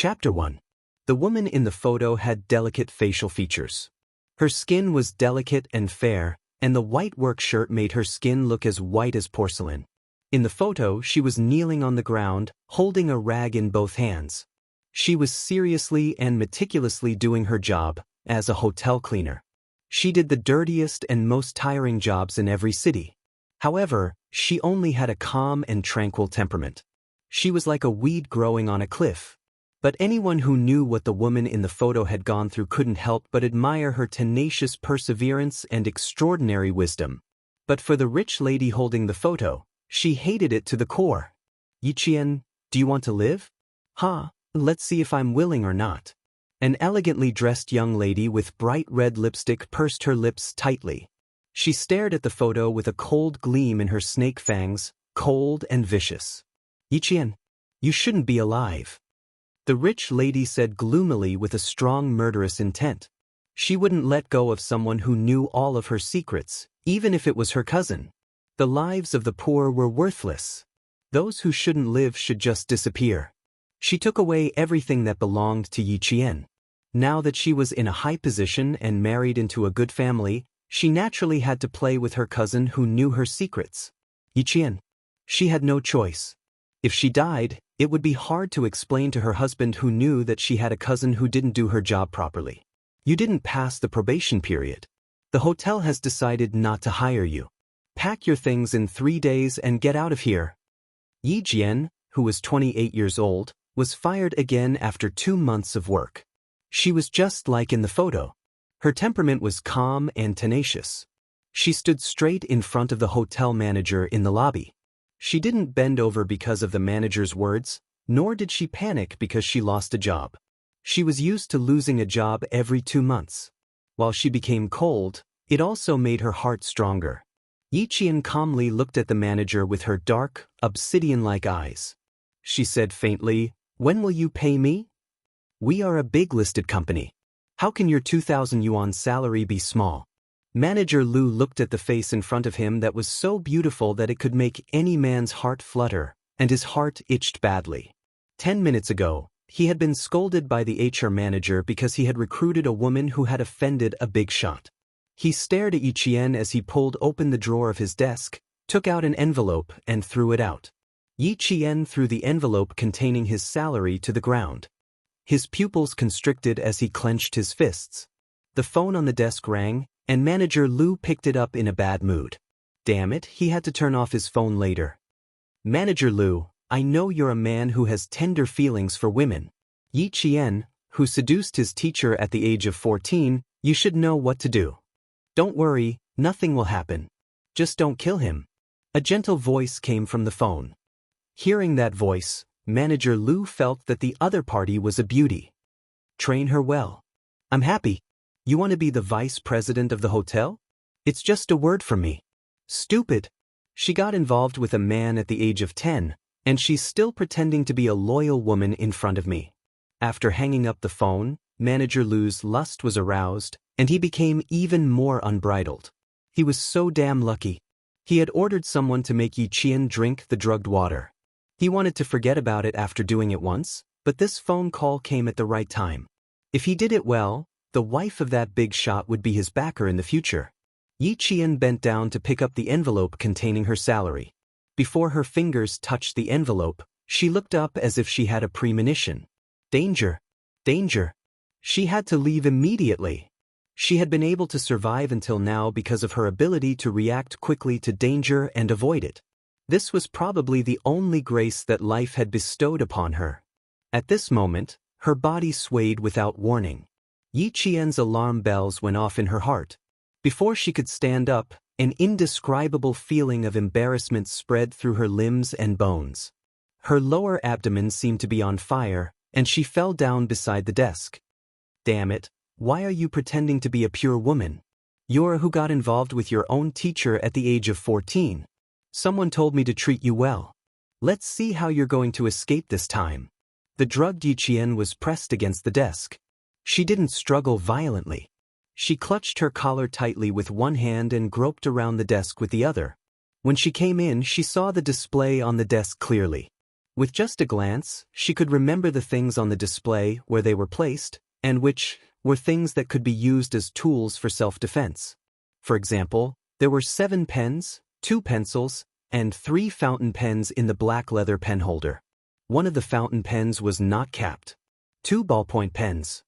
Chapter 1. The woman in the photo had delicate facial features. Her skin was delicate and fair, and the white work shirt made her skin look as white as porcelain. In the photo, she was kneeling on the ground, holding a rag in both hands. She was seriously and meticulously doing her job as a hotel cleaner. She did the dirtiest and most tiring jobs in every city. However, she only had a calm and tranquil temperament. She was like a weed growing on a cliff. But anyone who knew what the woman in the photo had gone through couldn't help but admire her tenacious perseverance and extraordinary wisdom. But for the rich lady holding the photo, she hated it to the core. "Yiqian, do you want to live? Let's see if I'm willing or not." An elegantly dressed young lady with bright red lipstick pursed her lips tightly. She stared at the photo with a cold gleam in her snake fangs, cold and vicious. "Yiqian, you shouldn't be alive," the rich lady said gloomily with a strong murderous intent. She wouldn't let go of someone who knew all of her secrets, even if it was her cousin. The lives of the poor were worthless. Those who shouldn't live should just disappear. She took away everything that belonged to Yiqian. Now that she was in a high position and married into a good family, she naturally had to play with her cousin who knew her secrets. Yiqian. She had no choice. If she died, it would be hard to explain to her husband who knew that she had a cousin who didn't do her job properly. "You didn't pass the probation period. The hotel has decided not to hire you. Pack your things in 3 days and get out of here." Yi Jian, who was 28 years old, was fired again after 2 months of work. She was just like in the photo. Her temperament was calm and tenacious. She stood straight in front of the hotel manager in the lobby. She didn't bend over because of the manager's words, nor did she panic because she lost a job. She was used to losing a job every 2 months. While she became cold, it also made her heart stronger. Yiqian calmly looked at the manager with her dark, obsidian-like eyes. She said faintly, "When will you pay me? We are a big listed company. How can your 2,000 yuan salary be small?" Manager Lu looked at the face in front of him that was so beautiful that it could make any man's heart flutter, and his heart itched badly. 10 minutes ago, he had been scolded by the HR manager because he had recruited a woman who had offended a big shot. He stared at Yiqian as he pulled open the drawer of his desk, took out an envelope, and threw it out. Yiqian threw the envelope containing his salary to the ground. His pupils constricted as he clenched his fists. The phone on the desk rang, and Manager Lu picked it up in a bad mood. Damn it, he had to turn off his phone later. "Manager Lu, I know you're a man who has tender feelings for women. Yiqian, who seduced his teacher at the age of 14, you should know what to do. Don't worry, nothing will happen. Just don't kill him." A gentle voice came from the phone. Hearing that voice, Manager Lu felt that the other party was a beauty. "Train her well. I'm happy. You want to be the vice president of the hotel? It's just a word from me." Stupid. She got involved with a man at the age of 10, and she's still pretending to be a loyal woman in front of me. After hanging up the phone, Manager Lu's lust was aroused, and he became even more unbridled. He was so damn lucky. He had ordered someone to make Yiqian drink the drugged water. He wanted to forget about it after doing it once, but this phone call came at the right time. If he did it well, the wife of that big shot would be his backer in the future. Yiqian bent down to pick up the envelope containing her salary. Before her fingers touched the envelope, she looked up as if she had a premonition. Danger! Danger! She had to leave immediately. She had been able to survive until now because of her ability to react quickly to danger and avoid it. This was probably the only grace that life had bestowed upon her. At this moment, her body swayed without warning. Yiqian's alarm bells went off in her heart. Before she could stand up, an indescribable feeling of embarrassment spread through her limbs and bones. Her lower abdomen seemed to be on fire, and she fell down beside the desk. "Damn it, why are you pretending to be a pure woman? You're who got involved with your own teacher at the age of 14. Someone told me to treat you well. Let's see how you're going to escape this time." The drugged Yiqian was pressed against the desk. She didn't struggle violently. She clutched her collar tightly with one hand and groped around the desk with the other. When she came in, she saw the display on the desk clearly. With just a glance, she could remember the things on the display where they were placed, and which were things that could be used as tools for self-defense. For example, there were 7 pens, 2 pencils, and 3 fountain pens in the black leather pen holder. One of the fountain pens was not capped. 2 ballpoint pens.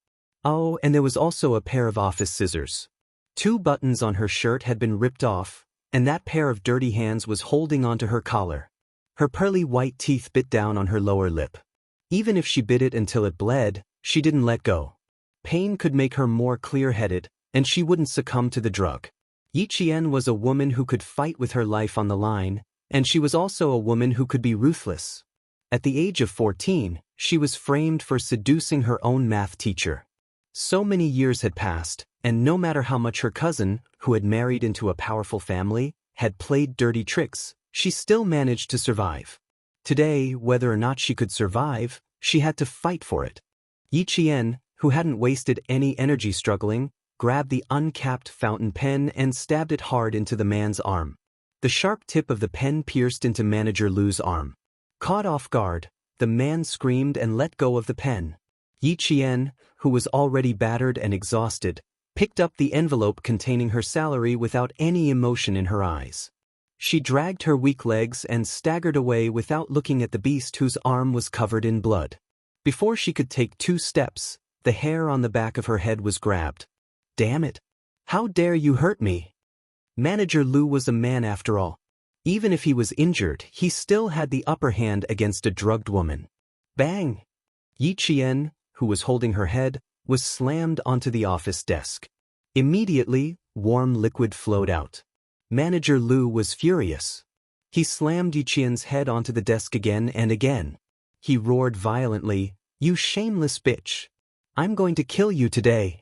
Oh, and there was also a pair of office scissors. 2 buttons on her shirt had been ripped off, and that pair of dirty hands was holding onto her collar. Her pearly white teeth bit down on her lower lip. Even if she bit it until it bled, she didn't let go. Pain could make her more clear-headed, and she wouldn't succumb to the drug. Yi Qian was a woman who could fight with her life on the line, and she was also a woman who could be ruthless. At the age of 14, she was framed for seducing her own math teacher. So many years had passed, and no matter how much her cousin, who had married into a powerful family, had played dirty tricks, she still managed to survive. Today, whether or not she could survive, she had to fight for it. Yi Qian, who hadn't wasted any energy struggling, grabbed the uncapped fountain pen and stabbed it hard into the man's arm. The sharp tip of the pen pierced into Manager Lu's arm. Caught off guard, the man screamed and let go of the pen. Yi Qian, who was already battered and exhausted, picked up the envelope containing her salary without any emotion in her eyes. She dragged her weak legs and staggered away without looking at the beast whose arm was covered in blood. Before she could take 2 steps, the hair on the back of her head was grabbed. Damn it! How dare you hurt me? Manager Lu was a man after all. Even if he was injured, he still had the upper hand against a drugged woman. Bang! Yi Qian, who was holding her head, was slammed onto the office desk. Immediately, warm liquid flowed out. Manager Lu was furious. He slammed Yi Qian's head onto the desk again and again. He roared violently, "You shameless bitch! I'm going to kill you today!"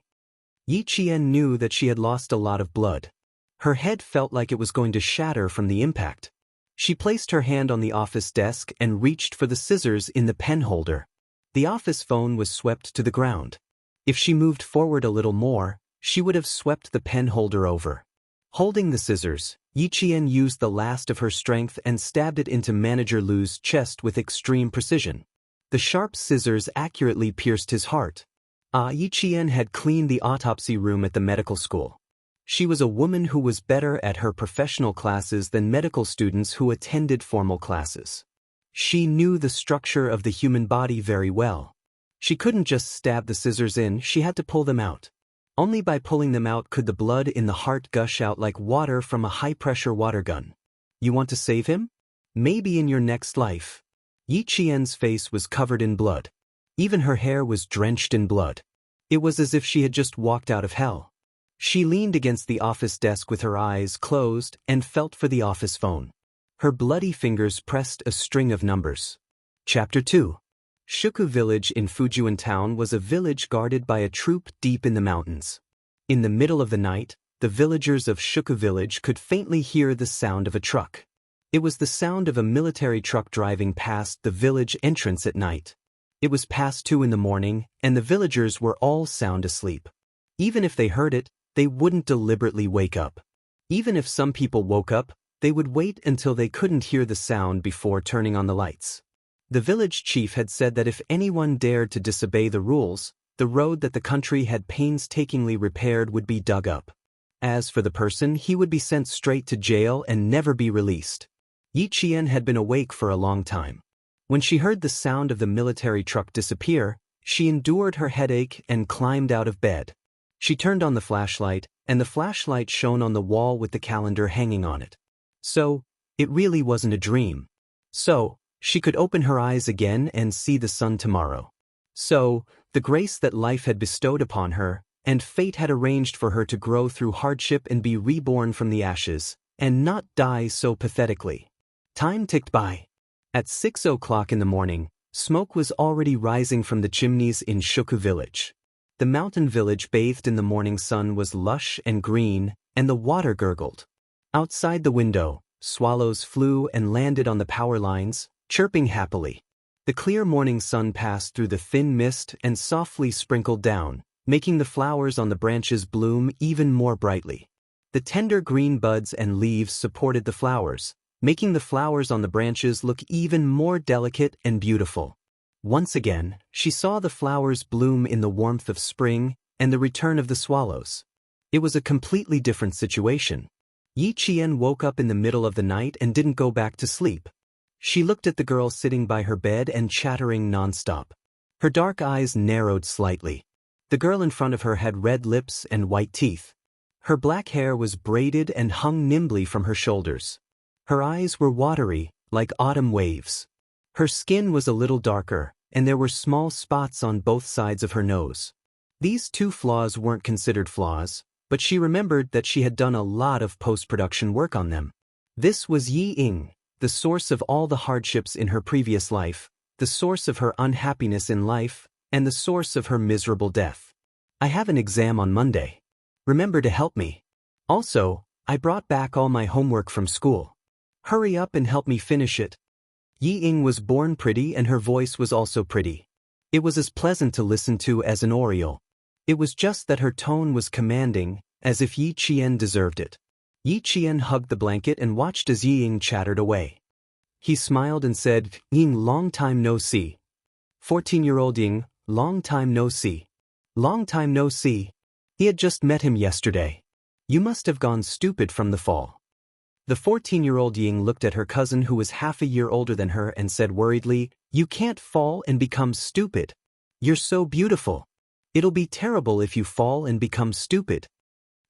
Yi Qian knew that she had lost a lot of blood. Her head felt like it was going to shatter from the impact. She placed her hand on the office desk and reached for the scissors in the pen holder. The office phone was swept to the ground. If she moved forward a little more, she would have swept the pen holder over. Holding the scissors, Yi Qian used the last of her strength and stabbed it into Manager Lu's chest with extreme precision. The sharp scissors accurately pierced his heart. Yi Qian had cleaned the autopsy room at the medical school. She was a woman who was better at her professional classes than medical students who attended formal classes. She knew the structure of the human body very well. She couldn't just stab the scissors in, she had to pull them out. Only by pulling them out could the blood in the heart gush out like water from a high-pressure water gun. You want to save him? Maybe in your next life. Yi Qian's face was covered in blood. Even her hair was drenched in blood. It was as if she had just walked out of hell. She leaned against the office desk with her eyes closed and felt for the office phone. Her bloody fingers pressed a string of numbers. Chapter 2. Shuku Village in Fujian Town was a village guarded by a troop deep in the mountains. In the middle of the night, the villagers of Shuku Village could faintly hear the sound of a truck. It was the sound of a military truck driving past the village entrance at night. It was past 2 in the morning, and the villagers were all sound asleep. Even if they heard it, they wouldn't deliberately wake up. Even if some people woke up, they would wait until they couldn't hear the sound before turning on the lights. The village chief had said that if anyone dared to disobey the rules, the road that the country had painstakingly repaired would be dug up. As for the person, he would be sent straight to jail and never be released. Yi Qian had been awake for a long time. When she heard the sound of the military truck disappear, she endured her headache and climbed out of bed. She turned on the flashlight, and the flashlight shone on the wall with the calendar hanging on it. So, it really wasn't a dream. So, she could open her eyes again and see the sun tomorrow. So, the grace that life had bestowed upon her, and fate had arranged for her to grow through hardship and be reborn from the ashes, and not die so pathetically. Time ticked by. At 6 o'clock in the morning, smoke was already rising from the chimneys in Shuku Village. The mountain village bathed in the morning sun was lush and green, and the water gurgled. Outside the window, swallows flew and landed on the power lines, chirping happily. The clear morning sun passed through the thin mist and softly sprinkled down, making the flowers on the branches bloom even more brightly. The tender green buds and leaves supported the flowers, making the flowers on the branches look even more delicate and beautiful. Once again, she saw the flowers bloom in the warmth of spring and the return of the swallows. It was a completely different situation. Yi Qian woke up in the middle of the night and didn't go back to sleep. She looked at the girl sitting by her bed and chattering nonstop. Her dark eyes narrowed slightly. The girl in front of her had red lips and white teeth. Her black hair was braided and hung nimbly from her shoulders. Her eyes were watery, like autumn waves. Her skin was a little darker, and there were small spots on both sides of her nose. These two flaws weren't considered flaws, but she remembered that she had done a lot of post-production work on them. This was Yi Ying, the source of all the hardships in her previous life, the source of her unhappiness in life, and the source of her miserable death. I have an exam on Monday. Remember to help me. Also, I brought back all my homework from school. Hurry up and help me finish it. Yi Ying was born pretty and her voice was also pretty. It was as pleasant to listen to as an oriole. It was just that her tone was commanding, as if Yi Qian deserved it. Yi Qian hugged the blanket and watched as Yi Ying chattered away. He smiled and said, "Ying, long time no see." 14-year-old Ying, long time no see. Long time no see. He had just met him yesterday. You must have gone stupid from the fall. The 14-year-old Ying looked at her cousin who was half a year older than her and said worriedly, "You can't fall and become stupid. You're so beautiful. It'll be terrible if you fall and become stupid."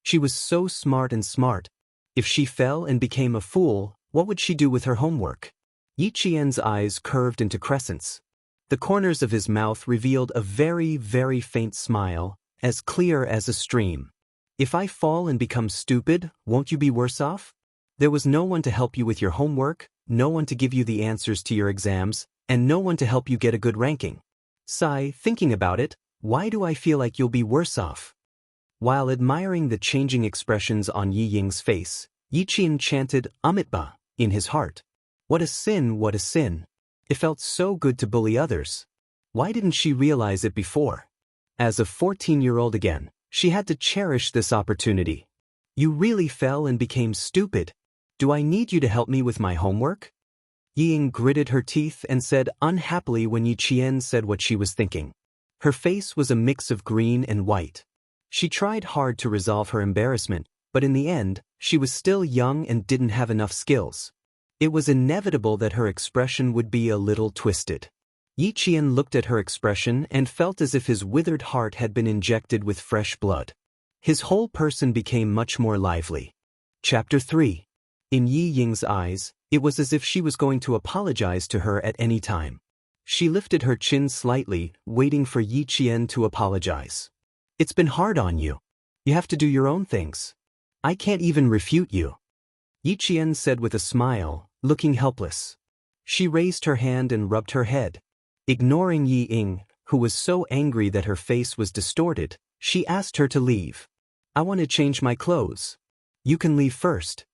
She was so smart and smart. If she fell and became a fool, what would she do with her homework? Yi Qian's eyes curved into crescents. The corners of his mouth revealed a very, very faint smile, as clear as a stream. "If I fall and become stupid, won't you be worse off? There was no one to help you with your homework, no one to give you the answers to your exams, and no one to help you get a good ranking. Sigh, thinking about it, why do I feel like you'll be worse off?" While admiring the changing expressions on Yi Ying's face, Yi Qian chanted Amitba in his heart. What a sin, what a sin. It felt so good to bully others. Why didn't she realize it before? As a 14-year-old again, she had to cherish this opportunity. "You really fell and became stupid. Do I need you to help me with my homework?" Yi Ying gritted her teeth and said unhappily when Yi Qian said what she was thinking. Her face was a mix of green and white. She tried hard to resolve her embarrassment, but in the end, she was still young and didn't have enough skills. It was inevitable that her expression would be a little twisted. Yi Qian looked at her expression and felt as if his withered heart had been injected with fresh blood. His whole person became much more lively. Chapter 3. In Yi Ying's eyes, it was as if she was going to apologize to her at any time. She lifted her chin slightly, waiting for Yi Qian to apologize. "It's been hard on you. You have to do your own things. I can't even refute you," Yi Qian said with a smile, looking helpless. She raised her hand and rubbed her head. Ignoring Yi Ying, who was so angry that her face was distorted, she asked her to leave. "I want to change my clothes. You can leave first."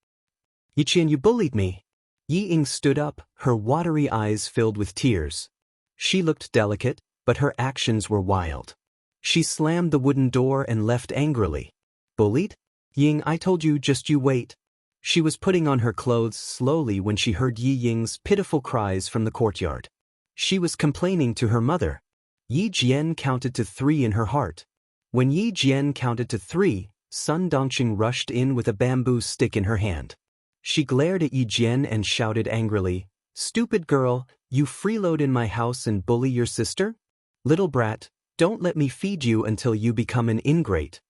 "Yi Qian, you bullied me." Yi Ying stood up, her watery eyes filled with tears. She looked delicate, but her actions were wild. She slammed the wooden door and left angrily. "Bullied? Ying, I told you, just you wait." She was putting on her clothes slowly when she heard Yi Ying's pitiful cries from the courtyard. She was complaining to her mother. Yi Jian counted to 3 in her heart. When Yi Jian counted to 3, Sun Dongqing rushed in with a bamboo stick in her hand. She glared at Yi Jian and shouted angrily, "Stupid girl, you freeload in my house and bully your sister? Little brat, don't let me feed you until you become an ingrate."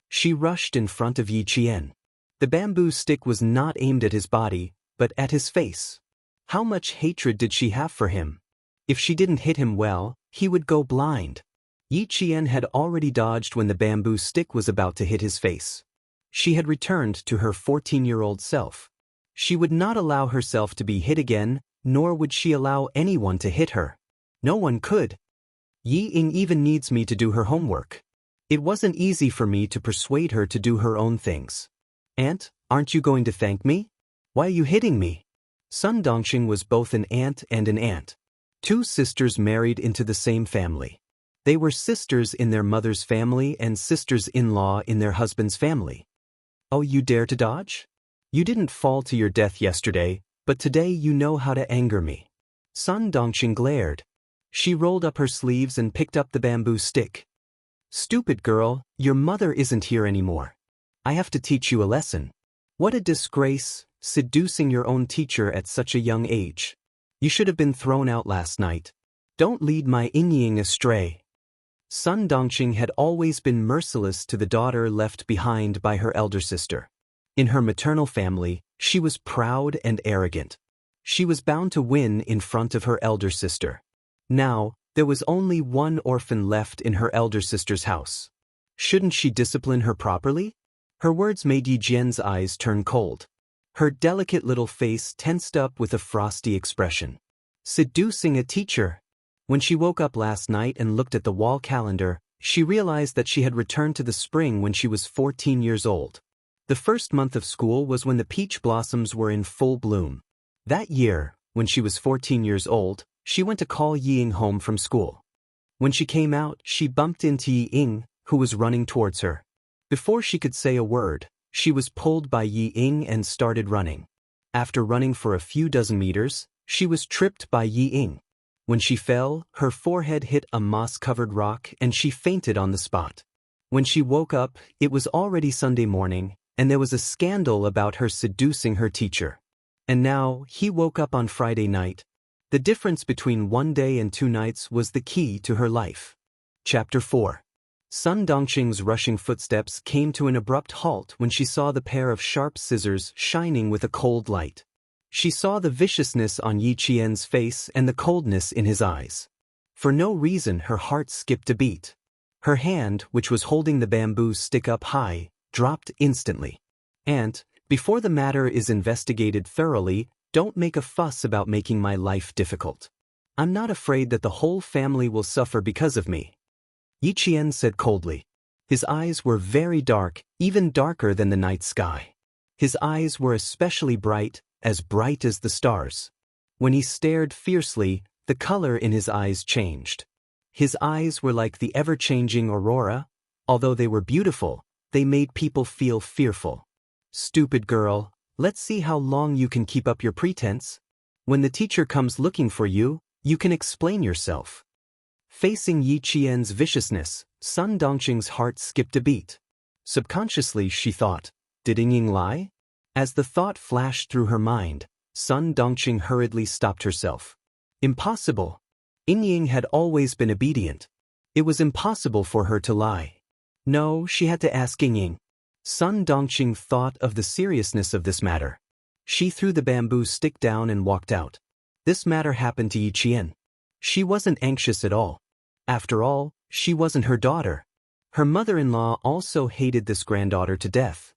She rushed in front of Yi Qian. The bamboo stick was not aimed at his body, but at his face. How much hatred did she have for him? If she didn't hit him well, he would go blind. Yi Qian had already dodged when the bamboo stick was about to hit his face. She had returned to her 14-year-old self. She would not allow herself to be hit again, nor would she allow anyone to hit her. No one could. Yi Ying even needs me to do her homework. It wasn't easy for me to persuade her to do her own things. Aunt, aren't you going to thank me? Why are you hitting me? Sun Dongqing was both an aunt and an aunt. 2 sisters married into the same family. They were sisters in their mother's family and sisters-in-law in their husband's family. Oh, you dare to dodge? You didn't fall to your death yesterday, But today you know how to anger me. Sun Dongqing glared. She rolled up her sleeves and picked up the bamboo stick. Stupid girl, your mother isn't here anymore. I have to teach you a lesson. What a disgrace, seducing your own teacher at such a young age. You should have been thrown out last night. Don't lead my Yingying astray. Sun Dongqing had always been merciless to the daughter left behind by her elder sister. In her maternal family, she was proud and arrogant. She was bound to win in front of her elder sister. Now, there was only one orphan left in her elder sister's house. Shouldn't she discipline her properly? Her words made Yi Jian's eyes turn cold. Her delicate little face tensed up with a frosty expression. Seducing a teacher. When she woke up last night and looked at the wall calendar, she realized that she had returned to the spring when she was 14 years old. The first month of school was when the peach blossoms were in full bloom. That year, when she was 14 years old, she went to call Ying home from school. When she came out, she bumped into Ying, who was running towards her. Before she could say a word, she was pulled by Ying and started running. After running for a few dozen meters, she was tripped by Ying. When she fell, her forehead hit a moss-covered rock and she fainted on the spot. When she woke up, it was already Sunday morning, and there was a scandal about her seducing her teacher. And now, he woke up on Friday night. The difference between 1 day and 2 nights was the key to her life. Chapter 4. Sun Dongqing's rushing footsteps came to an abrupt halt when she saw the pair of sharp scissors shining with a cold light. She saw the viciousness on Yi Qian's face and the coldness in his eyes. For no reason her heart skipped a beat. Her hand, which was holding the bamboo stick up high, dropped instantly. "Aunt, before the matter is investigated thoroughly, don't make a fuss about making my life difficult. I'm not afraid that the whole family will suffer because of me," Yi Qian said coldly. His eyes were very dark, even darker than the night sky. His eyes were especially bright as the stars. When he stared fiercely, the color in his eyes changed. His eyes were like the ever-changing aurora. Although they were beautiful, they made people feel fearful. "Stupid girl, let's see how long you can keep up your pretense. When the teacher comes looking for you, you can explain yourself." Facing Yi Qian's viciousness, Sun Dongqing's heart skipped a beat. Subconsciously she thought, did Ying lie? As the thought flashed through her mind, Sun Dongqing hurriedly stopped herself. Impossible. Ying had always been obedient. It was impossible for her to lie. No, she had to ask Ying. Sun Dongqing thought of the seriousness of this matter. She threw the bamboo stick down and walked out. This matter happened to Yi Qian. She wasn't anxious at all. After all, she wasn't her daughter. Her mother-in-law also hated this granddaughter to death.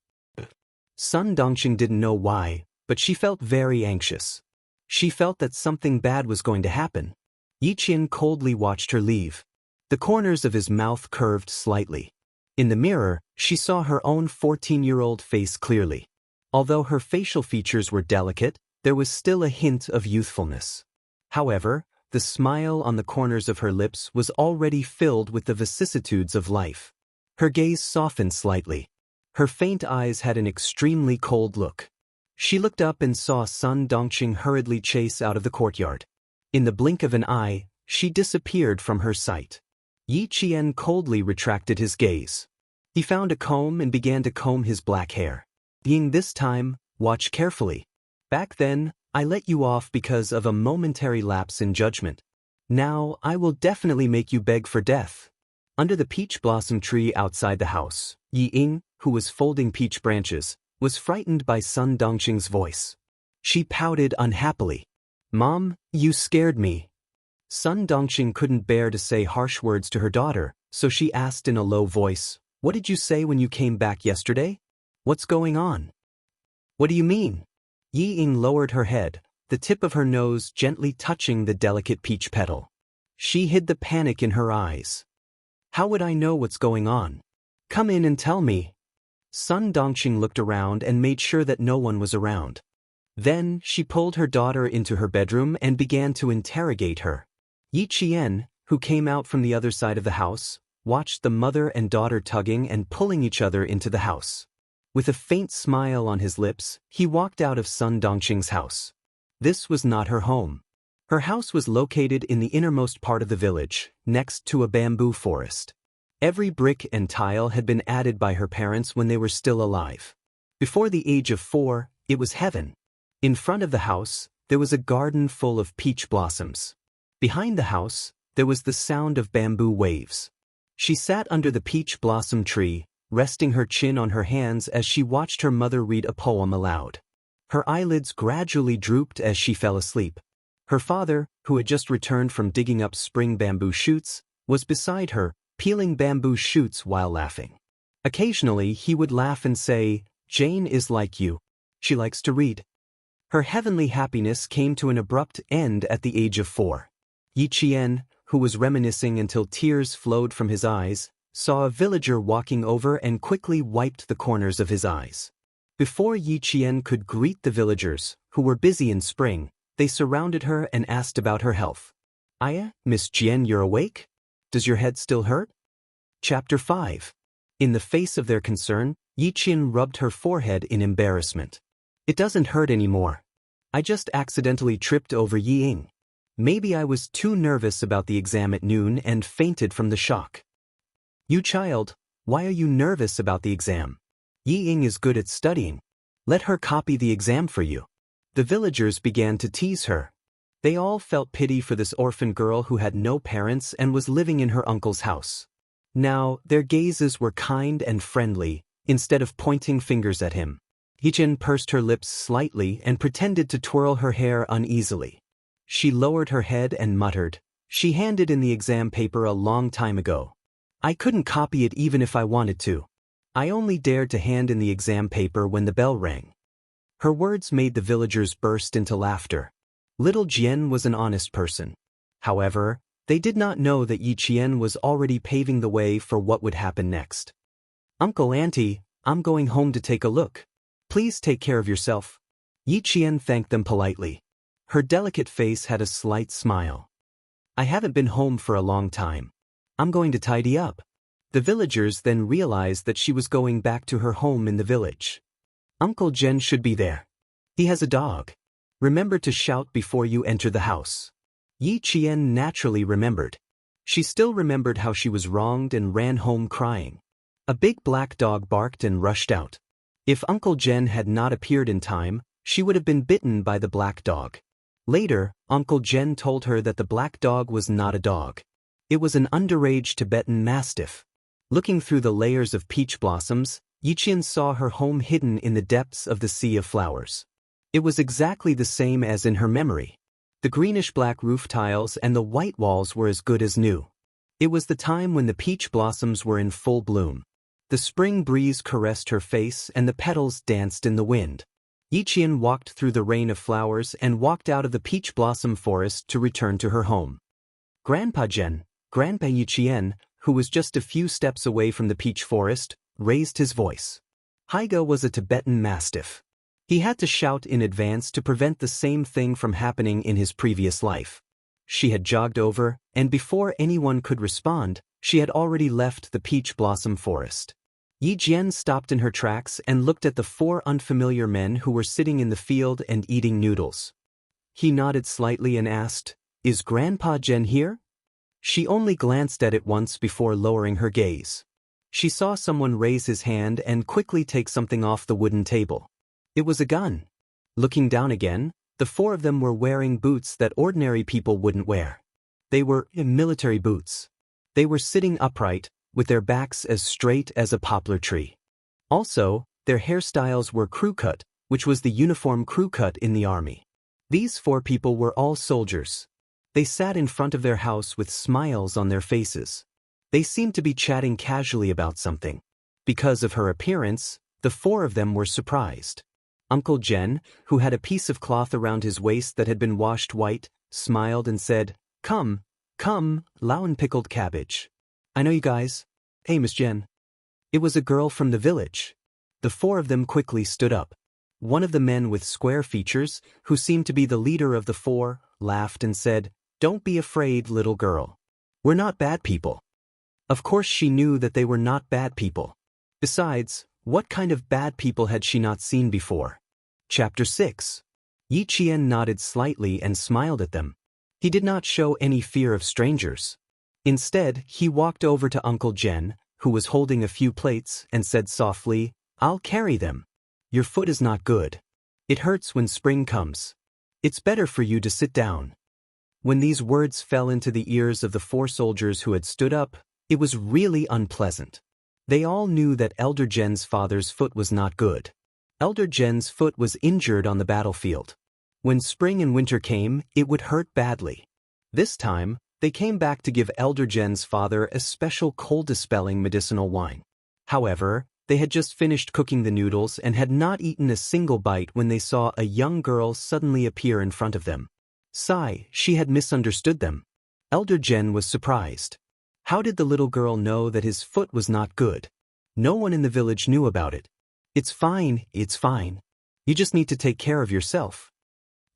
Sun Dongqing didn't know why, but she felt very anxious. She felt that something bad was going to happen. Yi Qian coldly watched her leave. The corners of his mouth curved slightly. In the mirror, she saw her own 14-year-old face clearly. Although her facial features were delicate, there was still a hint of youthfulness. However, the smile on the corners of her lips was already filled with the vicissitudes of life. Her gaze softened slightly. Her faint eyes had an extremely cold look. She looked up and saw Sun Dongqing hurriedly chase out of the courtyard. In the blink of an eye, she disappeared from her sight. Yi Qian coldly retracted his gaze. He found a comb and began to comb his black hair. "Ying, this time, watch carefully. Back then, I let you off because of a momentary lapse in judgment. Now, I will definitely make you beg for death." Under the peach blossom tree outside the house, Ying, who was folding peach branches, was frightened by Sun Dongqing's voice. She pouted unhappily. "Mom, you scared me." Sun Dongqing couldn't bear to say harsh words to her daughter, so she asked in a low voice, "What did you say when you came back yesterday? What's going on?" "What do you mean?" Ying lowered her head, the tip of her nose gently touching the delicate peach petal. She hid the panic in her eyes. "How would I know what's going on? Come in and tell me." Sun Dongqing looked around and made sure that no one was around. Then, she pulled her daughter into her bedroom and began to interrogate her. Yi Qian, who came out from the other side of the house, watched the mother and daughter tugging and pulling each other into the house. With a faint smile on his lips, he walked out of Sun Dongqing's house. This was not her home. Her house was located in the innermost part of the village, next to a bamboo forest. Every brick and tile had been added by her parents when they were still alive. Before the age of 4, it was heaven. In front of the house, there was a garden full of peach blossoms. Behind the house, there was the sound of bamboo waves. She sat under the peach blossom tree, resting her chin on her hands as she watched her mother read a poem aloud. Her eyelids gradually drooped as she fell asleep. Her father, who had just returned from digging up spring bamboo shoots, was beside her, peeling bamboo shoots while laughing. Occasionally he would laugh and say, "Jane is like you. She likes to read." Her heavenly happiness came to an abrupt end at the age of 4. Yi Qian, who was reminiscing until tears flowed from his eyes, saw a villager walking over and quickly wiped the corners of his eyes. Before Yi Qian could greet the villagers, who were busy in spring, they surrounded her and asked about her health. "Aya, Miss Jian, you're awake? Does your head still hurt?" Chapter 5. In the face of their concern, Yi Qian rubbed her forehead in embarrassment. "It doesn't hurt anymore. I just accidentally tripped over Yi Ying. Maybe I was too nervous about the exam at noon and fainted from the shock." "You child, why are you nervous about the exam? Yi Ying is good at studying. Let her copy the exam for you." The villagers began to tease her. They all felt pity for this orphan girl who had no parents and was living in her uncle's house. Now, their gazes were kind and friendly, instead of pointing fingers at him. Yi Qian pursed her lips slightly and pretended to twirl her hair uneasily. She lowered her head and muttered, "She handed in the exam paper a long time ago. I couldn't copy it even if I wanted to. I only dared to hand in the exam paper when the bell rang." Her words made the villagers burst into laughter. Little Jian was an honest person. However, they did not know that Yi Qian was already paving the way for what would happen next. "Uncle, Auntie, I'm going home to take a look. Please take care of yourself." Yi Qian thanked them politely. Her delicate face had a slight smile. "I haven't been home for a long time. I'm going to tidy up." The villagers then realized that she was going back to her home in the village. "Uncle Jen should be there. He has a dog. Remember to shout before you enter the house." Yi Qian naturally remembered. She still remembered how she was wronged and ran home crying. A big black dog barked and rushed out. If Uncle Jen had not appeared in time, she would have been bitten by the black dog. Later, Uncle Jen told her that the black dog was not a dog. It was an underage Tibetan Mastiff. Looking through the layers of peach blossoms, Yi Qian saw her home hidden in the depths of the sea of flowers. It was exactly the same as in her memory. The greenish-black roof tiles and the white walls were as good as new. It was the time when the peach blossoms were in full bloom. The spring breeze caressed her face and the petals danced in the wind. Yi Qian walked through the rain of flowers and walked out of the peach blossom forest to return to her home. Grandpa Yi Qian, who was just a few steps away from the peach forest, raised his voice. Haiga was a Tibetan Mastiff. He had to shout in advance to prevent the same thing from happening in his previous life. She had jogged over, and before anyone could respond, she had already left the peach blossom forest. Yi Jian stopped in her tracks and looked at the 4 unfamiliar men who were sitting in the field and eating noodles. He nodded slightly and asked, "Is Grandpa Jen here?" She only glanced at it once before lowering her gaze. She saw someone raise his hand and quickly take something off the wooden table. It was a gun. Looking down again, the 4 of them were wearing boots that ordinary people wouldn't wear. They were military boots. They were sitting upright, with their backs as straight as a poplar tree. Also, their hairstyles were crew cut, which was the uniform crew cut in the army. These 4 people were all soldiers. They sat in front of their house with smiles on their faces. They seemed to be chatting casually about something. Because of her appearance, the 4 of them were surprised. Uncle Jen, who had a piece of cloth around his waist that had been washed white, smiled and said, Come, Lao and pickled cabbage. I know you guys. Hey, Miss Jen." It was a girl from the village. The 4 of them quickly stood up. One of the men with square features, who seemed to be the leader of the 4, laughed and said, "Don't be afraid, little girl. We're not bad people." Of course she knew that they were not bad people. Besides, what kind of bad people had she not seen before? Chapter 6. Yi Qian nodded slightly and smiled at them. He did not show any fear of strangers. Instead, he walked over to Uncle Jen, who was holding a few plates, and said softly, "I'll carry them. Your foot is not good. It hurts when spring comes. It's better for you to sit down." When these words fell into the ears of the 4 soldiers who had stood up, it was really unpleasant. They all knew that Elder Jen's father's foot was not good. Elder Jen's foot was injured on the battlefield. When spring and winter came, it would hurt badly. This time, they came back to give Elder Jen's father a special cold-dispelling medicinal wine. However, they had just finished cooking the noodles and had not eaten a single bite when they saw a young girl suddenly appear in front of them. She had misunderstood them. Elder Jen was surprised. How did the little girl know that his foot was not good? No one in the village knew about it. It's fine. You just need to take care of yourself."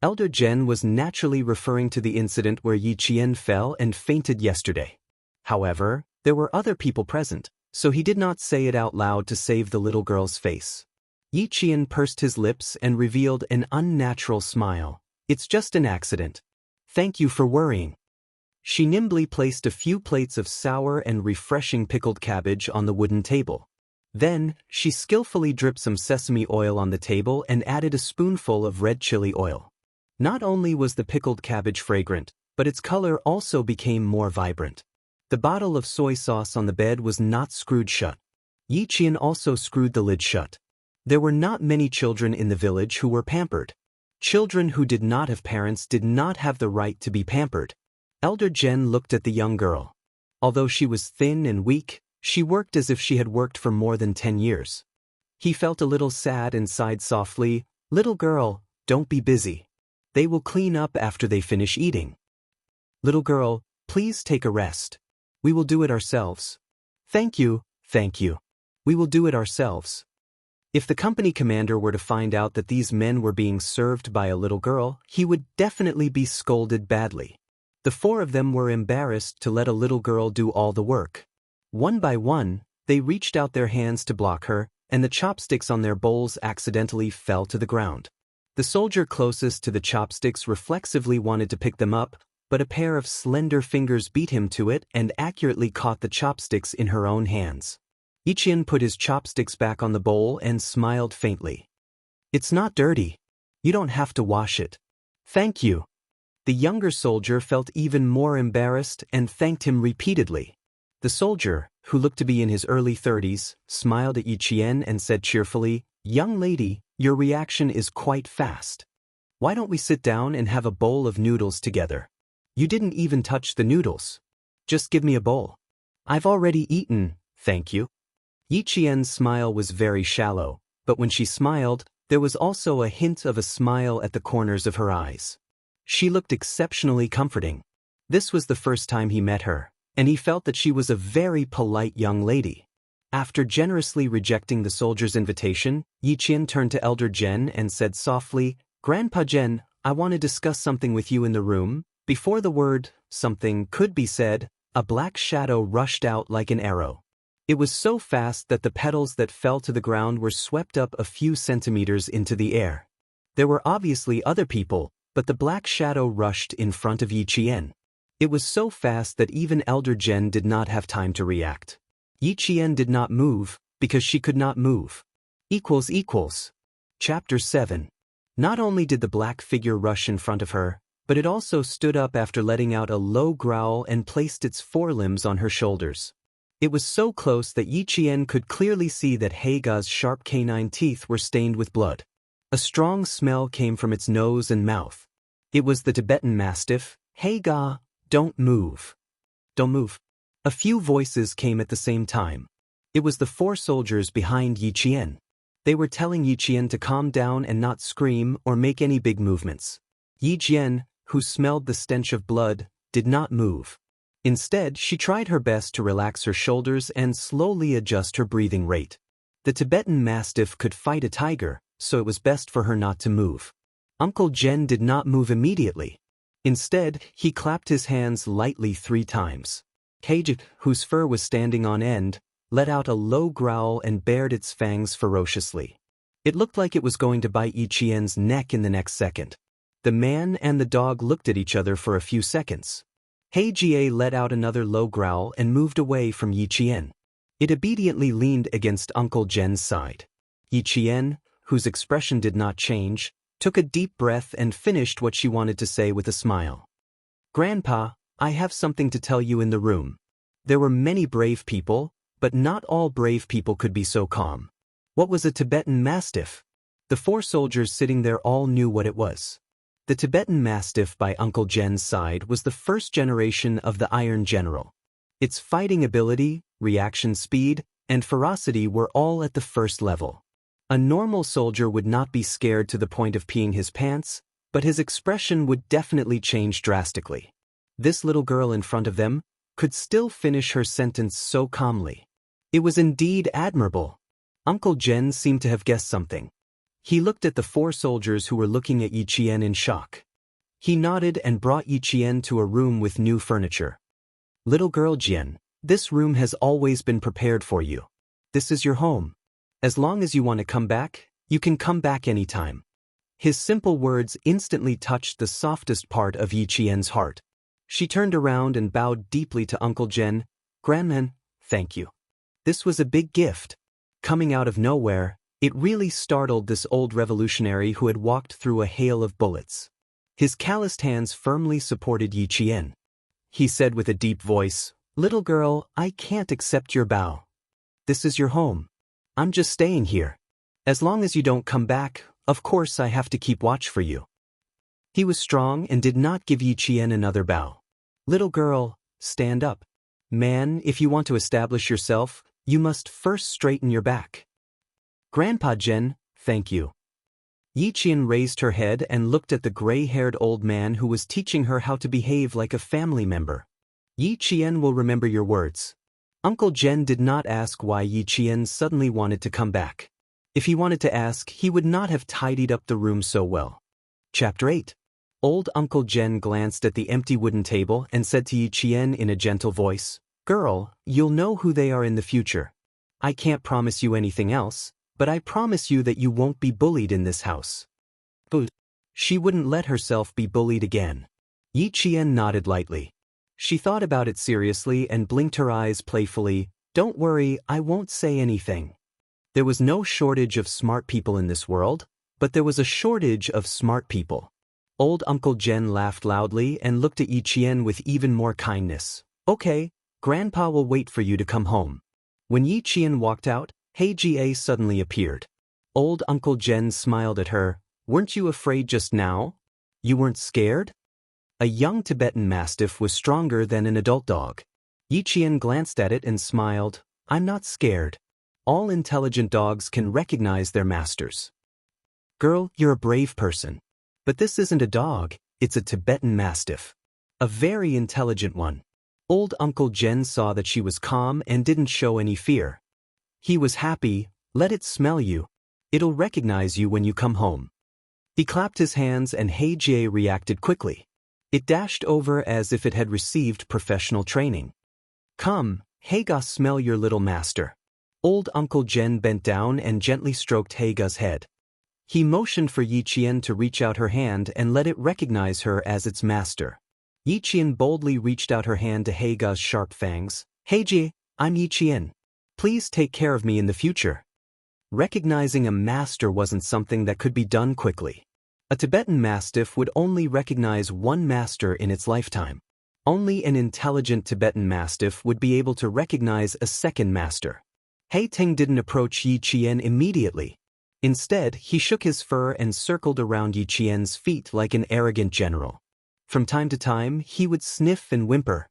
Elder Jen was naturally referring to the incident where Yi Qian fell and fainted yesterday. However, there were other people present, so he did not say it out loud to save the little girl's face. Yi Qian pursed his lips and revealed an unnatural smile. "It's just an accident. Thank you for worrying." She nimbly placed a few plates of sour and refreshing pickled cabbage on the wooden table. Then, she skillfully dripped some sesame oil on the table and added a spoonful of red chili oil. Not only was the pickled cabbage fragrant, but its color also became more vibrant. The bottle of soy sauce on the bed was not screwed shut. Yi Qian also screwed the lid shut. There were not many children in the village who were pampered. Children who did not have parents did not have the right to be pampered. Elder Jen looked at the young girl. Although she was thin and weak, she worked as if she had worked for more than 10 years. He felt a little sad and sighed softly, "Little girl, don't be busy. They will clean up after they finish eating. Little girl, please take a rest. We will do it ourselves." Thank you. We will do it ourselves." If the company commander were to find out that these men were being served by a little girl, he would definitely be scolded badly. The 4 of them were embarrassed to let a little girl do all the work. One by one, they reached out their hands to block her, and the chopsticks on their bowls accidentally fell to the ground. The soldier closest to the chopsticks reflexively wanted to pick them up, but a pair of slender fingers beat him to it and accurately caught the chopsticks in her own hands. Yi Qian put his chopsticks back on the bowl and smiled faintly. "It's not dirty. You don't have to wash it. Thank you." The younger soldier felt even more embarrassed and thanked him repeatedly. The soldier, who looked to be in his early 30s, smiled at Yi Qian and said cheerfully, "Young lady, your reaction is quite fast. Why don't we sit down and have a bowl of noodles together? You didn't even touch the noodles. Just give me a bowl. I've already eaten, thank you." Yi Qian's smile was very shallow, but when she smiled, there was also a hint of a smile at the corners of her eyes. She looked exceptionally comforting. This was the first time he met her, and he felt that she was a very polite young lady. After generously rejecting the soldier's invitation, Yi Qian turned to Elder Jen and said softly, "Grandpa Jen, I want to discuss something with you in the room." Before the word something could be said, a black shadow rushed out like an arrow. It was so fast that the petals that fell to the ground were swept up a few centimeters into the air. There were obviously other people, but the black shadow rushed in front of Yi Qian. It was so fast that even Elder Jen did not have time to react. Yi Qian did not move, because she could not move. Chapter 7. Not only did the black figure rush in front of her, but it also stood up after letting out a low growl and placed its forelimbs on her shoulders. It was so close that Yi Qian could clearly see that Haega's sharp canine teeth were stained with blood. A strong smell came from its nose and mouth. It was the Tibetan Mastiff. "Haega, don't move. Don't move." A few voices came at the same time. It was the 4 soldiers behind Yi Qian. They were telling Yi Qian to calm down and not scream or make any big movements. Yi Qian, who smelled the stench of blood, did not move. Instead, she tried her best to relax her shoulders and slowly adjust her breathing rate. The Tibetan Mastiff could fight a tiger, so it was best for her not to move. Uncle Jen did not move immediately. Instead, he clapped his hands lightly 3 times. Haega, whose fur was standing on end, let out a low growl and bared its fangs ferociously. It looked like it was going to bite Yi Qian's neck in the next second. The man and the dog looked at each other for a few seconds. He Jie let out another low growl and moved away from Yi Qian. It obediently leaned against Uncle Jen's side. Yi Qian, whose expression did not change, took a deep breath and finished what she wanted to say with a smile. Grandpa, I have something to tell you in the room. There were many brave people, but not all brave people could be so calm. What was a Tibetan Mastiff? The 4 soldiers sitting there all knew what it was. The Tibetan Mastiff by Uncle Jen's side was the first generation of the Iron General. Its fighting ability, reaction speed, and ferocity were all at the first level. A normal soldier would not be scared to the point of peeing his pants, but his expression would definitely change drastically. This little girl in front of them could still finish her sentence so calmly. It was indeed admirable. Uncle Jen seemed to have guessed something. He looked at the 4 soldiers who were looking at Yi Qian in shock. He nodded and brought Yi Qian to a room with new furniture. Little girl Jian, this room has always been prepared for you. This is your home. As long as you want to come back, you can come back anytime. His simple words instantly touched the softest part of Yi Qian's heart. She turned around and bowed deeply to Uncle Jen. Grandman, thank you. This was a big gift. Coming out of nowhere, it really startled this old revolutionary who had walked through a hail of bullets. His calloused hands firmly supported Yi Qian. He said with a deep voice, Little girl, I can't accept your bow. This is your home. I'm just staying here. As long as you don't come back, of course I have to keep watch for you. He was strong and did not give Yi Qian another bow. Little girl, stand up. Man, if you want to establish yourself, you must first straighten your back. Grandpa Jen, thank you. Yi Qian raised her head and looked at the gray-haired old man who was teaching her how to behave like a family member. Yi Qian will remember your words. Uncle Jen did not ask why Yi Qian suddenly wanted to come back. If he wanted to ask, he would not have tidied up the room so well. Chapter 8. Old Uncle Jen glanced at the empty wooden table and said to Yi Qian in a gentle voice, Girl, you'll know who they are in the future. I can't promise you anything else, but I promise you that you won't be bullied in this house. But she wouldn't let herself be bullied again. Yi Qian nodded lightly. She thought about it seriously and blinked her eyes playfully. Don't worry, I won't say anything. There was no shortage of smart people in this world, but there was a shortage of smart people. Old Uncle Jen laughed loudly and looked at Yi Qian with even more kindness. Okay, Grandpa will wait for you to come home. When Yi Qian walked out, He Jie suddenly appeared. Old Uncle Jen smiled at her. Weren't you afraid just now? You weren't scared? A young Tibetan Mastiff was stronger than an adult dog. Yi Qian glanced at it and smiled. I'm not scared. All intelligent dogs can recognize their masters. Girl, you're a brave person. But this isn't a dog, it's a Tibetan Mastiff. A very intelligent one. Old Uncle Jen saw that she was calm and didn't show any fear. He was happy. Let it smell you. It'll recognize you when you come home. He clapped his hands and He Jie reacted quickly. It dashed over as if it had received professional training. Come, Haga, smell your little master. Old Uncle Jen bent down and gently stroked Haga's head. He motioned for Yi Qian to reach out her hand and let it recognize her as its master. Yi Qian boldly reached out her hand to Haga's sharp fangs. He Jie, I'm Yi Qian. Please take care of me in the future. Recognizing a master wasn't something that could be done quickly. A Tibetan Mastiff would only recognize one master in its lifetime. Only an intelligent Tibetan Mastiff would be able to recognize a second master. He Ting didn't approach Yi Qian immediately. Instead, he shook his fur and circled around Yi Qian's feet like an arrogant general. From time to time, he would sniff and whimper.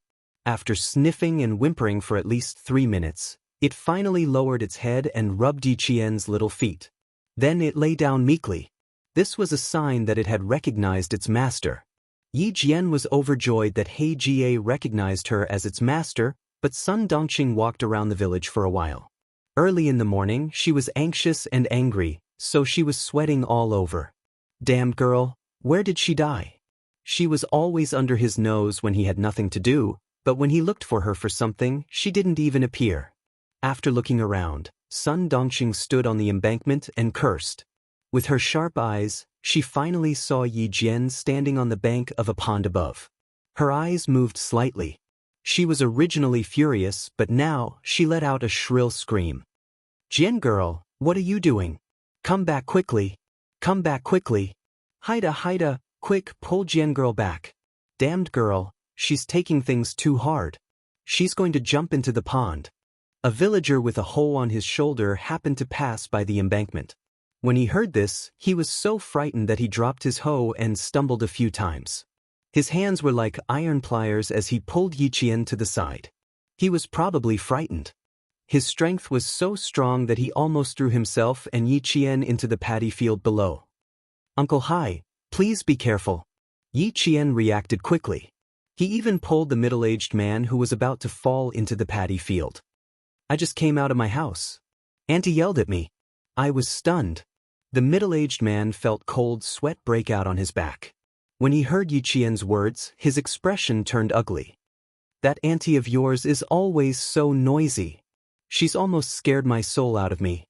After sniffing and whimpering for at least 3 minutes, it finally lowered its head and rubbed Yi Qian's little feet. Then it lay down meekly. This was a sign that it had recognized its master. Yi Jian was overjoyed that He Jie recognized her as its master, but Sun Dongqing walked around the village for a while. Early in the morning, she was anxious and angry, so she was sweating all over. Damn girl, where did she die? She was always under his nose when he had nothing to do, but when he looked for her for something, she didn't even appear. After looking around, Sun Dongxing stood on the embankment and cursed. With her sharp eyes, she finally saw Yi Jian standing on the bank of a pond above. Her eyes moved slightly. She was originally furious, but now she let out a shrill scream. "Jian girl, what are you doing? Come back quickly. Come back quickly. Haida, quick, pull Jian girl back. Damned girl, she's taking things too hard. She's going to jump into the pond." A villager with a hole on his shoulder happened to pass by the embankment. When he heard this, he was so frightened that he dropped his hoe and stumbled a few times. His hands were like iron pliers as he pulled Yi Qian to the side. He was probably frightened. His strength was so strong that he almost threw himself and Yi Qian into the paddy field below. "Uncle Hai, please be careful." Yi Qian reacted quickly. He even pulled the middle-aged man who was about to fall into the paddy field. "I just came out of my house. Auntie yelled at me. I was stunned." The middle-aged man felt cold sweat break out on his back. When he heard Yi Qian's words, his expression turned ugly. "That auntie of yours is always so noisy. She's almost scared my soul out of me."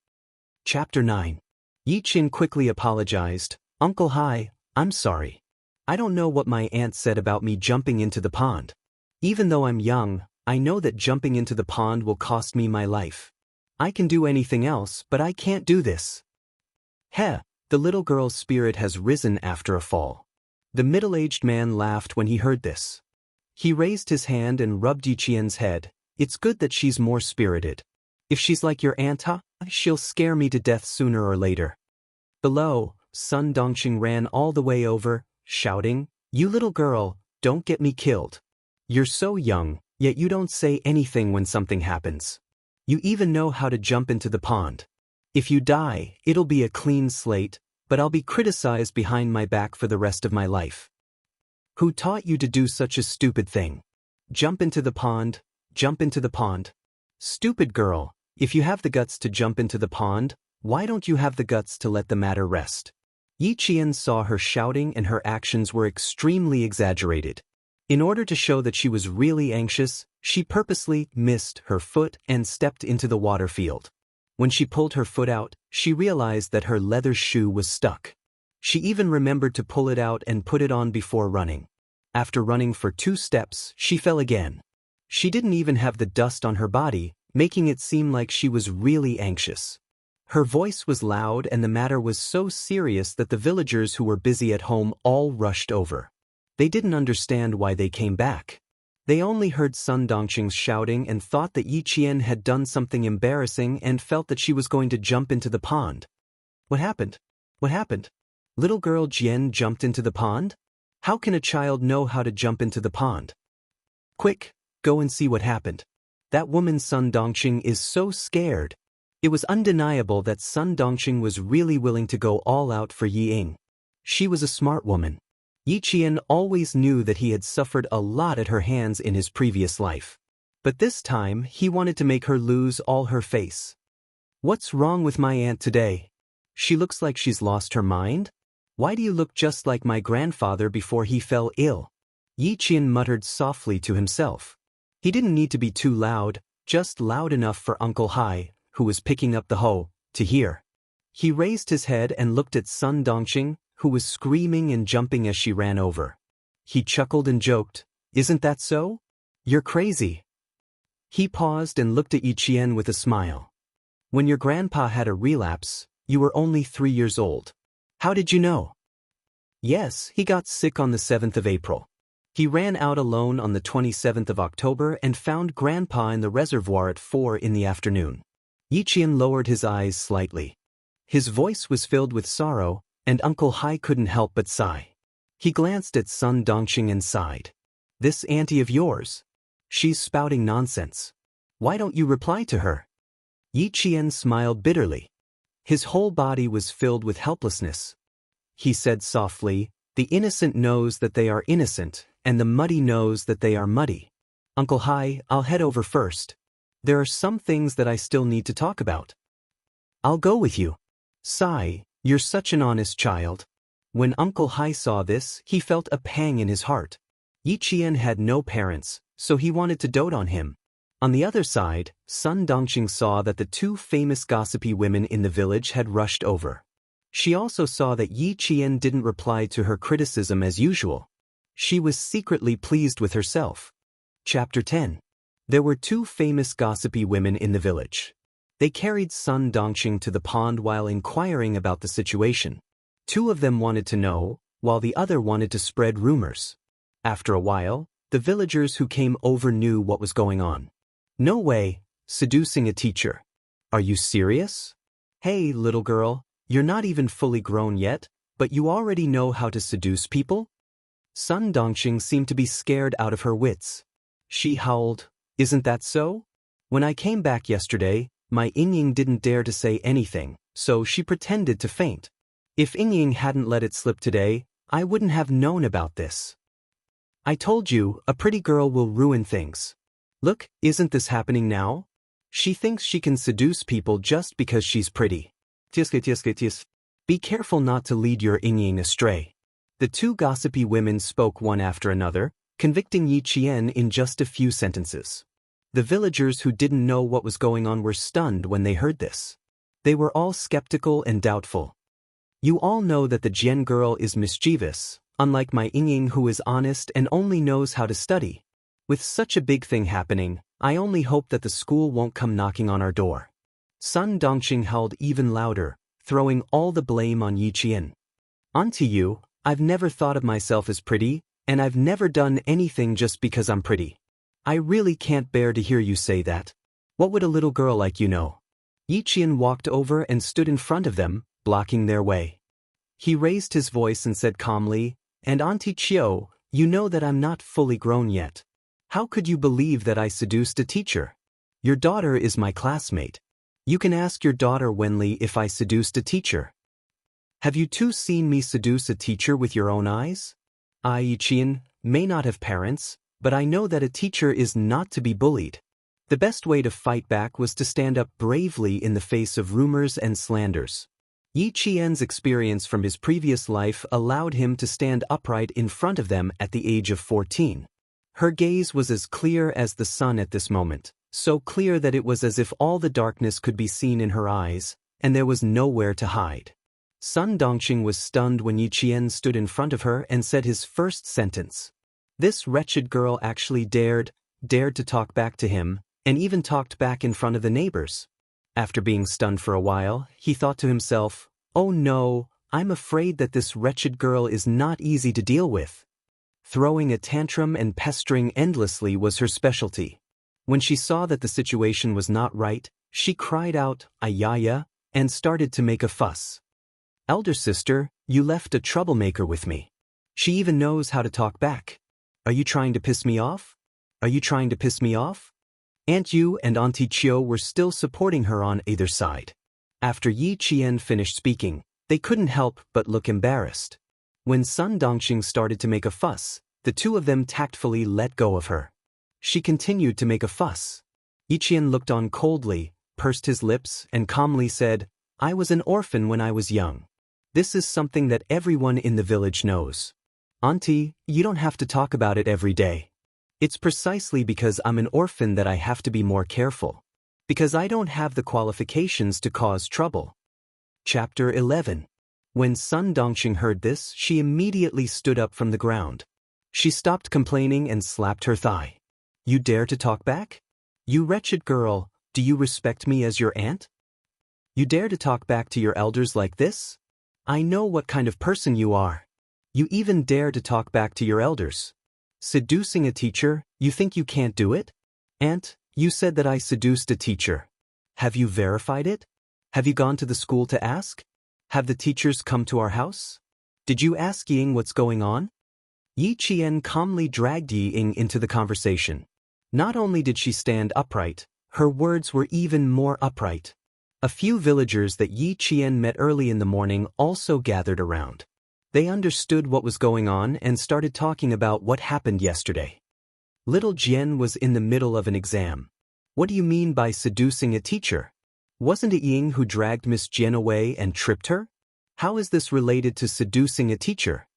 Chapter 9. Yi Qian quickly apologized. "Uncle Hai, I'm sorry. I don't know what my aunt said about me jumping into the pond. Even though I'm young, I know that jumping into the pond will cost me my life. I can do anything else, but I can't do this." The little girl's spirit has risen after a fall. The middle-aged man laughed when he heard this. He raised his hand and rubbed Yi Qian's head. "It's good that she's more spirited. If she's like your aunt, she'll scare me to death sooner or later." Below, Sun Dongxing ran all the way over, shouting, "You little girl, don't get me killed. You're so young, yet you don't say anything when something happens. You even know how to jump into the pond. If you die, it'll be a clean slate, but I'll be criticized behind my back for the rest of my life. Who taught you to do such a stupid thing? Jump into the pond, jump into the pond. Stupid girl, if you have the guts to jump into the pond, why don't you have the guts to let the matter rest?" Yi Qian saw her shouting and her actions were extremely exaggerated. In order to show that she was really anxious, she purposely missed her foot and stepped into the water field. When she pulled her foot out, she realized that her leather shoe was stuck. She even remembered to pull it out and put it on before running. After running for 2 steps, she fell again. She didn't even have the dust on her body, making it seem like she was really anxious. Her voice was loud and the matter was so serious that the villagers who were busy at home all rushed over. They didn't understand why they came back. They only heard Sun Dongxing's shouting and thought that Yi Qian had done something embarrassing and felt that she was going to jump into the pond. "What happened? What happened? Little girl Jian jumped into the pond? How can a child know how to jump into the pond? Quick, go and see what happened. That woman Sun Dongxing is so scared." It was undeniable that Sun Dongxing was really willing to go all out for Yi Ying. She was a smart woman. Yi Qian always knew that he had suffered a lot at her hands in his previous life. But this time, he wanted to make her lose all her face. "What's wrong with my aunt today? She looks like she's lost her mind? Why do you look just like my grandfather before he fell ill?" Yi Qian muttered softly to himself. He didn't need to be too loud, just loud enough for Uncle Hai, who was picking up the hoe, to hear. He raised his head and looked at Sun Dongxing, who was screaming and jumping as she ran over. He chuckled and joked, "Isn't that so? You're crazy." He paused and looked at Yi Qian with a smile. "When your grandpa had a relapse, you were only 3 years old. How did you know?" "Yes, he got sick on the 7th of April. He ran out alone on the 27th of October and found Grandpa in the reservoir at 4 in the afternoon." Yi Qian lowered his eyes slightly. His voice was filled with sorrow, and Uncle Hai couldn't help but sigh. He glanced at Sun Dongxing and sighed. "This auntie of yours? She's spouting nonsense. Why don't you reply to her?" Yi Qian smiled bitterly. His whole body was filled with helplessness. He said softly, "The innocent knows that they are innocent, and the muddy knows that they are muddy. Uncle Hai, I'll head over first. There are some things that I still need to talk about." "I'll go with you." "Sai, you're such an honest child." When Uncle Hai saw this, he felt a pang in his heart. Yi Qian had no parents, so he wanted to dote on him. On the other side, Sun Dongqing saw that the two famous gossipy women in the village had rushed over. She also saw that Yi Qian didn't reply to her criticism as usual. She was secretly pleased with herself. Chapter 10. There were two famous gossipy women in the village. They carried Sun Dongqing to the pond while inquiring about the situation. Two of them wanted to know, while the other wanted to spread rumors. After a while, the villagers who came over knew what was going on. No way, seducing a teacher. Are you serious? Hey, little girl, you're not even fully grown yet, but you already know how to seduce people? Sun Dongqing seemed to be scared out of her wits. She howled, "Isn't that so? When I came back yesterday, my Yingying didn't dare to say anything, so she pretended to faint. If Yingying hadn't let it slip today, I wouldn't have known about this. I told you, a pretty girl will ruin things. Look, isn't this happening now? She thinks she can seduce people just because she's pretty. Be careful not to lead your Yingying astray." The two gossipy women spoke one after another, convicting Yi Qian in just a few sentences. The villagers who didn't know what was going on were stunned when they heard this. They were all skeptical and doubtful. You all know that the Jian girl is mischievous, unlike my Yingying who is honest and only knows how to study. With such a big thing happening, I only hope that the school won't come knocking on our door. Sun Dongqing howled even louder, throwing all the blame on Yi Qian. Onto you, I've never thought of myself as pretty, and I've never done anything just because I'm pretty. I really can't bear to hear you say that. What would a little girl like you know? Yi Qian walked over and stood in front of them, blocking their way. He raised his voice and said calmly, "And Auntie Chiu, you know that I'm not fully grown yet. How could you believe that I seduced a teacher? Your daughter is my classmate. You can ask your daughter Wenli if I seduced a teacher. Have you two seen me seduce a teacher with your own eyes? I, Yi Qian, may not have parents, but I know that a teacher is not to be bullied. The best way to fight back was to stand up bravely in the face of rumors and slanders." Yi Qian's experience from his previous life allowed him to stand upright in front of them at the age of 14. Her gaze was as clear as the sun at this moment, so clear that it was as if all the darkness could be seen in her eyes, and there was nowhere to hide. Sun Dongqing was stunned when Yi Qian stood in front of her and said his first sentence. This wretched girl actually dared to talk back to him, and even talked back in front of the neighbors. After being stunned for a while, he thought to himself, "Oh no, I'm afraid that this wretched girl is not easy to deal with." Throwing a tantrum and pestering endlessly was her specialty. When she saw that the situation was not right, she cried out, "Ayaya," and started to make a fuss. "Elder sister, you left a troublemaker with me. She even knows how to talk back. Are you trying to piss me off? Are you trying to piss me off?" Aunt Yu and Auntie Chiu were still supporting her on either side. After Yi Qian finished speaking, they couldn't help but look embarrassed. When Sun Dongqing started to make a fuss, the two of them tactfully let go of her. She continued to make a fuss. Yi Qian looked on coldly, pursed his lips, and calmly said, "I was an orphan when I was young. This is something that everyone in the village knows. Auntie, you don't have to talk about it every day. It's precisely because I'm an orphan that I have to be more careful. Because I don't have the qualifications to cause trouble." Chapter 11. When Sun Dongqing heard this, she immediately stood up from the ground. She stopped complaining and slapped her thigh. "You dare to talk back? You wretched girl, do you respect me as your aunt? You dare to talk back to your elders like this? I know what kind of person you are. You even dare to talk back to your elders. Seducing a teacher, you think you can't do it? Aunt, you said that I seduced a teacher. Have you verified it? Have you gone to the school to ask? Have the teachers come to our house? Did you ask Ying what's going on?" Yi Qian calmly dragged Yi Ying into the conversation. Not only did she stand upright, her words were even more upright. A few villagers that Yi Qian met early in the morning also gathered around. They understood what was going on and started talking about what happened yesterday. Little Jian was in the middle of an exam. "What do you mean by seducing a teacher? Wasn't it Ying who dragged Miss Jian away and tripped her? How is this related to seducing a teacher?"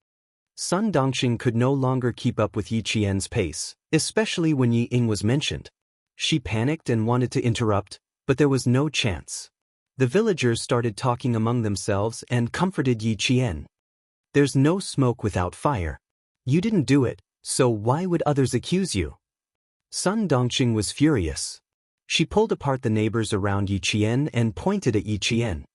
Sun Dongqing could no longer keep up with Yi Qian's pace, especially when Yi Ying was mentioned. She panicked and wanted to interrupt, but there was no chance. The villagers started talking among themselves and comforted Yi Qian. There's no smoke without fire. You didn't do it, so why would others accuse you? Sun Dongqing was furious. She pulled apart the neighbors around Yi Qian and pointed at Yi Qian.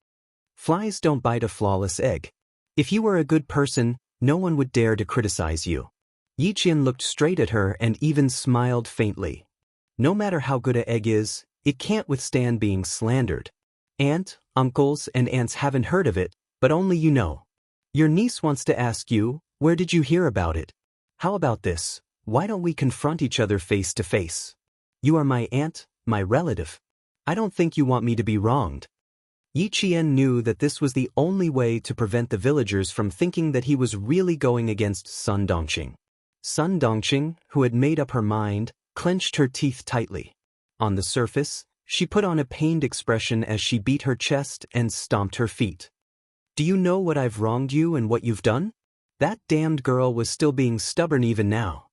Flies don't bite a flawless egg. If you were a good person, no one would dare to criticize you. Yi Qian looked straight at her and even smiled faintly. No matter how good an egg is, it can't withstand being slandered. Aunt, uncles, and aunts haven't heard of it, but only you know. Your niece wants to ask you, where did you hear about it? How about this? Why don't we confront each other face to face? You are my aunt, my relative. I don't think you want me to be wronged. Yi Qian knew that this was the only way to prevent the villagers from thinking that he was really going against Sun Dongqing. Sun Dongqing, who had made up her mind, clenched her teeth tightly. On the surface, she put on a pained expression as she beat her chest and stomped her feet. Do you know what I've wronged you and what you've done? That damned girl was still being stubborn even now.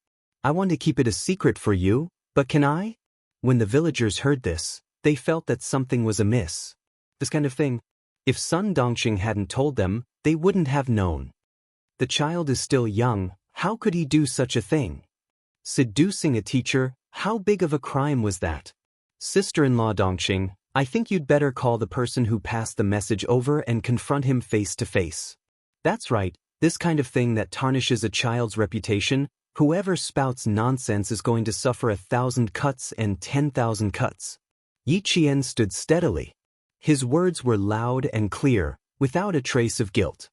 I want to keep it a secret for you, but can I? When the villagers heard this, they felt that something was amiss. This kind of thing, if Sun Dongqing hadn't told them, they wouldn't have known. The child is still young, how could he do such a thing? Seducing a teacher, how big of a crime was that? Sister-in-law Dongqing, I think you'd better call the person who passed the message over and confront him face to face. That's right, this kind of thing that tarnishes a child's reputation, whoever spouts nonsense is going to suffer 1,000 cuts and 10,000 cuts. Yi Qian stood steadily. His words were loud and clear, without a trace of guilt.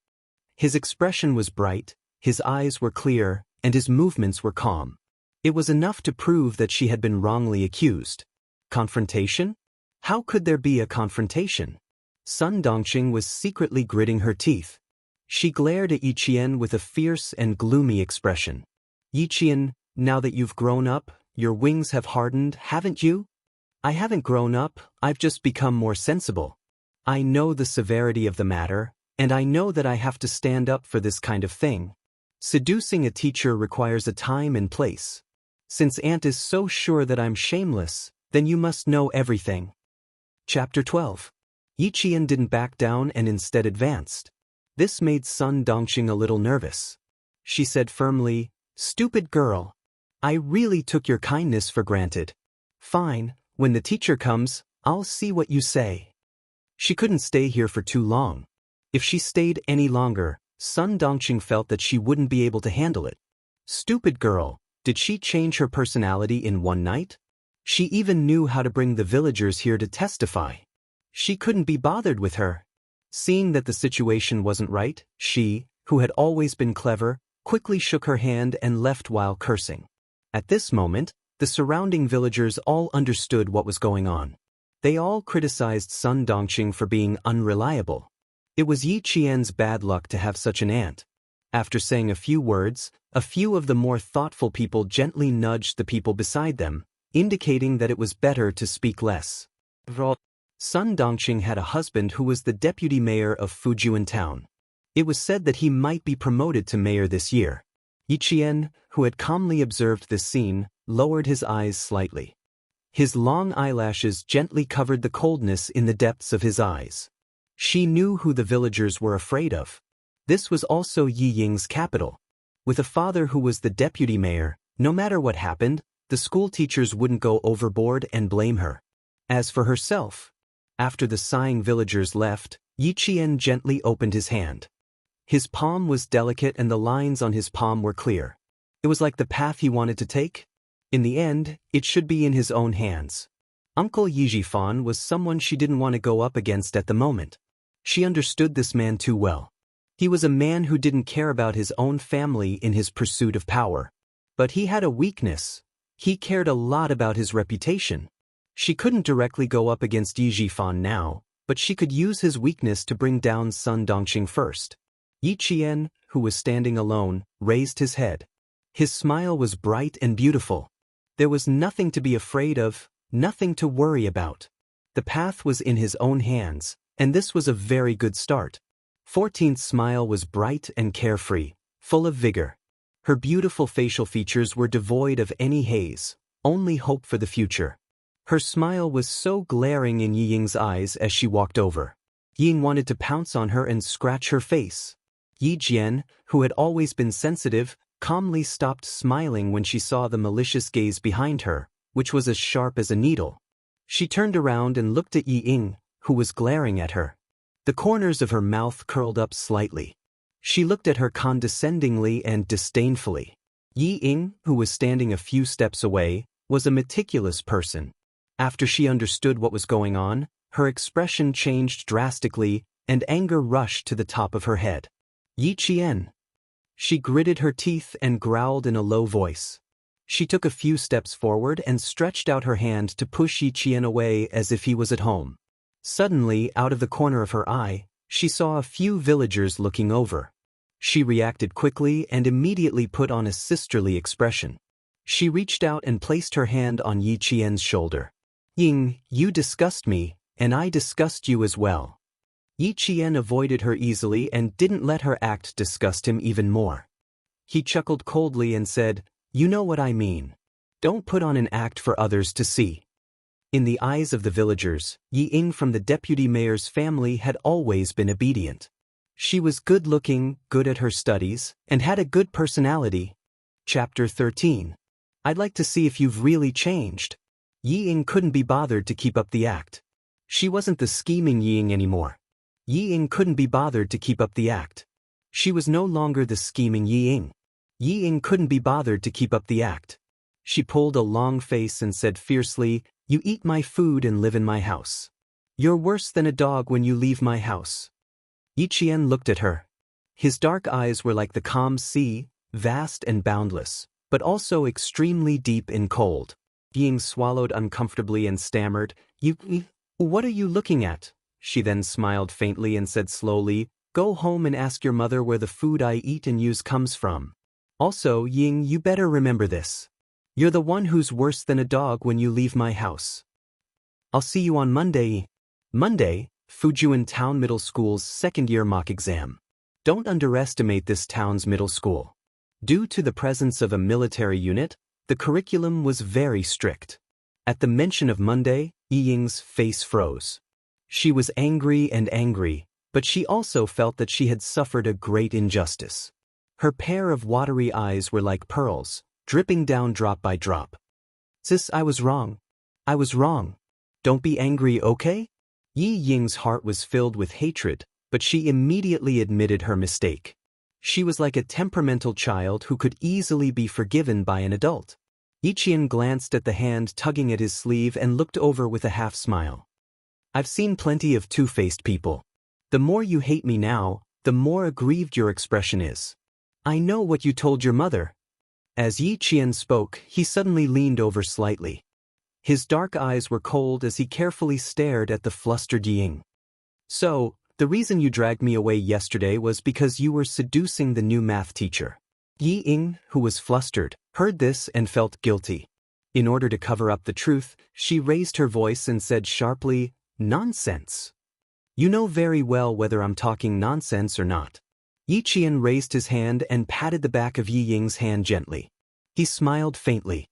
His expression was bright, his eyes were clear, and his movements were calm. It was enough to prove that she had been wrongly accused. Confrontation? How could there be a confrontation? Sun Dongqing was secretly gritting her teeth. She glared at Yi Qian with a fierce and gloomy expression. Yi Qian, now that you've grown up, your wings have hardened, haven't you? I haven't grown up, I've just become more sensible. I know the severity of the matter, and I know that I have to stand up for this kind of thing. Seducing a teacher requires a time and place. Since Aunt is so sure that I'm shameless, then you must know everything. Chapter 12. Yi Qian didn't back down and instead advanced. This made Sun Dongqing a little nervous. She said firmly, "Stupid girl. I really took your kindness for granted. Fine, when the teacher comes, I'll see what you say." She couldn't stay here for too long. If she stayed any longer, Sun Dongqing felt that she wouldn't be able to handle it. Stupid girl, did she change her personality in one night? She even knew how to bring the villagers here to testify. She couldn't be bothered with her. Seeing that the situation wasn't right, she, who had always been clever, quickly shook her hand and left while cursing. At this moment, the surrounding villagers all understood what was going on. They all criticized Sun Dongqing for being unreliable. It was Yi Qian's bad luck to have such an aunt. After saying a few words, a few of the more thoughtful people gently nudged the people beside them, indicating that it was better to speak less. Sun Dongqing had a husband who was the deputy mayor of Fujian town. It was said that he might be promoted to mayor this year. Yi Qian, who had calmly observed this scene, lowered his eyes slightly. His long eyelashes gently covered the coldness in the depths of his eyes. She knew who the villagers were afraid of. This was also Yi Ying's capital. With a father who was the deputy mayor, no matter what happened, the school teachers wouldn't go overboard and blame her. As for herself, after the sighing villagers left, Yi Qian gently opened his hand. His palm was delicate and the lines on his palm were clear. It was like the path he wanted to take. In the end, it should be in his own hands. Uncle Yi Jifan was someone she didn't want to go up against at the moment. She understood this man too well. He was a man who didn't care about his own family in his pursuit of power. But he had a weakness. He cared a lot about his reputation. She couldn't directly go up against Yi Jifan now, but she could use his weakness to bring down Sun Dongqing first. Yi Qian, who was standing alone, raised his head. His smile was bright and beautiful. There was nothing to be afraid of, nothing to worry about. The path was in his own hands, and this was a very good start. 14th's smile was bright and carefree, full of vigor. Her beautiful facial features were devoid of any haze, only hope for the future. Her smile was so glaring in Yi Ying's eyes as she walked over. Yi Ying wanted to pounce on her and scratch her face. Yi Jian, who had always been sensitive, calmly stopped smiling when she saw the malicious gaze behind her, which was as sharp as a needle. She turned around and looked at Yi Ying, who was glaring at her. The corners of her mouth curled up slightly. She looked at her condescendingly and disdainfully. Yi Ying, who was standing a few steps away, was a meticulous person. After she understood what was going on, her expression changed drastically, and anger rushed to the top of her head. Yi Qian. She gritted her teeth and growled in a low voice. She took a few steps forward and stretched out her hand to push Yi Qian away as if he was at home. Suddenly, out of the corner of her eye, she saw a few villagers looking over. She reacted quickly and immediately put on a sisterly expression. She reached out and placed her hand on Yi Qian's shoulder. Ying, you disgust me, and I disgust you as well. Yi Qian avoided her easily and didn't let her act disgust him even more. He chuckled coldly and said, "You know what I mean. Don't put on an act for others to see." In the eyes of the villagers, Yi Ying from the deputy mayor's family had always been obedient. She was good-looking, good at her studies, and had a good personality. Chapter 13. I'd like to see if you've really changed. Yi Ying couldn't be bothered to keep up the act. She wasn't the scheming Yi Ying anymore. Yi Ying couldn't be bothered to keep up the act. She was no longer the scheming Yi Ying. Yi Ying couldn't be bothered to keep up the act. She pulled a long face and said fiercely, "You eat my food and live in my house. You're worse than a dog when you leave my house." Yi Qian looked at her. His dark eyes were like the calm sea, vast and boundless, but also extremely deep and cold. Yi Ying swallowed uncomfortably and stammered, What are you looking at?" She then smiled faintly and said slowly, "Go home and ask your mother where the food I eat and use comes from. Also, Ying, you better remember this. You're the one who's worse than a dog when you leave my house. I'll see you on Monday." Monday, Fujian Town Middle School's second-year mock exam. Don't underestimate this town's middle school. Due to the presence of a military unit, the curriculum was very strict. At the mention of Monday, Yi Ying's face froze. She was angry, but she also felt that she had suffered a great injustice. Her pair of watery eyes were like pearls, dripping down drop by drop. "Sis, I was wrong. I was wrong. Don't be angry, okay?" Yi Ying's heart was filled with hatred, but she immediately admitted her mistake. She was like a temperamental child who could easily be forgiven by an adult. Yi Qian glanced at the hand tugging at his sleeve and looked over with a half-smile. "I've seen plenty of two-faced people. The more you hate me now, the more aggrieved your expression is. I know what you told your mother." As Yi Qian spoke, he suddenly leaned over slightly. His dark eyes were cold as he carefully stared at the flustered Yi Ying. "So, the reason you dragged me away yesterday was because you were seducing the new math teacher." Yi Ying, who was flustered, heard this and felt guilty. In order to cover up the truth, she raised her voice and said sharply, "Nonsense. You know very well whether I'm talking nonsense or not." Yi Qian raised his hand and patted the back of Yi Ying's hand gently. He smiled faintly.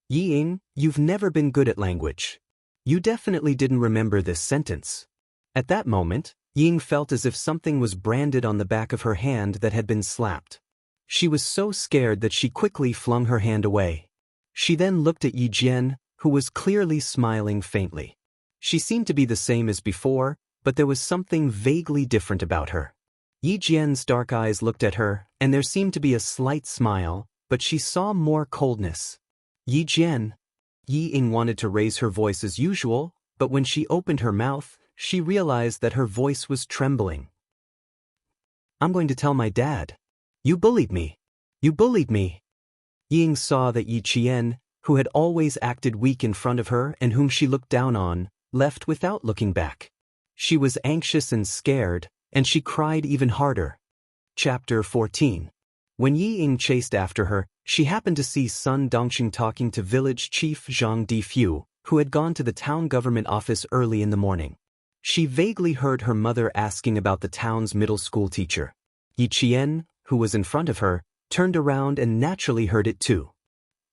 "Yi Ying, you've never been good at language. You definitely didn't remember this sentence." At that moment, Yi Ying felt as if something was branded on the back of her hand that had been slapped. She was so scared that she quickly flung her hand away. She then looked at Yi Jian, who was clearly smiling faintly. She seemed to be the same as before, but there was something vaguely different about her. Yi Jian's dark eyes looked at her, and there seemed to be a slight smile, but she saw more coldness. "Yi Jian." Yi Ying wanted to raise her voice as usual, but when she opened her mouth, she realized that her voice was trembling. "I'm going to tell my dad. You bullied me. You bullied me." Yi Ying saw that Yi Qian, who had always acted weak in front of her and whom she looked down on, left without looking back. She was anxious and scared, and she cried even harder. Chapter 14. When Yi Ying chased after her, she happened to see Sun Dongxing talking to village chief Zhang Difu, who had gone to the town government office early in the morning. She vaguely heard her mother asking about the town's middle school teacher. Yi Qian, who was in front of her, turned around and naturally heard it too.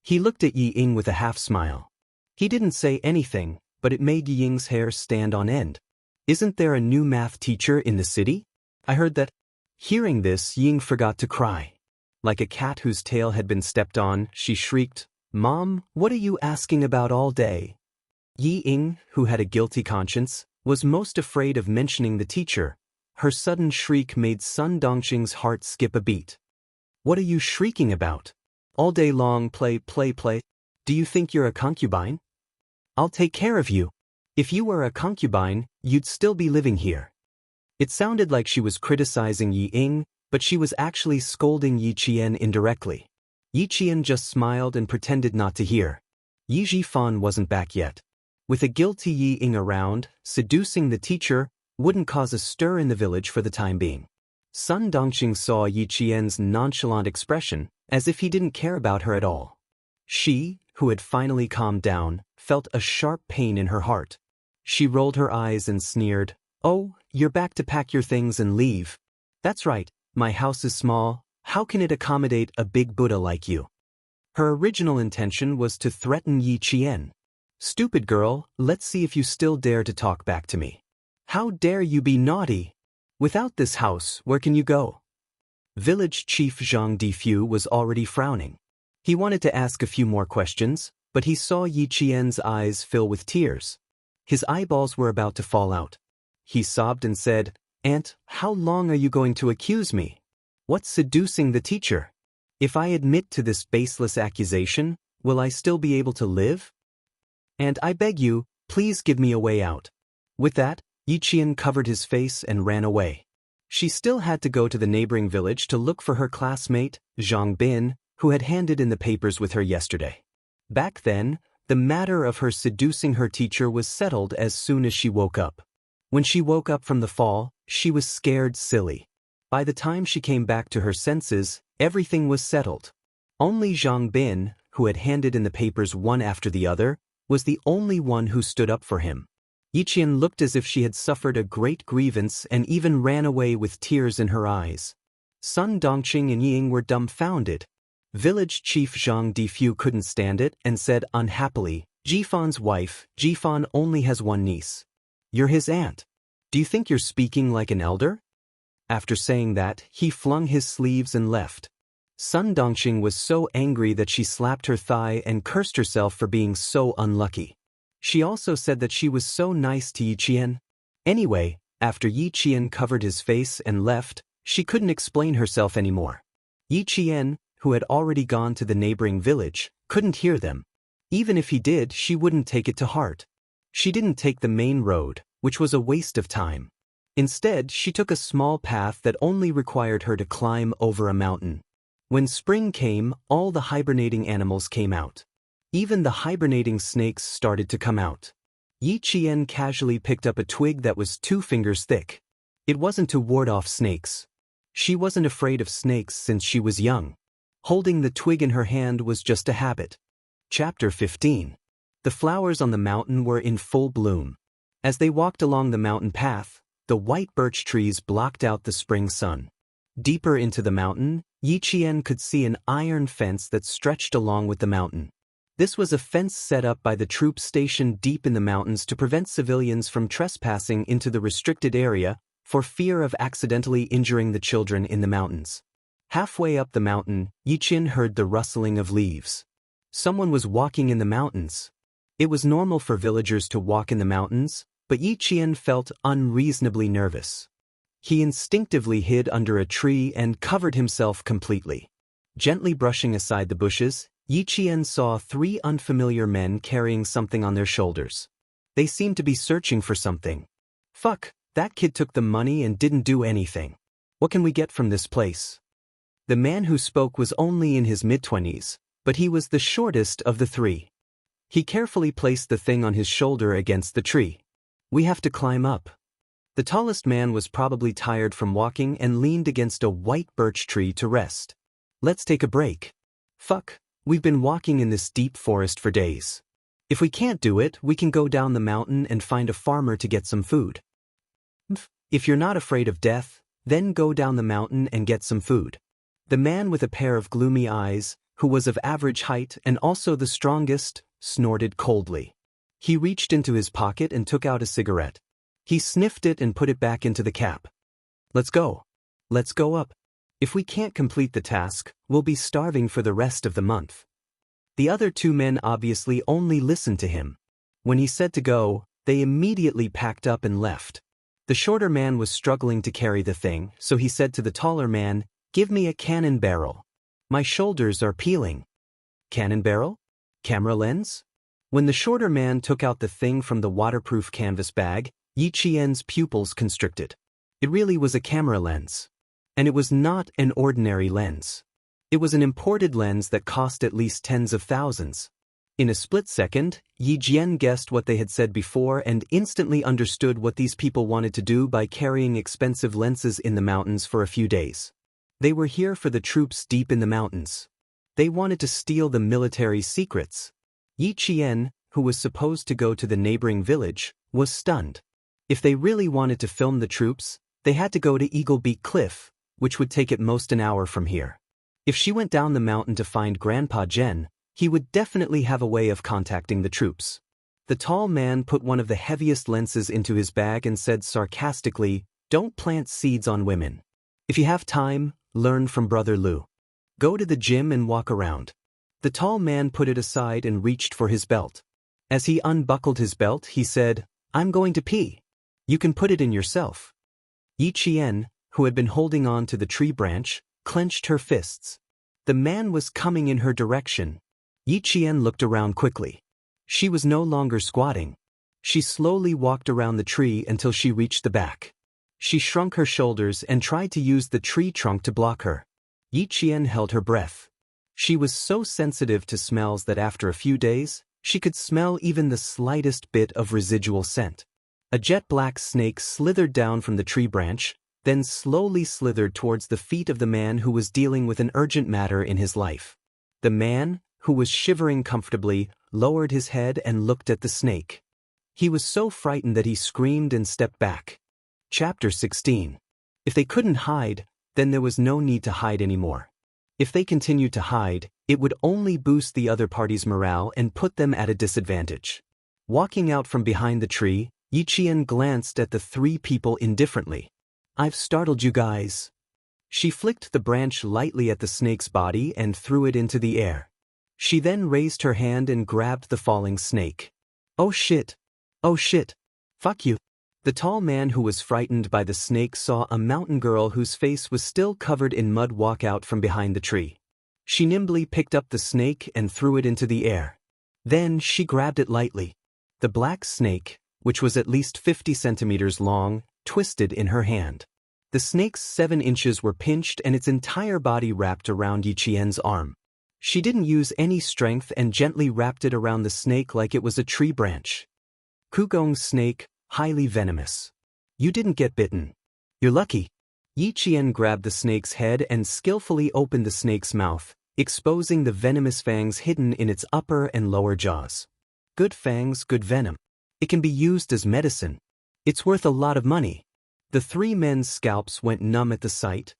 He looked at Yi Ying with a half-smile. He didn't say anything, but it made Ying's hair stand on end. Isn't there a new math teacher in the city? I heard that. Hearing this, Ying forgot to cry. Like a cat whose tail had been stepped on, she shrieked, "Mom, what are you asking about all day?" Ying, who had a guilty conscience, was most afraid of mentioning the teacher. Her sudden shriek made Sun Dongqing's heart skip a beat. "What are you shrieking about? All day long play. Do you think you're a concubine? I'll take care of you. If you were a concubine, you'd still be living here." It sounded like she was criticizing Ying, but she was actually scolding Yi Qian indirectly. Yi Qian just smiled and pretended not to hear. Yi Jifan wasn't back yet. With a guilty Ying around, seducing the teacher wouldn't cause a stir in the village for the time being. Sun Dongqing saw Yi Qian's nonchalant expression, as if he didn't care about her at all. She, who had finally calmed down, felt a sharp pain in her heart. She rolled her eyes and sneered, "Oh, you're back to pack your things and leave. That's right, my house is small, how can it accommodate a big Buddha like you?" Her original intention was to threaten Yi Qian. "Stupid girl, let's see if you still dare to talk back to me. How dare you be naughty? Without this house, where can you go?" Village Chief Zhang Difu was already frowning. He wanted to ask a few more questions, but he saw Yi Qian's eyes fill with tears. His eyeballs were about to fall out. He sobbed and said, "Aunt, how long are you going to accuse me? What's seducing the teacher? If I admit to this baseless accusation, will I still be able to live? And I beg you, please give me a way out." With that, Yi Qian covered his face and ran away. She still had to go to the neighboring village to look for her classmate, Zhang Bin, who had handed in the papers with her yesterday. Back then, the matter of her seducing her teacher was settled as soon as she woke up. When she woke up from the fall, she was scared silly. By the time she came back to her senses, everything was settled. Only Zhang Bin, who had handed in the papers one after the other, was the only one who stood up for him. Yi Qian looked as if she had suffered a great grievance and even ran away with tears in her eyes. Sun Dongqing and Ying were dumbfounded. Village Chief Zhang Difu couldn't stand it and said unhappily, "Jifan's wife, Jifan only has one niece. You're his aunt. Do you think you're speaking like an elder?" After saying that, he flung his sleeves and left. Sun Dongqing was so angry that she slapped her thigh and cursed herself for being so unlucky. She also said that she was so nice to Yi Qian. Anyway, after Yi Qian covered his face and left, she couldn't explain herself anymore. Yi Qian, who had already gone to the neighboring village, couldn't hear them. Even if he did, she wouldn't take it to heart. She didn't take the main road, which was a waste of time. Instead, she took a small path that only required her to climb over a mountain. When spring came, all the hibernating animals came out. Even the hibernating snakes started to come out. Yi Qian casually picked up a twig that was 2 fingers thick. It wasn't to ward off snakes. She wasn't afraid of snakes since she was young. Holding the twig in her hand was just a habit. Chapter 15. The flowers on the mountain were in full bloom. As they walked along the mountain path, the white birch trees blocked out the spring sun. Deeper into the mountain, Yi Qian could see an iron fence that stretched along with the mountain. This was a fence set up by the troops stationed deep in the mountains to prevent civilians from trespassing into the restricted area for fear of accidentally injuring the children in the mountains. Halfway up the mountain, Yi Qian heard the rustling of leaves. Someone was walking in the mountains. It was normal for villagers to walk in the mountains, but Yi Qian felt unreasonably nervous. He instinctively hid under a tree and covered himself completely. Gently brushing aside the bushes, Yi Qian saw 3 unfamiliar men carrying something on their shoulders. They seemed to be searching for something. "Fuck, that kid took the money and didn't do anything. What can we get from this place?" The man who spoke was only in his mid-20s, but he was the shortest of the 3. He carefully placed the thing on his shoulder against the tree. "We have to climb up." The tallest man was probably tired from walking and leaned against a white birch tree to rest. "Let's take a break." "Fuck, we've been walking in this deep forest for days. If we can't do it, we can go down the mountain and find a farmer to get some food." "If you're not afraid of death, then go down the mountain and get some food." The man with a pair of gloomy eyes, who was of average height and also the strongest, snorted coldly. He reached into his pocket and took out a cigarette. He sniffed it and put it back into the cap. Let's go. Let's go up. If we can't complete the task, we'll be starving for the rest of the month. The other two men obviously only listened to him. When he said to go, they immediately packed up and left. The shorter man was struggling to carry the thing, so he said to the taller man, "Give me a cannon barrel. My shoulders are peeling." Cannon barrel? Camera lens? When the shorter man took out the thing from the waterproof canvas bag, Yi Qian's pupils constricted. It really was a camera lens. And it was not an ordinary lens. It was an imported lens that cost at least tens of thousands. In a split second, Yi Jian guessed what they had said before and instantly understood what these people wanted to do by carrying expensive lenses in the mountains for a few days. They were here for the troops deep in the mountains. They wanted to steal the military secrets. Yi Qian, who was supposed to go to the neighboring village, was stunned. If they really wanted to film the troops, they had to go to Eagle Beak Cliff, which would take at most an hour from here. If she went down the mountain to find Grandpa Zhen, he would definitely have a way of contacting the troops. The tall man put one of the heaviest lenses into his bag and said sarcastically, "Don't plant seeds on women. If you have time, learn from Brother Lu. Go to the gym and walk around." The tall man put it aside and reached for his belt. As he unbuckled his belt, he said, "I'm going to pee. You can put it in yourself." Yi Qian, who had been holding on to the tree branch, clenched her fists. The man was coming in her direction. Yi Qian looked around quickly. She was no longer squatting. She slowly walked around the tree until she reached the back. She shrunk her shoulders and tried to use the tree trunk to block her. Yi Qian held her breath. She was so sensitive to smells that after a few days, she could smell even the slightest bit of residual scent. A jet-black snake slithered down from the tree branch, then slowly slithered towards the feet of the man who was dealing with an urgent matter in his life. The man, who was shivering comfortably, lowered his head and looked at the snake. He was so frightened that he screamed and stepped back. Chapter 16. If they couldn't hide, then there was no need to hide anymore. If they continued to hide, it would only boost the other party's morale and put them at a disadvantage. Walking out from behind the tree, Yi Qian glanced at the three people indifferently. "I've startled you guys." She flicked the branch lightly at the snake's body and threw it into the air. She then raised her hand and grabbed the falling snake. "Oh shit! Oh shit! Fuck you!" The tall man who was frightened by the snake saw a mountain girl whose face was still covered in mud walk out from behind the tree. She nimbly picked up the snake and threw it into the air. Then she grabbed it lightly. The black snake, which was at least 50 centimeters long, twisted in her hand. The snake's 7 inches were pinched and its entire body wrapped around Yi Qian's arm. She didn't use any strength and gently wrapped it around the snake like it was a tree branch. Kugong's snake, highly venomous. You didn't get bitten. You're lucky. Yi Qian grabbed the snake's head and skillfully opened the snake's mouth, exposing the venomous fangs hidden in its upper and lower jaws. Good fangs, good venom. It can be used as medicine. It's worth a lot of money. The three men's scalps went numb at the sight.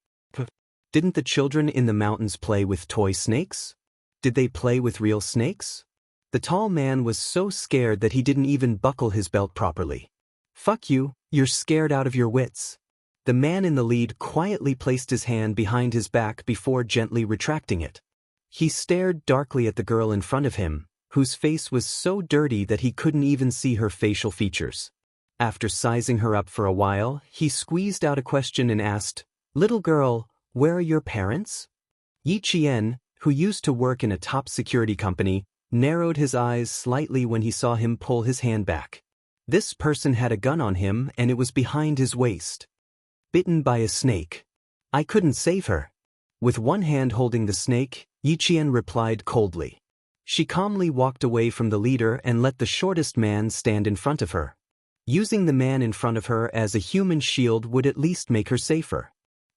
Didn't the children in the mountains play with toy snakes? Did they play with real snakes? The tall man was so scared that he didn't even buckle his belt properly. "Fuck you, you're scared out of your wits." The man in the lead quietly placed his hand behind his back before gently retracting it. He stared darkly at the girl in front of him, whose face was so dirty that he couldn't even see her facial features. After sizing her up for a while, he squeezed out a question and asked, "Little girl, where are your parents?" Yi Qian, who used to work in a top security company, narrowed his eyes slightly when he saw him pull his hand back. This person had a gun on him and it was behind his waist. Bitten by a snake. I couldn't save her. With one hand holding the snake, Yi Qian replied coldly. She calmly walked away from the leader and let the shortest man stand in front of her. Using the man in front of her as a human shield would at least make her safer.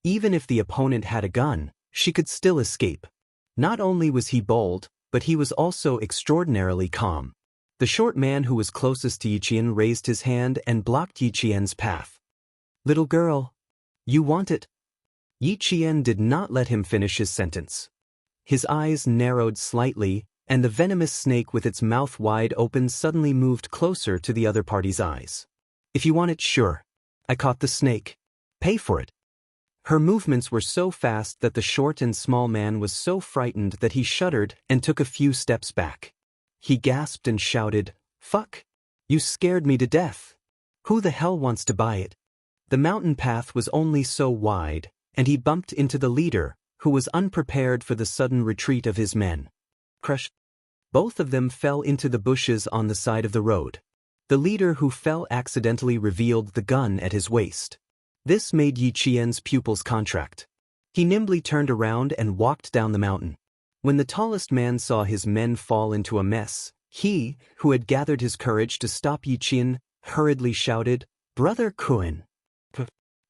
Even if the opponent had a gun, she could still escape. Not only was he bold, but he was also extraordinarily calm. The short man who was closest to Yi Qian raised his hand and blocked Yi Qian's path. "Little girl, you want it?" Yi Qian did not let him finish his sentence. His eyes narrowed slightly, and the venomous snake with its mouth wide open suddenly moved closer to the other party's eyes. If you want it, sure. I caught the snake. Pay for it. Her movements were so fast that the short and small man was so frightened that he shuddered and took a few steps back. He gasped and shouted, "Fuck! You scared me to death. Who the hell wants to buy it?" The mountain path was only so wide, and he bumped into the leader, who was unprepared for the sudden retreat of his men. Crush! Both of them fell into the bushes on the side of the road. The leader who fell accidentally revealed the gun at his waist. This made Yi Qian's pupils contract. He nimbly turned around and walked down the mountain. When the tallest man saw his men fall into a mess, he, who had gathered his courage to stop Yi Qian, hurriedly shouted, "Brother Kuan!"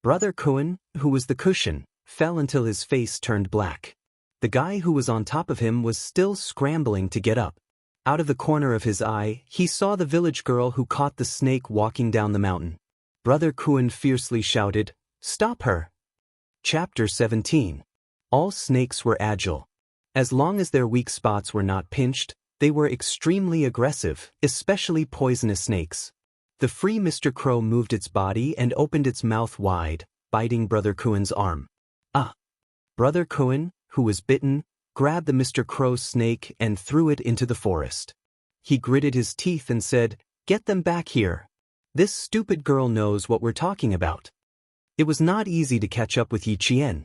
Brother Kuan, who was the cushion, fell until his face turned black. The guy who was on top of him was still scrambling to get up. Out of the corner of his eye, he saw the village girl who caught the snake walking down the mountain. Brother Kuan fiercely shouted, "Stop her!" Chapter 17. All snakes were agile. As long as their weak spots were not pinched, they were extremely aggressive, especially poisonous snakes. The free Mr. Crow moved its body and opened its mouth wide, biting Brother Kuan's arm. Ah! Brother Kuan, who was bitten, grabbed the Mr. Crow snake and threw it into the forest. He gritted his teeth and said, "Get them back here. This stupid girl knows what we're talking about." It was not easy to catch up with Yi Qian.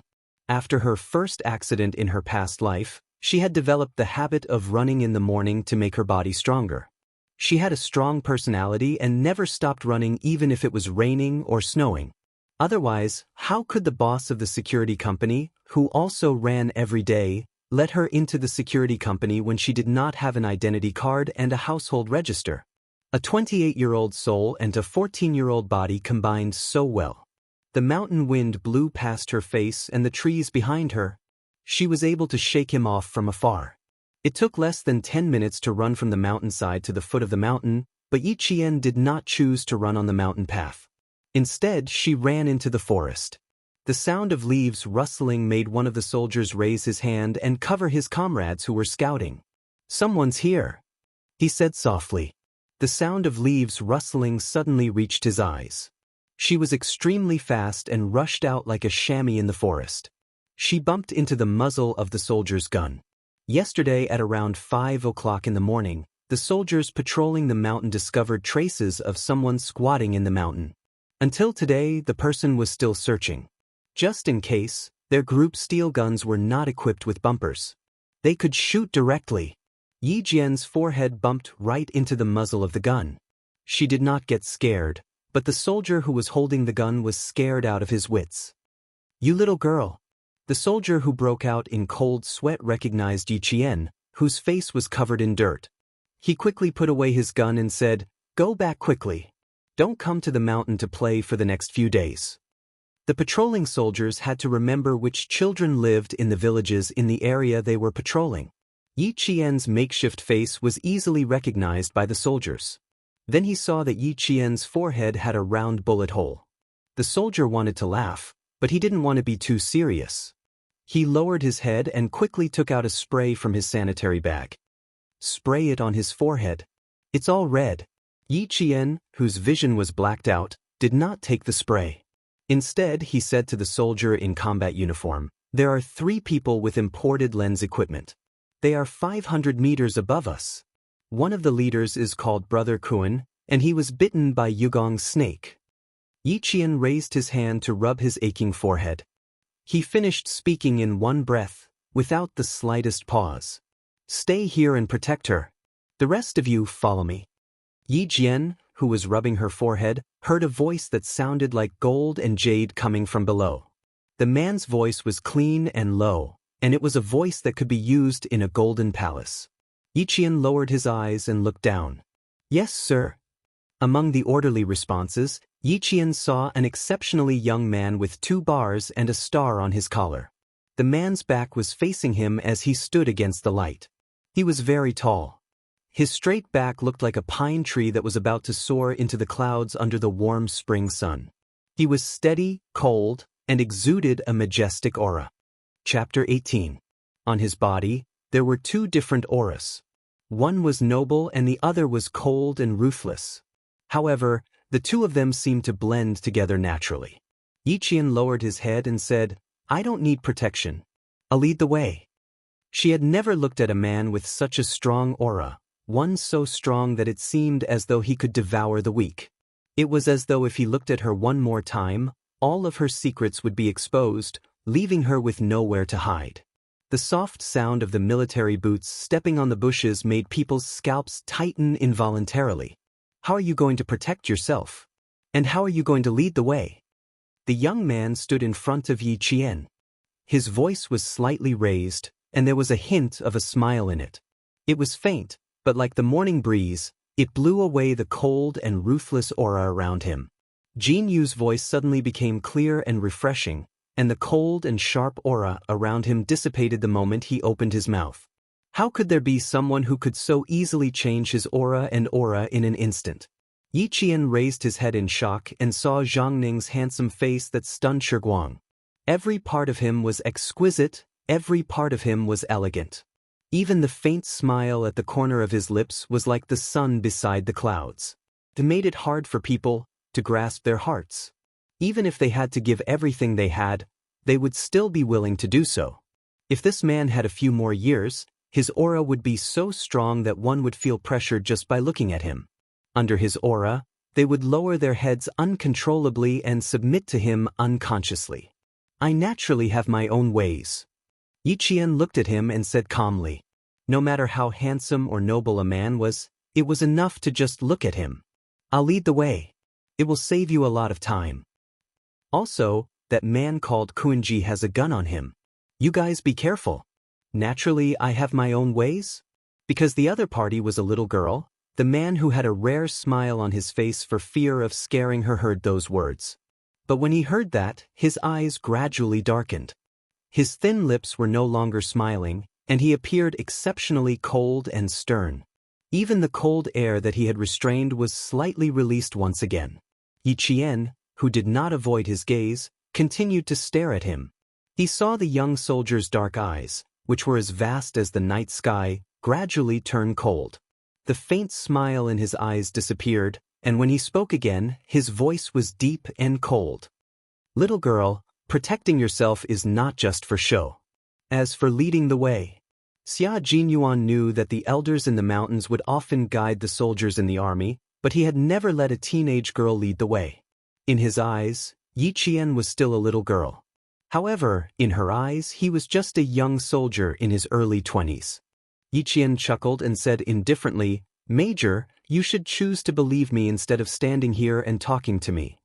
After her first accident in her past life, she had developed the habit of running in the morning to make her body stronger. She had a strong personality and never stopped running even if it was raining or snowing. Otherwise, how could the boss of the security company, who also ran every day, let her into the security company when she did not have an identity card and a household register? A 28-year-old soul and a 14-year-old body combined so well. The mountain wind blew past her face and the trees behind her. She was able to shake him off from afar. It took less than 10 minutes to run from the mountainside to the foot of the mountain, but Yi Qian did not choose to run on the mountain path. Instead, she ran into the forest. The sound of leaves rustling made one of the soldiers raise his hand and cover his comrades who were scouting. "Someone's here," he said softly. The sound of leaves rustling suddenly reached his eyes. She was extremely fast and rushed out like a chamois in the forest. She bumped into the muzzle of the soldier's gun. Yesterday at around 5 o'clock in the morning, the soldiers patrolling the mountain discovered traces of someone squatting in the mountain. Until today, the person was still searching. Just in case, their group steel guns were not equipped with bumpers. They could shoot directly. Yi Jian's forehead bumped right into the muzzle of the gun. She did not get scared, but the soldier who was holding the gun was scared out of his wits. "You little girl." The soldier who broke out in cold sweat recognized Yi Qian, whose face was covered in dirt. He quickly put away his gun and said, "Go back quickly. Don't come to the mountain to play for the next few days." The patrolling soldiers had to remember which children lived in the villages in the area they were patrolling. Yi Qian's makeshift face was easily recognized by the soldiers. Then he saw that Yi Qian's forehead had a round bullet hole. The soldier wanted to laugh, but he didn't want to be too serious. He lowered his head and quickly took out a spray from his sanitary bag. "Spray it on his forehead. It's all red." Yi Qian, whose vision was blacked out, did not take the spray. Instead, he said to the soldier in combat uniform, "There are 3 people with imported lens equipment. They are 500 meters above us. One of the leaders is called Brother Kuan, and he was bitten by Yugong's snake." Yi Qian raised his hand to rub his aching forehead. He finished speaking in one breath, without the slightest pause. "Stay here and protect her. The rest of you follow me." Yi Jian, who was rubbing her forehead, heard a voice that sounded like gold and jade coming from below. The man's voice was clean and low, and it was a voice that could be used in a golden palace. Yi Qian lowered his eyes and looked down. "Yes, sir." Among the orderly responses, Yi Qian saw an exceptionally young man with 2 bars and a star on his collar. The man's back was facing him as he stood against the light. He was very tall. His straight back looked like a pine tree that was about to soar into the clouds under the warm spring sun. He was steady, cold, and exuded a majestic aura. Chapter 18. On his body, there were 2 different auras. One was noble and the other was cold and ruthless. However, the two of them seemed to blend together naturally. Yi Qian lowered his head and said, "I don't need protection. I'll lead the way." She had never looked at a man with such a strong aura, one so strong that it seemed as though he could devour the weak. It was as though if he looked at her one more time, all of her secrets would be exposed, leaving her with nowhere to hide. The soft sound of the military boots stepping on the bushes made people's scalps tighten involuntarily. "How are you going to protect yourself? And how are you going to lead the way?" The young man stood in front of Yi Qian. His voice was slightly raised, and there was a hint of a smile in it. It was faint, but like the morning breeze, it blew away the cold and ruthless aura around him. Jin Yu's voice suddenly became clear and refreshing, and the cold and sharp aura around him dissipated the moment he opened his mouth. How could there be someone who could so easily change his aura in an instant? Yi Qian raised his head in shock and saw Zhang Ning's handsome face that stunned Shiguang. Every part of him was exquisite, every part of him was elegant. Even the faint smile at the corner of his lips was like the sun beside the clouds. It made it hard for people to grasp their hearts. Even if they had to give everything they had, they would still be willing to do so. If this man had a few more years, his aura would be so strong that one would feel pressured just by looking at him. Under his aura, they would lower their heads uncontrollably and submit to him unconsciously. "I naturally have my own ways." Yi Qian looked at him and said calmly. No matter how handsome or noble a man was, it was enough to just look at him. "I'll lead the way. It will save you a lot of time. Also, that man called Kuinji has a gun on him. You guys be careful. Naturally, I have my own ways." Because the other party was a little girl, the man who had a rare smile on his face for fear of scaring her heard those words. But when he heard that, his eyes gradually darkened. His thin lips were no longer smiling, and he appeared exceptionally cold and stern. Even the cold air that he had restrained was slightly released once again. Yi Qian, who did not avoid his gaze, continued to stare at him. He saw the young soldier's dark eyes, which were as vast as the night sky, gradually turn cold. The faint smile in his eyes disappeared, and when he spoke again, his voice was deep and cold. "Little girl, protecting yourself is not just for show. As for leading the way..." Xia Jinyuan knew that the elders in the mountains would often guide the soldiers in the army, but he had never let a teenage girl lead the way. In his eyes, Yi Qian was still a little girl. However, in her eyes, he was just a young soldier in his early 20s. Yi Qian chuckled and said indifferently, "Major, you should choose to believe me instead of standing here and talking to me."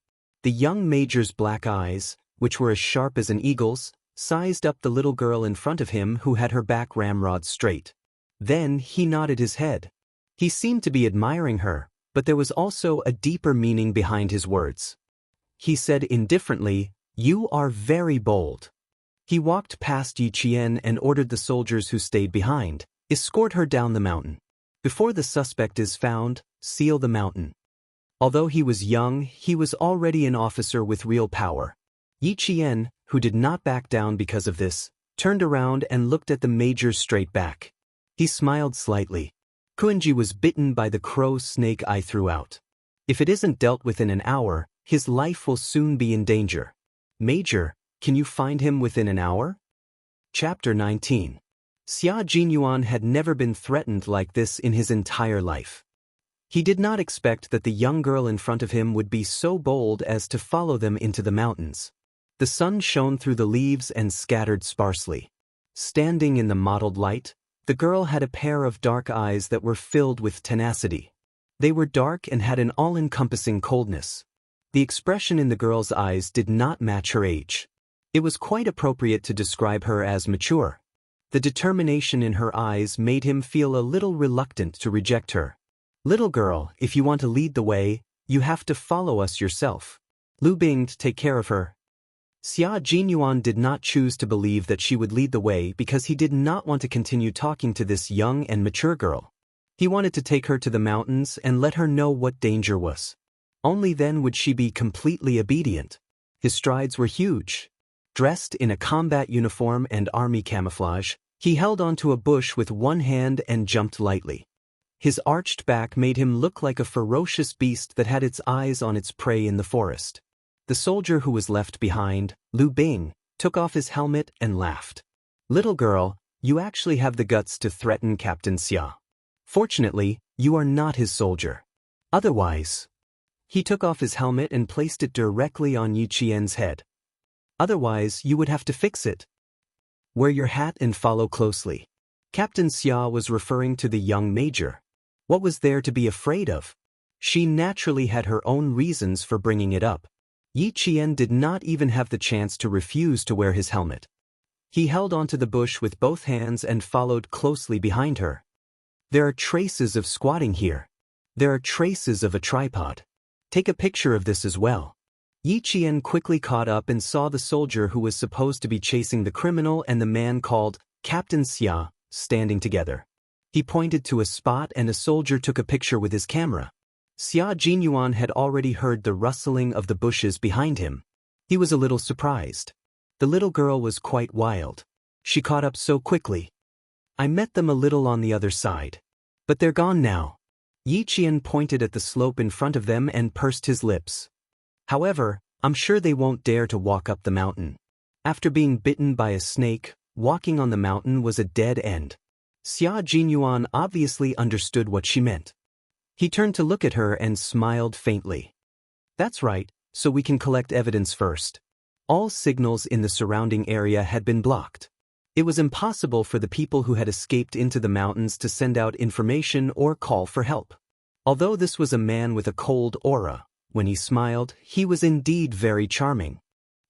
The young major's black eyes, which were as sharp as an eagle's, sized up the little girl in front of him who had her back ramrod straight. Then he nodded his head. He seemed to be admiring her, but there was also a deeper meaning behind his words. He said indifferently, "You are very bold." He walked past Yi Qian and ordered the soldiers who stayed behind, "Escort her down the mountain. Before the suspect is found, seal the mountain." Although he was young, he was already an officer with real power. Yi Qian, who did not back down because of this, turned around and looked at the major straight back. He smiled slightly. Kuinji was bitten by the crow snake I threw out. If it isn't dealt with in an hour, his life will soon be in danger. Major, can you find him within an hour? Chapter 19. Xia Jinyuan had never been threatened like this in his entire life. He did not expect that the young girl in front of him would be so bold as to follow them into the mountains. The sun shone through the leaves and scattered sparsely. Standing in the mottled light, the girl had a pair of dark eyes that were filled with tenacity. They were dark and had an all-encompassing coldness. The expression in the girl's eyes did not match her age. It was quite appropriate to describe her as mature. The determination in her eyes made him feel a little reluctant to reject her. "Little girl, if you want to lead the way, you have to follow us yourself. Lu Bing to take care of her." Xia Jinyuan did not choose to believe that she would lead the way because he did not want to continue talking to this young and mature girl. He wanted to take her to the mountains and let her know what danger was. Only then would she be completely obedient. His strides were huge. Dressed in a combat uniform and army camouflage, he held onto a bush with one hand and jumped lightly. His arched back made him look like a ferocious beast that had its eyes on its prey in the forest. The soldier who was left behind, Lu Bing, took off his helmet and laughed. "Little girl, you actually have the guts to threaten Captain Xia. Fortunately, you are not his soldier. Otherwise..." He took off his helmet and placed it directly on Yi Qian's head. "Otherwise, you would have to fix it. Wear your hat and follow closely." Captain Xia was referring to the young major. What was there to be afraid of? She naturally had her own reasons for bringing it up. Yi Qian did not even have the chance to refuse to wear his helmet. He held onto the bush with both hands and followed closely behind her. "There are traces of squatting here. There are traces of a tripod. Take a picture of this as well." Yi Qian quickly caught up and saw the soldier who was supposed to be chasing the criminal and the man called Captain Xia standing together. He pointed to a spot and a soldier took a picture with his camera. Xia Jinyuan had already heard the rustling of the bushes behind him. He was a little surprised. The little girl was quite wild. She caught up so quickly. "I met them a little on the other side. But they're gone now." Yi Qian pointed at the slope in front of them and pursed his lips. "However, I'm sure they won't dare to walk up the mountain." After being bitten by a snake, walking on the mountain was a dead end. Xia Jinyuan obviously understood what she meant. He turned to look at her and smiled faintly. "That's right, so we can collect evidence first." All signals in the surrounding area had been blocked. It was impossible for the people who had escaped into the mountains to send out information or call for help. Although this was a man with a cold aura, when he smiled, he was indeed very charming.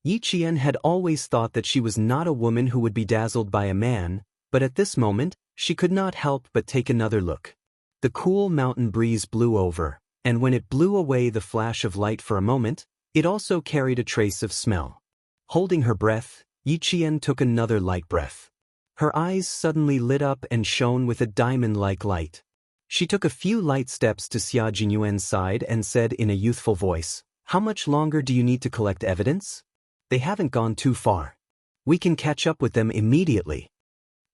Yi Qian had always thought that she was not a woman who would be dazzled by a man, but at this moment, she could not help but take another look. The cool mountain breeze blew over, and when it blew away the flash of light for a moment, it also carried a trace of smell. Holding her breath, Yi Qian took another light breath. Her eyes suddenly lit up and shone with a diamond-like light. She took a few light steps to Xia Jinyuan's side and said in a youthful voice, "How much longer do you need to collect evidence? They haven't gone too far. We can catch up with them immediately."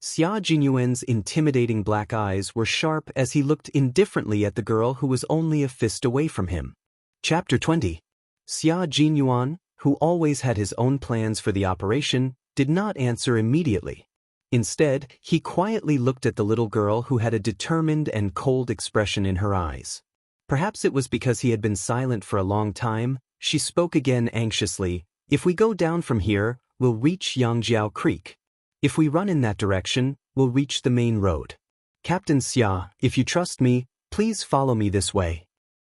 Xia Jinyuan's intimidating black eyes were sharp as he looked indifferently at the girl who was only a fist away from him. Chapter 20. Xia Jinyuan, who always had his own plans for the operation, did not answer immediately. Instead, he quietly looked at the little girl who had a determined and cold expression in her eyes. Perhaps it was because he had been silent for a long time. She spoke again anxiously. "If we go down from here, we'll reach Yangjiao Creek. If we run in that direction, we'll reach the main road. Captain Xia, if you trust me, please follow me this way."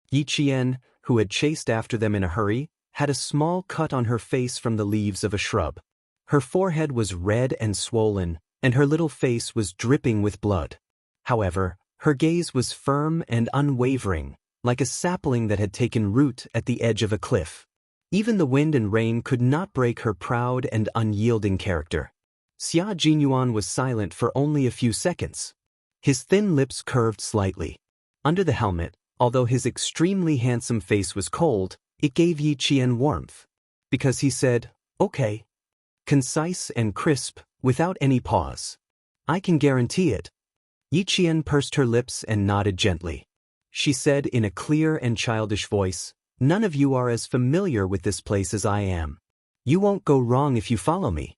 Yi Qian, who had chased after them in a hurry, had a small cut on her face from the leaves of a shrub. Her forehead was red and swollen, and her little face was dripping with blood. However, her gaze was firm and unwavering, like a sapling that had taken root at the edge of a cliff. Even the wind and rain could not break her proud and unyielding character. Xia Jinyuan was silent for only a few seconds. His thin lips curved slightly. Under the helmet, although his extremely handsome face was cold, it gave Yi Qian warmth. Because he said, "Okay." Concise and crisp, without any pause. "I can guarantee it." Yi Qian pursed her lips and nodded gently. She said in a clear and childish voice, "None of you are as familiar with this place as I am. You won't go wrong if you follow me."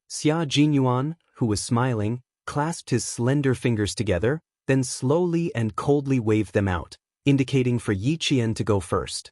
Xia Jinyuan, who was smiling, clasped his slender fingers together, then slowly and coldly waved them out, indicating for Yi Qian to go first.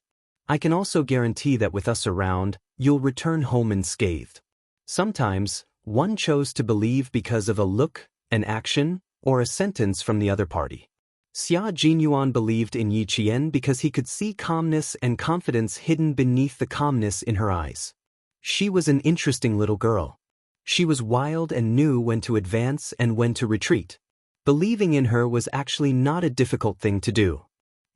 "I can also guarantee that with us around, you'll return home unscathed." Sometimes, one chose to believe because of a look, an action, or a sentence from the other party. Xia Jinyuan believed in Yi Qian because he could see calmness and confidence hidden beneath the calmness in her eyes. She was an interesting little girl. She was wild and knew when to advance and when to retreat. Believing in her was actually not a difficult thing to do.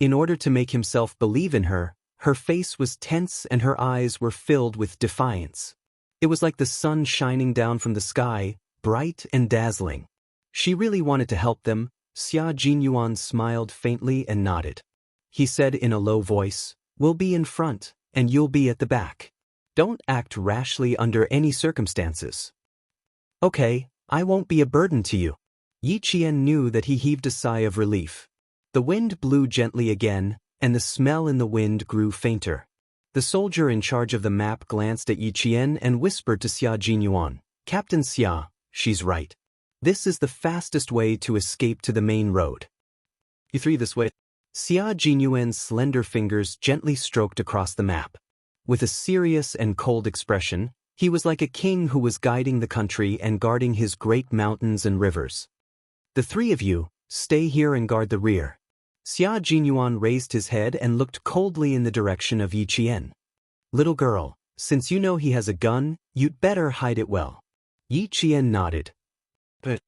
In order to make himself believe in her, her face was tense and her eyes were filled with defiance. It was like the sun shining down from the sky, bright and dazzling. She really wanted to help them. Xia Jinyuan smiled faintly and nodded. He said in a low voice, "We'll be in front, and you'll be at the back. Don't act rashly under any circumstances." "Okay, I won't be a burden to you." Yi Qian knew that he heaved a sigh of relief. The wind blew gently again, and the smell in the wind grew fainter. The soldier in charge of the map glanced at Yi Qian and whispered to Xia Jinyuan, "Captain Xia, she's right. This is the fastest way to escape to the main road." "You three this way." Xia Jinyuan's slender fingers gently stroked across the map. With a serious and cold expression, he was like a king who was guiding the country and guarding his great mountains and rivers. "The three of you, stay here and guard the rear." Xia Jinyuan raised his head and looked coldly in the direction of Yi Qian. "Little girl, since you know he has a gun, you'd better hide it well." Yi Qian nodded. But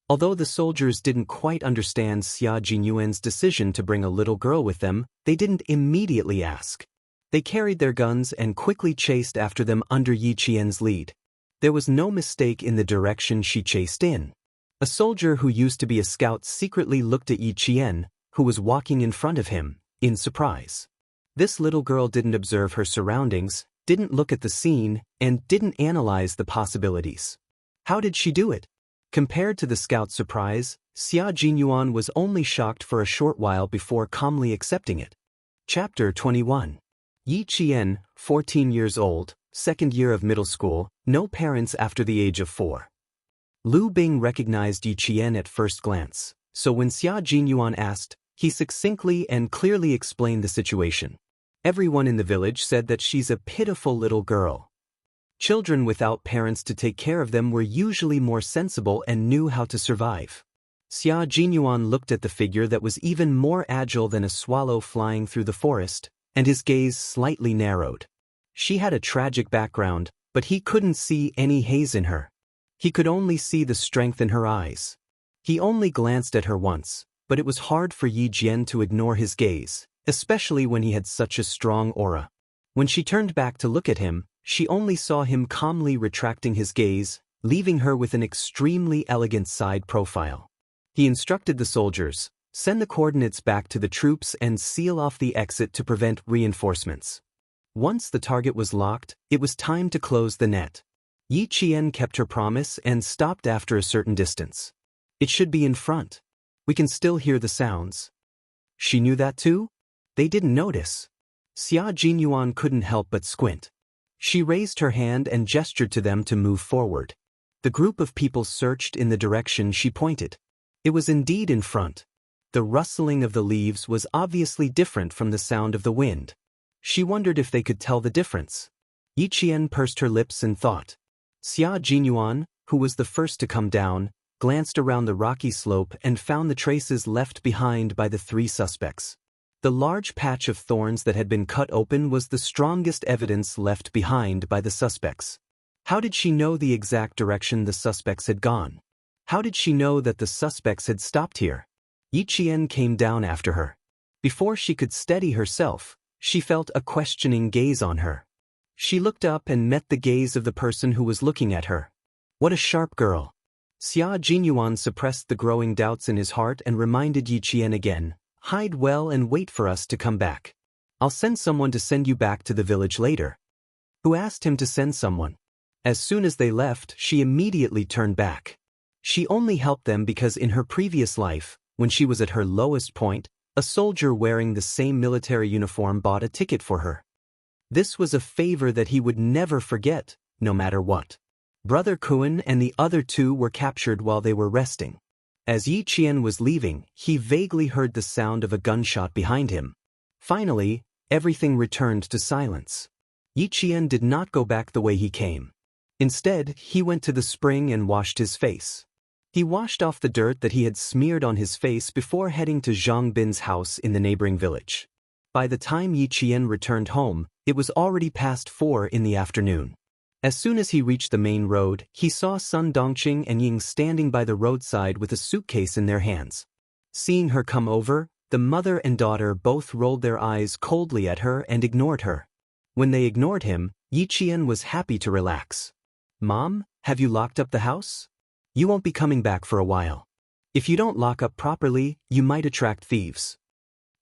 although the soldiers didn't quite understand Xia Jinyuan's decision to bring a little girl with them, they didn't immediately ask. They carried their guns and quickly chased after them under Yi Qian's lead. There was no mistake in the direction she chased in. A soldier who used to be a scout secretly looked at Yi Qian, who was walking in front of him, in surprise. This little girl didn't observe her surroundings, didn't look at the scene, and didn't analyze the possibilities. How did she do it? Compared to the scout's surprise, Xia Jinyuan was only shocked for a short while before calmly accepting it. Chapter 21. Yi Qian, 14 years old, second year of middle school, no parents after the age of 4. Lu Bing recognized Yi Qian at first glance, so when Xia Jinyuan asked, he succinctly and clearly explained the situation. Everyone in the village said that she's a pitiful little girl. Children without parents to take care of them were usually more sensible and knew how to survive. Xia Jinyuan looked at the figure that was even more agile than a swallow flying through the forest, and his gaze slightly narrowed. She had a tragic background, but he couldn't see any haze in her. He could only see the strength in her eyes. He only glanced at her once, but it was hard for Yi Jian to ignore his gaze, especially when he had such a strong aura. When she turned back to look at him, she only saw him calmly retracting his gaze, leaving her with an extremely elegant side profile. He instructed the soldiers, "Send the coordinates back to the troops and seal off the exit to prevent reinforcements." Once the target was locked, it was time to close the net. Yi Qian kept her promise and stopped after a certain distance. "It should be in front. We can still hear the sounds." She knew that too? They didn't notice. Xia Jinyuan couldn't help but squint. She raised her hand and gestured to them to move forward. The group of people searched in the direction she pointed. It was indeed in front. The rustling of the leaves was obviously different from the sound of the wind. She wondered if they could tell the difference. Yi Qian pursed her lips and thought. Xia Jinyuan, who was the first to come down, glanced around the rocky slope and found the traces left behind by the 3 suspects. The large patch of thorns that had been cut open was the strongest evidence left behind by the suspects. How did she know the exact direction the suspects had gone? How did she know that the suspects had stopped here? Yi Qian came down after her. Before she could steady herself, she felt a questioning gaze on her. She looked up and met the gaze of the person who was looking at her. What a sharp girl. Xia Jinyuan suppressed the growing doubts in his heart and reminded Yi Qian again, "Hide well and wait for us to come back. I'll send someone to send you back to the village later." Who asked him to send someone? As soon as they left, she immediately turned back. She only helped them because in her previous life, when she was at her lowest point, a soldier wearing the same military uniform bought a ticket for her. This was a favor that he would never forget, no matter what. Brother Kuan and the other 2 were captured while they were resting. As Yi Qian was leaving, he vaguely heard the sound of a gunshot behind him. Finally, everything returned to silence. Yi Qian did not go back the way he came. Instead, he went to the spring and washed his face. He washed off the dirt that he had smeared on his face before heading to Zhang Bin's house in the neighboring village. By the time Yi Qian returned home, it was already past 4 in the afternoon. As soon as he reached the main road, he saw Sun Dongqing and Ying standing by the roadside with a suitcase in their hands. Seeing her come over, the mother and daughter both rolled their eyes coldly at her and ignored her. When they ignored him, Yi Qian was happy to relax. "Mom, have you locked up the house? You won't be coming back for a while. If you don't lock up properly, you might attract thieves."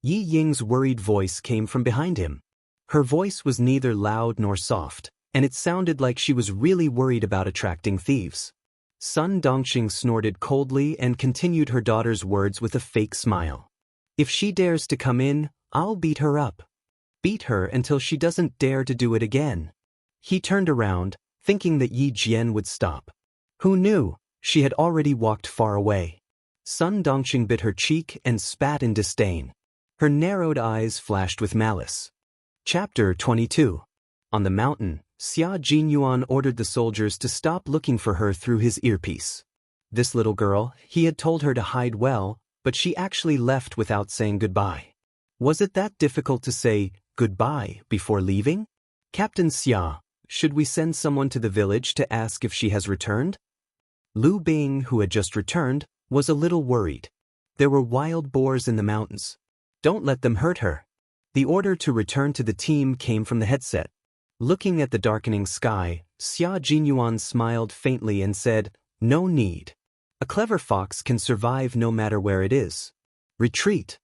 Yi Ying's worried voice came from behind him. Her voice was neither loud nor soft, and it sounded like she was really worried about attracting thieves. Sun Dongqing snorted coldly and continued her daughter's words with a fake smile. If she dares to come in, I'll beat her up. Beat her until she doesn't dare to do it again. He turned around, thinking that Yi Jian would stop. Who knew? She had already walked far away. Sun Dongxing bit her cheek and spat in disdain. Her narrowed eyes flashed with malice. Chapter 22. On the mountain, Xia Jinyuan ordered the soldiers to stop looking for her through his earpiece. This little girl, he had told her to hide well, but she actually left without saying goodbye. Was it that difficult to say goodbye before leaving? Captain Xia, should we send someone to the village to ask if she has returned? Lu Bing, who had just returned, was a little worried. There were wild boars in the mountains. Don't let them hurt her. The order to return to the team came from the headset. Looking at the darkening sky, Xia Jinyuan smiled faintly and said, "No need. A clever fox can survive no matter where it is. Retreat.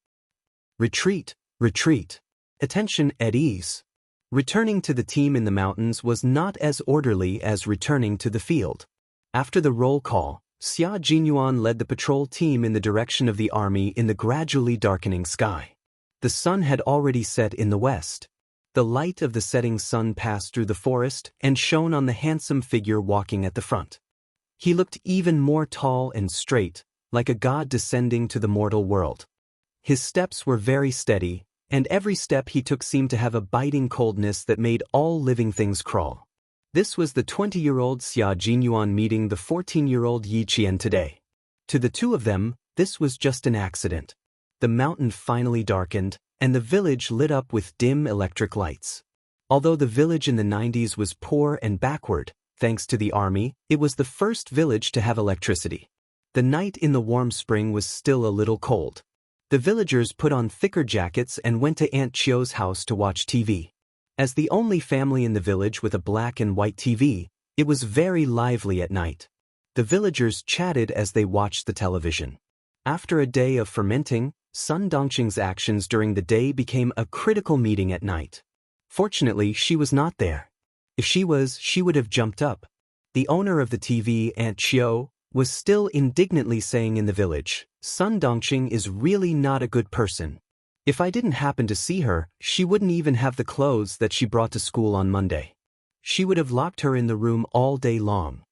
Retreat, retreat. Attention at ease." Returning to the team in the mountains was not as orderly as returning to the field. After the roll call, Xia Jinyuan led the patrol team in the direction of the army in the gradually darkening sky. The sun had already set in the west. The light of the setting sun passed through the forest and shone on the handsome figure walking at the front. He looked even more tall and straight, like a god descending to the mortal world. His steps were very steady, and every step he took seemed to have a biting coldness that made all living things crawl. This was the 20-year-old Xia Jinyuan meeting the 14-year-old Yi Qian today. To the two of them, this was just an accident. The mountain finally darkened, and the village lit up with dim electric lights. Although the village in the 90s was poor and backward, thanks to the army, it was the first village to have electricity. The night in the warm spring was still a little cold. The villagers put on thicker jackets and went to Aunt Chio's house to watch TV. As the only family in the village with a black and white TV, it was very lively at night. The villagers chatted as they watched the television. After a day of fermenting, Sun Dongxing's actions during the day became a critical meeting at night. Fortunately, she was not there. If she was, she would have jumped up. The owner of the TV, Aunt Chio, was still indignantly saying in the village, "Sun Dongxing is really not a good person. If I didn't happen to see her, she wouldn't even have the clothes that she brought to school on Monday. She would have locked her in the room all day long.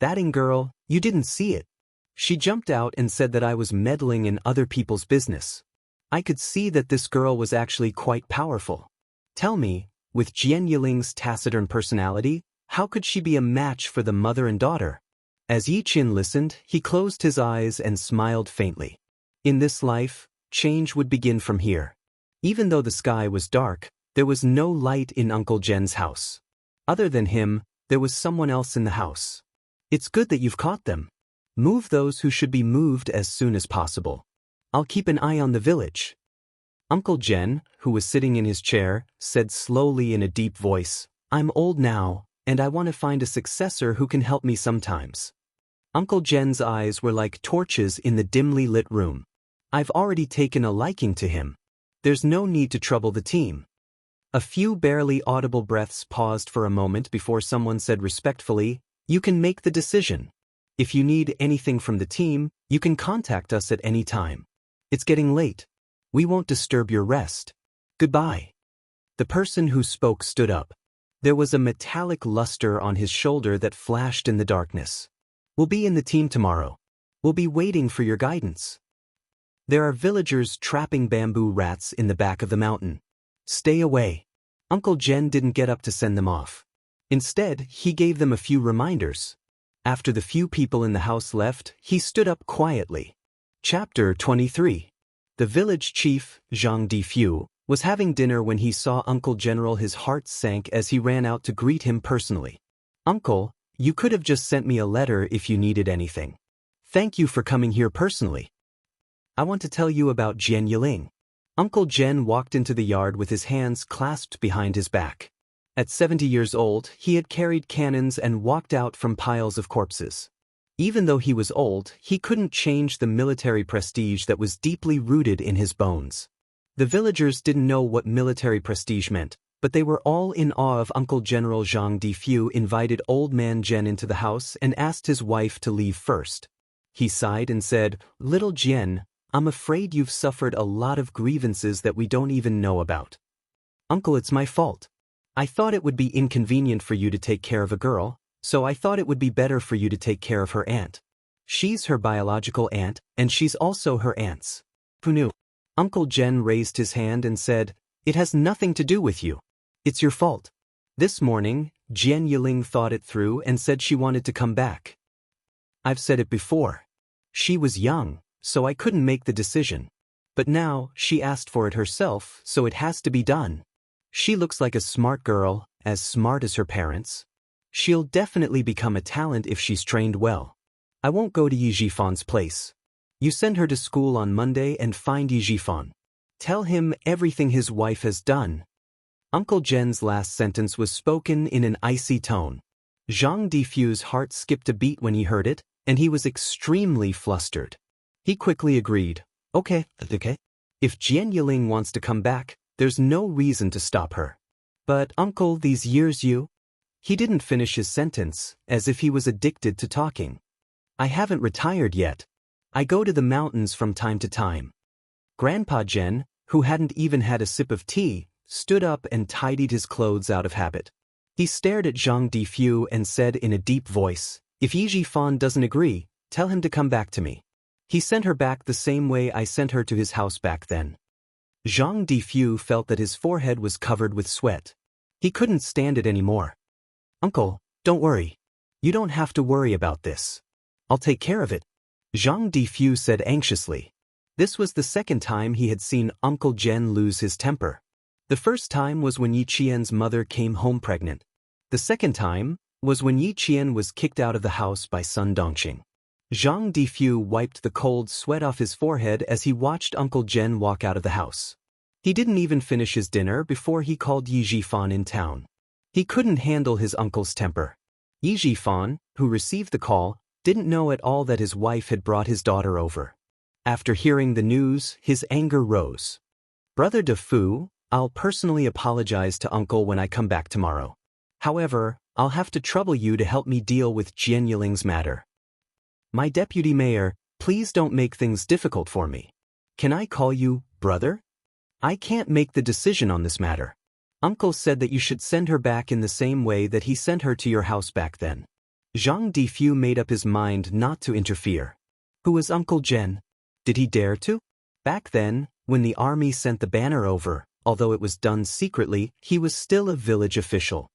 Thatting girl, you didn't see it. She jumped out and said that I was meddling in other people's business. I could see that this girl was actually quite powerful. Tell me, with Jian Yiling's taciturn personality, how could she be a match for the mother and daughter?" As Yi Qin listened, he closed his eyes and smiled faintly. In this life, change would begin from here. Even though the sky was dark, there was no light in Uncle Jen's house. Other than him, there was someone else in the house. It's good that you've caught them. Move those who should be moved as soon as possible. I'll keep an eye on the village. Uncle Jen, who was sitting in his chair, said slowly in a deep voice, "I'm old now, and I want to find a successor who can help me sometimes." Uncle Jen's eyes were like torches in the dimly lit room. "I've already taken a liking to him. There's no need to trouble the team." A few barely audible breaths paused for a moment before someone said respectfully, "You can make the decision. If you need anything from the team, you can contact us at any time. It's getting late. We won't disturb your rest. Goodbye." The person who spoke stood up. There was a metallic luster on his shoulder that flashed in the darkness. "We'll be in the team tomorrow. We'll be waiting for your guidance. There are villagers trapping bamboo rats in the back of the mountain. Stay away." Uncle Jen didn't get up to send them off. Instead, he gave them a few reminders. After the few people in the house left, he stood up quietly. Chapter 23. The village chief, Zhang Difu, was having dinner when he saw Uncle General. His heart sank as he ran out to greet him personally. "Uncle, you could have just sent me a letter if you needed anything. Thank you for coming here personally. I want to tell you about Jian Yiling." Uncle Jen walked into the yard with his hands clasped behind his back. At 70 years old, he had carried cannons and walked out from piles of corpses. Even though he was old, he couldn't change the military prestige that was deeply rooted in his bones. The villagers didn't know what military prestige meant, but they were all in awe of Uncle General Zhang Difu. Invited old man Jian into the house and asked his wife to leave first. He sighed and said, "Little Jian, I'm afraid you've suffered a lot of grievances that we don't even know about. Uncle, it's my fault. I thought it would be inconvenient for you to take care of a girl, so I thought it would be better for you to take care of her aunt. She's her biological aunt, and she's also her aunt's. Who knew? Uncle Jen raised his hand and said, "It has nothing to do with you. It's your fault." This morning, Jian Yiling thought it through and said she wanted to come back. I've said it before. She was young, so I couldn't make the decision. But now, she asked for it herself, so it has to be done. She looks like a smart girl, as smart as her parents. She'll definitely become a talent if she's trained well. I won't go to Yi Jifan's place. You send her to school on Monday and find Yi Jifan. Tell him everything his wife has done. Uncle Jen's last sentence was spoken in an icy tone. Zhang Difu's heart skipped a beat when he heard it, and he was extremely flustered. He quickly agreed. Okay. If Jian Yiling wants to come back, there's no reason to stop her. But uncle, these years you... He didn't finish his sentence, as if he was addicted to talking. I haven't retired yet. I go to the mountains from time to time. Grandpa Jen, who hadn't even had a sip of tea, stood up and tidied his clothes out of habit. He stared at Zhang Difu and said in a deep voice, "If Yi Jifan doesn't agree, tell him to come back to me." He sent her back the same way I sent her to his house back then. Zhang Difu felt that his forehead was covered with sweat. He couldn't stand it anymore. Uncle, don't worry. You don't have to worry about this. I'll take care of it, Zhang Difu said anxiously. This was the second time he had seen Uncle Jen lose his temper. The first time was when Yi Qian's mother came home pregnant. The second time was when Yi Qian was kicked out of the house by Sun Dongqing. Zhang Difu wiped the cold sweat off his forehead as he watched Uncle Jen walk out of the house. He didn't even finish his dinner before he called Yi Jifan in town. He couldn't handle his uncle's temper. Yi Jifan, who received the call, didn't know at all that his wife had brought his daughter over. After hearing the news, his anger rose. Brother De Fu, I'll personally apologize to Uncle when I come back tomorrow. However, I'll have to trouble you to help me deal with Jian Yiling's matter. My deputy mayor, please don't make things difficult for me. Can I call you brother? I can't make the decision on this matter. Uncle said that you should send her back in the same way that he sent her to your house back then. Zhang Difu made up his mind not to interfere. Who was Uncle Jen? Did he dare to? Back then, when the army sent the banner over, although it was done secretly, he was still a village official.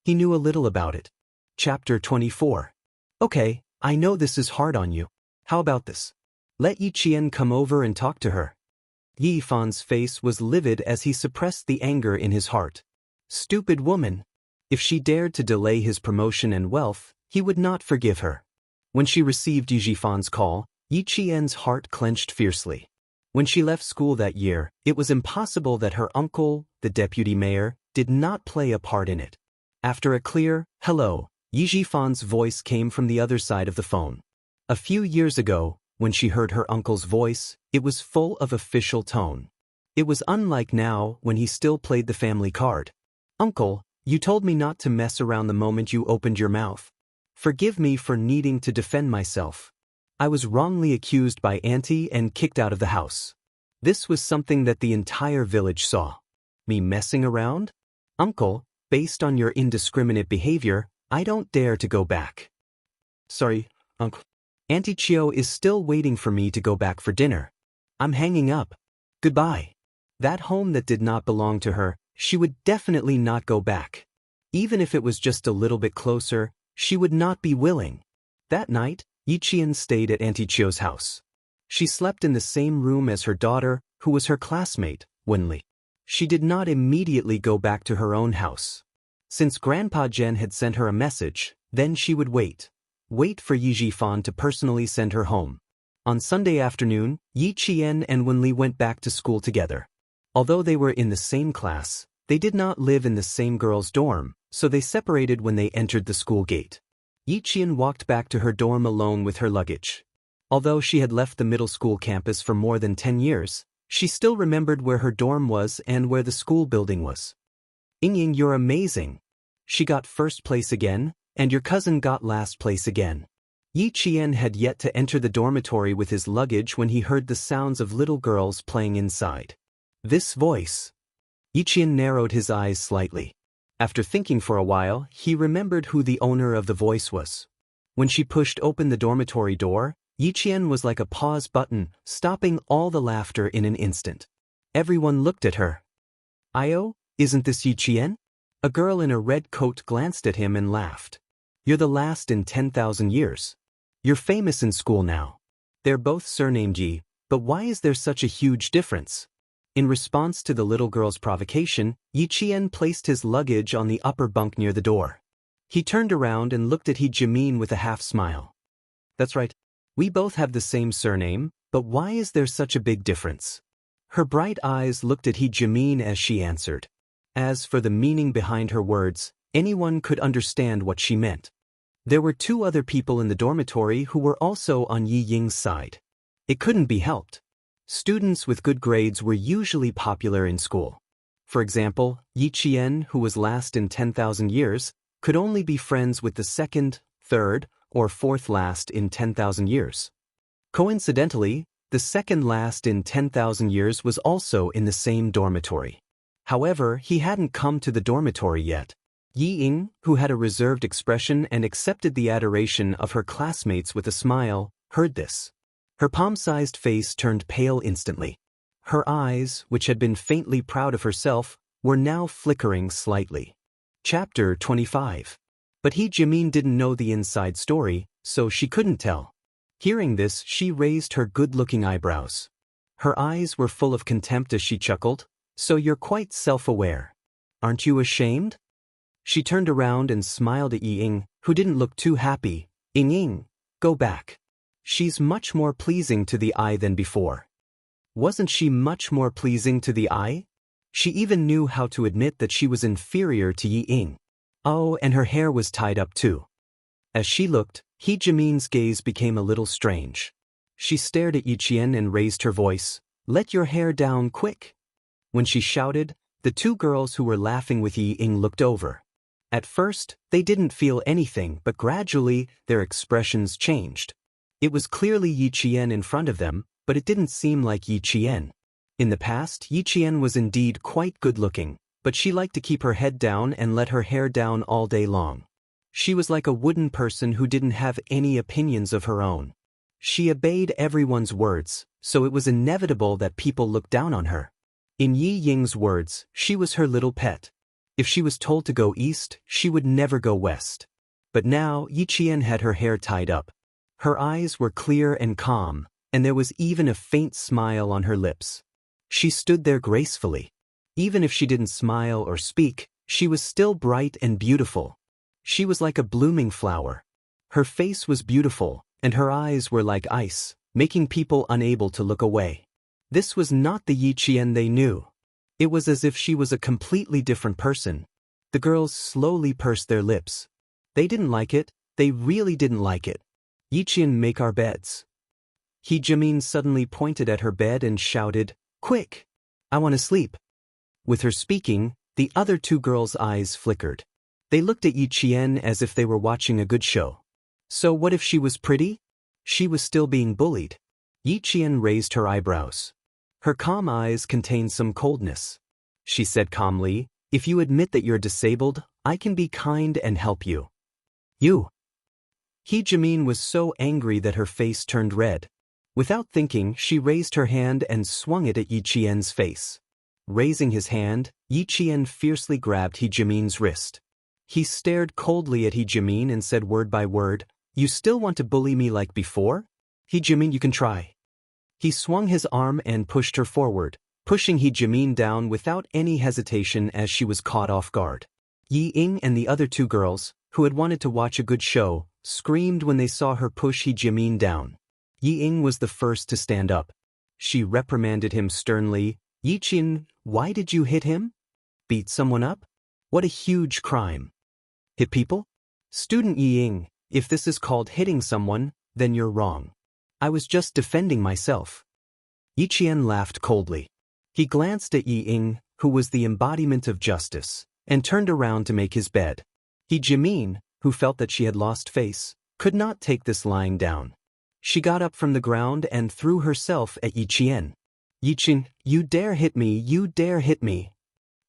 He knew a little about it. Chapter 24. Okay, I know this is hard on you. How about this? Let Yi Qian come over and talk to her. Yi Fan's face was livid as he suppressed the anger in his heart. Stupid woman. If she dared to delay his promotion and wealth, he would not forgive her. When she received Yi Jifan's call, Yi Qian's heart clenched fiercely. When she left school that year, it was impossible that her uncle, the deputy mayor, did not play a part in it. After a clear, hello, Yi Jifan's voice came from the other side of the phone. A few years ago, when she heard her uncle's voice, it was full of official tone. It was unlike now when he still played the family card. Uncle, you told me not to mess around the moment you opened your mouth. Forgive me for needing to defend myself. I was wrongly accused by Auntie and kicked out of the house. This was something that the entire village saw. Me messing around? Uncle, based on your indiscriminate behavior, I don't dare to go back. Sorry, Uncle. Auntie Chio is still waiting for me to go back for dinner. I'm hanging up. Goodbye. That home that did not belong to her, she would definitely not go back. Even if it was just a little bit closer, she would not be willing. That night, Yi Qian stayed at Auntie Chio's house. She slept in the same room as her daughter, who was her classmate, Wenli. She did not immediately go back to her own house. Since Grandpa Jen had sent her a message, then she would wait for Yi Jifan to personally send her home. On Sunday afternoon, Yi Qian and Wenli went back to school together. Although they were in the same class, they did not live in the same girls' dorm, so they separated when they entered the school gate. Yi Qian walked back to her dorm alone with her luggage. Although she had left the middle school campus for more than 10 years, she still remembered where her dorm was and where the school building was. Yingying, you're amazing. She got first place again, and your cousin got last place again. Yi Qian had yet to enter the dormitory with his luggage when he heard the sounds of little girls playing inside. This voice. Yi Qian narrowed his eyes slightly. After thinking for a while, he remembered who the owner of the voice was. When she pushed open the dormitory door, Yi Qian was like a pause button, stopping all the laughter in an instant. Everyone looked at her. "Io, isn't this Yi Qian?" A girl in a red coat glanced at him and laughed. "You're the last in 10,000 years. You're famous in school now." They're both surnamed Yi, but why is there such a huge difference? In response to the little girl's provocation, Yi Qian placed his luggage on the upper bunk near the door. He turned around and looked at He Jimin with a half-smile. "That's right. We both have the same surname, but why is there such a big difference?" Her bright eyes looked at He Jimin as she answered. As for the meaning behind her words, anyone could understand what she meant. There were two other people in the dormitory who were also on Yi Ying's side. It couldn't be helped. Students with good grades were usually popular in school. For example, Yi Qian, who was last in 10,000 years, could only be friends with the second, third, or fourth last in 10,000 years. Coincidentally, the second last in 10,000 years was also in the same dormitory. However, he hadn't come to the dormitory yet. Yi Ying, who had a reserved expression and accepted the adoration of her classmates with a smile, heard this. Her palm-sized face turned pale instantly. Her eyes, which had been faintly proud of herself, were now flickering slightly. Chapter 25. But He Jimin didn't know the inside story, so she couldn't tell. Hearing this, she raised her good-looking eyebrows. Her eyes were full of contempt as she chuckled. "So you're quite self-aware. Aren't you ashamed?" She turned around and smiled at Yi Ying, who didn't look too happy. "Ying, go back. She's much more pleasing to the eye than before." Wasn't she much more pleasing to the eye? She even knew how to admit that she was inferior to Yi Ying. Oh, and her hair was tied up too. As she looked, He Jimin's gaze became a little strange. She stared at Yi Qian and raised her voice. "Let your hair down quick." When she shouted, the two girls who were laughing with Yi Ying looked over. At first, they didn't feel anything, but gradually, their expressions changed. It was clearly Yi Qian in front of them, but it didn't seem like Yi Qian. In the past, Yi Qian was indeed quite good-looking, but she liked to keep her head down and let her hair down all day long. She was like a wooden person who didn't have any opinions of her own. She obeyed everyone's words, so it was inevitable that people looked down on her. In Yi Ying's words, she was her little pet. If she was told to go east, she would never go west. But now, Yi Qian had her hair tied up. Her eyes were clear and calm, and there was even a faint smile on her lips. She stood there gracefully. Even if she didn't smile or speak, she was still bright and beautiful. She was like a blooming flower. Her face was beautiful, and her eyes were like ice, making people unable to look away. This was not the Yi Qian they knew. It was as if she was a completely different person. The girls slowly pursed their lips. They didn't like it. They really didn't like it. "Yi Qian, make our beds." He Jimin suddenly pointed at her bed and shouted, "Quick! I want to sleep." With her speaking, the other two girls' eyes flickered. They looked at Yi Qian as if they were watching a good show. So what if she was pretty? She was still being bullied. Yi Qian raised her eyebrows. Her calm eyes contained some coldness. She said calmly, "If you admit that you're disabled, I can be kind and help you." "You?" He Jimin was so angry that her face turned red. Without thinking, she raised her hand and swung it at Yi Qian's face. Raising his hand, Yi Qian fiercely grabbed He Jimin's wrist. He stared coldly at He Jimin and said word by word, "You still want to bully me like before? He Jimin, you can try." He swung his arm and pushed her forward, pushing He Jimin down without any hesitation as she was caught off guard. Yi Ying and the other two girls, who had wanted to watch a good show, screamed when they saw her push He Jimin down. Yi Ying was the first to stand up. She reprimanded him sternly. "Yi Qian, why did you hit him? Beat someone up? What a huge crime. Hit people? Student Yi Ying, if this is called hitting someone, then you're wrong. I was just defending myself." Yi Qian laughed coldly. He glanced at Yi Ying, who was the embodiment of justice, and turned around to make his bed. He Jimin, who felt that she had lost face, could not take this lying down. She got up from the ground and threw herself at Yi Qian. Yi Qian, you dare hit me, you dare hit me.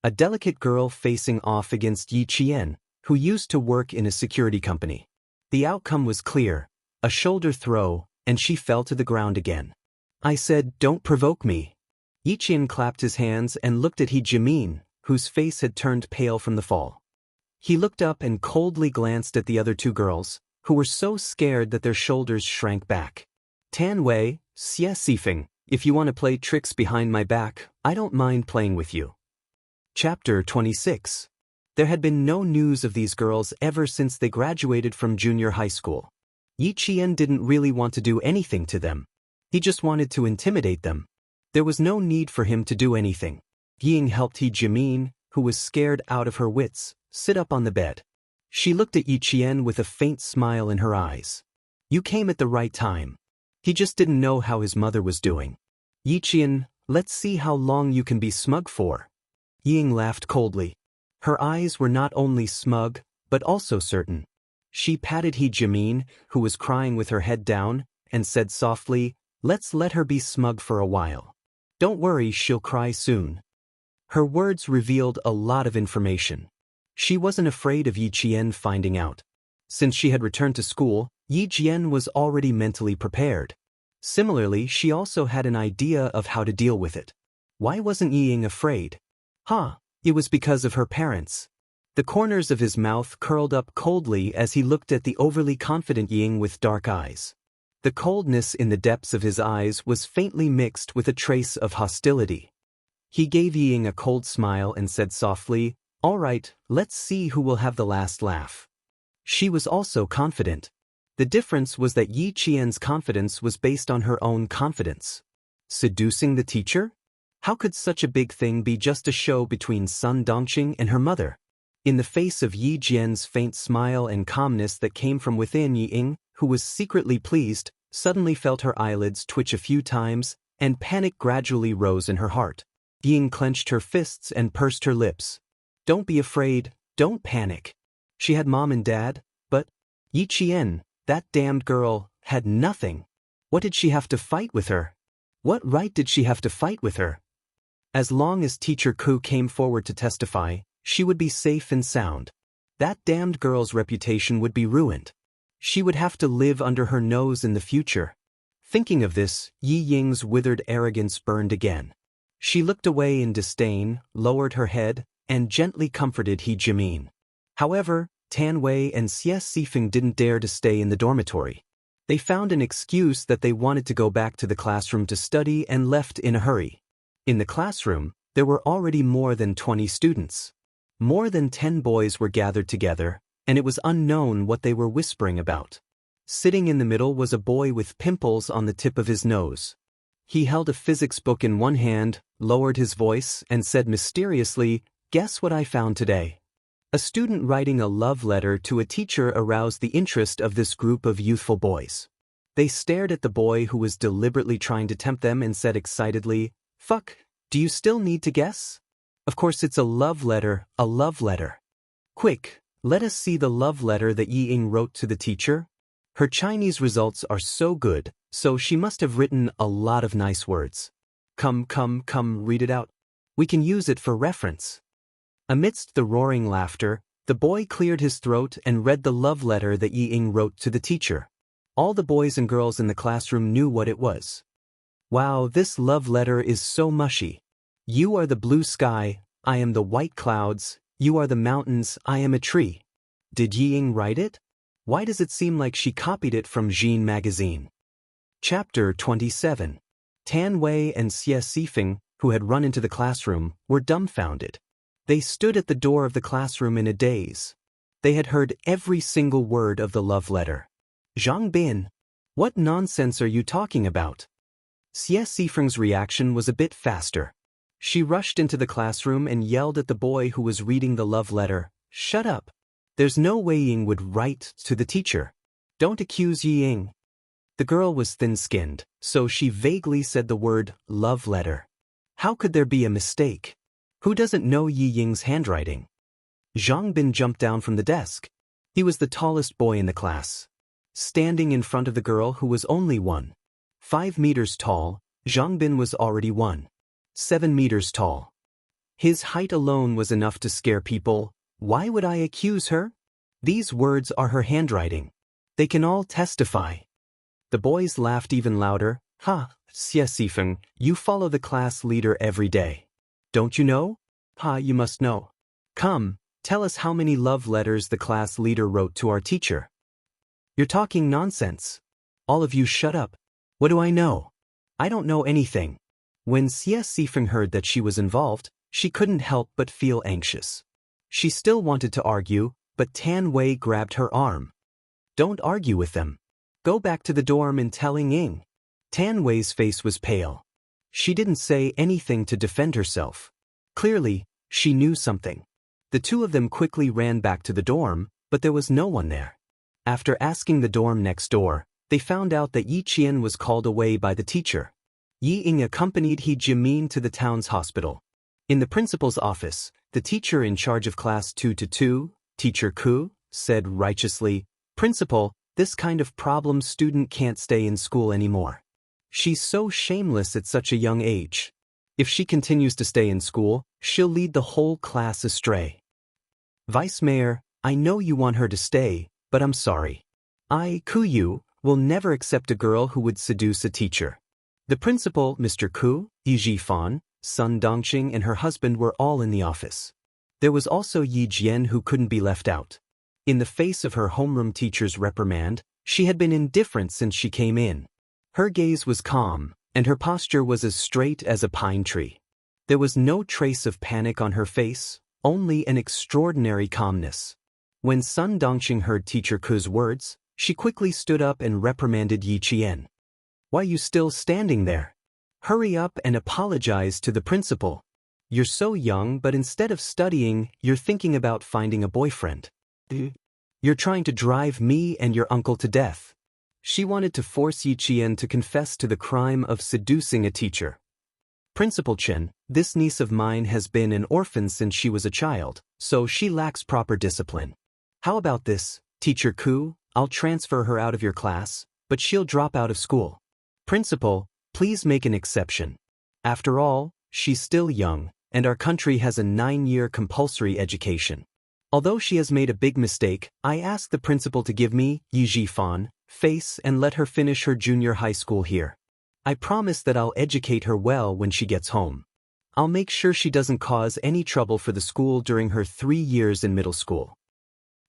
A delicate girl facing off against Yi Qian, who used to work in a security company. The outcome was clear, a shoulder throw, and she fell to the ground again. I said, don't provoke me. Yi Qian clapped his hands and looked at He Jimin, whose face had turned pale from the fall. He looked up and coldly glanced at the other two girls, who were so scared that their shoulders shrank back. Tan Wei, Xie Sifeng, if you want to play tricks behind my back, I don't mind playing with you. Chapter 26. There had been no news of these girls ever since they graduated from junior high school. Yi Qian didn't really want to do anything to them. He just wanted to intimidate them. There was no need for him to do anything. Ying helped He Jimin, who was scared out of her wits, sit up on the bed. She looked at Yi Qian with a faint smile in her eyes. You came at the right time. He just didn't know how his mother was doing. Yi Qian, let's see how long you can be smug for. Ying laughed coldly. Her eyes were not only smug, but also certain. She patted He Jimin, who was crying with her head down, and said softly, let's let her be smug for a while. Don't worry, she'll cry soon. Her words revealed a lot of information. She wasn't afraid of Yi Qian finding out. Since she had returned to school, Yi Qian was already mentally prepared. Similarly, she also had an idea of how to deal with it. Why wasn't Ying afraid? It was because of her parents. The corners of his mouth curled up coldly as he looked at the overly confident Ying with dark eyes. The coldness in the depths of his eyes was faintly mixed with a trace of hostility. He gave Ying a cold smile and said softly, all right, let's see who will have the last laugh. She was also confident. The difference was that Yi Qian's confidence was based on her own confidence. Seducing the teacher? How could such a big thing be just a show between Sun Dongqing and her mother? In the face of Yi Jian's faint smile and calmness that came from within, Ying, who was secretly pleased, suddenly felt her eyelids twitch a few times, and panic gradually rose in her heart. Ying clenched her fists and pursed her lips. Don't be afraid, don't panic. She had mom and dad, but Yi Qian, that damned girl, had nothing. What did she have to fight with her? What right did she have to fight with her? As long as Teacher Ku came forward to testify, she would be safe and sound. That damned girl's reputation would be ruined. She would have to live under her nose in the future. Thinking of this, Yi Ying's withered arrogance burned again. She looked away in disdain, lowered her head, and gently comforted He Jimin. However, Tan Wei and Xie Sifeng didn't dare to stay in the dormitory. They found an excuse that they wanted to go back to the classroom to study and left in a hurry. In the classroom, there were already more than 20 students. More than 10 boys were gathered together, and it was unknown what they were whispering about. Sitting in the middle was a boy with pimples on the tip of his nose. He held a physics book in one hand, lowered his voice, and said mysteriously, "Guess what I found today?" A student writing a love letter to a teacher aroused the interest of this group of youthful boys. They stared at the boy who was deliberately trying to tempt them and said excitedly, "Fuck, do you still need to guess? Of course it's a love letter, a love letter. Quick, let us see the love letter that Yi Ying wrote to the teacher. Her Chinese results are so good, so she must have written a lot of nice words. Come, read it out. We can use it for reference." Amidst the roaring laughter, the boy cleared his throat and read the love letter that Yi Ying wrote to the teacher. All the boys and girls in the classroom knew what it was. Wow, this love letter is so mushy. You are the blue sky, I am the white clouds, you are the mountains, I am a tree. Did Yi Ying write it? Why does it seem like she copied it from Jean magazine? Chapter 27. Tan Wei and Xie Sifeng, who had run into the classroom, were dumbfounded. They stood at the door of the classroom in a daze. They had heard every single word of the love letter. Zhang Bin, what nonsense are you talking about? Xie Sifeng's reaction was a bit faster. She rushed into the classroom and yelled at the boy who was reading the love letter, "Shut up. There's no way Ying would write to the teacher. Don't accuse Yi Ying." The girl was thin-skinned, so she vaguely said the word love letter. How could there be a mistake? Who doesn't know Yi Ying's handwriting? Zhang Bin jumped down from the desk. He was the tallest boy in the class. standing in front of the girl who was only 1.5 meters tall. Zhang Bin was already 1.7 meters tall. His height alone was enough to scare people. Why would I accuse her? These words are her handwriting. They can all testify. The boys laughed even louder. Ha, Xie Sifeng, you follow the class leader every day. Don't you know? Ha, you must know. Come, tell us how many love letters the class leader wrote to our teacher. You're talking nonsense. All of you shut up. What do I know? I don't know anything. When Xie Sifeng heard that she was involved, she couldn't help but feel anxious. She still wanted to argue, but Tan Wei grabbed her arm. Don't argue with them. Go back to the dorm and tell Ying. Tan Wei's face was pale. She didn't say anything to defend herself. Clearly, she knew something. The two of them quickly ran back to the dorm, but there was no one there. After asking the dorm next door, they found out that Yi Qian was called away by the teacher. Yi Ying accompanied He Jimin to the town's hospital. In the principal's office, the teacher in charge of class 2-2, Teacher Ku, said righteously, "Principal, this kind of problem student can't stay in school anymore. She's so shameless at such a young age. If she continues to stay in school, she'll lead the whole class astray." Vice Mayor, I know you want her to stay, but I'm sorry. I, Ku Yu, will never accept a girl who would seduce a teacher. The principal, Mr. Ku, Yi Jifan, Sun Dongqing and her husband were all in the office. There was also Yi Jian who couldn't be left out. In the face of her homeroom teacher's reprimand, she had been indifferent since she came in. Her gaze was calm, and her posture was as straight as a pine tree. There was no trace of panic on her face, only an extraordinary calmness. When Sun Dongqing heard Teacher Ku's words, she quickly stood up and reprimanded Yi Qian. Why are you still standing there? Hurry up and apologize to the principal. You're so young, but instead of studying, you're thinking about finding a boyfriend. You're trying to drive me and your uncle to death. She wanted to force Yi Qian to confess to the crime of seducing a teacher. Principal Chen, this niece of mine has been an orphan since she was a child, so she lacks proper discipline. How about this, Teacher Ku? I'll transfer her out of your class, but she'll drop out of school. Principal, please make an exception. After all, she's still young, and our country has a 9-year compulsory education. Although she has made a big mistake, I ask the principal to give me, Yi Jifan, face and let her finish her junior high school here. I promise that I'll educate her well when she gets home. I'll make sure she doesn't cause any trouble for the school during her 3 years in middle school.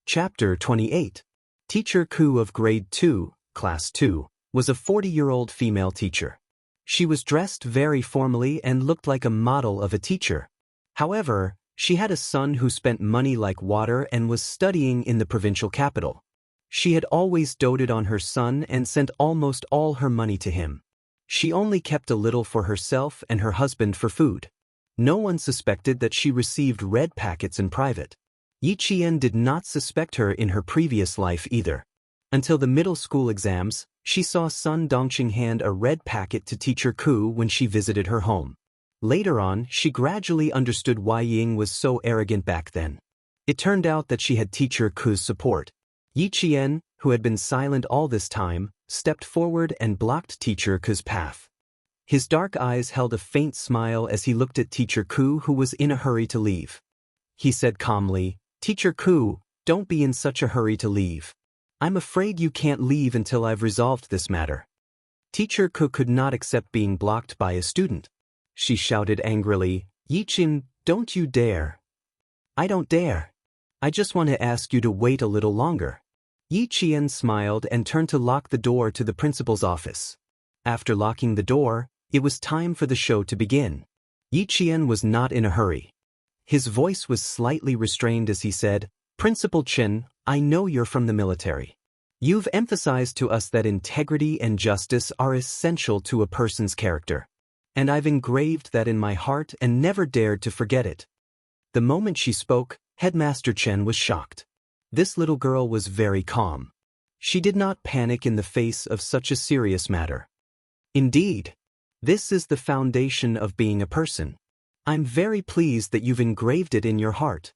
Chapter 28. Teacher Ku of Grade 2, Class 2, was a 40-year-old female teacher. She was dressed very formally and looked like a model of a teacher. However, she had a son who spent money like water and was studying in the provincial capital. She had always doted on her son and sent almost all her money to him. She only kept a little for herself and her husband for food. No one suspected that she received red packets in private. Yi Qian did not suspect her in her previous life either. Until the middle school exams, she saw Sun Dongqing hand a red packet to Teacher Ku when she visited her home. Later on, she gradually understood why Ying was so arrogant back then. It turned out that she had Teacher Ku's support. Yi Qian, who had been silent all this time, stepped forward and blocked Teacher Ku's path. His dark eyes held a faint smile as he looked at Teacher Ku, who was in a hurry to leave. He said calmly, "Teacher Ku, don't be in such a hurry to leave. I'm afraid you can't leave until I've resolved this matter." Teacher Ku could not accept being blocked by a student. She shouted angrily, "Yi Qian, don't you dare." "I don't dare. I just want to ask you to wait a little longer." Yi Qian smiled and turned to lock the door to the principal's office. After locking the door, it was time for the show to begin. Yi Qian was not in a hurry. His voice was slightly restrained as he said, "Principal Chen, I know you're from the military. You've emphasized to us that integrity and justice are essential to a person's character. And I've engraved that in my heart and never dared to forget it." The moment she spoke, Headmaster Chen was shocked. This little girl was very calm. She did not panic in the face of such a serious matter. Indeed, this is the foundation of being a person. I'm very pleased that you've engraved it in your heart.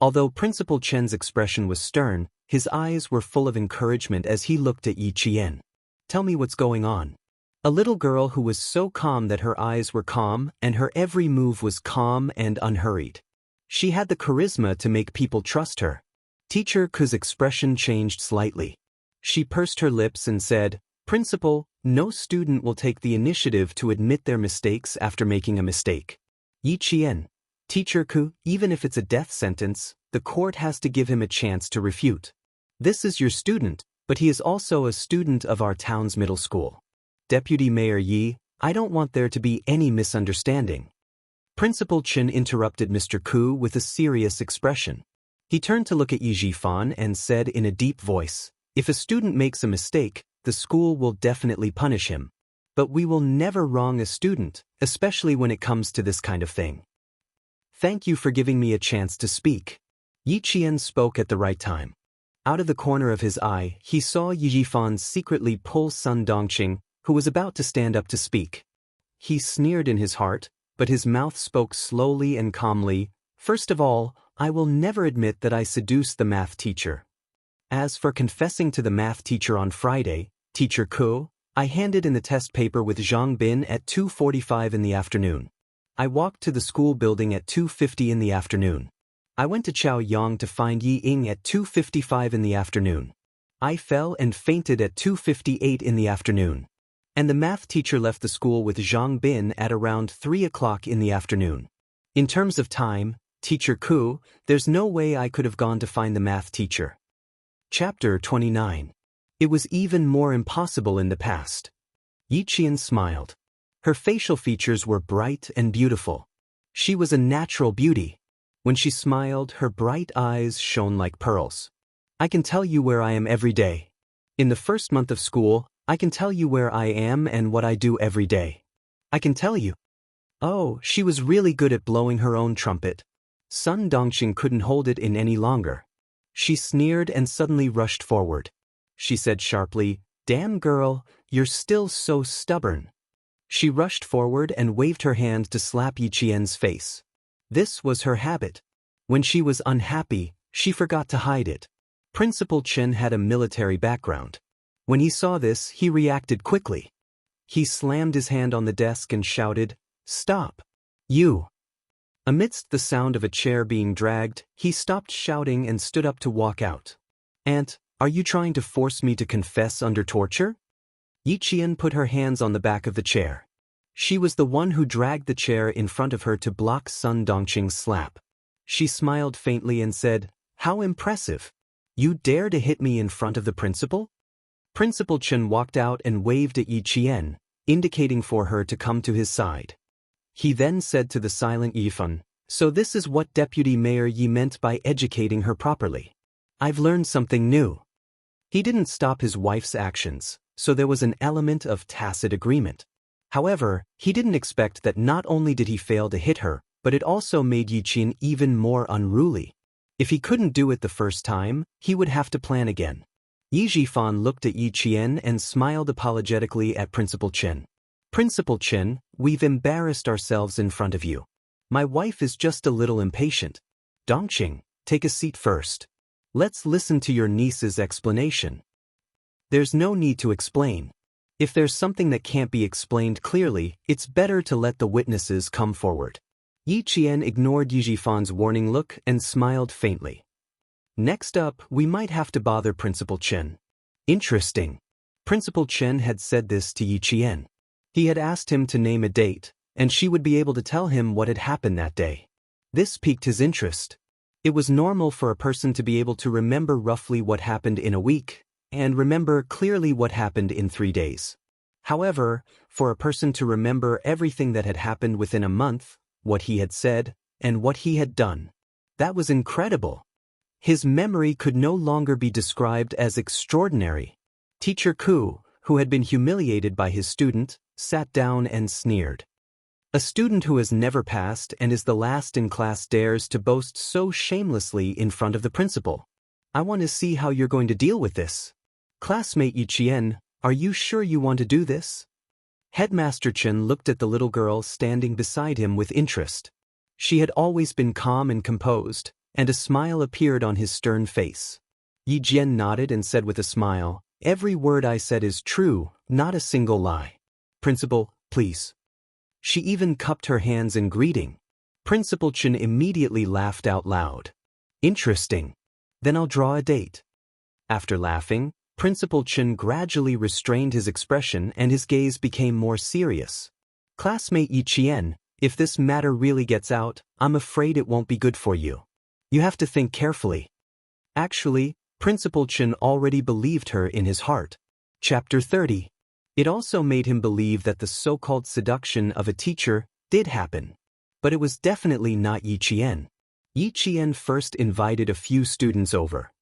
Although Principal Chen's expression was stern, His eyes were full of encouragement as he looked at Yi Qian. Tell me what's going on. A little girl who was so calm that her eyes were calm and her every move was calm and unhurried. She had the charisma to make people trust her. Teacher Ku's expression changed slightly. She pursed her lips and said, "Principal, no student will take the initiative to admit their mistakes after making a mistake. Yi Qian, Teacher Ku, even if it's a death sentence, the court has to give him a chance to refute. This is your student, but he is also a student of our town's middle school. Deputy Mayor Yi, I don't want there to be any misunderstanding." Principal Chen interrupted Mr. Ku with a serious expression. He turned to look at Yi Jifan and said in a deep voice, "If a student makes a mistake, the school will definitely punish him. But we will never wrong a student, especially when it comes to this kind of thing. Thank you for giving me a chance to speak." Yi Qian spoke at the right time. Out of the corner of his eye, he saw Yi Jifan secretly pull Sun Dongqing, who was about to stand up to speak. He sneered in his heart, but his mouth spoke slowly and calmly. "First of all, I will never admit that I seduced the math teacher. As for confessing to the math teacher on Friday, Teacher Ku, I handed in the test paper with Zhang Bin at 2:45 in the afternoon. I walked to the school building at 2:50 in the afternoon. I went to Chaoyang to find Yi Ying at 2:55 in the afternoon. I fell and fainted at 2:58 in the afternoon. And the math teacher left the school with Zhang Bin at around 3 o'clock in the afternoon. In terms of time, Teacher Ku, there's no way I could have gone to find the math teacher." Chapter 29. It was even more impossible in the past. Yi Qian smiled. Her facial features were bright and beautiful. She was a natural beauty. When she smiled, her bright eyes shone like pearls. "I can tell you where I am every day. In the first month of school, I can tell you where I am and what I do every day. I can tell you." Oh, she was really good at blowing her own trumpet. Sun Dongqing couldn't hold it in any longer. She sneered and suddenly rushed forward. She said sharply, "Damn girl, you're still so stubborn." She rushed forward and waved her hand to slap Yi Qian's face. This was her habit. When she was unhappy, she forgot to hide it. Principal Chen had a military background. When he saw this, he reacted quickly. He slammed his hand on the desk and shouted, "Stop! You!" Amidst the sound of a chair being dragged, he stopped shouting and stood up to walk out. "Aunt, are you trying to force me to confess under torture?" Yi Qian put her hands on the back of the chair. She was the one who dragged the chair in front of her to block Sun Dongqing's slap. She smiled faintly and said, "How impressive! You dare to hit me in front of the principal?" Principal Chen walked out and waved at Yi Qian, indicating for her to come to his side. He then said to the silent Yifan, "So this is what Deputy Mayor Yi meant by educating her properly. I've learned something new." He didn't stop his wife's actions, so there was an element of tacit agreement. However, he didn't expect that not only did he fail to hit her, but it also made Yi Qian even more unruly. If he couldn't do it the first time, he would have to plan again. Yi Jifan looked at Yi Qian and smiled apologetically at Principal Chen. "Principal Chen, we've embarrassed ourselves in front of you. My wife is just a little impatient. Dongqing, take a seat first. Let's listen to your niece's explanation." "There's no need to explain. If there's something that can't be explained clearly, it's better to let the witnesses come forward." Yi Qian ignored Yi Jifan's warning look and smiled faintly. "Next up, we might have to bother Principal Chen." Interesting. Principal Chen had said this to Yi Qian. He had asked him to name a date, and she would be able to tell him what had happened that day. This piqued his interest. It was normal for a person to be able to remember roughly what happened in a week, and remember clearly what happened in 3 days. However, for a person to remember everything that had happened within a month, what he had said, and what he had done, that was incredible. His memory could no longer be described as extraordinary. Teacher Ku, who had been humiliated by his student, sat down and sneered. A student who has never passed and is the last in class dares to boast so shamelessly in front of the principal. "I want to see how you're going to deal with this. Classmate Yi Qian, are you sure you want to do this?" Headmaster Chen looked at the little girl standing beside him with interest. She had always been calm and composed, and a smile appeared on his stern face. Yi Jian nodded and said with a smile, "Every word I said is true, not a single lie. Principal, please." She even cupped her hands in greeting. Principal Chen immediately laughed out loud. "Interesting. Then I'll draw a date." After laughing, Principal Chen gradually restrained his expression and his gaze became more serious. "Classmate Yi Qian, if this matter really gets out, I'm afraid it won't be good for you. You have to think carefully." Actually, Principal Chen already believed her in his heart. Chapter 30. It also made him believe that the so-called seduction of a teacher did happen. But it was definitely not Yi Qian. Yi Qian first invited a few students over.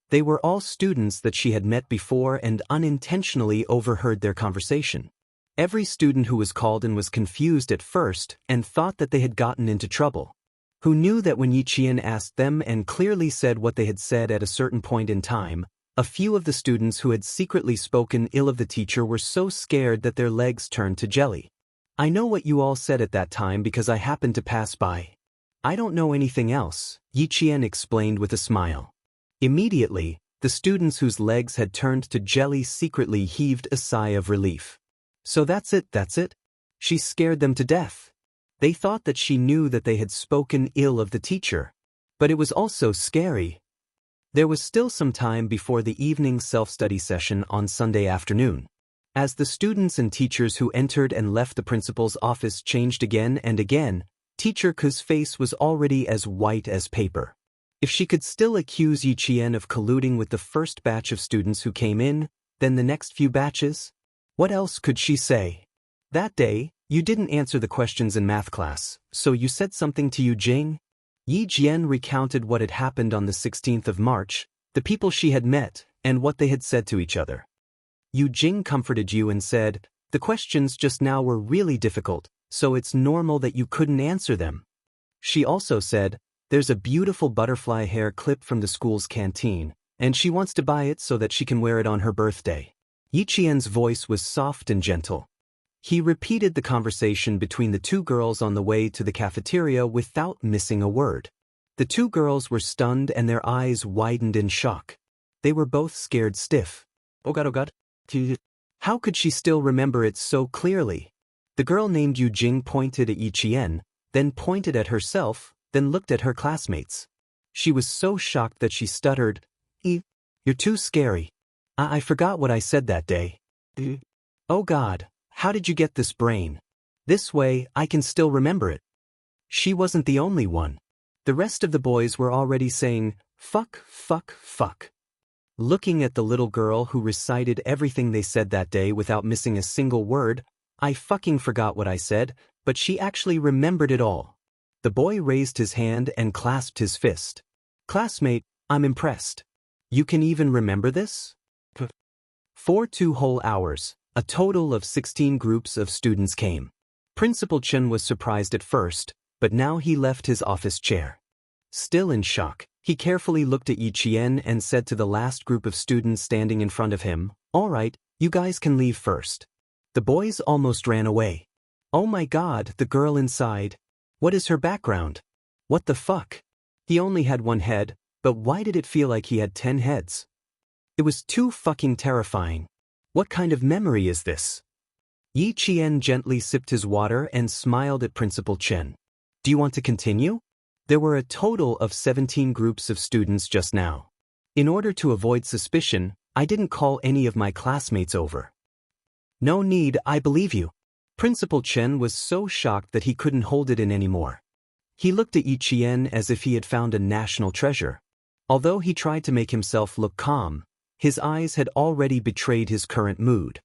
They were all students that she had met before and unintentionally overheard their conversation. Every student who was called in was confused at first and thought that they had gotten into trouble. Who knew that when Yi Qian asked them and clearly said what they had said at a certain point in time, a few of the students who had secretly spoken ill of the teacher were so scared that their legs turned to jelly. "I know what you all said at that time because I happened to pass by. I don't know anything else," Yi Qian explained with a smile. Immediately, the students whose legs had turned to jelly secretly heaved a sigh of relief. "So that's it? She scared them to death." They thought that she knew that they had spoken ill of the teacher. But it was also scary. There was still some time before the evening self-study session on Sunday afternoon. As the students and teachers who entered and left the principal's office changed again and again, Teacher Ku's face was already as white as paper. If she could still accuse Yi Qian of colluding with the first batch of students who came in, then the next few batches? What else could she say? "That day, you didn't answer the questions in math class, so you said something to Yu Jing?" Yi Jian recounted what had happened on the 16th of March, the people she had met, and what they had said to each other. Yu Jing comforted you and said, "The questions just now were really difficult, so it's normal that you couldn't answer them." She also said, "There's a beautiful butterfly hair clip from the school's canteen, and she wants to buy it so that she can wear it on her birthday." Yi Qian's voice was soft and gentle. He repeated the conversation between the two girls on the way to the cafeteria without missing a word. The two girls were stunned and their eyes widened in shock. They were both scared stiff. Oh God. How could she still remember it so clearly? The girl named Yu Jing pointed at Yi Qian, then pointed at herself, then looked at her classmates. She was so shocked that she stuttered, "You're too scary. I forgot what I said that day." "Oh God. How did you get this brain? This way, I can still remember it." She wasn't the only one. The rest of the boys were already saying, "Fuck." Looking at the little girl who recited everything they said that day without missing a single word, "I fucking forgot what I said, but she actually remembered it all." The boy raised his hand and clasped his fist. "Classmate, I'm impressed. You can even remember this?" For 2 whole hours, a total of 16 groups of students came. Principal Chen was surprised at first, but now he left his office chair. Still in shock, he carefully looked at Yi Qian and said to the last group of students standing in front of him, "All right, you guys can leave first." The boys almost ran away. "Oh my God, the girl inside. What is her background? What the fuck? He only had one head, but why did it feel like he had 10 heads? It was too fucking terrifying. What kind of memory is this?" Yi Qian gently sipped his water and smiled at Principal Chen. "Do you want to continue?" There were a total of 17 groups of students just now. In order to avoid suspicion, I didn't call any of my classmates over. "No need, I believe you." Principal Chen was so shocked that he couldn't hold it in anymore. He looked at Yi Qian as if he had found a national treasure. Although he tried to make himself look calm, his eyes had already betrayed his current mood.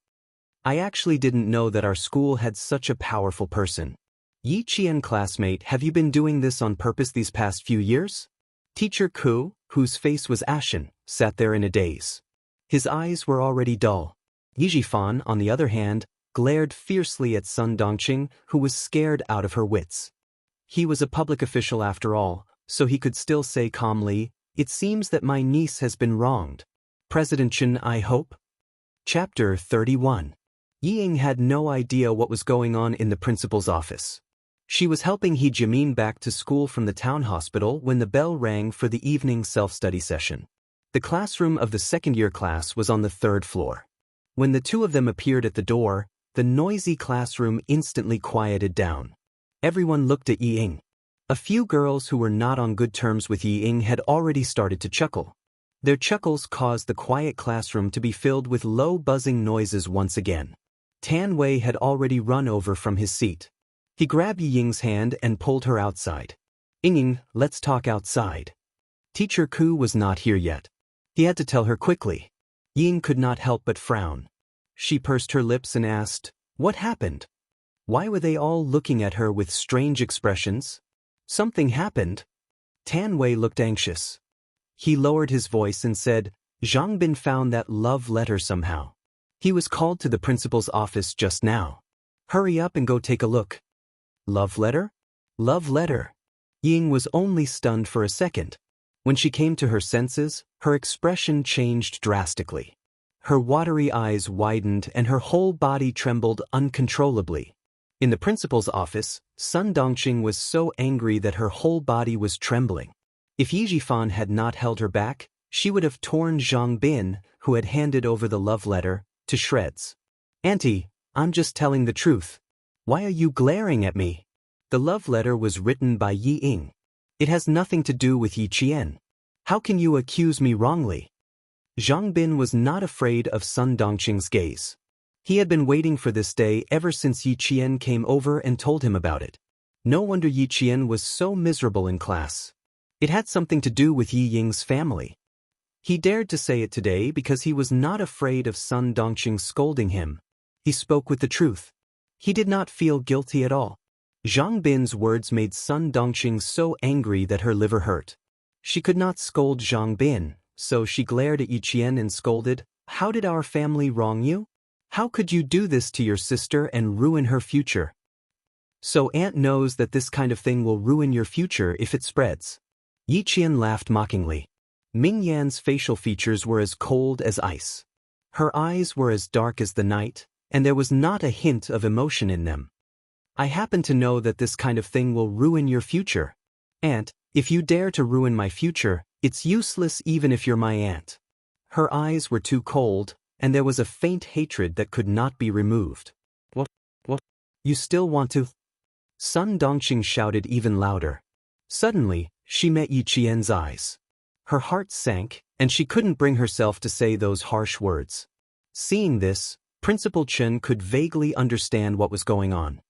"I actually didn't know that our school had such a powerful person." "Yi Qian classmate, have you been doing this on purpose these past few years?" Teacher Ku, whose face was ashen, sat there in a daze. His eyes were already dull. Yi Jifan, on the other hand, glared fiercely at Sun Dongqing, who was scared out of her wits. He was a public official after all, so he could still say calmly, "It seems that my niece has been wronged. President Chen, I hope?" Chapter 31. Yi Ying had no idea what was going on in the principal's office. She was helping He Jimin back to school from the town hospital when the bell rang for the evening self-study session. The classroom of the second-year class was on the third floor. When the two of them appeared at the door, the noisy classroom instantly quieted down. Everyone looked at Yi-ing. A few girls who were not on good terms with Yi-ing had already started to chuckle. Their chuckles caused the quiet classroom to be filled with low buzzing noises once again. Tan Wei had already run over from his seat. He grabbed Yi-ing's hand and pulled her outside. "Ying, let's talk outside." Teacher Ku was not here yet. He had to tell her quickly. Ying could not help but frown. She pursed her lips and asked, "What happened?" Why were they all looking at her with strange expressions? Something happened. Tan Wei looked anxious. He lowered his voice and said, "Zhang Bin found that love letter somehow. He was called to the principal's office just now. Hurry up and go take a look." Love letter? Love letter. Ying was only stunned for a second. When she came to her senses, her expression changed drastically. Her watery eyes widened and her whole body trembled uncontrollably. In the principal's office, Sun Dongqing was so angry that her whole body was trembling. If Yi Jifan had not held her back, she would have torn Zhang Bin, who had handed over the love letter, to shreds. "Auntie, I'm just telling the truth. Why are you glaring at me?" The love letter was written by Yi-ing. "It has nothing to do with Yi Qian. How can you accuse me wrongly?" Zhang Bin was not afraid of Sun Dongqing's gaze. He had been waiting for this day ever since Yi Qian came over and told him about it. No wonder Yi Qian was so miserable in class. It had something to do with Yi Ying's family. He dared to say it today because he was not afraid of Sun Dongqing scolding him. He spoke with the truth. He did not feel guilty at all. Zhang Bin's words made Sun Dongqing so angry that her liver hurt. She could not scold Zhang Bin, so she glared at Yi Qian and scolded, "How did our family wrong you? How could you do this to your sister and ruin her future?" "So Aunt knows that this kind of thing will ruin your future if it spreads." Yi Qian laughed mockingly. Ming Yan's facial features were as cold as ice. Her eyes were as dark as the night, and there was not a hint of emotion in them. "I happen to know that this kind of thing will ruin your future. Aunt, if you dare to ruin my future, it's useless even if you're my aunt." Her eyes were too cold, and there was a faint hatred that could not be removed. What? You still want to?" Sun Dongqing shouted even louder. Suddenly, she met Yi Qian's eyes. Her heart sank, and she couldn't bring herself to say those harsh words. Seeing this, Principal Chen could vaguely understand what was going on.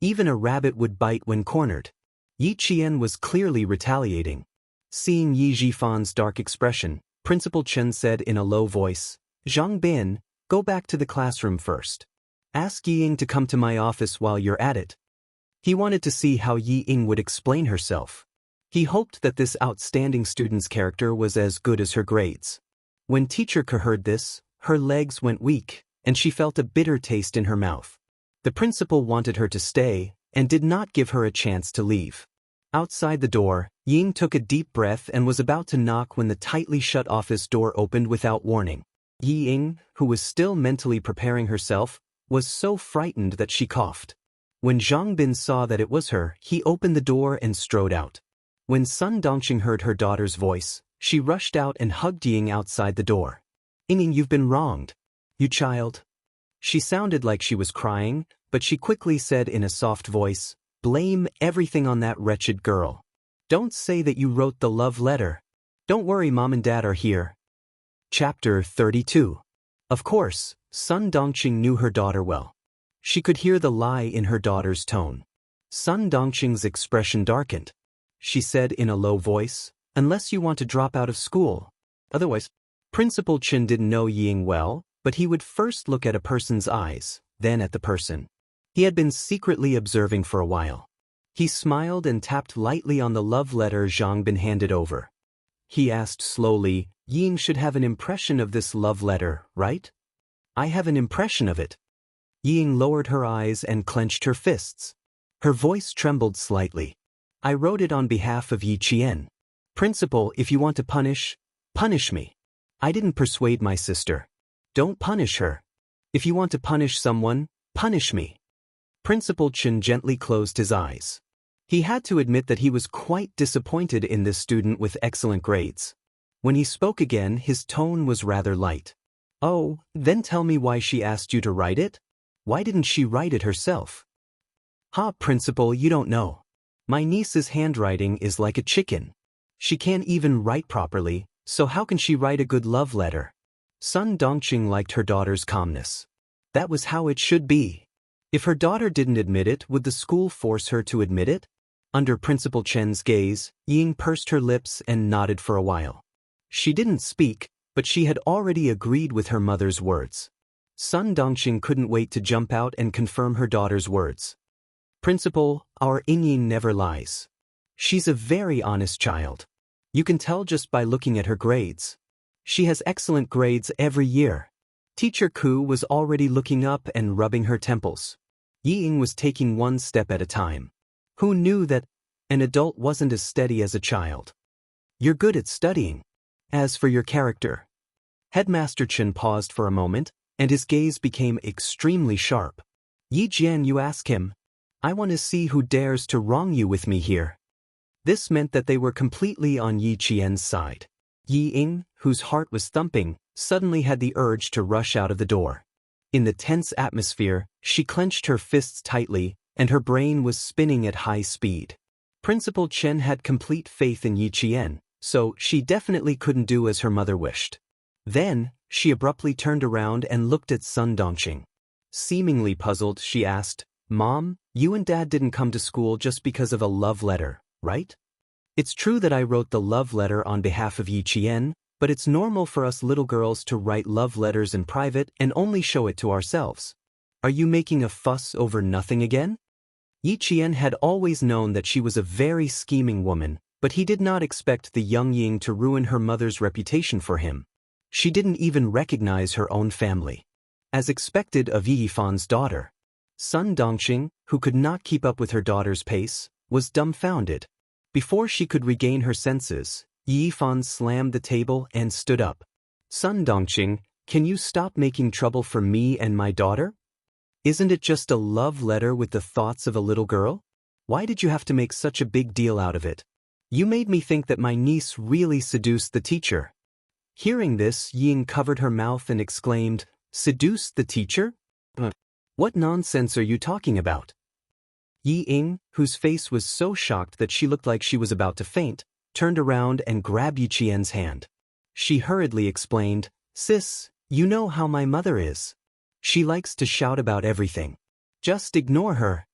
Even a rabbit would bite when cornered. Yi Qian was clearly retaliating. Seeing Yi Jifan's dark expression, Principal Chen said in a low voice, "Zhang Bin, go back to the classroom first. Ask Yi-ing to come to my office while you're at it." He wanted to see how Yi-ing would explain herself. He hoped that this outstanding student's character was as good as her grades. When Teacher Ke heard this, her legs went weak, and she felt a bitter taste in her mouth. The principal wanted her to stay, and did not give her a chance to leave. Outside the door, Ying took a deep breath and was about to knock when the tightly shut office door opened without warning. Yi-ing, who was still mentally preparing herself, was so frightened that she coughed. When Zhang Bin saw that it was her, he opened the door and strode out. When Sun Dongqing heard her daughter's voice, she rushed out and hugged Ying outside the door. "Ying, you've been wronged. You child." She sounded like she was crying, but she quickly said in a soft voice, "Blame everything on that wretched girl. Don't say that you wrote the love letter. Don't worry, Mom and Dad are here." Chapter 32. Of course, Sun Dongqing knew her daughter well. She could hear the lie in her daughter's tone. Sun Dongqing's expression darkened. She said in a low voice, "Unless you want to drop out of school. Otherwise." Principal Chen didn't know Ying well, but he would first look at a person's eyes, then at the person. He had been secretly observing for a while. He smiled and tapped lightly on the love letter Zhang Bin handed over. He asked slowly, "Ying should have an impression of this love letter, right?" "I have an impression of it." Ying lowered her eyes and clenched her fists. Her voice trembled slightly. "I wrote it on behalf of Yi Qian. Principal, if you want to punish me. I didn't persuade my sister. Don't punish her. If you want to punish someone, punish me." Principal Chen gently closed his eyes. He had to admit that he was quite disappointed in this student with excellent grades. When he spoke again, his tone was rather light. Oh, then tell me why she asked you to write it? Why didn't she write it herself? Principal, you don't know. My niece's handwriting is like a chicken. She can't even write properly, so how can she write a good love letter? Sun Dongqing liked her daughter's calmness. That was how it should be. If her daughter didn't admit it, would the school force her to admit it? Under Principal Chen's gaze, Ying pursed her lips and nodded for a while. She didn't speak, but she had already agreed with her mother's words. Sun Dongqing couldn't wait to jump out and confirm her daughter's words. Principal, our Ying never lies. She's a very honest child. You can tell just by looking at her grades. She has excellent grades every year. Teacher Ku was already looking up and rubbing her temples. Ying was taking one step at a time. Who knew that an adult wasn't as steady as a child? You're good at studying. As for your character. Headmaster Chen paused for a moment, and his gaze became extremely sharp. Yi Jian, you ask him. I want to see who dares to wrong you with me here. This meant that they were completely on Yi Qian's side. Yi Ying, whose heart was thumping, suddenly had the urge to rush out of the door. In the tense atmosphere, she clenched her fists tightly, and her brain was spinning at high speed. Principal Chen had complete faith in Yi Qian, so she definitely couldn't do as her mother wished. Then, she abruptly turned around and looked at Sun Dongqing. Seemingly puzzled, she asked, Mom, you and Dad didn't come to school just because of a love letter, right? It's true that I wrote the love letter on behalf of Yi Qian, but it's normal for us little girls to write love letters in private and only show it to ourselves. Are you making a fuss over nothing again? Yi Qian had always known that she was a very scheming woman, but he did not expect the young Ying to ruin her mother's reputation for him. She didn't even recognize her own family. As expected of Yi Yifan's daughter. Sun Dongqing, who could not keep up with her daughter's pace, was dumbfounded. Before she could regain her senses, Yi Yifan slammed the table and stood up. Sun Dongqing, can you stop making trouble for me and my daughter? Isn't it just a love letter with the thoughts of a little girl? Why did you have to make such a big deal out of it? You made me think that my niece really seduced the teacher. Hearing this, Ying covered her mouth and exclaimed, Seduced the teacher? What nonsense are you talking about? Yi Ying, whose face was so shocked that she looked like she was about to faint, turned around and grabbed Yi Qian's hand. She hurriedly explained, Sis, you know how my mother is. She likes to shout about everything. Just ignore her.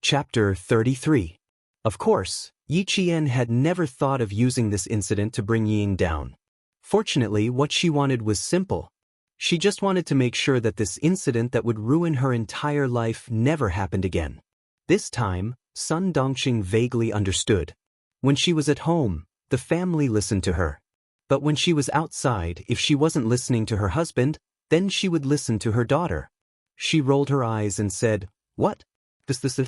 Chapter 33. Of course, Yi Qian had never thought of using this incident to bring Ying down. Fortunately, what she wanted was simple. She just wanted to make sure that this incident that would ruin her entire life never happened again. This time, Sun Dongqing vaguely understood. When she was at home, the family listened to her. But when she was outside, if she wasn't listening to her husband, then she would listen to her daughter. She rolled her eyes and said, What? This.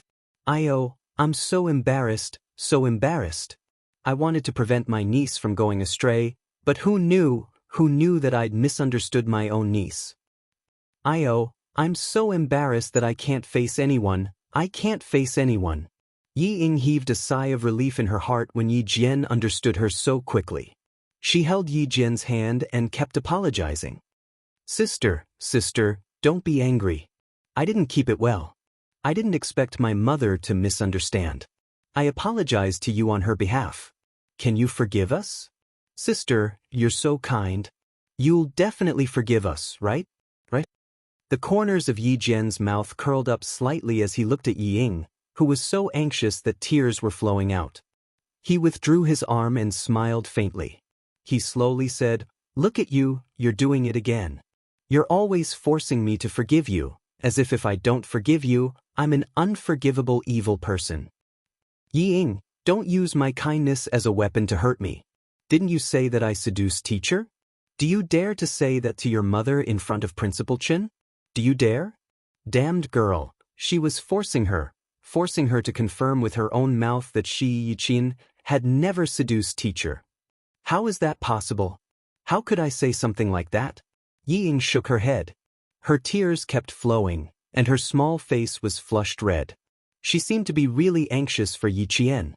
I'm so embarrassed, so embarrassed. I wanted to prevent my niece from going astray, but who knew that I'd misunderstood my own niece? I'm so embarrassed that I can't face anyone. I can't face anyone. Yi Ying heaved a sigh of relief in her heart when Yi Jian understood her so quickly. She held Yi Jian's hand and kept apologizing. Sister, don't be angry. I didn't keep it well. I didn't expect my mother to misunderstand. I apologize to you on her behalf. Can you forgive us? Sister, you're so kind. You'll definitely forgive us, right? The corners of Yi Jian's mouth curled up slightly as he looked at Yi Ying, who was so anxious that tears were flowing out. He withdrew his arm and smiled faintly. He slowly said, Look at you, you're doing it again. You're always forcing me to forgive you, as if I don't forgive you, I'm an unforgivable evil person. Yi Ying, don't use my kindness as a weapon to hurt me. Didn't you say that I seduced teacher? Do you dare to say that to your mother in front of Principal Chen? Do you dare? Damned girl, she was forcing her to confirm with her own mouth that she, Yi Qian, had never seduced teacher. How is that possible? How could I say something like that? Yi Ying shook her head. Her tears kept flowing, and her small face was flushed red. She seemed to be really anxious for Yi Qian.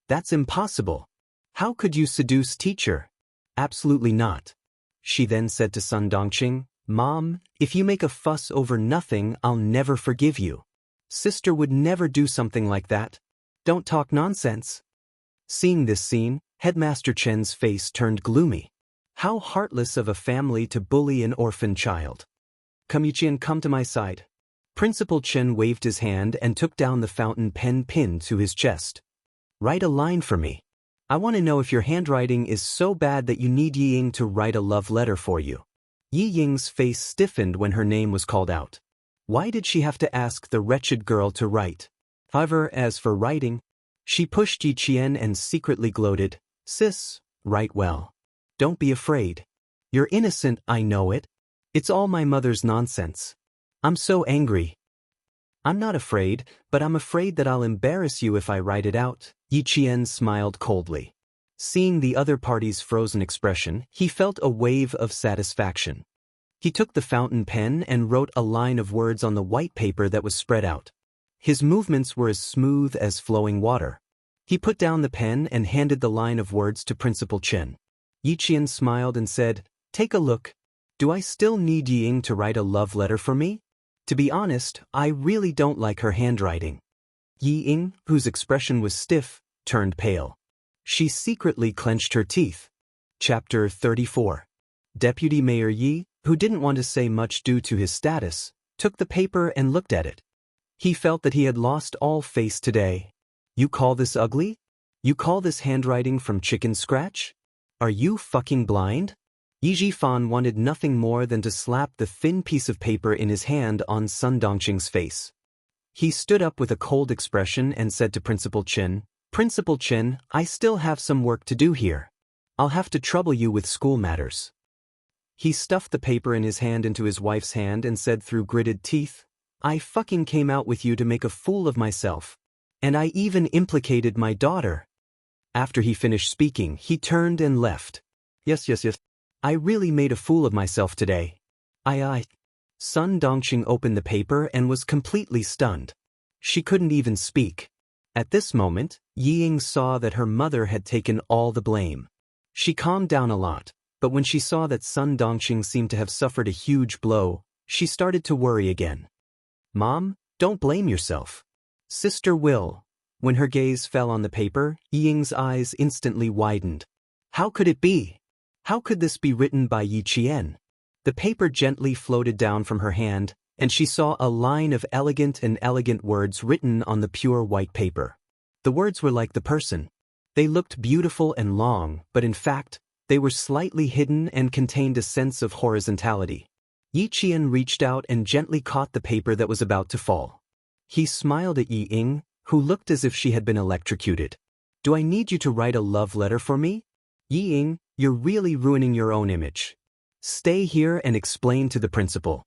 That's impossible. How could you seduce teacher? Absolutely not. She then said to Sun Dongqing, Mom, if you make a fuss over nothing, I'll never forgive you. Sister would never do something like that. Don't talk nonsense. Seeing this scene, Headmaster Chen's face turned gloomy. How heartless of a family to bully an orphan child. Come Yiqian, come to my side. Principal Chen waved his hand and took down the fountain pen pinned to his chest. Write a line for me. I want to know if your handwriting is so bad that you need Yi Ying to write a love letter for you. Yi Ying's face stiffened when her name was called out. Why did she have to ask the wretched girl to write? However, as for writing, she pushed Yi Qian and secretly gloated, Sis, write well. Don't be afraid. You're innocent, I know it. It's all my mother's nonsense. I'm so angry. I'm not afraid, but I'm afraid that I'll embarrass you if I write it out. Yi Qian smiled coldly. Seeing the other party's frozen expression, he felt a wave of satisfaction. He took the fountain pen and wrote a line of words on the white paper that was spread out. His movements were as smooth as flowing water. He put down the pen and handed the line of words to Principal Chen. Yi Qian smiled and said, Take a look. Do I still need Yi Ying to write a love letter for me? To be honest, I really don't like her handwriting. Yi Ying, whose expression was stiff, turned pale. She secretly clenched her teeth. Chapter 34. Deputy Mayor Yi, who didn't want to say much due to his status, took the paper and looked at it. He felt that he had lost all face today. You call this ugly? You call this handwriting from chicken scratch? Are you fucking blind? Yi Jifan wanted nothing more than to slap the thin piece of paper in his hand on Sun Dongqing's face. He stood up with a cold expression and said to Principal Chen, Principal Chen, I still have some work to do here. I'll have to trouble you with school matters. He stuffed the paper in his hand into his wife's hand and said through gritted teeth, I fucking came out with you to make a fool of myself. And I even implicated my daughter. After he finished speaking, he turned and left. Yes. I really made a fool of myself today. Sun Dongqing opened the paper and was completely stunned. She couldn't even speak. At this moment, Yi Ying saw that her mother had taken all the blame. She calmed down a lot, but when she saw that Sun Dongqing seemed to have suffered a huge blow, she started to worry again. Mom, don't blame yourself. Sister will. When her gaze fell on the paper, Yi Ying's eyes instantly widened. How could it be? How could this be written by Yi Qian? The paper gently floated down from her hand, and she saw a line of elegant words written on the pure white paper. The words were like the person. They looked beautiful and long, but in fact, they were slightly hidden and contained a sense of horizontality. Yi Qian reached out and gently caught the paper that was about to fall. He smiled at Yi Ying, who looked as if she had been electrocuted. Do I need you to write a love letter for me? Yi Ying, you're really ruining your own image. Stay here and explain to the principal.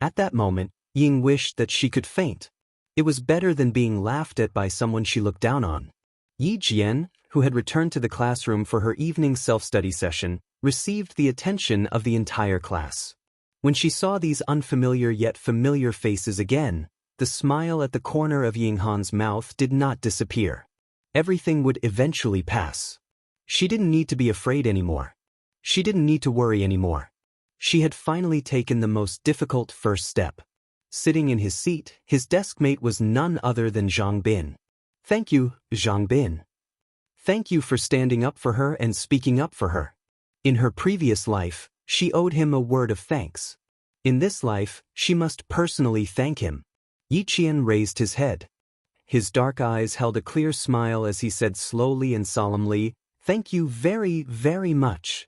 At that moment, Ying wished that she could faint. It was better than being laughed at by someone she looked down on. Yi Jian, who had returned to the classroom for her evening self-study session, received the attention of the entire class. When she saw these unfamiliar yet familiar faces again, the smile at the corner of Ying Han's mouth did not disappear. Everything would eventually pass. She didn't need to be afraid anymore. She didn't need to worry anymore. She had finally taken the most difficult first step. Sitting in his seat, his desk mate was none other than Zhang Bin. Thank you, Zhang Bin. Thank you for standing up for her and speaking up for her. In her previous life, she owed him a word of thanks. In this life, she must personally thank him. Yi Qian raised his head. His dark eyes held a clear smile as he said slowly and solemnly, Thank you very, very much.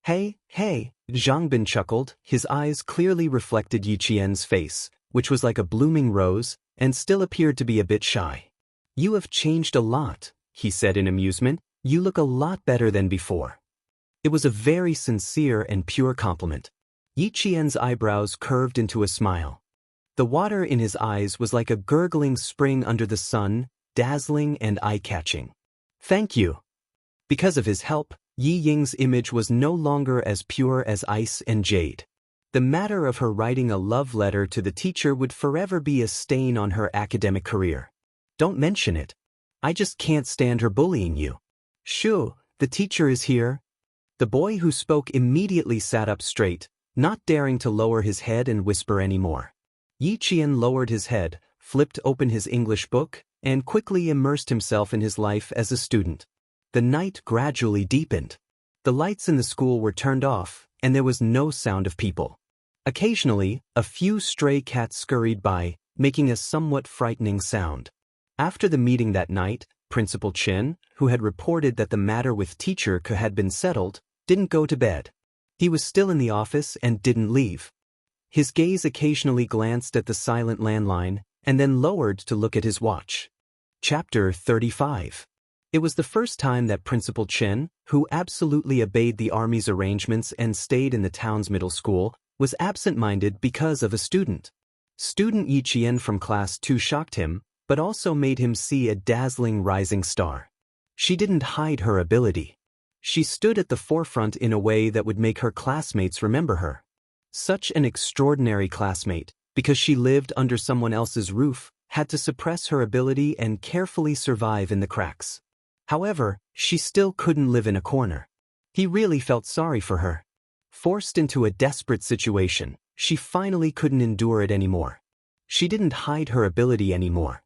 Hey, Zhang Bin chuckled. His eyes clearly reflected Yi Qian's face, which was like a blooming rose, and still appeared to be a bit shy. You have changed a lot, he said in amusement. You look a lot better than before. It was a very sincere and pure compliment. Yi Qian's eyebrows curved into a smile. The water in his eyes was like a gurgling spring under the sun, dazzling and eye-catching. Thank you. Because of his help, Yi Ying's image was no longer as pure as ice and jade. The matter of her writing a love letter to the teacher would forever be a stain on her academic career. Don't mention it. I just can't stand her bullying you. Shoo, the teacher is here. The boy who spoke immediately sat up straight, not daring to lower his head and whisper anymore. Yi Qian lowered his head, flipped open his English book, and quickly immersed himself in his life as a student. The night gradually deepened. The lights in the school were turned off, and there was no sound of people. Occasionally, a few stray cats scurried by, making a somewhat frightening sound. After the meeting that night, Principal Chen, who had reported that the matter with teacher had been settled, didn't go to bed. He was still in the office and didn't leave. His gaze occasionally glanced at the silent landline, and then lowered to look at his watch. Chapter 35. It was the first time that Principal Chen, who absolutely obeyed the army's arrangements and stayed in the town's middle school, was absent-minded because of a student. Student Yi Qian from Class 2 shocked him, but also made him see a dazzling rising star. She didn't hide her ability. She stood at the forefront in a way that would make her classmates remember her. Such an extraordinary classmate, because she lived under someone else's roof, had to suppress her ability and carefully survive in the cracks. However, she still couldn't live in a corner. He really felt sorry for her. Forced into a desperate situation, she finally couldn't endure it anymore. She didn't hide her ability anymore.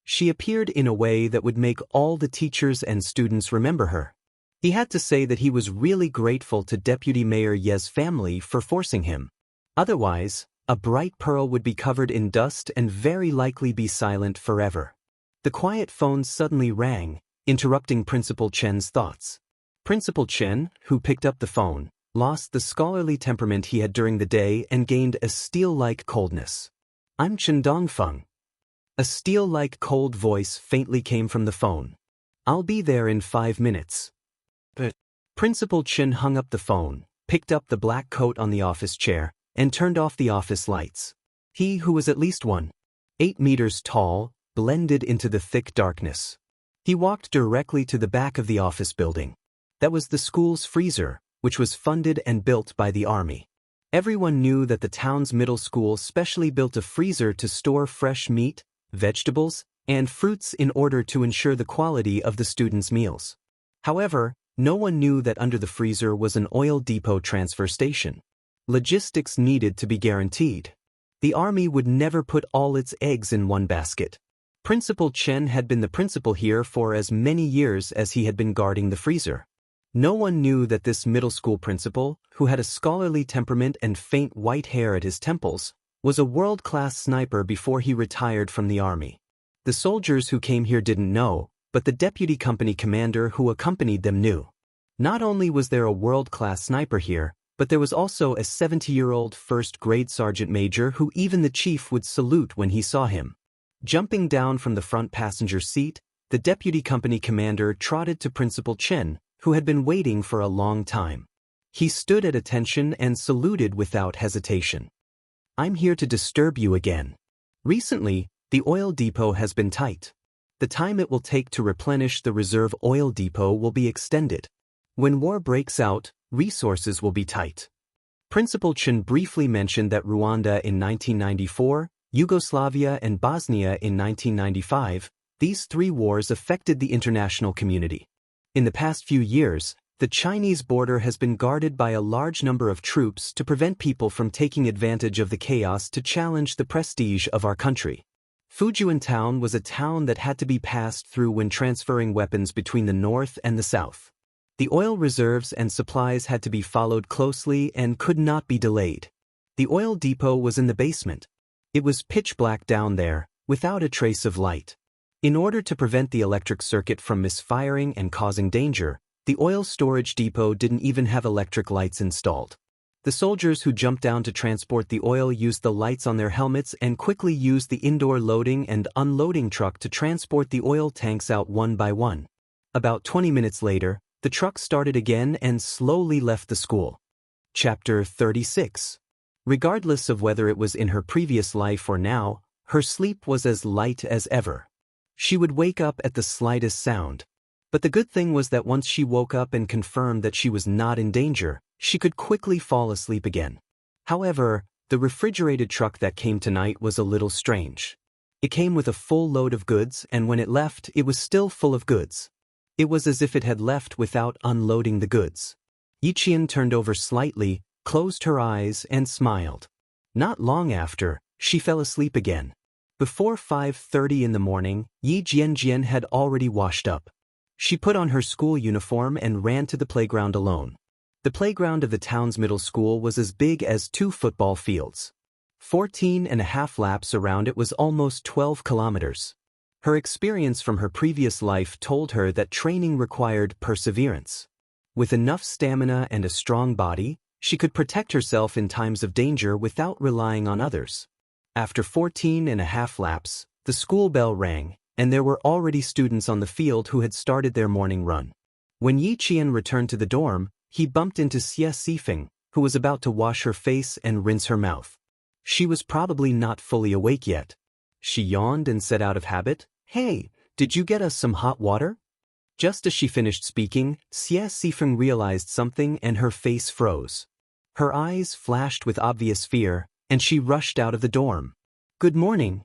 She appeared in a way that would make all the teachers and students remember her. He had to say that he was really grateful to Deputy Mayor Ye's family for forcing him. Otherwise, a bright pearl would be covered in dust and very likely be silent forever. The quiet phone suddenly rang, interrupting Principal Chen's thoughts. Principal Chen, who picked up the phone, lost the scholarly temperament he had during the day and gained a steel-like coldness. "I'm Chen Dongfeng." A steel-like cold voice faintly came from the phone. "I'll be there in 5 minutes. But Principal Chen hung up the phone, picked up the black coat on the office chair, and turned off the office lights. He, who was at least 1.8 meters tall, blended into the thick darkness. He walked directly to the back of the office building. That was the school's freezer, which was funded and built by the army. Everyone knew that the town's middle school specially built a freezer to store fresh meat, vegetables, and fruits in order to ensure the quality of the students' meals. However, no one knew that under the freezer was an oil depot transfer station. Logistics needed to be guaranteed. The army would never put all its eggs in one basket. Principal Chen had been the principal here for as many years as he had been guarding the freezer. No one knew that this middle school principal, who had a scholarly temperament and faint white hair at his temples, was a world-class sniper before he retired from the army. The soldiers who came here didn't know, but the deputy company commander who accompanied them knew. Not only was there a world-class sniper here, but there was also a 70-year-old first-grade sergeant major who even the chief would salute when he saw him. Jumping down from the front passenger seat, the deputy company commander trotted to Principal Chen, who had been waiting for a long time. He stood at attention and saluted without hesitation. "I'm here to disturb you again. Recently, the oil depot has been tight. The time it will take to replenish the reserve oil depot will be extended. When war breaks out, resources will be tight." Principal Chen briefly mentioned that Rwanda in 1994, Yugoslavia and Bosnia in 1995, these 3 wars affected the international community. In the past few years, the Chinese border has been guarded by a large number of troops to prevent people from taking advantage of the chaos to challenge the prestige of our country. Fujian Town was a town that had to be passed through when transferring weapons between the north and the south. The oil reserves and supplies had to be followed closely and could not be delayed. The oil depot was in the basement. It was pitch black down there, without a trace of light. In order to prevent the electric circuit from misfiring and causing danger, the oil storage depot didn't even have electric lights installed. The soldiers who jumped down to transport the oil used the lights on their helmets and quickly used the indoor loading and unloading truck to transport the oil tanks out one by one. About 20 minutes later, the truck started again and slowly left the school. Chapter 36. Regardless of whether it was in her previous life or now, her sleep was as light as ever. She would wake up at the slightest sound. But the good thing was that once she woke up and confirmed that she was not in danger, she could quickly fall asleep again. However, the refrigerated truck that came tonight was a little strange. It came with a full load of goods, and when it left, it was still full of goods. It was as if it had left without unloading the goods. Yi Qian turned over slightly, closed her eyes, and smiled. Not long after, she fell asleep again. Before 5:30 in the morning, Yi Jianjian had already washed up. She put on her school uniform and ran to the playground alone. The playground of the town's middle school was as big as 2 football fields. 14.5 laps around it was almost 12 kilometers. Her experience from her previous life told her that training required perseverance. With enough stamina and a strong body, she could protect herself in times of danger without relying on others. After 14.5 laps, the school bell rang, and there were already students on the field who had started their morning run. When Yi Qian returned to the dorm, he bumped into Xie Sifeng, who was about to wash her face and rinse her mouth. She was probably not fully awake yet. She yawned and said out of habit, "Hey, did you get us some hot water?" Just as she finished speaking, Xie Sifeng realized something and her face froze. Her eyes flashed with obvious fear, and she rushed out of the dorm. "Good morning."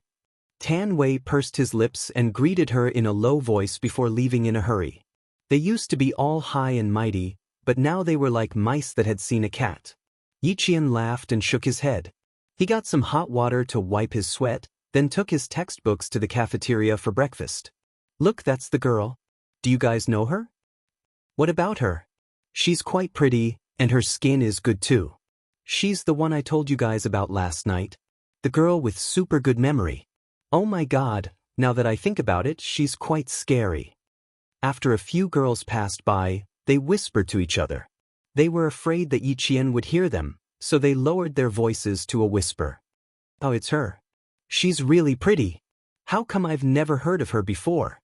Tan Wei pursed his lips and greeted her in a low voice before leaving in a hurry. They used to be all high and mighty, but now they were like mice that had seen a cat. Yi Qian laughed and shook his head. He got some hot water to wipe his sweat, then took his textbooks to the cafeteria for breakfast. "Look, that's the girl. Do you guys know her?" "What about her?" "She's quite pretty, and her skin is good too. She's the one I told you guys about last night. The girl with super good memory. Oh my God, now that I think about it, she's quite scary." After a few girls passed by, they whispered to each other. They were afraid that Yi Qian would hear them, so they lowered their voices to a whisper. "Oh, it's her. She's really pretty. How come I've never heard of her before?"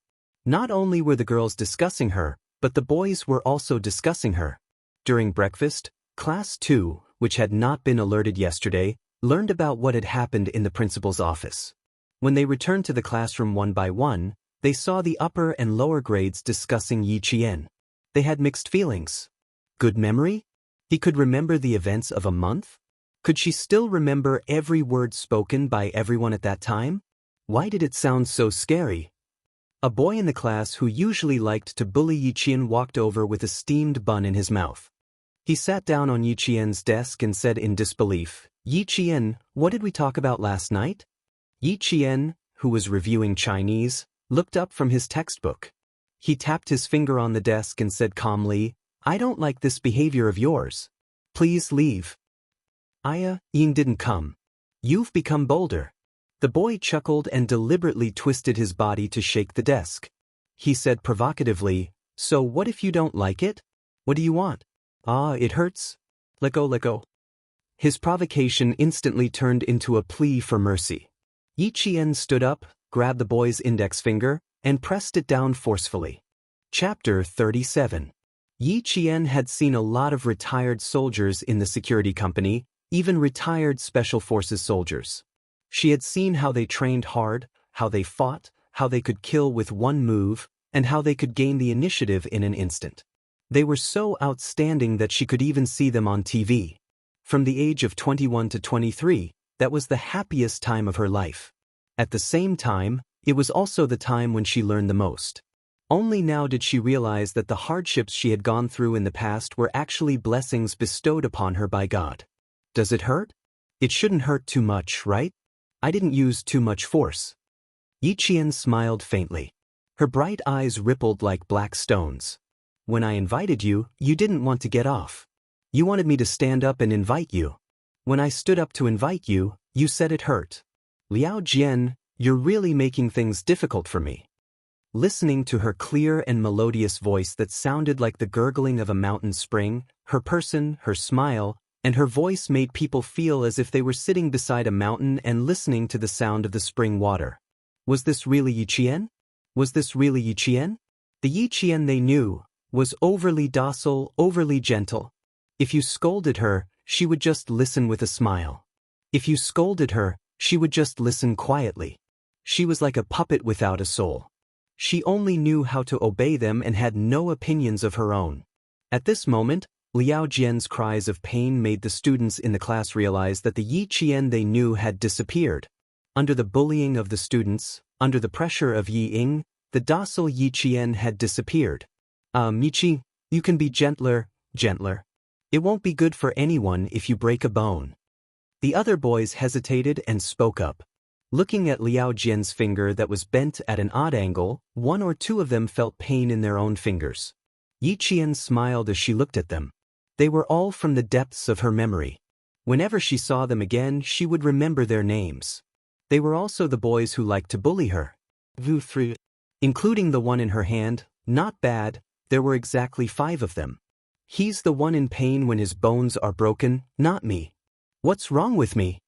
Not only were the girls discussing her, but the boys were also discussing her. During breakfast, Class 2, which had not been alerted yesterday, learned about what had happened in the principal's office. When they returned to the classroom one by one, they saw the upper and lower grades discussing Yi Qian. They had mixed feelings. Good memory? He could remember the events of a month? Could she still remember every word spoken by everyone at that time? Why did it sound so scary? A boy in the class who usually liked to bully Yi Qian walked over with a steamed bun in his mouth. He sat down on Yi Qian's desk and said in disbelief, "Yi Qian, what did we talk about last night?" Yi Qian, who was reviewing Chinese, looked up from his textbook. He tapped his finger on the desk and said calmly, "I don't like this behavior of yours. Please leave." Yin didn't come. "You've become bolder." The boy chuckled and deliberately twisted his body to shake the desk. He said provocatively, "So what if you don't like it? What do you want?" It hurts. Let go, let go." His provocation instantly turned into a plea for mercy. Yi Qian stood up, grabbed the boy's index finger, and pressed it down forcefully. Chapter 37. Yi Qian had seen a lot of retired soldiers in the security company, even retired Special Forces soldiers. She had seen how they trained hard, how they fought, how they could kill with one move, and how they could gain the initiative in an instant. They were so outstanding that she could even see them on TV. From the age of 21 to 23, that was the happiest time of her life. At the same time, it was also the time when she learned the most. Only now did she realize that the hardships she had gone through in the past were actually blessings bestowed upon her by God. Does it hurt? It shouldn't hurt too much, right? I didn't use too much force. Yi Qian smiled faintly. Her bright eyes rippled like black stones. When I invited you, you didn't want to get off. You wanted me to stand up and invite you. When I stood up to invite you, you said it hurt. Liao Jian, you're really making things difficult for me. Listening to her clear and melodious voice that sounded like the gurgling of a mountain spring, her person, her smile, and her voice made people feel as if they were sitting beside a mountain and listening to the sound of the spring water. Was this really Yi Qian? Was this really Yi Qian? The Yi Qian they knew was overly docile, overly gentle. If you scolded her, she would just listen with a smile. If you scolded her, she would just listen quietly. She was like a puppet without a soul. She only knew how to obey them and had no opinions of her own. At this moment, Liao Jian's cries of pain made the students in the class realize that the Yi Qian they knew had disappeared. Under the bullying of the students, under the pressure of Yi Ying, the docile Yi Qian had disappeared. Michi, you can be gentler, gentler. It won't be good for anyone if you break a bone. The other boys hesitated and spoke up. Looking at Liao Jian's finger that was bent at an odd angle, one or two of them felt pain in their own fingers. Yi Qian smiled as she looked at them. They were all from the depths of her memory. Whenever she saw them again, she would remember their names. They were also the boys who liked to bully her. Including the one in her hand. Not bad, there were exactly 5 of them. He's the one in pain when his bones are broken, not me. What's wrong with me?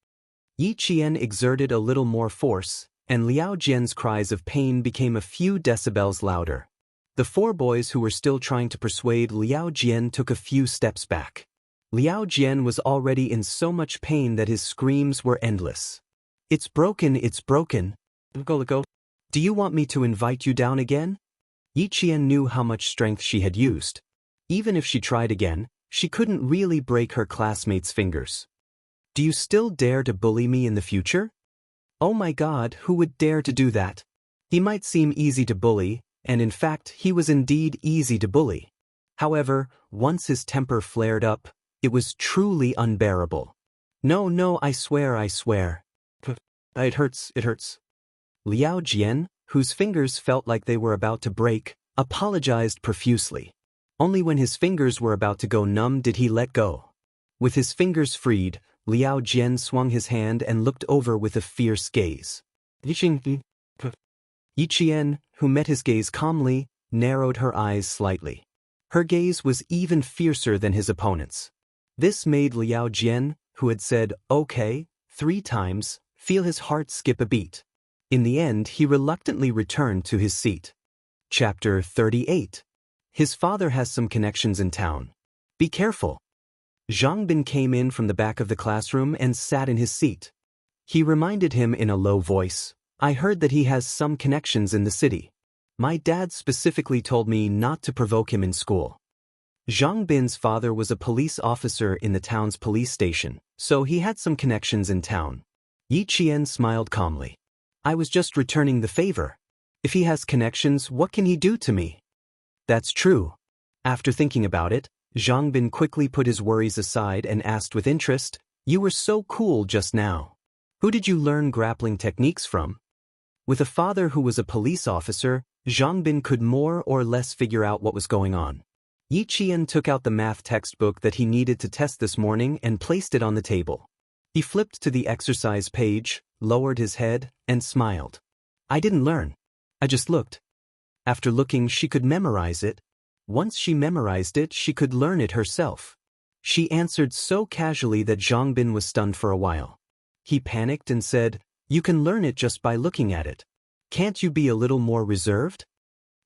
Yi Qian exerted a little more force, and Liao Jian's cries of pain became a few decibels louder. The 4 boys who were still trying to persuade Liao Jian took a few steps back. Liao Jian was already in so much pain that his screams were endless. It's broken, it's broken. Go. Do you want me to invite you down again? Yi Qian knew how much strength she had used. Even if she tried again, she couldn't really break her classmates' fingers. Do you still dare to bully me in the future? Oh my God, who would dare to do that? He might seem easy to bully, and in fact he was indeed easy to bully. However, once his temper flared up, it was truly unbearable. No, I swear. It hurts. Liao Jian, whose fingers felt like they were about to break, apologized profusely. Only when his fingers were about to go numb did he let go. With his fingers freed, Liao Jian swung his hand and looked over with a fierce gaze. Yi Qian, who met his gaze calmly, narrowed her eyes slightly. Her gaze was even fiercer than his opponent's. This made Liao Jian, who had said, okay, 3 times, feel his heart skip a beat. In the end, he reluctantly returned to his seat. Chapter 38. His father has some connections in town. Be careful. Zhang Bin came in from the back of the classroom and sat in his seat. He reminded him in a low voice, I heard that he has some connections in the city. My dad specifically told me not to provoke him in school. Zhang Bin's father was a police officer in the town's police station, so he had some connections in town. Yi Qian smiled calmly. I was just returning the favor. If he has connections, what can he do to me? That's true. After thinking about it, Zhang Bin quickly put his worries aside and asked with interest, You were so cool just now. Who did you learn grappling techniques from? With a father who was a police officer, Zhang Bin could more or less figure out what was going on. Yi Qian took out the math textbook that he needed to test this morning and placed it on the table. He flipped to the exercise page, lowered his head, and smiled. I didn't learn. I just looked. After looking, she could memorize it. Once she memorized it, she could learn it herself. She answered so casually that Zhang Bin was stunned for a while. He panicked and said, You can learn it just by looking at it. Can't you be a little more reserved?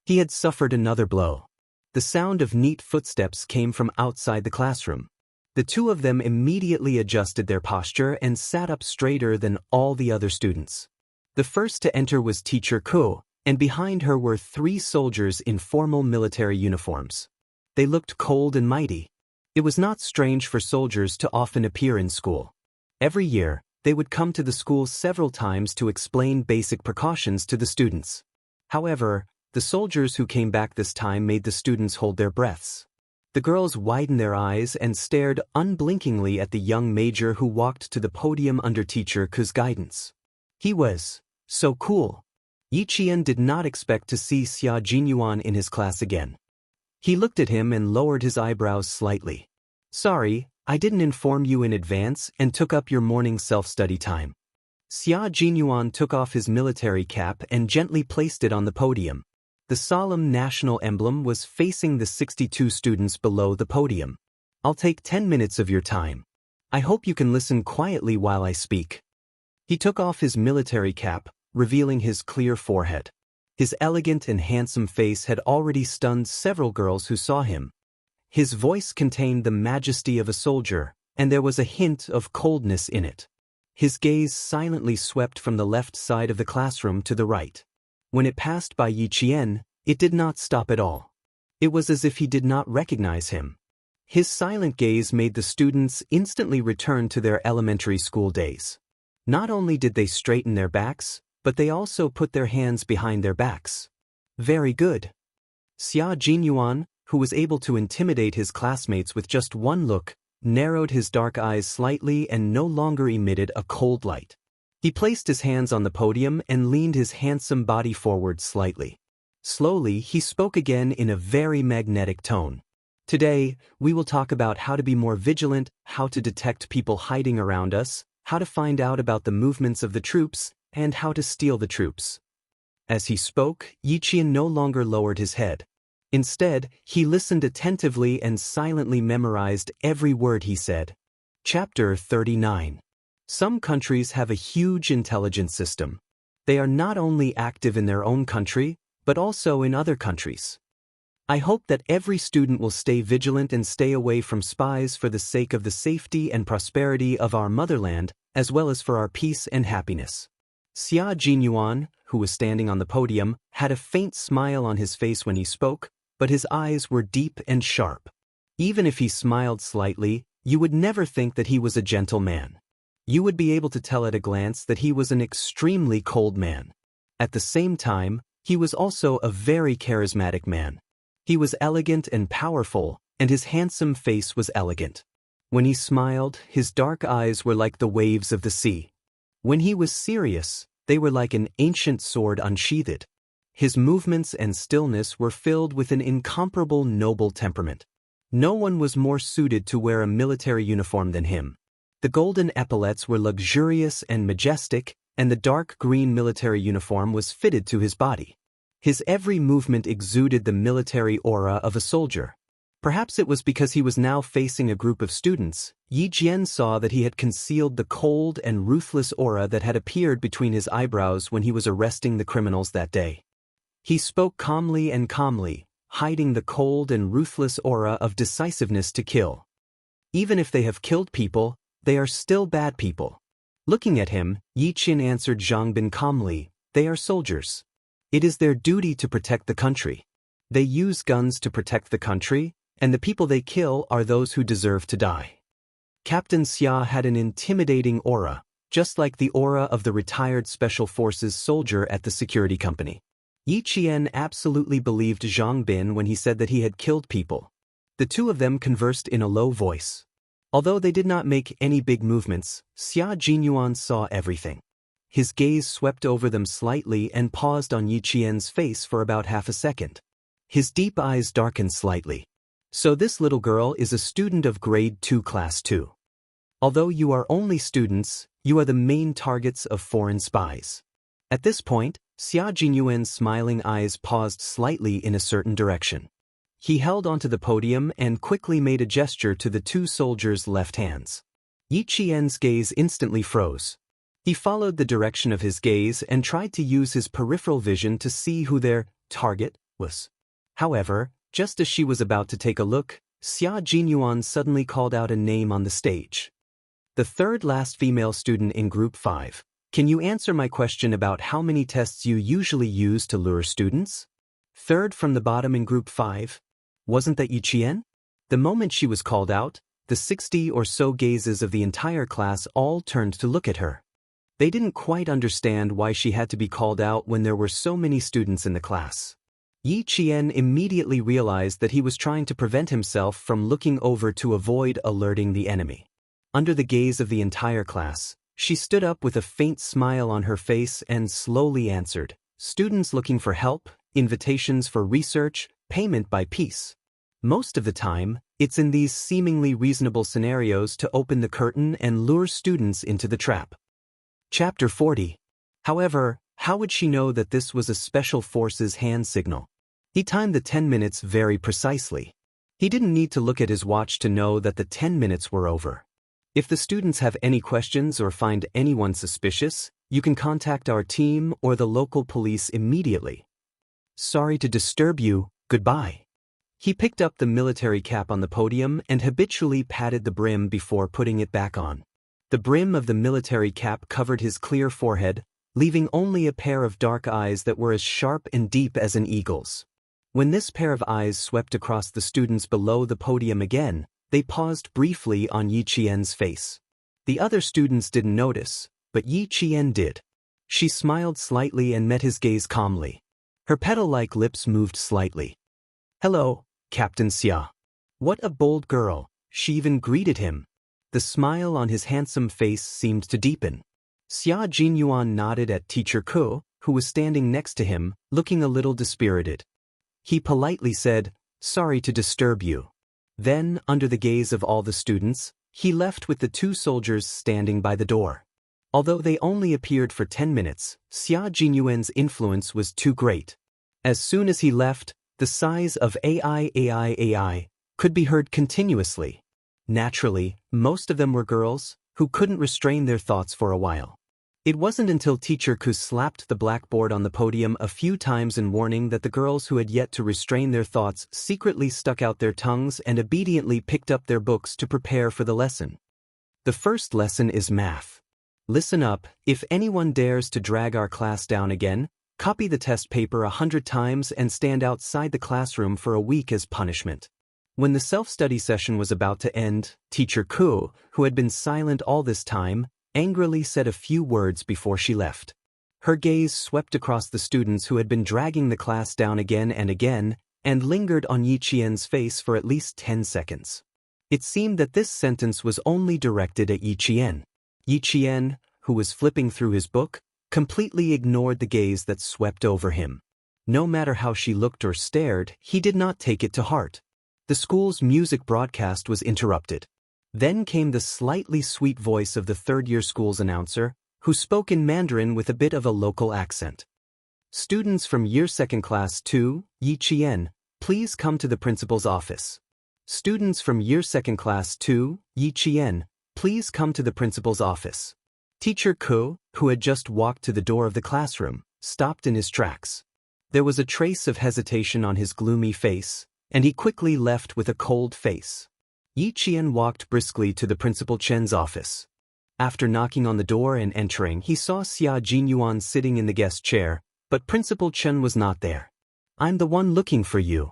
He had suffered another blow. The sound of neat footsteps came from outside the classroom. The 2 of them immediately adjusted their posture and sat up straighter than all the other students. The first to enter was Teacher Ko, and behind her were 3 soldiers in formal military uniforms. They looked cold and mighty. It was not strange for soldiers to often appear in school. Every year, they would come to the school several times to explain basic precautions to the students. However, the soldiers who came back this time made the students hold their breaths. The girls widened their eyes and stared unblinkingly at the young major who walked to the podium under Teacher Ko's guidance. He was so cool. Yi Qian did not expect to see Xia Jinyuan in his class again. He looked at him and lowered his eyebrows slightly. Sorry, I didn't inform you in advance and took up your morning self-study time. Xia Jinyuan took off his military cap and gently placed it on the podium. The solemn national emblem was facing the 62 students below the podium. I'll take 10 minutes of your time. I hope you can listen quietly while I speak. He took off his military cap, revealing his clear forehead. His elegant and handsome face had already stunned several girls who saw him. His voice contained the majesty of a soldier, and there was a hint of coldness in it. His gaze silently swept from the left side of the classroom to the right. When it passed by Yi Qian, it did not stop at all. It was as if he did not recognize him. His silent gaze made the students instantly return to their elementary school days. Not only did they straighten their backs, but they also put their hands behind their backs. Very good. Xia Jinyuan, who was able to intimidate his classmates with just one look, narrowed his dark eyes slightly and no longer emitted a cold light. He placed his hands on the podium and leaned his handsome body forward slightly. Slowly, he spoke again in a very magnetic tone. Today, we will talk about how to be more vigilant, how to detect people hiding around us, how to find out about the movements of the troops, and how to steal the troops. As he spoke, Yi Qian no longer lowered his head. Instead, he listened attentively and silently memorized every word he said. Chapter 39. Some countries have a huge intelligence system. They are not only active in their own country, but also in other countries. I hope that every student will stay vigilant and stay away from spies for the sake of the safety and prosperity of our motherland, as well as for our peace and happiness. Xia Jinyuan, who was standing on the podium, had a faint smile on his face when he spoke, but his eyes were deep and sharp. Even if he smiled slightly, you would never think that he was a gentle man. You would be able to tell at a glance that he was an extremely cold man. At the same time, he was also a very charismatic man. He was elegant and powerful, and his handsome face was elegant. When he smiled, his dark eyes were like the waves of the sea. When he was serious, they were like an ancient sword unsheathed. His movements and stillness were filled with an incomparable noble temperament. No one was more suited to wear a military uniform than him. The golden epaulets were luxurious and majestic, and the dark green military uniform was fitted to his body. His every movement exuded the military aura of a soldier. Perhaps it was because he was now facing a group of students. Yi Jian saw that he had concealed the cold and ruthless aura that had appeared between his eyebrows when he was arresting the criminals that day. He spoke calmly, hiding the cold and ruthless aura of decisiveness to kill. Even if they have killed people, they are still bad people. Looking at him, Yi Qian answered Zhang Bin calmly, "They are soldiers. It is their duty to protect the country. They use guns to protect the country, and the people they kill are those who deserve to die." Captain Xia had an intimidating aura, just like the aura of the retired Special Forces soldier at the security company. Yi Qian absolutely believed Zhang Bin when he said that he had killed people. The two of them conversed in a low voice. Although they did not make any big movements, Xia Jinyuan saw everything. His gaze swept over them slightly and paused on Yi Qian's face for about half a second. His deep eyes darkened slightly. "So this little girl is a student of grade 2 class 2. Although you are only students, you are the main targets of foreign spies." At this point, Xia Jinyuan's smiling eyes paused slightly in a certain direction. He held onto the podium and quickly made a gesture to the two soldiers' left hands. Yi Qian's gaze instantly froze. He followed the direction of his gaze and tried to use his peripheral vision to see who their target was. However, just as she was about to take a look, Xia Jinyuan suddenly called out a name on the stage. "The third last female student in Group 5. Can you answer my question about how many tests you usually use to lure students?" "Third from the bottom in Group 5. Wasn't that Yi Qian?" The moment she was called out, the 60 or so gazes of the entire class all turned to look at her. They didn't quite understand why she had to be called out when there were so many students in the class. Yi Qian immediately realized that he was trying to prevent himself from looking over to avoid alerting the enemy. Under the gaze of the entire class, she stood up with a faint smile on her face and slowly answered, "Students looking for help, invitations for research, payment by piece." Most of the time, it's in these seemingly reasonable scenarios to open the curtain and lure students into the trap. Chapter 40. However, how would she know that this was a Special Forces hand signal? He timed the 10 minutes very precisely. He didn't need to look at his watch to know that the 10 minutes were over. If the students have any questions or find anyone suspicious, you can contact our team or the local police immediately. Sorry to disturb you, goodbye. He picked up the military cap on the podium and habitually patted the brim before putting it back on. The brim of the military cap covered his clear forehead, leaving only a pair of dark eyes that were as sharp and deep as an eagle's. When this pair of eyes swept across the students below the podium again, they paused briefly on Yi Qian's face. The other students didn't notice, but Yi Qian did. She smiled slightly and met his gaze calmly. Her petal-like lips moved slightly. "Hello, Captain Xia. What a bold girl, she even greeted him. The smile on his handsome face seemed to deepen. Xia Jinyuan nodded at Teacher Ko, who was standing next to him, looking a little dispirited. He politely said, "Sorry to disturb you." Then, under the gaze of all the students, he left with the two soldiers standing by the door. Although they only appeared for 10 minutes, Xia Jinyuan's influence was too great. As soon as he left, the sighs of AI could be heard continuously. Naturally, most of them were girls, who couldn't restrain their thoughts for a while. It wasn't until Teacher Ku slapped the blackboard on the podium a few times in warning that the girls who had yet to restrain their thoughts secretly stuck out their tongues and obediently picked up their books to prepare for the lesson. The first lesson is math. Listen up, if anyone dares to drag our class down again, copy the test paper 100 times and stand outside the classroom for a week as punishment. When the self-study session was about to end, Teacher Ku, who had been silent all this time, angrily said a few words before she left. Her gaze swept across the students who had been dragging the class down again and lingered on Yi Qian's face for at least 10 seconds. It seemed that this sentence was only directed at Yi Qian. Yi Qian, who was flipping through his book, completely ignored the gaze that swept over him. No matter how she looked or stared, he did not take it to heart. The school's music broadcast was interrupted. Then came the slightly sweet voice of the third-year school's announcer, who spoke in Mandarin with a bit of a local accent. Students from Year 2nd Class 2, Yi Qian, please come to the principal's office. Students from Year 2nd Class 2, Yi Qian, please come to the principal's office. Teacher Ko, who had just walked to the door of the classroom, stopped in his tracks. There was a trace of hesitation on his gloomy face, and he quickly left with a cold face. Yi Qian walked briskly to the Principal Chen's office. After knocking on the door and entering, he saw Xia Jinyuan sitting in the guest chair, but Principal Chen was not there. "I'm the one looking for you."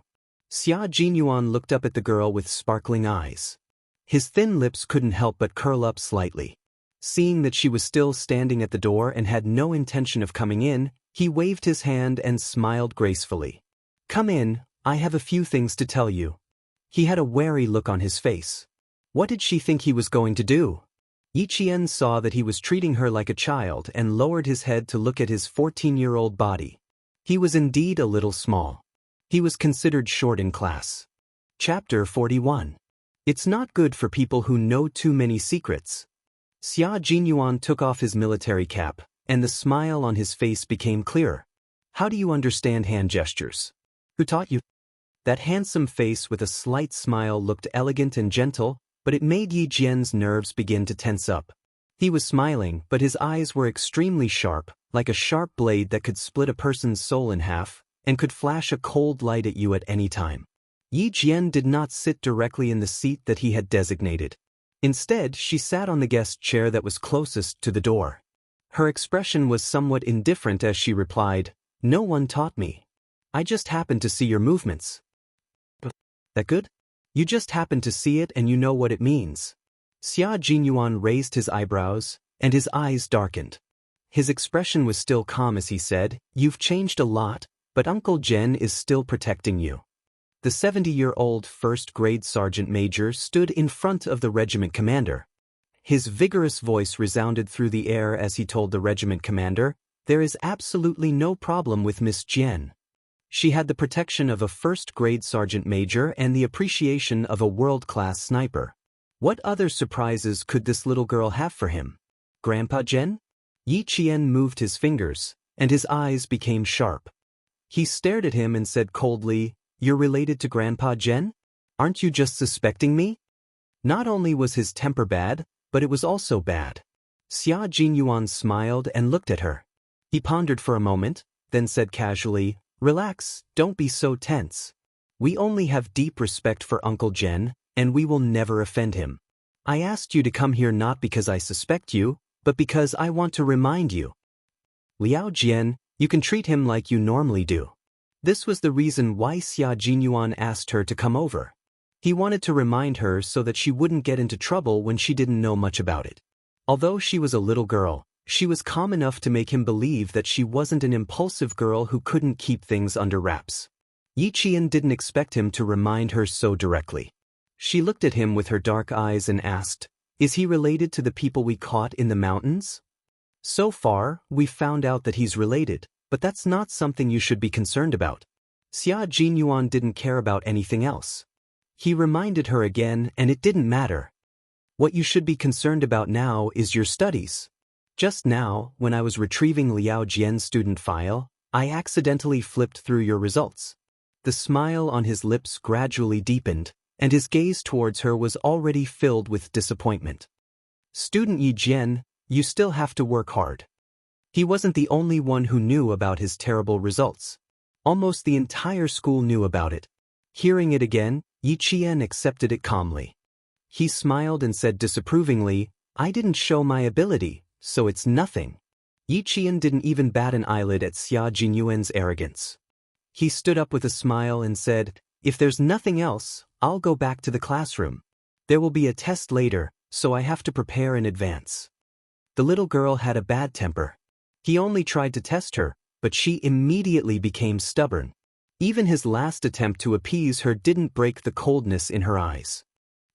Xia Jinyuan looked up at the girl with sparkling eyes. His thin lips couldn't help but curl up slightly. Seeing that she was still standing at the door and had no intention of coming in, he waved his hand and smiled gracefully. "Come in, I have a few things to tell you." He had a wary look on his face. What did she think he was going to do? Yi Qian saw that he was treating her like a child and lowered his head to look at his 14-year-old body. He was indeed a little small. He was considered short in class. Chapter 41. It's not good for people who know too many secrets. Xia Jinyuan took off his military cap, and the smile on his face became clearer. "How do you understand hand gestures? Who taught you?" That handsome face with a slight smile looked elegant and gentle, but it made Yi Jian's nerves begin to tense up. He was smiling, but his eyes were extremely sharp, like a sharp blade that could split a person's soul in half, and could flash a cold light at you at any time. Yi Jian did not sit directly in the seat that he had designated. Instead, she sat on the guest chair that was closest to the door. Her expression was somewhat indifferent as she replied, "No one taught me. I just happened to see your movements." "That good? You just happened to see it and you know what it means." Xia Jinyuan raised his eyebrows, and his eyes darkened. His expression was still calm as he said, "You've changed a lot, but Uncle Jen is still protecting you." The 70-year-old first-grade sergeant major stood in front of the regiment commander. His vigorous voice resounded through the air as he told the regiment commander, "There is absolutely no problem with Miss Jen. She had the protection of a first-grade sergeant major and the appreciation of a world-class sniper. What other surprises could this little girl have for him? Grandpa Jen?" Yi Qian moved his fingers, and his eyes became sharp. He stared at him and said coldly, "You're related to Grandpa Jen? Aren't you just suspecting me?" Not only was his temper bad, but it was also bad. Xia Jinyuan smiled and looked at her. He pondered for a moment, then said casually, "Relax, don't be so tense. We only have deep respect for Uncle Jen, and we will never offend him. I asked you to come here not because I suspect you, but because I want to remind you. Liao Jian, you can treat him like you normally do." This was the reason why Xia Jinyuan asked her to come over. He wanted to remind her so that she wouldn't get into trouble when she didn't know much about it. Although she was a little girl, she was calm enough to make him believe that she wasn't an impulsive girl who couldn't keep things under wraps. Yi Qian didn't expect him to remind her so directly. She looked at him with her dark eyes and asked, "Is he related to the people we caught in the mountains?" "So far, we've found out that he's related, but that's not something you should be concerned about." Xia Jinyuan didn't care about anything else. He reminded her again, and it didn't matter. "What you should be concerned about now is your studies. Just now, when I was retrieving Liao Jian's student file, I accidentally flipped through your results." The smile on his lips gradually deepened, and his gaze towards her was already filled with disappointment. "Student Yi Jian, you still have to work hard." He wasn't the only one who knew about his terrible results. Almost the entire school knew about it. Hearing it again, Yi Qian accepted it calmly. He smiled and said disapprovingly, "I didn't show my ability, so it's nothing." Yi Qian didn't even bat an eyelid at Xia Jinyuan's arrogance. He stood up with a smile and said, "If there's nothing else, I'll go back to the classroom. There will be a test later, so I have to prepare in advance." The little girl had a bad temper. He only tried to test her, but she immediately became stubborn. Even his last attempt to appease her didn't break the coldness in her eyes.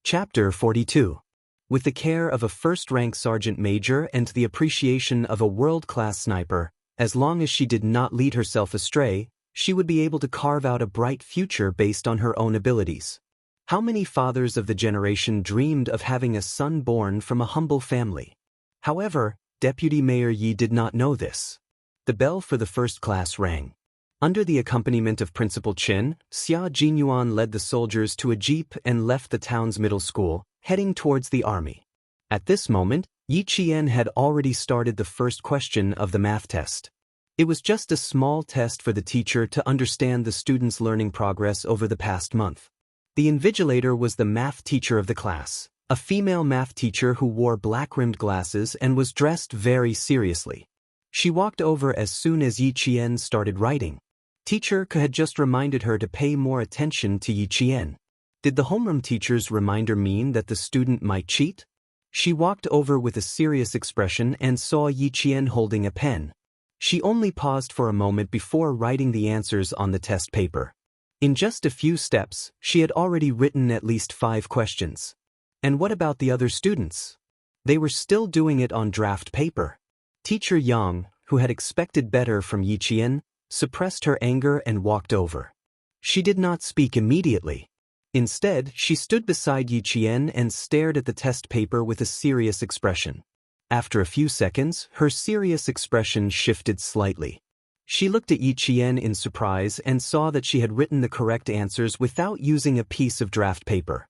Chapter 42. With the care of a first-rank sergeant major and the appreciation of a world-class sniper, as long as she did not lead herself astray, she would be able to carve out a bright future based on her own abilities. How many fathers of the generation dreamed of having a son born from a humble family? However, Deputy Mayor Yi did not know this. The bell for the first class rang. Under the accompaniment of Principal Qin, Xia Jinyuan led the soldiers to a jeep and left the town's middle school, heading towards the army. At this moment, Yi Qian had already started the first question of the math test. It was just a small test for the teacher to understand the students' learning progress over the past month. The invigilator was the math teacher of the class, a female math teacher who wore black-rimmed glasses and was dressed very seriously. She walked over as soon as Yi Qian started writing. Teacher Ke had just reminded her to pay more attention to Yi Qian. Did the homeroom teacher's reminder mean that the student might cheat? She walked over with a serious expression and saw Yi Qian holding a pen. She only paused for a moment before writing the answers on the test paper. In just a few steps, she had already written at least 5 questions. And what about the other students? They were still doing it on draft paper. Teacher Yang, who had expected better from Yi Qian, suppressed her anger and walked over. She did not speak immediately. Instead, she stood beside Yi Qian and stared at the test paper with a serious expression. After a few seconds, her serious expression shifted slightly. She looked at Yi Qian in surprise and saw that she had written the correct answers without using a piece of draft paper.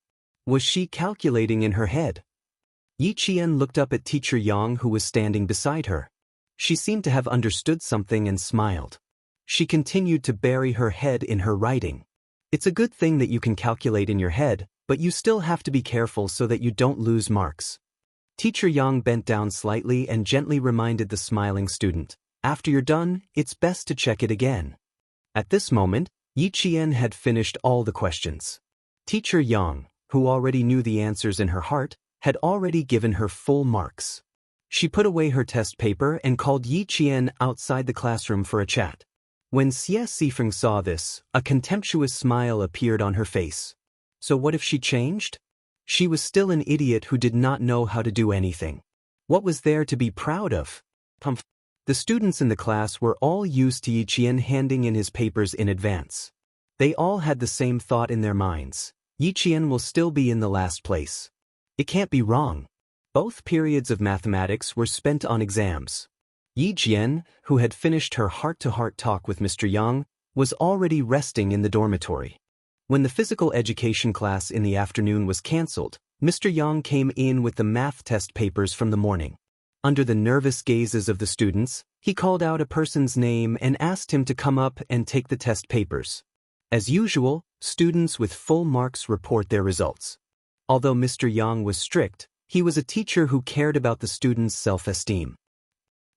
Was she calculating in her head? Yi Qian looked up at Teacher Yang, who was standing beside her. She seemed to have understood something and smiled. She continued to bury her head in her writing. It's a good thing that you can calculate in your head, but you still have to be careful so that you don't lose marks. Teacher Yang bent down slightly and gently reminded the smiling student, "After you're done, it's best to check it again." At this moment, Yi Qian had finished all the questions. Teacher Yang, who already knew the answers in her heart, had already given her full marks. She put away her test paper and called Yi Qian outside the classroom for a chat. When Xie Sifeng saw this, a contemptuous smile appeared on her face. So what if she changed? She was still an idiot who did not know how to do anything. What was there to be proud of? The students in the class were all used to Yi Qian handing in his papers in advance. They all had the same thought in their minds. Yi Qian will still be in the last place. It can't be wrong. Both periods of mathematics were spent on exams. Yi Jian, who had finished her heart-to-heart talk with Mr. Yang, was already resting in the dormitory. When the physical education class in the afternoon was cancelled, Mr. Yang came in with the math test papers from the morning. Under the nervous gazes of the students, he called out a person's name and asked him to come up and take the test papers. As usual, students with full marks report their results. Although Mr. Yang was strict, he was a teacher who cared about the students' self-esteem.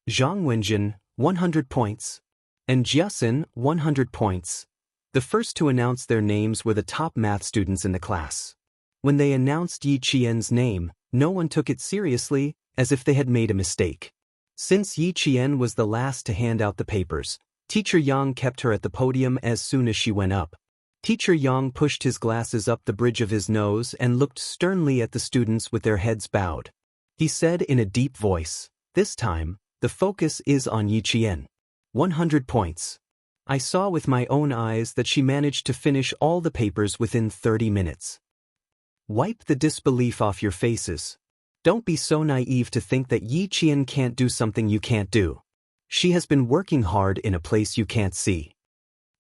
Zhang Wenjin, 100 points, and Jiasin, 100 points. The first to announce their names were the top math students in the class. When they announced Yi Qian's name, no one took it seriously, as if they had made a mistake. Since Yi Qian was the last to hand out the papers, Teacher Yang kept her at the podium as soon as she went up. Teacher Yang pushed his glasses up the bridge of his nose and looked sternly at the students with their heads bowed. He said in a deep voice, "This time, the focus is on Yi Qian. 100 points. I saw with my own eyes that she managed to finish all the papers within 30 minutes. Wipe the disbelief off your faces. Don't be so naive to think that Yi Qian can't do something you can't do. She has been working hard in a place you can't see."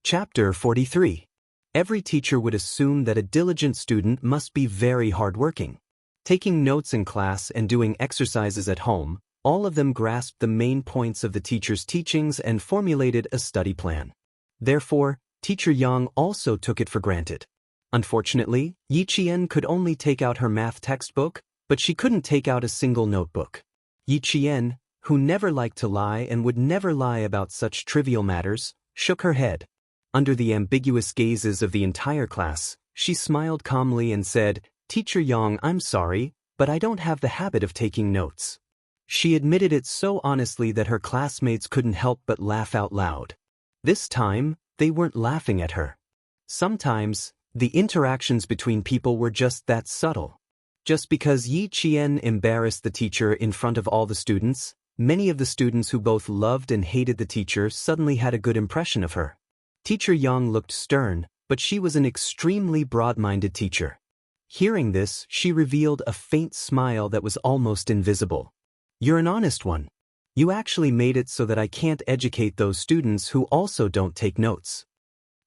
Chapter 43. Every teacher would assume that a diligent student must be very hardworking. Taking notes in class and doing exercises at home, all of them grasped the main points of the teacher's teachings and formulated a study plan. Therefore, Teacher Yang also took it for granted. Unfortunately, Yi Qian could only take out her math textbook, but she couldn't take out a single notebook. Yi Qian, who never liked to lie and would never lie about such trivial matters, shook her head. Under the ambiguous gazes of the entire class, she smiled calmly and said, "Teacher Yang, I'm sorry, but I don't have the habit of taking notes." She admitted it so honestly that her classmates couldn't help but laugh out loud. This time, they weren't laughing at her. Sometimes, the interactions between people were just that subtle. Just because Yi Qian embarrassed the teacher in front of all the students, many of the students who both loved and hated the teacher suddenly had a good impression of her. Teacher Yang looked stern, but she was an extremely broad-minded teacher. Hearing this, she revealed a faint smile that was almost invisible. "You're an honest one. You actually made it so that I can't educate those students who also don't take notes."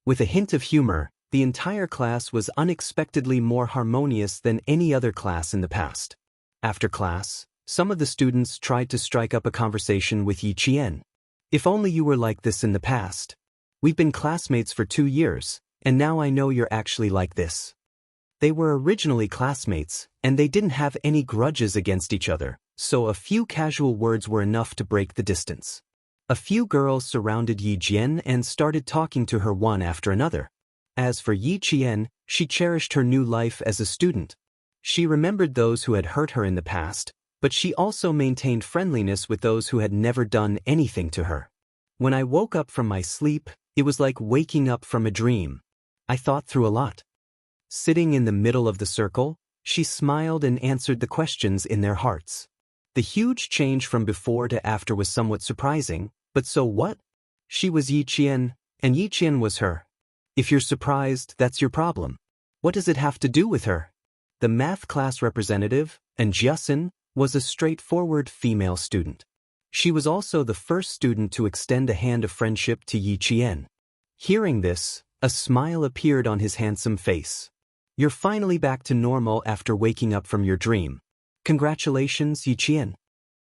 With a hint of humor, the entire class was unexpectedly more harmonious than any other class in the past. After class, some of the students tried to strike up a conversation with Yi Qian. "If only you were like this in the past. We've been classmates for 2 years, and now I know you're actually like this." They were originally classmates, and they didn't have any grudges against each other, so a few casual words were enough to break the distance. A few girls surrounded Yi Qian and started talking to her one after another. As for Yi Qian, she cherished her new life as a student. She remembered those who had hurt her in the past, but she also maintained friendliness with those who had never done anything to her. "When I woke up from my sleep, it was like waking up from a dream. I thought through a lot." Sitting in the middle of the circle, she smiled and answered the questions in their hearts. The huge change from before to after was somewhat surprising, but so what? She was Yi Qian, and Yi Qian was her. If you're surprised, that's your problem. What does it have to do with her? The math class representative, and Jiasun, was a straightforward female student. She was also the first student to extend a hand of friendship to Yi Qian. Hearing this, a smile appeared on his handsome face. "You're finally back to normal after waking up from your dream. Congratulations, Yi Qian."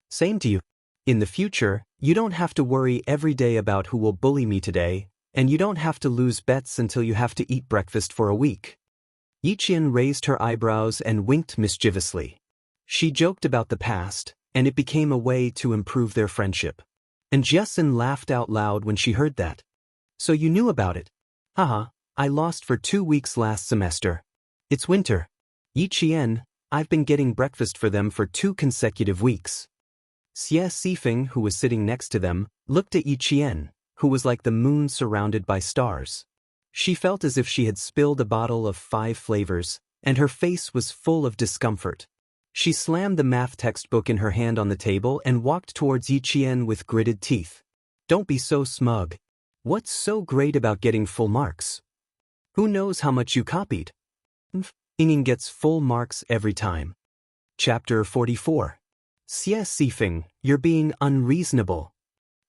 "Same to you. In the future, you don't have to worry every day about who will bully me today, and you don't have to lose bets until you have to eat breakfast for a week." Yi Qian raised her eyebrows and winked mischievously. She joked about the past, and it became a way to improve their friendship. And Jiasun laughed out loud when she heard that. "So you knew about it?" "Haha, I lost for 2 weeks last semester. It's winter. Yi Qian, I've been getting breakfast for them for 2 consecutive weeks." Xie Sifeng, who was sitting next to them, looked at Yi Qian, who was like the moon surrounded by stars. She felt as if she had spilled a bottle of 5 flavors, and her face was full of discomfort. She slammed the math textbook in her hand on the table and walked towards Yi Qian with gritted teeth. "Don't be so smug. What's so great about getting full marks? Who knows how much you copied? Yingying gets full marks every time." Chapter 44. "Xie Sifeng, you're being unreasonable."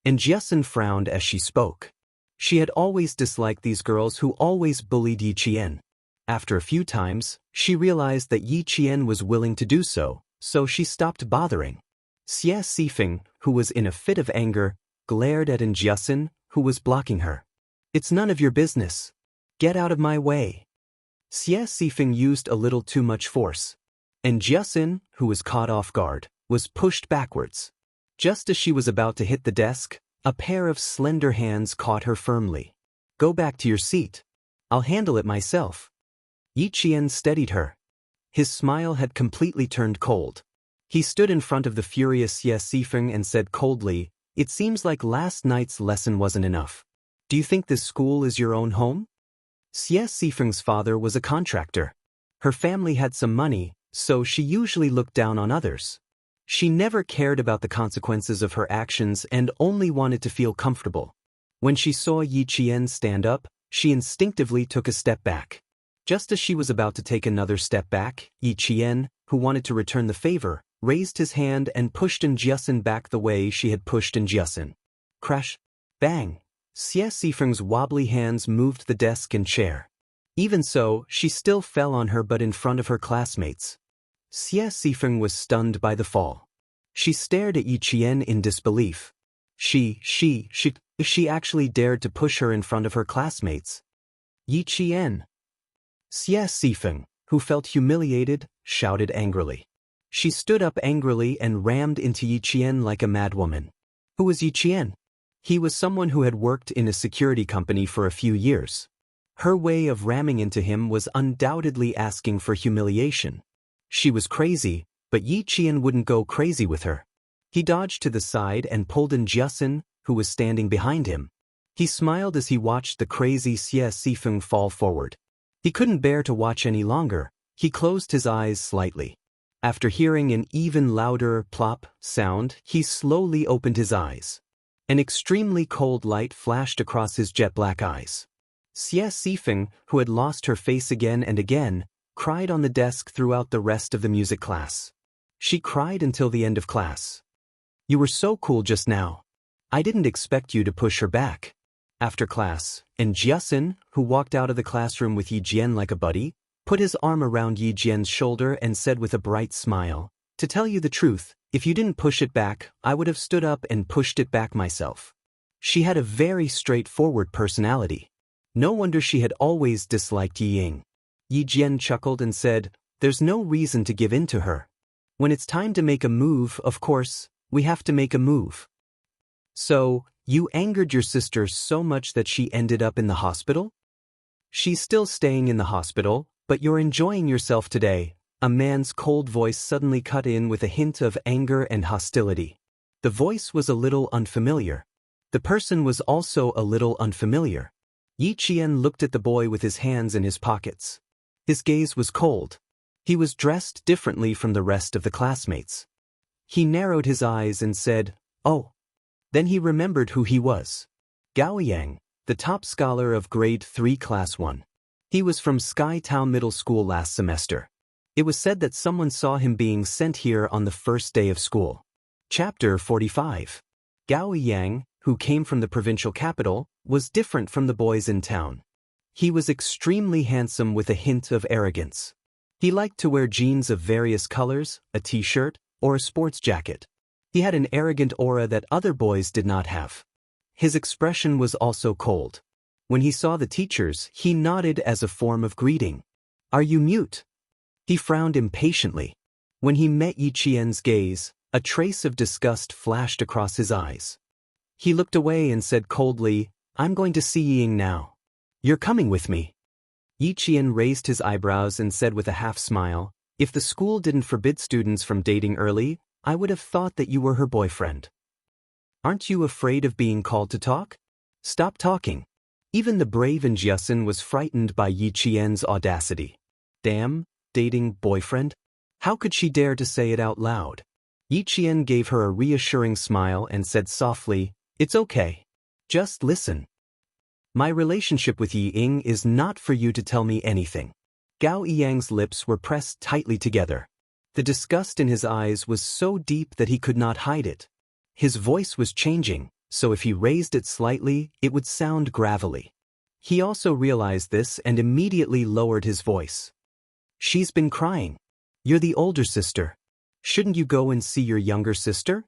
And Jiasun frowned as she spoke. She had always disliked these girls who always bullied Yi Qian. After a few times, she realized that Yi Qian was willing to do so, so she stopped bothering. Xie Sifeng, who was in a fit of anger, glared at Jiasun, who was blocking her. "It's none of your business. Get out of my way." Xie Sifeng used a little too much force, and Jiasun, who was caught off guard, was pushed backwards. Just as she was about to hit the desk, a pair of slender hands caught her firmly. "Go back to your seat. I'll handle it myself." Yi Qian steadied her. His smile had completely turned cold. He stood in front of the furious Xie Sifeng and said coldly, "It seems like last night's lesson wasn't enough. Do you think this school is your own home?" Xie Sifeng's father was a contractor. Her family had some money, so she usually looked down on others. She never cared about the consequences of her actions and only wanted to feel comfortable. When she saw Yi Qian stand up, she instinctively took a step back. Just as she was about to take another step back, Yi Qian, who wanted to return the favor, raised his hand and pushed In Jiasen back the way she had pushed In Jiasen. Crash! Bang! Xie Sifeng's wobbly hands moved the desk and chair. Even so, she still fell on her but in front of her classmates. Xie Sifeng was stunned by the fall. She stared at Yi Qian in disbelief. She actually dared to push her in front of her classmates. Yi Qian. Xie Sifeng, who felt humiliated, shouted angrily. She stood up angrily and rammed into Yi Qian like a madwoman. Who was Yi Qian? He was someone who had worked in a security company for a few years. Her way of ramming into him was undoubtedly asking for humiliation. She was crazy, but Yi Qian wouldn't go crazy with her. He dodged to the side and pulled in Jiasen, who was standing behind him. He smiled as he watched the crazy Xie Sifeng fall forward. He couldn't bear to watch any longer. He closed his eyes slightly. After hearing an even louder plop sound, he slowly opened his eyes. An extremely cold light flashed across his jet-black eyes. Xie Sifeng, who had lost her face again and again, cried on the desk throughout the rest of the music class. She cried until the end of class. You were so cool just now. I didn't expect you to push her back. After class, In Jiasen, who walked out of the classroom with Yi Jian like a buddy, put his arm around Yi Jian's shoulder and said with a bright smile, "To tell you the truth, if you didn't push it back, I would have stood up and pushed it back myself." She had a very straightforward personality. No wonder she had always disliked Yi Ying. Yi Jian chuckled and said, "There's no reason to give in to her. When it's time to make a move, of course, we have to make a move." So, you angered your sister so much that she ended up in the hospital? She's still staying in the hospital, but you're enjoying yourself today. A man's cold voice suddenly cut in with a hint of anger and hostility. The voice was a little unfamiliar. The person was also a little unfamiliar. Yi Qian looked at the boy with his hands in his pockets. His gaze was cold. He was dressed differently from the rest of the classmates. He narrowed his eyes and said, "Oh." Then he remembered who he was. Gao Yang, the top scholar of grade 3 class 1. He was from Sky Town Middle School last semester. It was said that someone saw him being sent here on the first day of school. Chapter 45. Gao Yang, who came from the provincial capital, was different from the boys in town. He was extremely handsome with a hint of arrogance. He liked to wear jeans of various colors, a t-shirt, or a sports jacket. He had an arrogant aura that other boys did not have. His expression was also cold. When he saw the teachers, he nodded as a form of greeting. "Are you mute?" He frowned impatiently. When he met Yi Qian's gaze, a trace of disgust flashed across his eyes. He looked away and said coldly, "I'm going to see Ying now. You're coming with me." Yi Qian raised his eyebrows and said with a half-smile, "If the school didn't forbid students from dating early, I would have thought that you were her boyfriend. Aren't you afraid of being called to talk? Stop talking." Even the brave In Jiasen was frightened by Yi Qian's audacity. Damn, dating boyfriend? How could she dare to say it out loud? Yi Qian gave her a reassuring smile and said softly, "It's okay. Just listen. My relationship with Yi Ying is not for you to tell me anything." Gao Yang's lips were pressed tightly together. The disgust in his eyes was so deep that he could not hide it. His voice was changing, so if he raised it slightly, it would sound gravelly. He also realized this and immediately lowered his voice. "She's been crying. You're the older sister. Shouldn't you go and see your younger sister?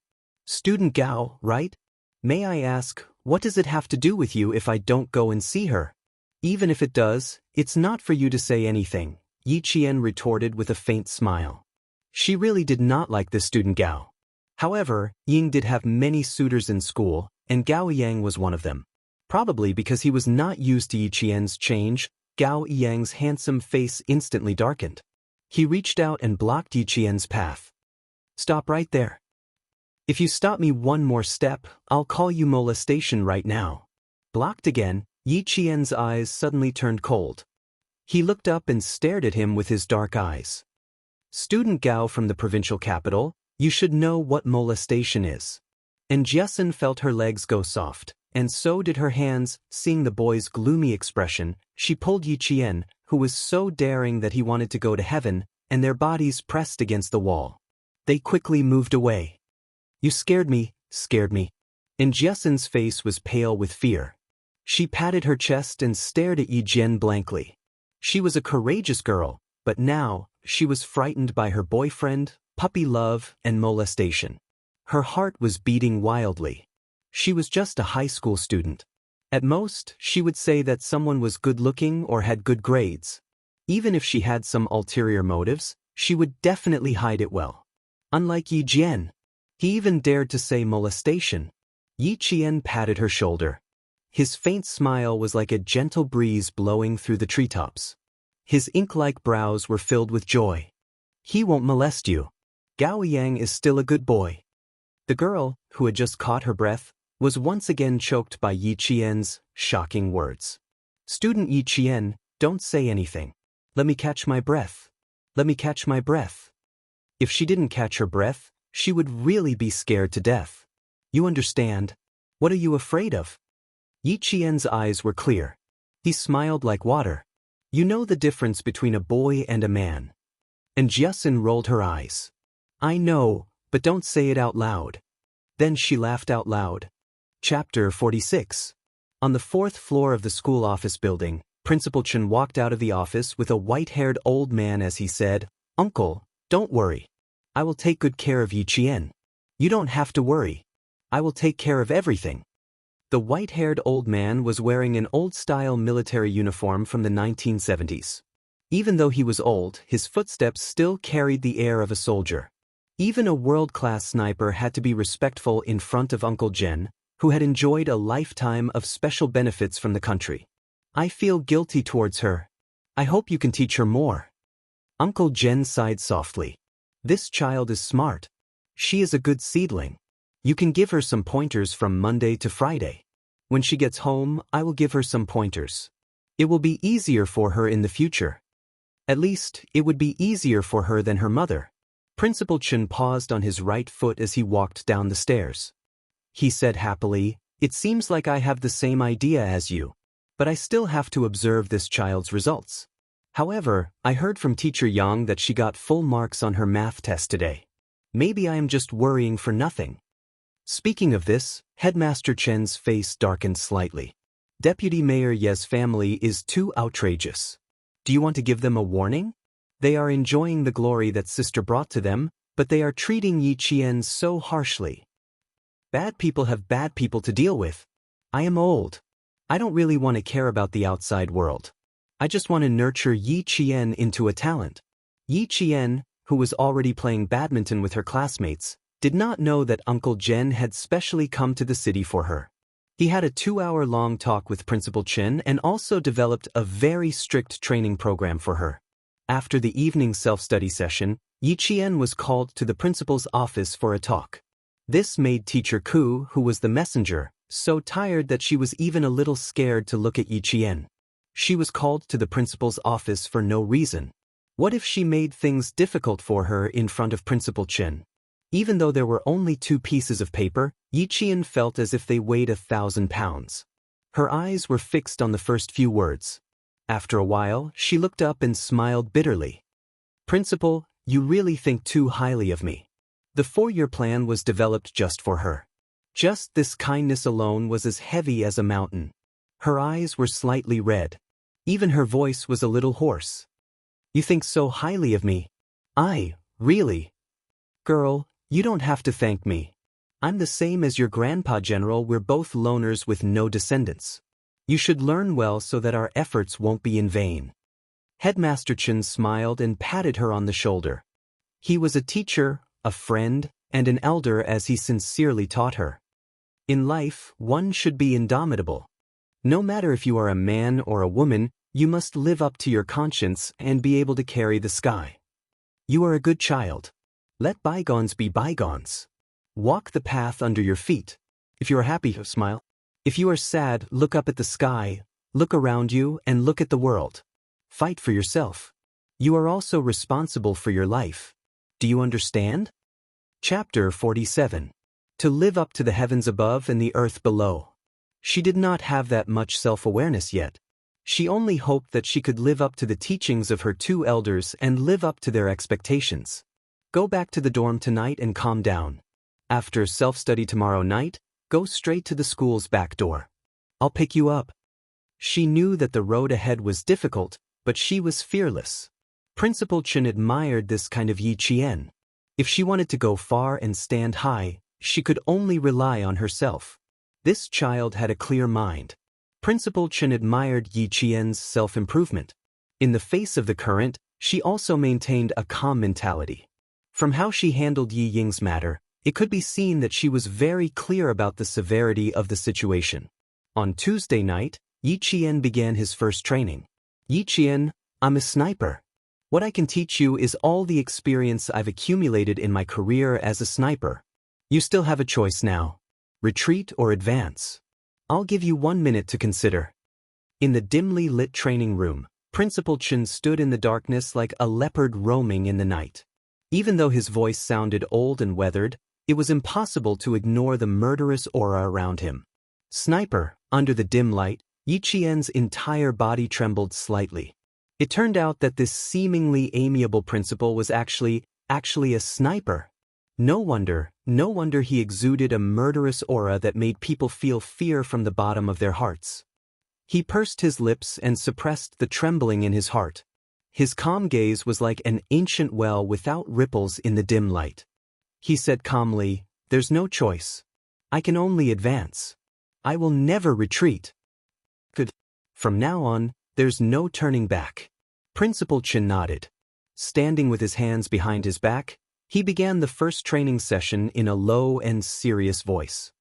Student Gao, right? May I ask, what does it have to do with you if I don't go and see her?" "Even if it does, it's not for you to say anything," Yi Qian retorted with a faint smile. She really did not like this student Gao. However, Ying did have many suitors in school, and Gao Yang was one of them. Probably because he was not used to Yi Qian's change, Gao Yang's handsome face instantly darkened. He reached out and blocked Yi Qian's path. "Stop right there. If you stop me one more step, I'll call you molestation right now." Blocked again, Yi Qian's eyes suddenly turned cold. He looked up and stared at him with his dark eyes. Student Gao from the provincial capital, you should know what molestation is. And Jiasun felt her legs go soft, and so did her hands. Seeing the boy's gloomy expression, she pulled Yi Qian, who was so daring that he wanted to go to heaven, and their bodies pressed against the wall. They quickly moved away. You scared me, And Jiasun's face was pale with fear. She patted her chest and stared at Yi Jian blankly. She was a courageous girl, but now, she was frightened by her boyfriend, puppy love, and molestation. Her heart was beating wildly. She was just a high school student. At most, she would say that someone was good-looking or had good grades. Even if she had some ulterior motives, she would definitely hide it well. Unlike Yi Jian. He even dared to say molestation. Yi Qian patted her shoulder. His faint smile was like a gentle breeze blowing through the treetops. His ink-like brows were filled with joy. He won't molest you. Gao Yang is still a good boy. The girl, who had just caught her breath, was once again choked by Yi Qian's shocking words. Student Yi Qian, don't say anything. Let me catch my breath. Let me catch my breath. If she didn't catch her breath, she would really be scared to death. You understand? What are you afraid of? Yi Qian's eyes were clear. He smiled like water. You know the difference between a boy and a man. And Jiasun rolled her eyes. I know, but don't say it out loud. Then she laughed out loud. Chapter 46. On the 4th floor of the school office building, Principal Chen walked out of the office with a white-haired old man as he said, Uncle, don't worry. I will take good care of Yi Qian. You don't have to worry. I will take care of everything. The white-haired old man was wearing an old-style military uniform from the 1970s. Even though he was old, his footsteps still carried the air of a soldier. Even a world-class sniper had to be respectful in front of Uncle Jen, who had enjoyed a lifetime of special benefits from the country. I feel guilty towards her. I hope you can teach her more. Uncle Jen sighed softly. This child is smart. She is a good seedling. You can give her some pointers from Monday to Friday. When she gets home, I will give her some pointers. It will be easier for her in the future. At least, it would be easier for her than her mother. Principal Chen paused on his right foot as he walked down the stairs. He said happily, It seems like I have the same idea as you. But I still have to observe this child's results. However, I heard from Teacher Yang that she got full marks on her math test today. Maybe I am just worrying for nothing. Speaking of this, Headmaster Chen's face darkened slightly. Deputy Mayor Ye's family is too outrageous. Do you want to give them a warning? They are enjoying the glory that sister brought to them, but they are treating Yi Qian so harshly. Bad people have bad people to deal with. I am old. I don't really want to care about the outside world. I just want to nurture Yi Qian into a talent. Yi Qian, who was already playing badminton with her classmates, did not know that Uncle Jen had specially come to the city for her. He had a 2-hour-long talk with Principal Chen and also developed a very strict training program for her. After the evening self-study session, Yi Qian was called to the principal's office for a talk. This made Teacher Ku, who was the messenger, so tired that she was even a little scared to look at Yi Qian. She was called to the principal's office for no reason. What if she made things difficult for her in front of Principal Chen? Even though there were only 2 pieces of paper, Yi Qian felt as if they weighed 1,000 pounds. Her eyes were fixed on the first few words. After a while, she looked up and smiled bitterly. Principal, you really think too highly of me. The 4-year plan was developed just for her. Just this kindness alone was as heavy as a mountain. Her eyes were slightly red. Even her voice was a little hoarse. You think so highly of me? Really? Girl, you don't have to thank me. I'm the same as your grandpa, General. We're both loners with no descendants. You should learn well so that our efforts won't be in vain. Headmaster Chen smiled and patted her on the shoulder. He was a teacher, a friend, and an elder as he sincerely taught her. In life, one should be indomitable. No matter if you are a man or a woman, you must live up to your conscience and be able to carry the sky. You are a good child. Let bygones be bygones. Walk the path under your feet. If you are happy, smile. If you are sad, look up at the sky. Look around you and look at the world. Fight for yourself. You are also responsible for your life. Do you understand? Chapter 47. To live up to the heavens above and the earth below. She did not have that much self-awareness yet. She only hoped that she could live up to the teachings of her two elders and live up to their expectations. Go back to the dorm tonight and calm down. After self-study tomorrow night, go straight to the school's back door. I'll pick you up. She knew that the road ahead was difficult, but she was fearless. Principal Chen admired this kind of Yi Qian. If she wanted to go far and stand high, she could only rely on herself. This child had a clear mind. Principal Chen admired Yi Qian's self-improvement. In the face of the current, she also maintained a calm mentality. From how she handled Yi Ying's matter, it could be seen that she was very clear about the severity of the situation. On Tuesday night, Yi Qian began his first training. Yi Qian, I'm a sniper. What I can teach you is all the experience I've accumulated in my career as a sniper. You still have a choice now. Retreat or advance. I'll give you 1 minute to consider. In the dimly lit training room, Principal Chen stood in the darkness like a leopard roaming in the night. Even though his voice sounded old and weathered, it was impossible to ignore the murderous aura around him. Sniper, under the dim light, Yi Qian's entire body trembled slightly. It turned out that this seemingly amiable principal was actually a sniper. No wonder he exuded a murderous aura that made people feel fear from the bottom of their hearts. He pursed his lips and suppressed the trembling in his heart. His calm gaze was like an ancient well without ripples in the dim light. He said calmly, "There's no choice. I can only advance. I will never retreat. From now on, there's no turning back." Principal Chen nodded. Standing with his hands behind his back, he began the first training session in a low and serious voice.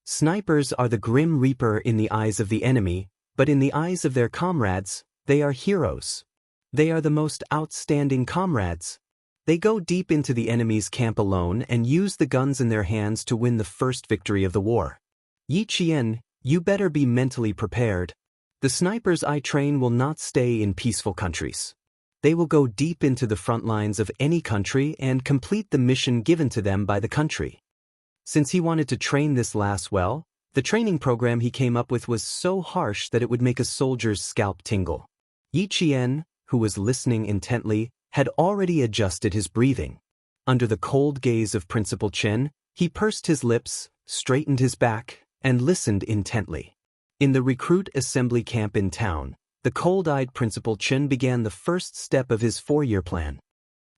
Snipers are the grim reaper in the eyes of the enemy, but in the eyes of their comrades, they are heroes. They are the most outstanding comrades. They go deep into the enemy's camp alone and use the guns in their hands to win the first victory of the war. Yi Qian, you better be mentally prepared. The snipers I train will not stay in peaceful countries. They will go deep into the front lines of any country and complete the mission given to them by the country. Since he wanted to train this lass well, the training program he came up with was so harsh that it would make a soldier's scalp tingle. Yi Qian, who was listening intently, had already adjusted his breathing. Under the cold gaze of Principal Chen, he pursed his lips, straightened his back, and listened intently. In the recruit assembly camp in town, the cold-eyed Principal Chen began the first step of his 4-year plan.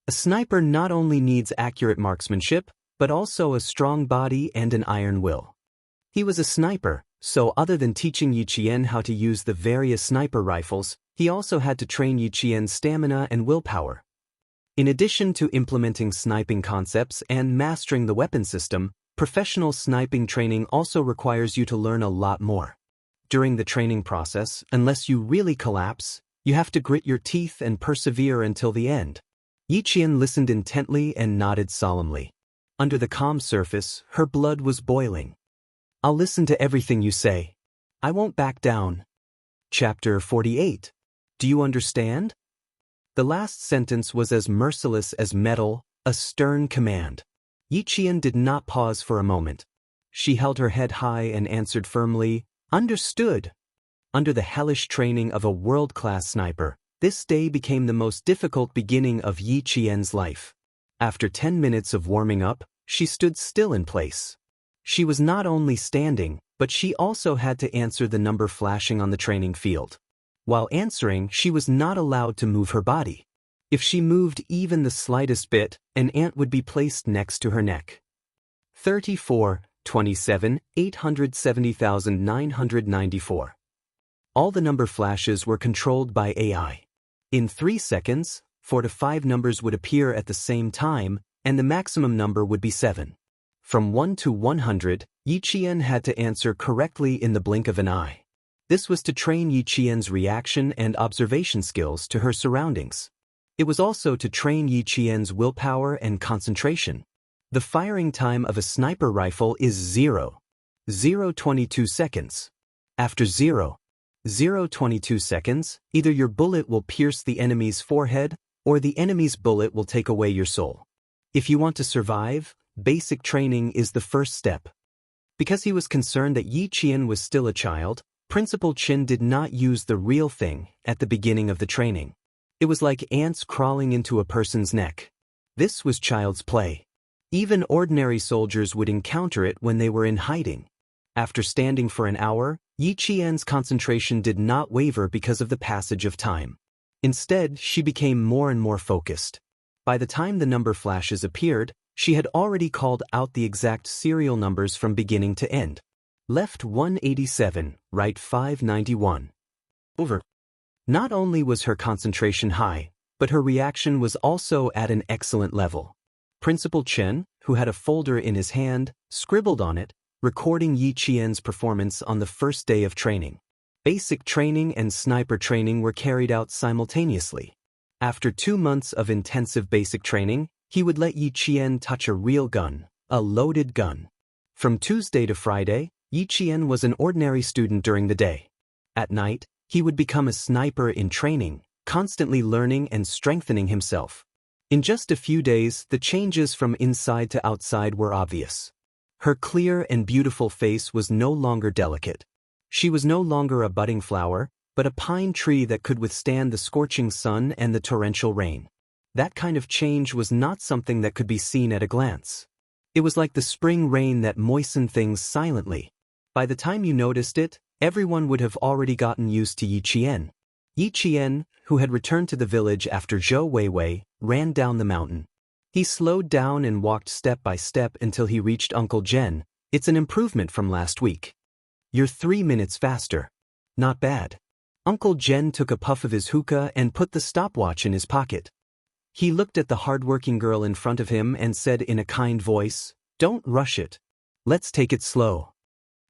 A sniper not only needs accurate marksmanship, but also a strong body and an iron will. He was a sniper, so other than teaching Yi Qian how to use the various sniper rifles, he also had to train Yi Qian's stamina and willpower. In addition to implementing sniping concepts and mastering the weapon system, professional sniping training also requires you to learn a lot more. During the training process, unless you really collapse, you have to grit your teeth and persevere until the end. Yi Qian listened intently and nodded solemnly. Under the calm surface, her blood was boiling. I'll listen to everything you say. I won't back down. Chapter 48. Do you understand? The last sentence was as merciless as metal, a stern command. Yi Qian did not pause for a moment. She held her head high and answered firmly, "Understood." Under the hellish training of a world-class sniper, this day became the most difficult beginning of Yi Qian's life. After 10 minutes of warming up, she stood still in place. She was not only standing, but she also had to answer the number flashing on the training field. While answering, she was not allowed to move her body. If she moved even the slightest bit, an ant would be placed next to her neck. 34, 27, 870,994. All the number flashes were controlled by AI. In 3 seconds, 4 to 5 numbers would appear at the same time, and the maximum number would be 7. From 1 to 100, Yi Qian had to answer correctly in the blink of an eye. This was to train Yi Qian's reaction and observation skills to her surroundings. It was also to train Yi Qian's willpower and concentration. The firing time of a sniper rifle is 0.022 seconds. After 0. 0.22 seconds, either your bullet will pierce the enemy's forehead, or the enemy's bullet will take away your soul. If you want to survive, basic training is the first step. Because he was concerned that Yi Qian was still a child, Principal Qin did not use the real thing at the beginning of the training. It was like ants crawling into a person's neck. This was child's play. Even ordinary soldiers would encounter it when they were in hiding. After standing for an hour, Yi Qian's concentration did not waver because of the passage of time. Instead, she became more and more focused. By the time the number flashes appeared, she had already called out the exact serial numbers from beginning to end. Left 187, right 591. Over. Not only was her concentration high, but her reaction was also at an excellent level. Principal Chen, who had a folder in his hand, scribbled on it, recording Yi Qian's performance on the first day of training. Basic training and sniper training were carried out simultaneously. After 2 months of intensive basic training, he would let Yi Qian touch a real gun, a loaded gun. From Tuesday to Friday, Yi Qian was an ordinary student during the day. At night, he would become a sniper in training, constantly learning and strengthening himself. In just a few days, the changes from inside to outside were obvious. Her clear and beautiful face was no longer delicate. She was no longer a budding flower, but a pine tree that could withstand the scorching sun and the torrential rain. That kind of change was not something that could be seen at a glance. It was like the spring rain that moistened things silently. By the time you noticed it, everyone would have already gotten used to Yi Qian. Yi Qian, who had returned to the village after Zhou Weiwei, ran down the mountain. He slowed down and walked step by step until he reached Uncle Zhen. It's an improvement from last week. You're 3 minutes faster. Not bad. Uncle Zhen took a puff of his hookah and put the stopwatch in his pocket. He looked at the hard-working girl in front of him and said in a kind voice, "Don't rush it. Let's take it slow."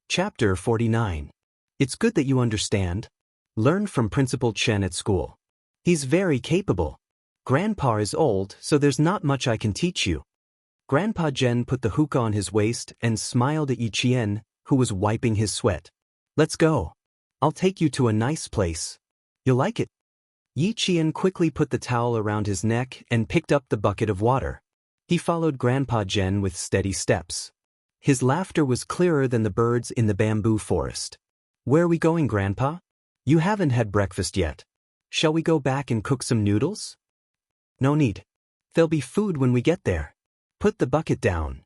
Chapter 49. It's good that you understand. Learn from Principal Chen at school. He's very capable. Grandpa is old, so there's not much I can teach you. Grandpa Zhen put the hookah on his waist and smiled at Yi Qian, who was wiping his sweat. Let's go. I'll take you to a nice place. You'll like it. Yi Qian quickly put the towel around his neck and picked up the bucket of water. He followed Grandpa Zhen with steady steps. His laughter was clearer than the birds in the bamboo forest. Where are we going, Grandpa? You haven't had breakfast yet. Shall we go back and cook some noodles? No need. There'll be food when we get there. Put the bucket down.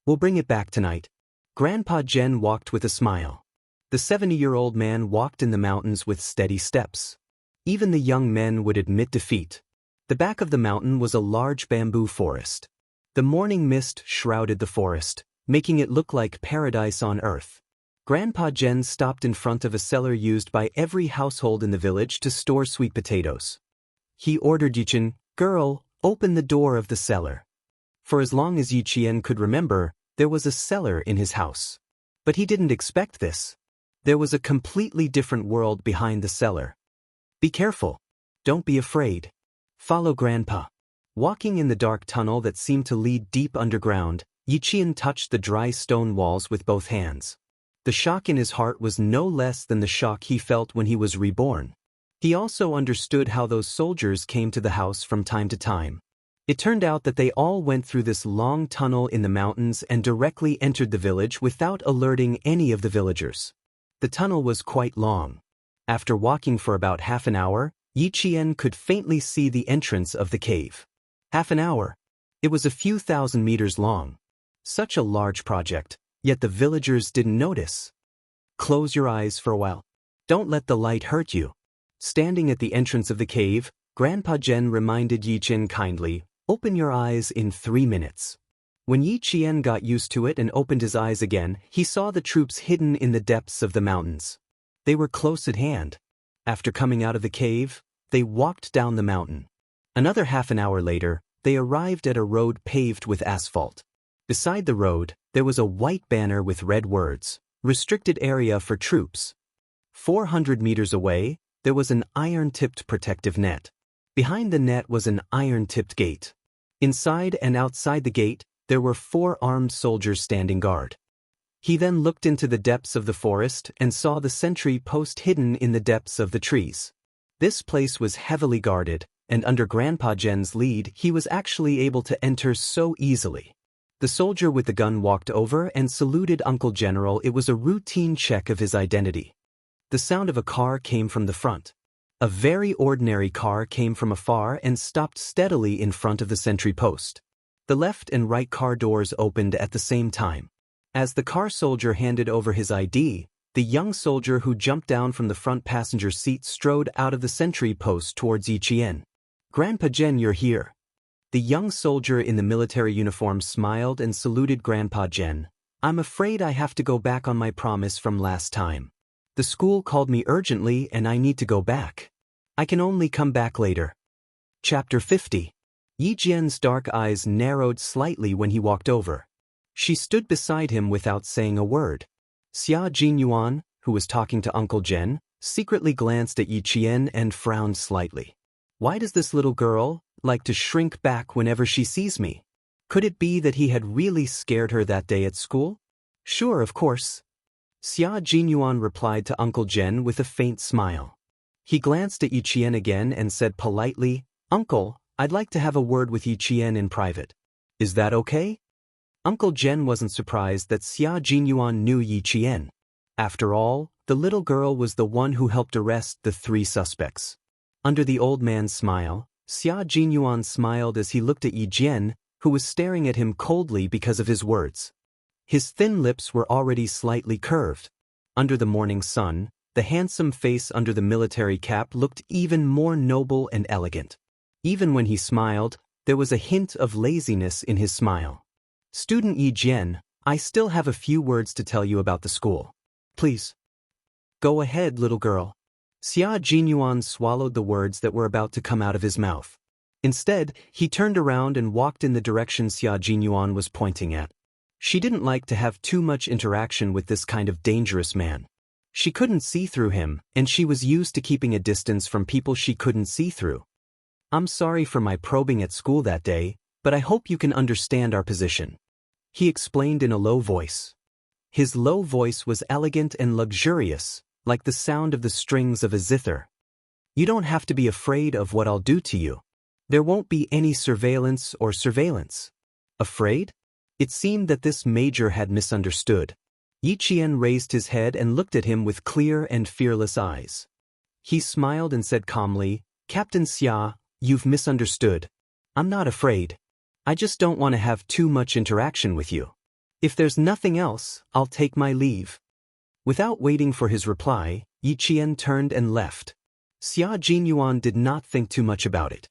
We'll bring it back tonight. Grandpa Zhen walked with a smile. The 70-year-old man walked in the mountains with steady steps. Even the young men would admit defeat. The back of the mountain was a large bamboo forest. The morning mist shrouded the forest, making it look like paradise on earth. Grandpa Zhen stopped in front of a cellar used by every household in the village to store sweet potatoes. He ordered Yi Qian, "Girl, open the door of the cellar." For as long as Yi Qian could remember, there was a cellar in his house. But he didn't expect this. There was a completely different world behind the cellar. Be careful. Don't be afraid. Follow Grandpa. Walking in the dark tunnel that seemed to lead deep underground, Yi Qian touched the dry stone walls with both hands. The shock in his heart was no less than the shock he felt when he was reborn. He also understood how those soldiers came to the house from time to time. It turned out that they all went through this long tunnel in the mountains and directly entered the village without alerting any of the villagers. The tunnel was quite long. After walking for about half an hour, Yi Qian could faintly see the entrance of the cave. Half an hour. It was a few thousand meters long. Such a large project, yet the villagers didn't notice. Close your eyes for a while. Don't let the light hurt you. Standing at the entrance of the cave, Grandpa Zhen reminded Yi Qian kindly, "Open your eyes in 3 minutes." When Yi Qian got used to it and opened his eyes again, he saw the troops hidden in the depths of the mountains. They were close at hand. After coming out of the cave, they walked down the mountain. Another half an hour later, they arrived at a road paved with asphalt. Beside the road, there was a white banner with red words, "Restricted area for troops." 400 meters away, there was an iron-tipped protective net. Behind the net was an iron-tipped gate. Inside and outside the gate, there were 4 armed soldiers standing guard. He then looked into the depths of the forest and saw the sentry post hidden in the depths of the trees. This place was heavily guarded, and under Grandpa Jen's lead he was actually able to enter so easily. The soldier with the gun walked over and saluted Uncle General. It was a routine check of his identity. The sound of a car came from the front. A very ordinary car came from afar and stopped steadily in front of the sentry post. The left and right car doors opened at the same time. As the car soldier handed over his ID, the young soldier who jumped down from the front passenger seat strode out of the sentry post towards Yichien. "Grandpa Jen, you're here." The young soldier in the military uniform smiled and saluted Grandpa Jen. "I'm afraid I have to go back on my promise from last time. The school called me urgently and I need to go back. I can only come back later." Chapter 50. Yi Jian's dark eyes narrowed slightly when he walked over. She stood beside him without saying a word. Xia Jinyuan, who was talking to Uncle Jen, secretly glanced at Yi Qian and frowned slightly. Why does this little girl like to shrink back whenever she sees me? Could it be that he had really scared her that day at school? Sure, of course. Xia Jinyuan replied to Uncle Jen with a faint smile. He glanced at Yi Qian again and said politely, "Uncle, I'd like to have a word with Yi Qian in private. Is that okay?" Uncle Jen wasn't surprised that Xia Jinyuan knew Yi Qian. After all, the little girl was the one who helped arrest the 3 suspects. Under the old man's smile, Xia Jinyuan smiled as he looked at Yi Jian, who was staring at him coldly because of his words. His thin lips were already slightly curved. Under the morning sun, the handsome face under the military cap looked even more noble and elegant. Even when he smiled, there was a hint of laziness in his smile. "Student Yi Jian, I still have a few words to tell you about the school. Please. Go ahead, little girl." Xia Jinyuan swallowed the words that were about to come out of his mouth. Instead, he turned around and walked in the direction Xia Jinyuan was pointing at. She didn't like to have too much interaction with this kind of dangerous man. She couldn't see through him, and she was used to keeping a distance from people she couldn't see through. "I'm sorry for my probing at school that day, but I hope you can understand our position," he explained in a low voice. His low voice was elegant and luxurious, like the sound of the strings of a zither. "You don't have to be afraid of what I'll do to you. There won't be any surveillance or surveillance." Afraid? It seemed that this major had misunderstood. Yi Qian raised his head and looked at him with clear and fearless eyes. He smiled and said calmly, "Captain Xia, you've misunderstood. I'm not afraid. I just don't want to have too much interaction with you. If there's nothing else, I'll take my leave." Without waiting for his reply, Yi Qian turned and left. Xia Jinyuan did not think too much about it.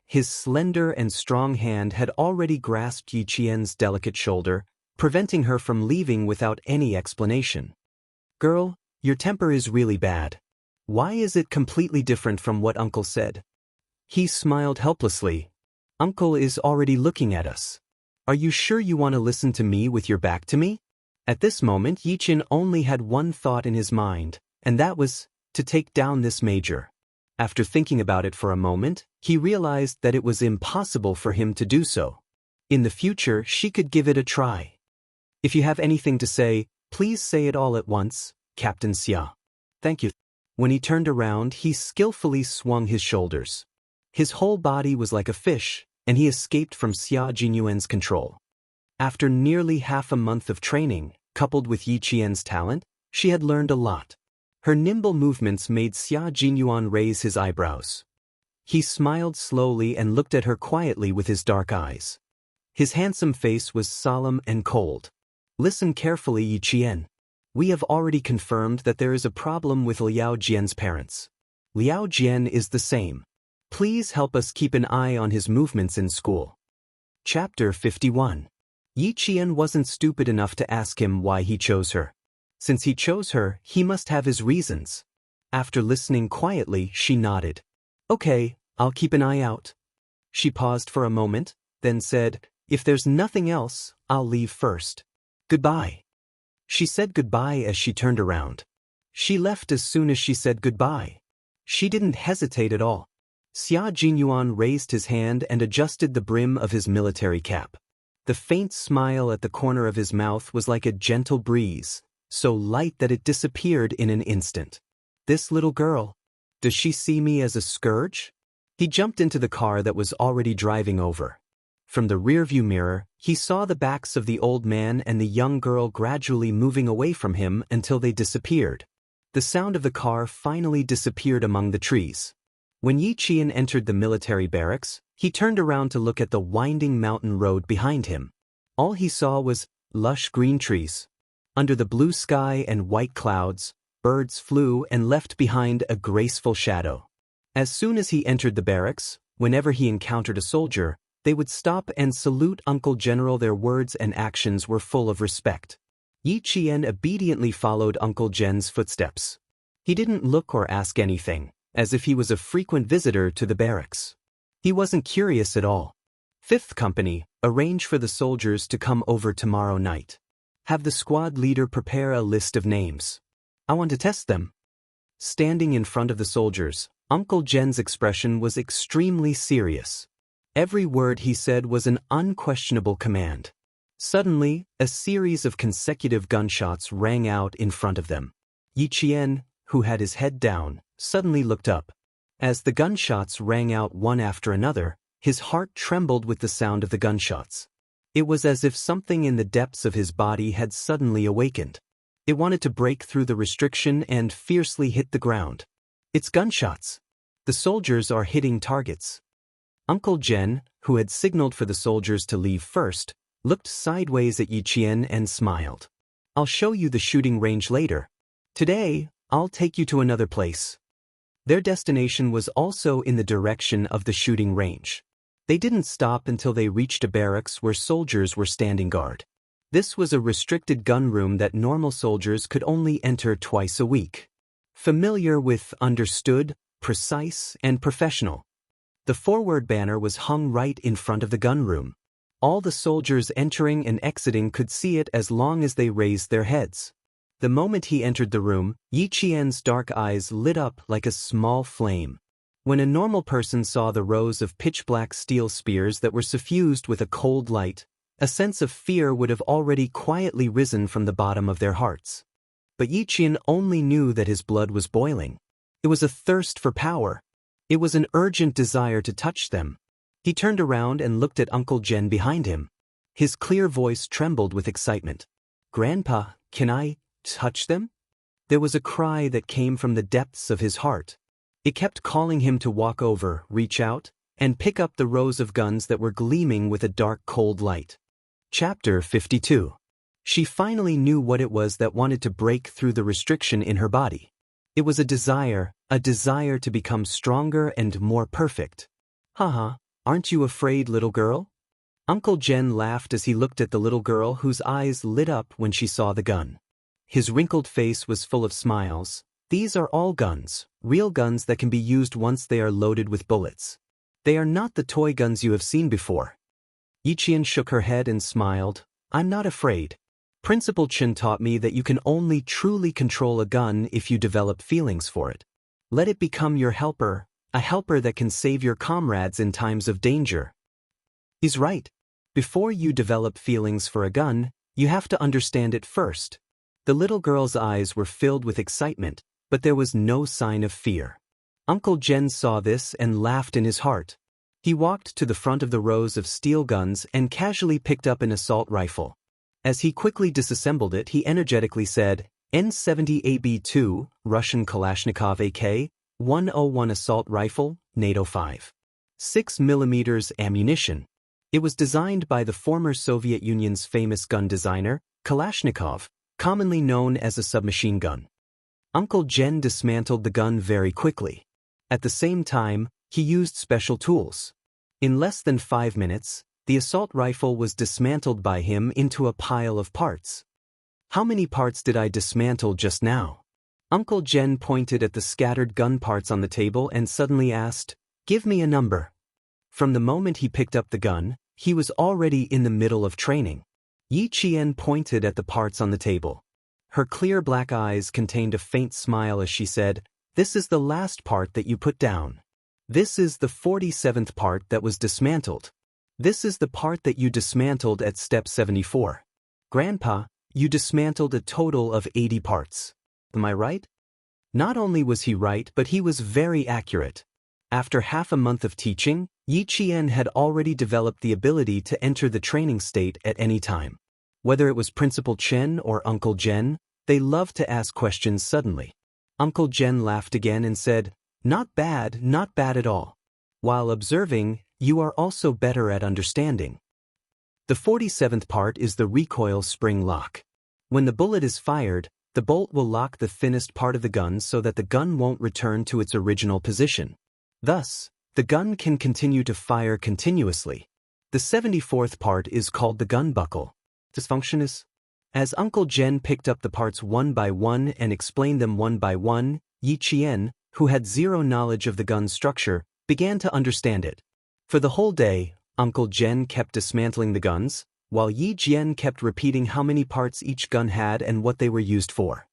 His slender and strong hand had already grasped Yi Qian's delicate shoulder, preventing her from leaving without any explanation. "Girl, your temper is really bad. Why is it completely different from what Uncle said?" He smiled helplessly. "Uncle is already looking at us. Are you sure you want to listen to me with your back to me?" At this moment, Yi Qian only had one thought in his mind, and that was to take down this major. After thinking about it for a moment, he realized that it was impossible for him to do so. In the future, she could give it a try. "If you have anything to say, please say it all at once, Captain Xia." "Thank you." When he turned around, he skillfully swung his shoulders. His whole body was like a fish, and he escaped from Xia Jinyuan's control. After nearly half a month of training, coupled with Yi Qian's talent, she had learned a lot. Her nimble movements made Xia Jinyuan raise his eyebrows. He smiled slowly and looked at her quietly with his dark eyes. His handsome face was solemn and cold. "Listen carefully, Yi Qian. We have already confirmed that there is a problem with Liao Jian's parents. Liao Jian is the same. Please help us keep an eye on his movements in school." Chapter 51. Yi Qian wasn't stupid enough to ask him why he chose her. Since he chose her, he must have his reasons. After listening quietly, she nodded. "Okay, I'll keep an eye out." She paused for a moment, then said, "If there's nothing else, I'll leave first. Goodbye." She said goodbye as she turned around. She left as soon as she said goodbye. She didn't hesitate at all. Xia Jinyuan raised his hand and adjusted the brim of his military cap. The faint smile at the corner of his mouth was like a gentle breeze, so light that it disappeared in an instant. This little girl. Does she see me as a scourge? He jumped into the car that was already driving over. From the rearview mirror, he saw the backs of the old man and the young girl gradually moving away from him until they disappeared. The sound of the car finally disappeared among the trees. When Yi Qian entered the military barracks, he turned around to look at the winding mountain road behind him. All he saw was lush green trees. Under the blue sky and white clouds, birds flew and left behind a graceful shadow. As soon as he entered the barracks, whenever he encountered a soldier, they would stop and salute Uncle General. Their words and actions were full of respect. Yi Qian obediently followed Uncle Jen's footsteps. He didn't look or ask anything, as if he was a frequent visitor to the barracks. He wasn't curious at all. Fifth Company, arrange for the soldiers to come over tomorrow night. Have the squad leader prepare a list of names. I want to test them. Standing in front of the soldiers, Uncle Jen's expression was extremely serious. Every word he said was an unquestionable command. Suddenly, a series of consecutive gunshots rang out in front of them. Yi Qian, who had his head down, suddenly looked up. As the gunshots rang out one after another, his heart trembled with the sound of the gunshots. It was as if something in the depths of his body had suddenly awakened. It wanted to break through the restriction and fiercely hit the ground. It's gunshots. The soldiers are hitting targets. Uncle Jen, who had signaled for the soldiers to leave first, looked sideways at Yi Qian and smiled. I'll show you the shooting range later. Today, I'll take you to another place. Their destination was also in the direction of the shooting range. They didn't stop until they reached a barracks where soldiers were standing guard. This was a restricted gun room that normal soldiers could only enter twice a week. Familiar with understood, precise, and professional. The forward banner was hung right in front of the gun room. All the soldiers entering and exiting could see it as long as they raised their heads. The moment he entered the room, Yi Qian's dark eyes lit up like a small flame. When a normal person saw the rows of pitch-black steel spears that were suffused with a cold light, a sense of fear would have already quietly risen from the bottom of their hearts. But Yi Qian only knew that his blood was boiling. It was a thirst for power. It was an urgent desire to touch them. He turned around and looked at Uncle Jen behind him. His clear voice trembled with excitement. "Grandpa, can I touch them?" There was a cry that came from the depths of his heart. It kept calling him to walk over, reach out, and pick up the rows of guns that were gleaming with a dark, cold light. Chapter 52. She finally knew what it was that wanted to break through the restriction in her body. It was a desire to become stronger and more perfect. Haha, aren't you afraid, little girl? Uncle Jen laughed as he looked at the little girl whose eyes lit up when she saw the gun. His wrinkled face was full of smiles. These are all guns, real guns that can be used once they are loaded with bullets. They are not the toy guns you have seen before. Yi Qian shook her head and smiled. I'm not afraid. Principal Chen taught me that you can only truly control a gun if you develop feelings for it. Let it become your helper, a helper that can save your comrades in times of danger. He's right. Before you develop feelings for a gun, you have to understand it first. The little girl's eyes were filled with excitement, but there was no sign of fear. Uncle Jen saw this and laughed in his heart. He walked to the front of the rows of steel guns and casually picked up an assault rifle. As he quickly disassembled it, he energetically said, N70AB2, Russian Kalashnikov AK-101 assault rifle, NATO 5. 6mm ammunition. It was designed by the former Soviet Union's famous gun designer, Kalashnikov, commonly known as a submachine gun. Uncle Jen dismantled the gun very quickly. At the same time, he used special tools. In less than 5 minutes, the assault rifle was dismantled by him into a pile of parts. How many parts did I dismantle just now? Uncle Jen pointed at the scattered gun parts on the table and suddenly asked, Give me a number. From the moment he picked up the gun, he was already in the middle of training. Yi Qian pointed at the parts on the table. Her clear black eyes contained a faint smile as she said, This is the last part that you put down. This is the 47th part that was dismantled. This is the part that you dismantled at step 74. Grandpa, you dismantled a total of 80 parts. Am I right? Not only was he right, but he was very accurate. After half a month of teaching, Yi Qian had already developed the ability to enter the training state at any time. Whether it was Principal Chen or Uncle Jen, they loved to ask questions suddenly. Uncle Jen laughed again and said, not bad at all. While observing, you are also better at understanding. The 47th part is the recoil spring lock. When the bullet is fired, the bolt will lock the thinnest part of the gun so that the gun won't return to its original position. Thus, the gun can continue to fire continuously. The 74th part is called the gun buckle. This function is, as Uncle Jen picked up the parts one by one and explained them one by one, Yi Qian, who had zero knowledge of the gun's structure, began to understand it. For the whole day, Uncle Jen kept dismantling the guns, while Yi Jian kept repeating how many parts each gun had and what they were used for.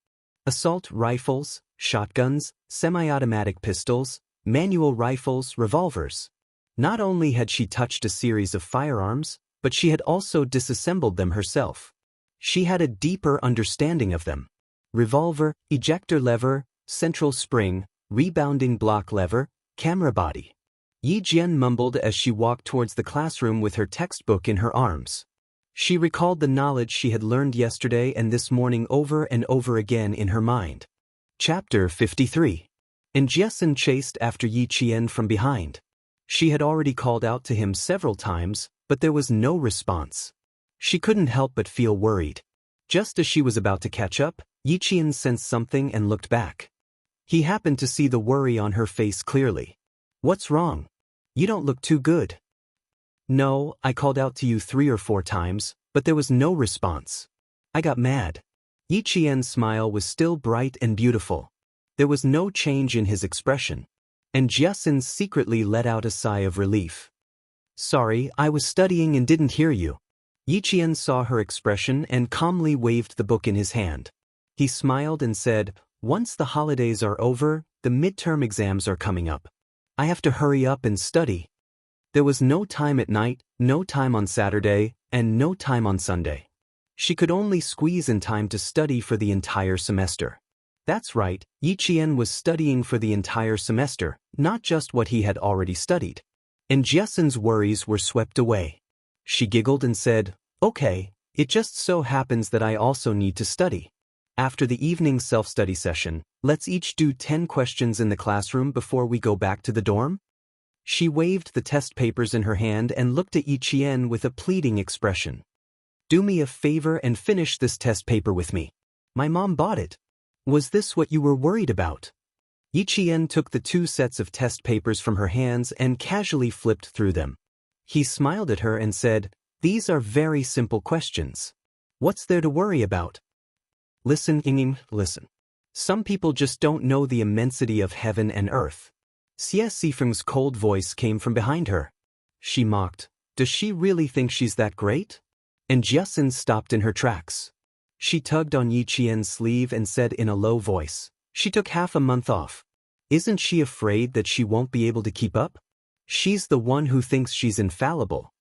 Assault rifles, shotguns, semi-automatic pistols, manual rifles, revolvers. Not only had she touched a series of firearms, but she had also disassembled them herself. She had a deeper understanding of them. Revolver, ejector lever, central spring, rebounding block lever, camera body. Yi Jian mumbled as she walked towards the classroom with her textbook in her arms. She recalled the knowledge she had learned yesterday and this morning over and over again in her mind. Chapter 53. And Jiesin chased after Yi Qian from behind. She had already called out to him several times, but there was no response. She couldn't help but feel worried. Just as she was about to catch up, Yi Qian sensed something and looked back. He happened to see the worry on her face clearly. What's wrong? You don't look too good. No, I called out to you 3 or 4 times, but there was no response. I got mad. Yi Qian's smile was still bright and beautiful. There was no change in his expression. And Jiesin secretly let out a sigh of relief. Sorry, I was studying and didn't hear you. Yi Qian saw her expression and calmly waved the book in his hand. He smiled and said, once the holidays are over, the midterm exams are coming up. I have to hurry up and study. There was no time at night, no time on Saturday, and no time on Sunday. She could only squeeze in time to study for the entire semester. That's right, Yi Qian was studying for the entire semester, not just what he had already studied. And Jiesin's worries were swept away. She giggled and said, okay, it just so happens that I also need to study. After the evening self-study session, let's each do 10 questions in the classroom before we go back to the dorm? She waved the test papers in her hand and looked at Yi Qian with a pleading expression. Do me a favor and finish this test paper with me. My mom bought it. Was this what you were worried about? Yi Qian took the 2 sets of test papers from her hands and casually flipped through them. He smiled at her and said, these are very simple questions. What's there to worry about? Listen, Ying, listen. Some people just don't know the immensity of heaven and earth. Xie Sifeng's cold voice came from behind her. She mocked, does she really think she's that great? And Jiesin stopped in her tracks. She tugged on Yi Qian's sleeve and said in a low voice, she took half a month off. Isn't she afraid that she won't be able to keep up? She's the one who thinks she's infallible.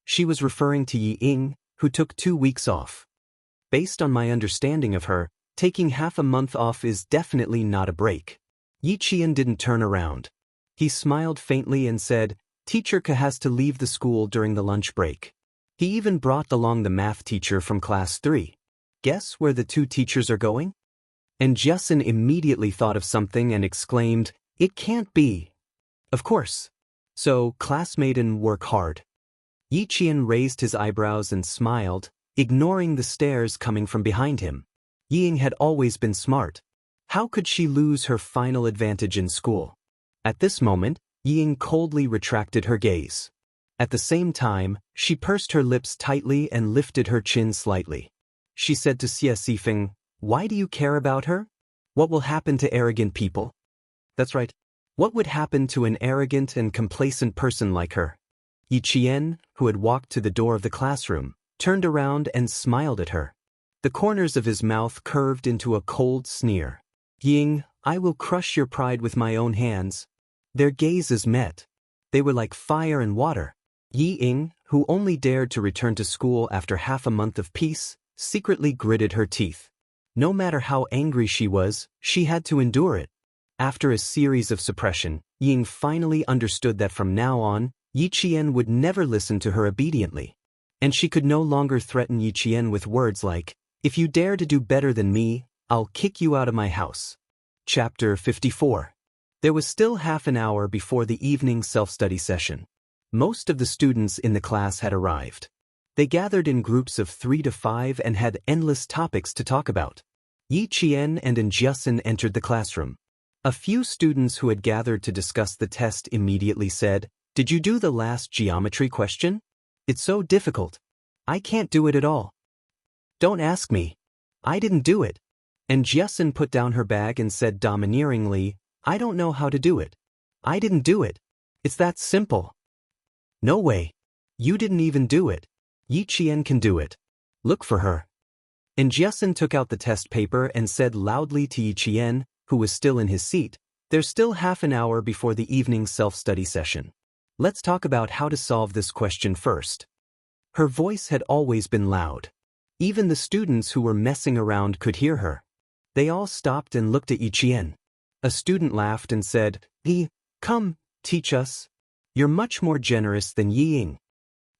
She was referring to Yi Ying, who took 2 weeks off. Based on my understanding of her, taking half a month off is definitely not a break. Yi Qian didn't turn around. He smiled faintly and said, Teacher Ke has to leave the school during the lunch break. He even brought along the math teacher from class 3. Guess where the 2 teachers are going? And Jiesin immediately thought of something and exclaimed, it can't be. Of course. So, classmate and work hard. Yi Qian raised his eyebrows and smiled, ignoring the stares coming from behind him. Ying had always been smart. How could she lose her final advantage in school? At this moment, Ying coldly retracted her gaze. At the same time, she pursed her lips tightly and lifted her chin slightly. She said to Xie Sifeng, why do you care about her? What will happen to arrogant people? That's right. What would happen to an arrogant and complacent person like her? Yi Qian, who had walked to the door of the classroom, turned around and smiled at her. The corners of his mouth curved into a cold sneer. Ying, I will crush your pride with my own hands. Their gazes met. They were like fire and water. Yi Ying, who only dared to return to school after half a month of peace, secretly gritted her teeth. No matter how angry she was, she had to endure it. After a series of suppression, Ying finally understood that from now on, Yi Qian would never listen to her obediently. And she could no longer threaten Yi Qian with words like, "If you dare to do better than me, I'll kick you out of my house." Chapter 54. There was still half an hour before the evening self-study session. Most of the students in the class had arrived. They gathered in groups of 3 to 5 and had endless topics to talk about. Yi Qian and Jiasin entered the classroom. A few students who had gathered to discuss the test immediately said, "Did you do the last geometry question? It's so difficult. I can't do it at all." "Don't ask me. I didn't do it." And Jiasin put down her bag and said domineeringly, "I don't know how to do it. I didn't do it. It's that simple." "No way. You didn't even do it. Yi Qian can do it. Look for her." And Jiasin took out the test paper and said loudly to Yi Qian, who was still in his seat, "There's still half an hour before the evening self-study session. Let's talk about how to solve this question first." Her voice had always been loud. Even the students who were messing around could hear her. They all stopped and looked at Yi Qian. A student laughed and said, Come, teach us. You're much more generous than Yi Ying."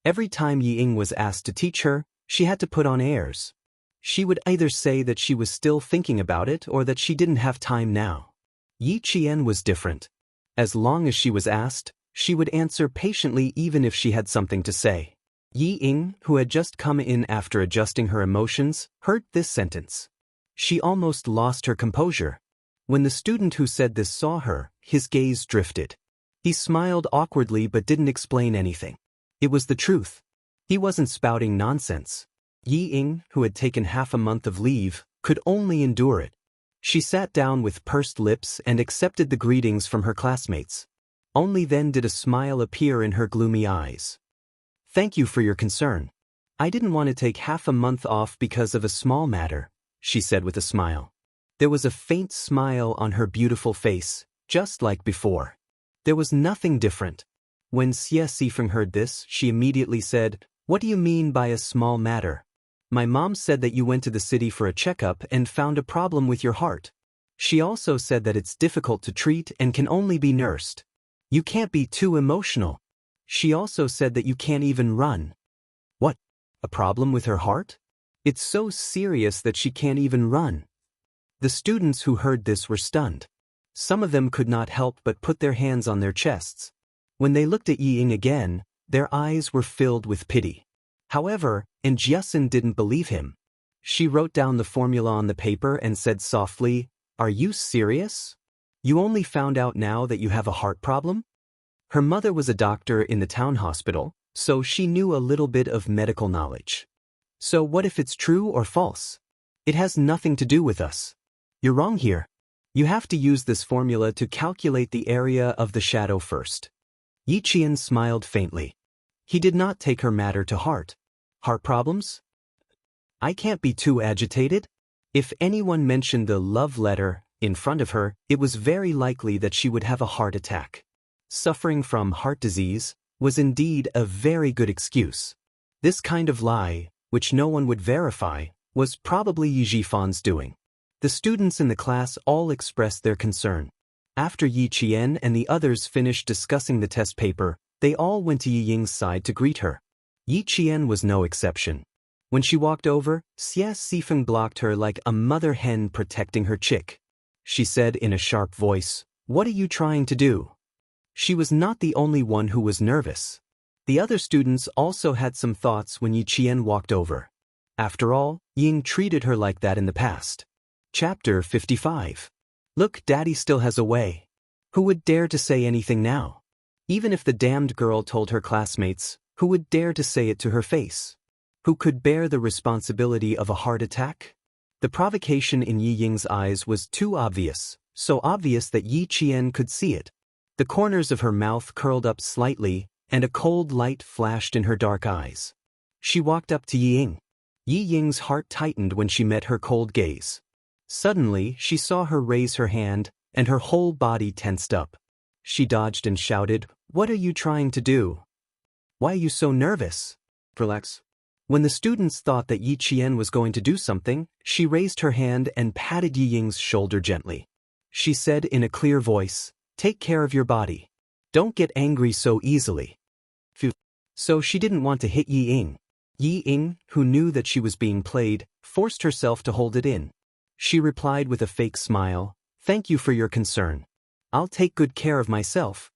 Every time Yi Ying was asked to teach her, she had to put on airs. She would either say that she was still thinking about it or that she didn't have time now. Yi Qian was different. As long as she was asked, she would answer patiently even if she had something to say. Yi Ying, who had just come in after adjusting her emotions, heard this sentence. She almost lost her composure. When the student who said this saw her, his gaze drifted. He smiled awkwardly but didn't explain anything. It was the truth. He wasn't spouting nonsense. Yi Ying, who had taken half a month of leave, could only endure it. She sat down with pursed lips and accepted the greetings from her classmates. Only then did a smile appear in her gloomy eyes. "Thank you for your concern. I didn't want to take half a month off because of a small matter," she said with a smile. There was a faint smile on her beautiful face, just like before. There was nothing different. When Xie Sifeng heard this, she immediately said, "What do you mean by a small matter? My mom said that you went to the city for a checkup and found a problem with your heart. She also said that it's difficult to treat and can only be nursed. You can't be too emotional. She also said that you can't even run." "What? A problem with her heart? It's so serious that she can't even run." The students who heard this were stunned. Some of them could not help but put their hands on their chests. When they looked at Yi Ying again, their eyes were filled with pity. However, Jiasin didn't believe him. She wrote down the formula on the paper and said softly, "Are you serious? You only found out now that you have a heart problem?" Her mother was a doctor in the town hospital, so she knew a little bit of medical knowledge. "So what if it's true or false? It has nothing to do with us. You're wrong here. You have to use this formula to calculate the area of the shadow first." Yi Qian smiled faintly. He did not take her matter to heart. Heart problems? I can't be too agitated. If anyone mentioned the love letter in front of her, it was very likely that she would have a heart attack. Suffering from heart disease was indeed a very good excuse. This kind of lie, which no one would verify, was probably Yi Jifan's doing. The students in the class all expressed their concern. After Yi Qian and the others finished discussing the test paper, they all went to Yi Ying's side to greet her. Yi Qian was no exception. When she walked over, Xie Sifeng blocked her like a mother hen protecting her chick. She said in a sharp voice, "What are you trying to do?" She was not the only one who was nervous. The other students also had some thoughts when Yi Qian walked over. After all, Ying treated her like that in the past. Chapter 55. Look, Daddy still has a way. Who would dare to say anything now? Even if the damned girl told her classmates, who would dare to say it to her face? Who could bear the responsibility of a heart attack? The provocation in Yi Ying's eyes was too obvious, so obvious that Yi Qian could see it. The corners of her mouth curled up slightly, and a cold light flashed in her dark eyes. She walked up to Yi Ying. Yi Ying's heart tightened when she met her cold gaze. Suddenly, she saw her raise her hand, and her whole body tensed up. She dodged and shouted, "What are you trying to do?" Why are you so nervous? Relax. When the students thought that Yi Qian was going to do something, she raised her hand and patted Yi Ying's shoulder gently. She said in a clear voice, "Take care of your body. Don't get angry so easily." Phew. So she didn't want to hit Yi Ying. Yi Ying, who knew that she was being played, forced herself to hold it in. She replied with a fake smile, "Thank you for your concern. I'll take good care of myself."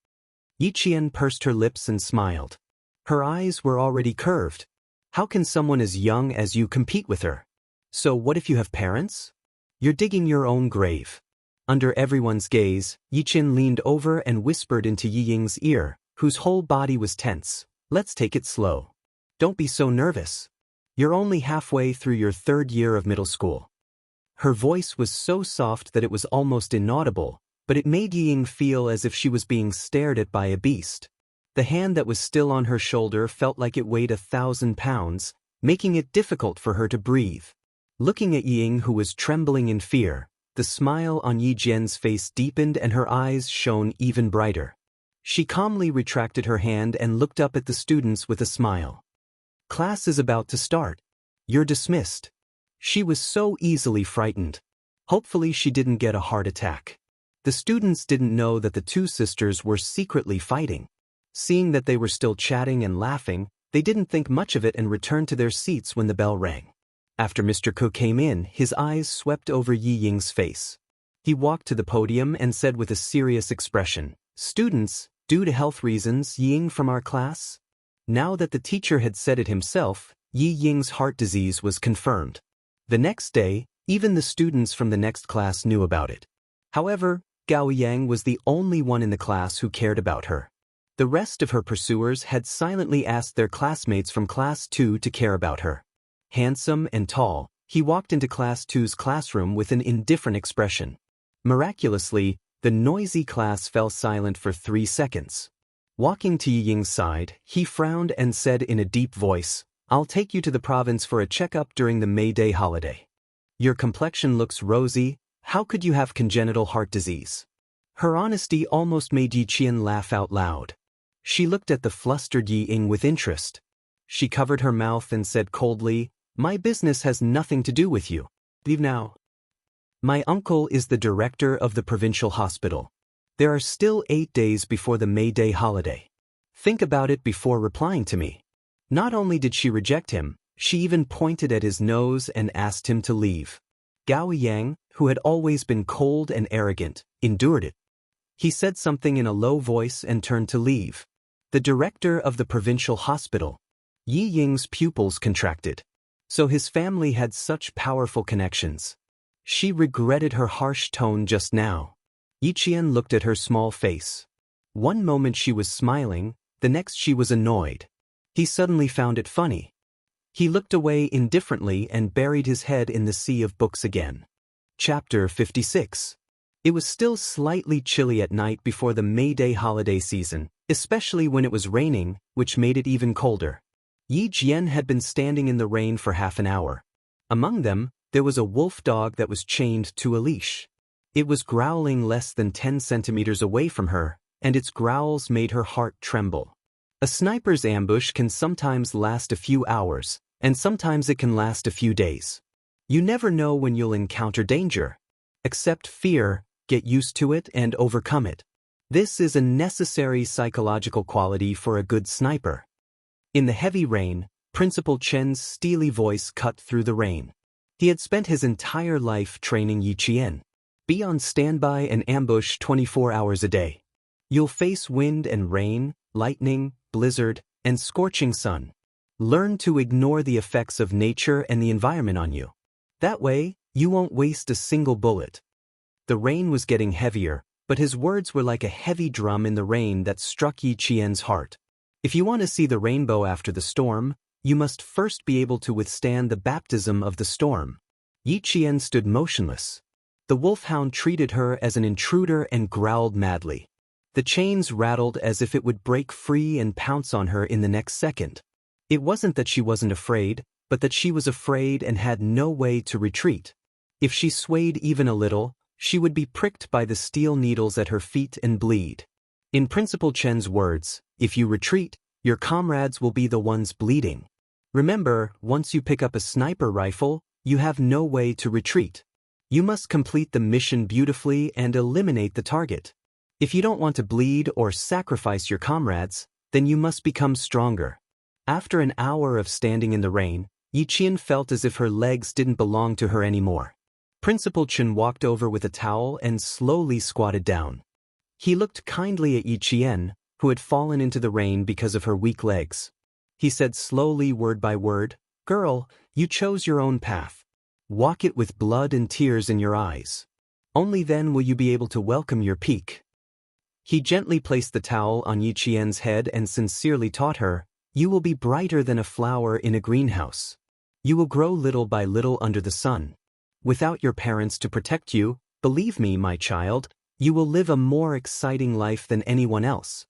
Yi Qian pursed her lips and smiled. Her eyes were already curved. How can someone as young as you compete with her? So what if you have parents? You're digging your own grave. Under everyone's gaze, Yi Qian leaned over and whispered into Yi Ying's ear, whose whole body was tense. "Let's take it slow. Don't be so nervous. You're only halfway through your 3rd year of middle school." Her voice was so soft that it was almost inaudible, but it made Yi Ying feel as if she was being stared at by a beast. The hand that was still on her shoulder felt like it weighed 1,000 pounds, making it difficult for her to breathe. Looking at Yi Ying, who was trembling in fear, the smile on Yi Jian's face deepened and her eyes shone even brighter. She calmly retracted her hand and looked up at the students with a smile. "Class is about to start. You're dismissed." She was so easily frightened. Hopefully she didn't get a heart attack. The students didn't know that the two sisters were secretly fighting. Seeing that they were still chatting and laughing, they didn't think much of it and returned to their seats when the bell rang. After Mr. Ko came in, his eyes swept over Yi Ying's face. He walked to the podium and said with a serious expression, "Students, due to health reasons, Yi Ying from our class?" Now that the teacher had said it himself, Yi Ying's heart disease was confirmed. The next day, even the students from the next class knew about it. However, Gao Yang was the only one in the class who cared about her. The rest of her pursuers had silently asked their classmates from Class 2 to care about her. Handsome and tall, he walked into Class 2's classroom with an indifferent expression. Miraculously, the noisy class fell silent for 3 seconds. Walking to Yi Ying's side, he frowned and said in a deep voice, "I'll take you to the province for a checkup during the May Day holiday. Your complexion looks rosy. How could you have congenital heart disease?" Her honesty almost made Yi Qian laugh out loud. She looked at the flustered Yi Ying with interest. She covered her mouth and said coldly, "My business has nothing to do with you. Leave now." "My uncle is the director of the provincial hospital. There are still 8 days before the May Day holiday. Think about it before replying to me." Not only did she reject him, she even pointed at his nose and asked him to leave. Gao Yang, who had always been cold and arrogant, endured it. He said something in a low voice and turned to leave. The director of the provincial hospital. Yi Ying's pupils contracted. So his family had such powerful connections. She regretted her harsh tone just now. Yi Qian looked at her small face. One moment she was smiling, the next she was annoyed. He suddenly found it funny. He looked away indifferently and buried his head in the sea of books again. Chapter 56. It was still slightly chilly at night before the May Day holiday season, especially when it was raining, which made it even colder. Yi Jian had been standing in the rain for half an hour. Among them, there was a wolf dog that was chained to a leash. It was growling less than 10 centimeters away from her, and its growls made her heart tremble. A sniper's ambush can sometimes last a few hours, and sometimes it can last a few days. You never know when you'll encounter danger. Accept fear, get used to it, and overcome it. This is a necessary psychological quality for a good sniper. In the heavy rain, Principal Chen's steely voice cut through the rain. He had spent his entire life training Yi Qian. Be on standby and ambush 24 hours a day. You'll face wind and rain, lightning, blizzard, and scorching sun. Learn to ignore the effects of nature and the environment on you. That way, you won't waste a single bullet. The rain was getting heavier, but his words were like a heavy drum in the rain that struck Yi Qian's heart. If you want to see the rainbow after the storm, you must first be able to withstand the baptism of the storm. Yi Qian stood motionless. The wolfhound treated her as an intruder and growled madly. The chains rattled as if it would break free and pounce on her in the next second. It wasn't that she wasn't afraid, but that she was afraid and had no way to retreat. If she swayed even a little, she would be pricked by the steel needles at her feet and bleed. In Principal Chen's words, if you retreat, Your comrades will be the ones bleeding. Remember, once you pick up a sniper rifle, you have no way to retreat. You must complete the mission beautifully and eliminate the target. If you don't want to bleed or sacrifice your comrades, then you must become stronger. After an hour of standing in the rain, Yiqian felt as if her legs didn't belong to her anymore. Principal Chen walked over with a towel and slowly squatted down. He looked kindly at Yiqian, who had fallen into the rain because of her weak legs. He said slowly, word by word, "Girl, you chose your own path. Walk it with blood and tears in your eyes. Only then will you be able to welcome your peak." He gently placed the towel on Yiqian's head and sincerely taught her, "You will be brighter than a flower in a greenhouse. You will grow little by little under the sun. Without your parents to protect you, believe me, my child, you will live a more exciting life than anyone else."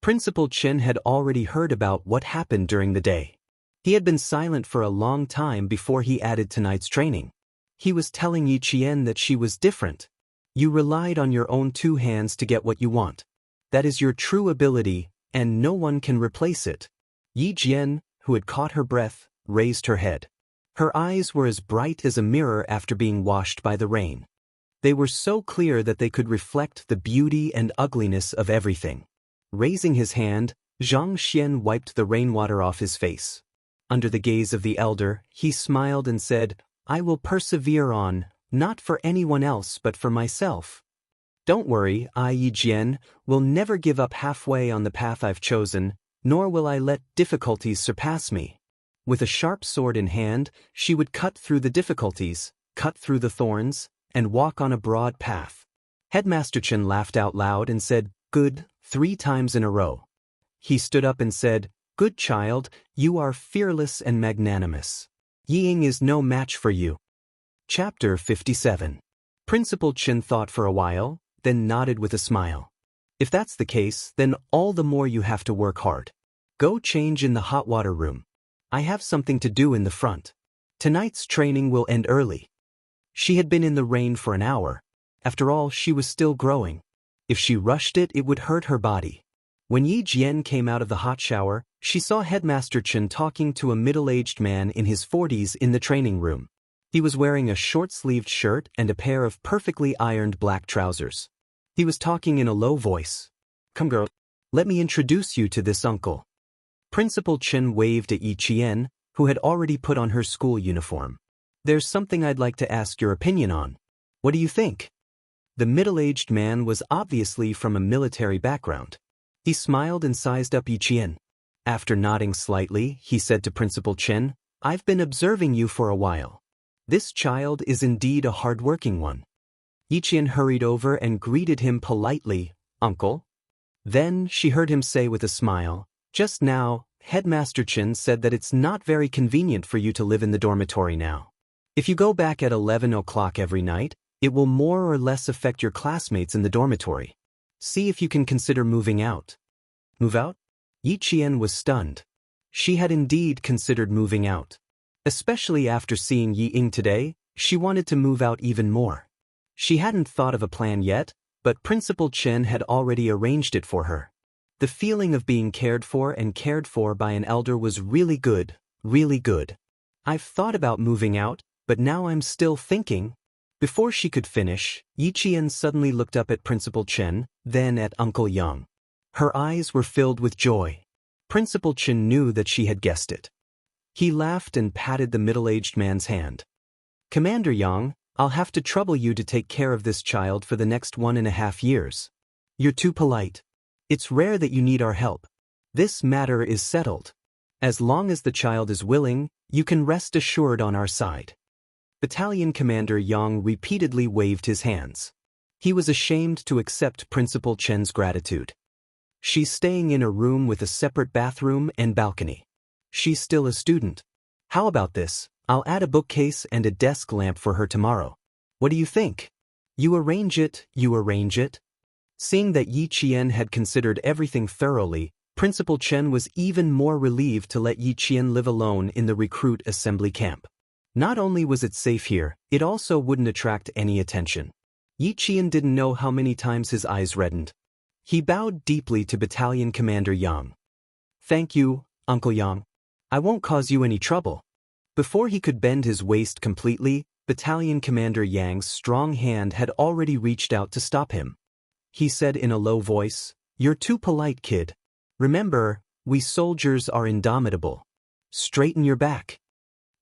Principal Chen had already heard about what happened during the day. He had been silent for a long time before he added tonight's training. He was telling Yiqian that she was different. You relied on your own two hands to get what you want. That is your true ability, and no one can replace it. Yiqian, who had caught her breath, raised her head. Her eyes were as bright as a mirror after being washed by the rain. They were so clear that they could reflect the beauty and ugliness of everything. Raising his hand, Zhang Xian wiped the rainwater off his face. Under the gaze of the elder, he smiled and said, "I will persevere on, not for anyone else but for myself. Don't worry, I, Yiqian, will never give up halfway on the path I've chosen, nor will I let difficulties surpass me." With a sharp sword in hand, she would cut through the difficulties, cut through the thorns, and walk on a broad path. Headmaster Chen laughed out loud and said, "Good," 3 times in a row. He stood up and said, "Good child, you are fearless and magnanimous. Ying is no match for you." Chapter 57. Principal Chen thought for a while, then nodded with a smile. "If that's the case, then all the more you have to work hard. Go change in the hot water room. I have something to do in the front. Tonight's training will end early." She had been in the rain for an hour. After all, she was still growing. If she rushed it, it would hurt her body. When Yi Jian came out of the hot shower, she saw Headmaster Chen talking to a middle-aged man in his 40s in the training room. He was wearing a short-sleeved shirt and a pair of perfectly ironed black trousers. He was talking in a low voice. "Come girl, let me introduce you to this uncle." Principal Chen waved at Yi Qian, who had already put on her school uniform. "There's something I'd like to ask your opinion on. What do you think?" The middle-aged man was obviously from a military background. He smiled and sized up Yi Qian. After nodding slightly, he said to Principal Chen, "I've been observing you for a while. This child is indeed a hard-working one." Yi Qian hurried over and greeted him politely, "Uncle." Then she heard him say with a smile, "Just now, Headmaster Chen said that it's not very convenient for you to live in the dormitory now. If you go back at 11 o'clock every night, it will more or less affect your classmates in the dormitory. See if you can consider moving out." "Move out?" Yi Qian was stunned. She had indeed considered moving out. Especially after seeing Yi Ying today, she wanted to move out even more. She hadn't thought of a plan yet, but Principal Chen had already arranged it for her. The feeling of being cared for by an elder was really good, really good. "I've thought about moving out, but now I'm still thinking." Before she could finish, Yi Qian suddenly looked up at Principal Chen, then at Uncle Yang. Her eyes were filled with joy. Principal Chen knew that she had guessed it. He laughed and patted the middle-aged man's hand. "Commander Yang, I'll have to trouble you to take care of this child for the next 1.5 years. You're too polite. It's rare that you need our help. This matter is settled. As long as the child is willing, you can rest assured on our side." Battalion Commander Yang repeatedly waved his hands. He was ashamed to accept Principal Chen's gratitude. "She's staying in a room with a separate bathroom and balcony. She's still a student. How about this? I'll add a bookcase and a desk lamp for her tomorrow. What do you think? You arrange it, you arrange it." Seeing that Yi Qian had considered everything thoroughly, Principal Chen was even more relieved to let Yi Qian live alone in the recruit assembly camp. Not only was it safe here, it also wouldn't attract any attention. Yi Qian didn't know how many times his eyes reddened. He bowed deeply to Battalion Commander Yang. Thank you, Uncle Yang. I won't cause you any trouble. Before he could bend his waist completely, Battalion Commander Yang's strong hand had already reached out to stop him. He said in a low voice, "You're too polite, kid. Remember, we soldiers are indomitable. Straighten your back."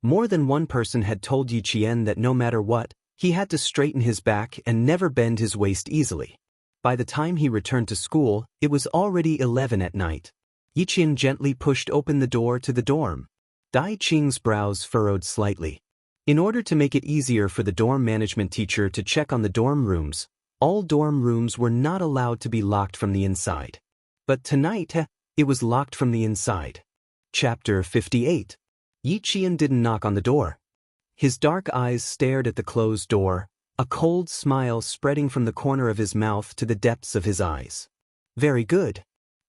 More than one person had told Yi Qian that no matter what, he had to straighten his back and never bend his waist easily. By the time he returned to school, it was already 11 at night. Yi Qian gently pushed open the door to the dorm. Dai Qing's brows furrowed slightly. In order to make it easier for the dorm management teacher to check on the dorm rooms, all dorm rooms were not allowed to be locked from the inside. But tonight, it was locked from the inside. Chapter 58. Yi Qian didn't knock on the door. His dark eyes stared at the closed door, a cold smile spreading from the corner of his mouth to the depths of his eyes. Very good.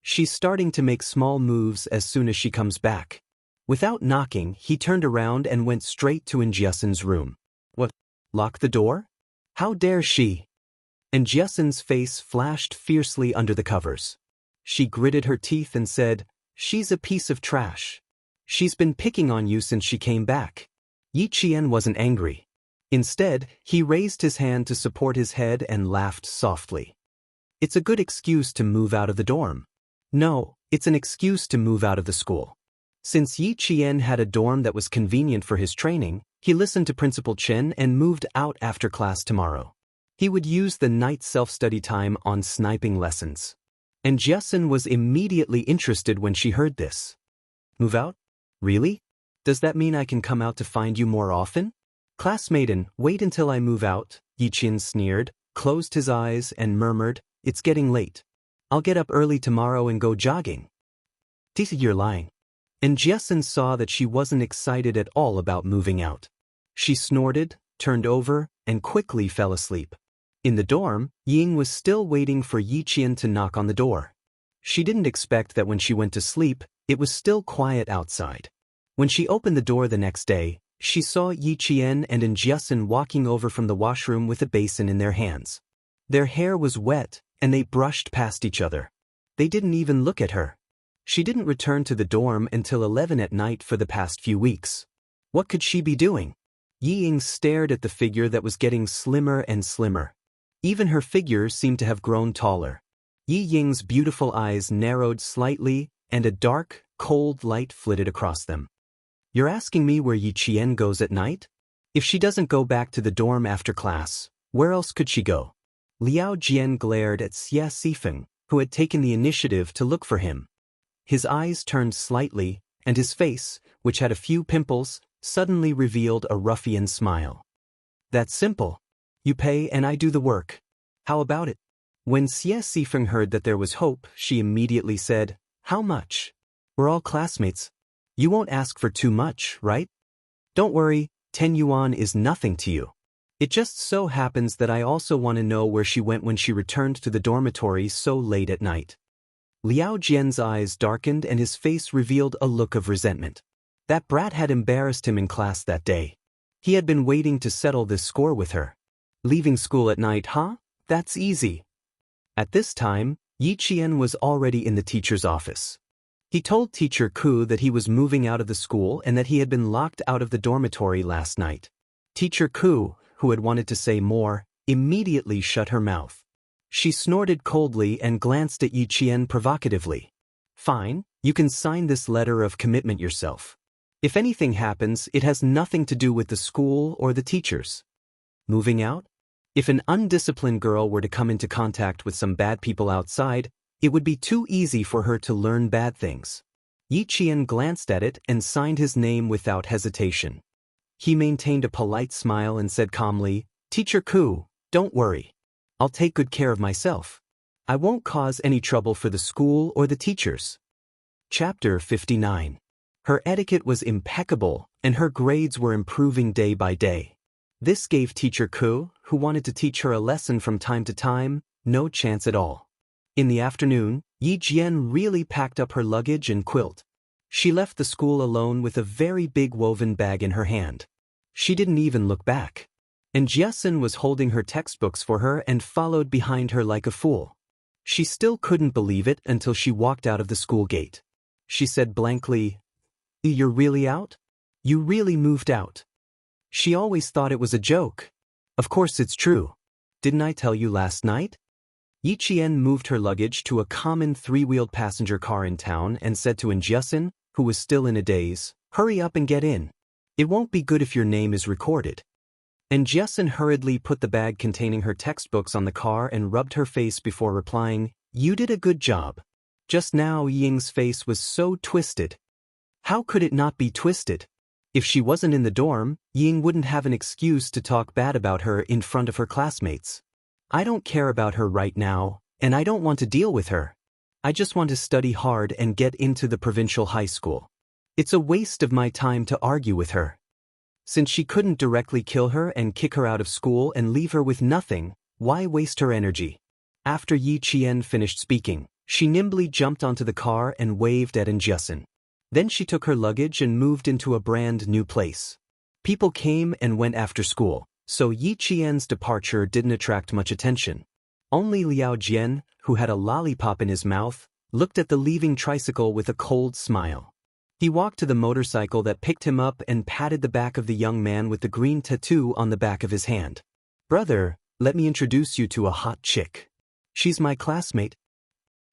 She's starting to make small moves as soon as she comes back. Without knocking, he turned around and went straight to Jiasen's room. What? Lock the door? How dare she? Jiasen's face flashed fiercely under the covers. She gritted her teeth and said, "She's a piece of trash. She's been picking on you since she came back." Yi Qian wasn't angry. Instead, he raised his hand to support his head and laughed softly. "It's a good excuse to move out of the dorm." "No, it's an excuse to move out of the school." Since Yi Qian had a dorm that was convenient for his training, he listened to Principal Chen and moved out after class tomorrow. He would use the night self-study time on sniping lessons. And Jiasen was immediately interested when she heard this. "Move out? Really? Does that mean I can come out to find you more often?" "Classmaiden, wait until I move out," Yi Qian sneered, closed his eyes and murmured, "It's getting late. I'll get up early tomorrow and go jogging." "You're lying." And Jiasen saw that she wasn't excited at all about moving out. She snorted, turned over, and quickly fell asleep. In the dorm, Ying was still waiting for Yi Qian to knock on the door. She didn't expect that when she went to sleep, it was still quiet outside. When she opened the door the next day, she saw Yi Qian and Jiasen walking over from the washroom with a basin in their hands. Their hair was wet, and they brushed past each other. They didn't even look at her. She didn't return to the dorm until 11 at night for the past few weeks. What could she be doing? Yi Ying stared at the figure that was getting slimmer and slimmer. Even her figure seemed to have grown taller. Yi Ying's beautiful eyes narrowed slightly, and a dark, cold light flitted across them. "You're asking me where Yi Qian goes at night? If she doesn't go back to the dorm after class, where else could she go?" Liao Jian glared at Xie Sifeng, who had taken the initiative to look for him. His eyes turned slightly, and his face, which had a few pimples, suddenly revealed a ruffian smile. "That's simple. You pay and I do the work. How about it?" When Xie Sifeng heard that there was hope, she immediately said, "How much? We're all classmates. You won't ask for too much, right? Don't worry, 10 yuan is nothing to you. It just so happens that I also want to know where she went when she returned to the dormitory so late at night." Liao Jian's eyes darkened and his face revealed a look of resentment. That brat had embarrassed him in class that day. He had been waiting to settle this score with her. Leaving school at night, huh? That's easy. At this time, Yi Qian was already in the teacher's office. He told Teacher Ku that he was moving out of the school and that he had been locked out of the dormitory last night. Teacher Ku, who had wanted to say more, immediately shut her mouth. She snorted coldly and glanced at Yi Qian provocatively. "Fine, you can sign this letter of commitment yourself. If anything happens, it has nothing to do with the school or the teachers." Moving out? If an undisciplined girl were to come into contact with some bad people outside, it would be too easy for her to learn bad things. Yi Qian glanced at it and signed his name without hesitation. He maintained a polite smile and said calmly, "Teacher Ku, don't worry. I'll take good care of myself. I won't cause any trouble for the school or the teachers." Chapter 59. Her etiquette was impeccable, and her grades were improving day by day. This gave Teacher Ku, who wanted to teach her a lesson from time to time, no chance at all. In the afternoon, Yi Jian really packed up her luggage and quilt. She left the school alone with a very big woven bag in her hand. She didn't even look back. And Jiasen was holding her textbooks for her and followed behind her like a fool. She still couldn't believe it until she walked out of the school gate. She said blankly, "You're really out? You really moved out." She always thought it was a joke. Of course it's true. Didn't I tell you last night? Yi Qian moved her luggage to a common three-wheeled passenger car in town and said to Jiasin, who was still in a daze, "Hurry up and get in. It won't be good if your name is recorded." And Jiasin hurriedly put the bag containing her textbooks on the car and rubbed her face before replying, "You did a good job." Just now Ying's face was so twisted. How could it not be twisted? If she wasn't in the dorm, Ying wouldn't have an excuse to talk bad about her in front of her classmates. "I don't care about her right now, and I don't want to deal with her. I just want to study hard and get into the provincial high school. It's a waste of my time to argue with her." Since she couldn't directly kill her and kick her out of school and leave her with nothing, why waste her energy? After Yi Qian finished speaking, she nimbly jumped onto the car and waved at Jiasin. Then she took her luggage and moved into a brand new place. People came and went after school, so Yi Qian's departure didn't attract much attention. Only Liao Jian, who had a lollipop in his mouth, looked at the leaving tricycle with a cold smile. He walked to the motorcycle that picked him up and patted the back of the young man with the green tattoo on the back of his hand. "Brother, let me introduce you to a hot chick. She's my classmate."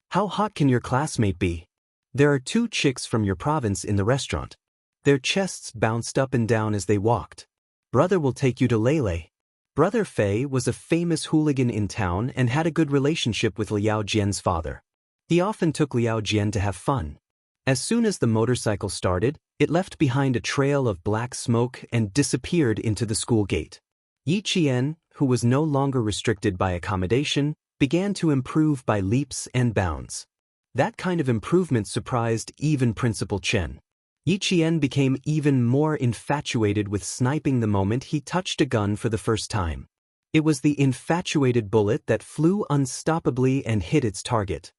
"How hot can your classmate be? There are two chicks from your province in the restaurant." Their chests bounced up and down as they walked. "Brother will take you to Lele." Brother Fei was a famous hooligan in town and had a good relationship with Liao Jian's father. He often took Liao Jian to have fun. As soon as the motorcycle started, it left behind a trail of black smoke and disappeared into the school gate. Yi Qian, who was no longer restricted by accommodation, began to improve by leaps and bounds. That kind of improvement surprised even Principal Chen. Yi Qian became even more infatuated with sniping the moment he touched a gun for the first time. It was the infatuated bullet that flew unstoppably and hit its target.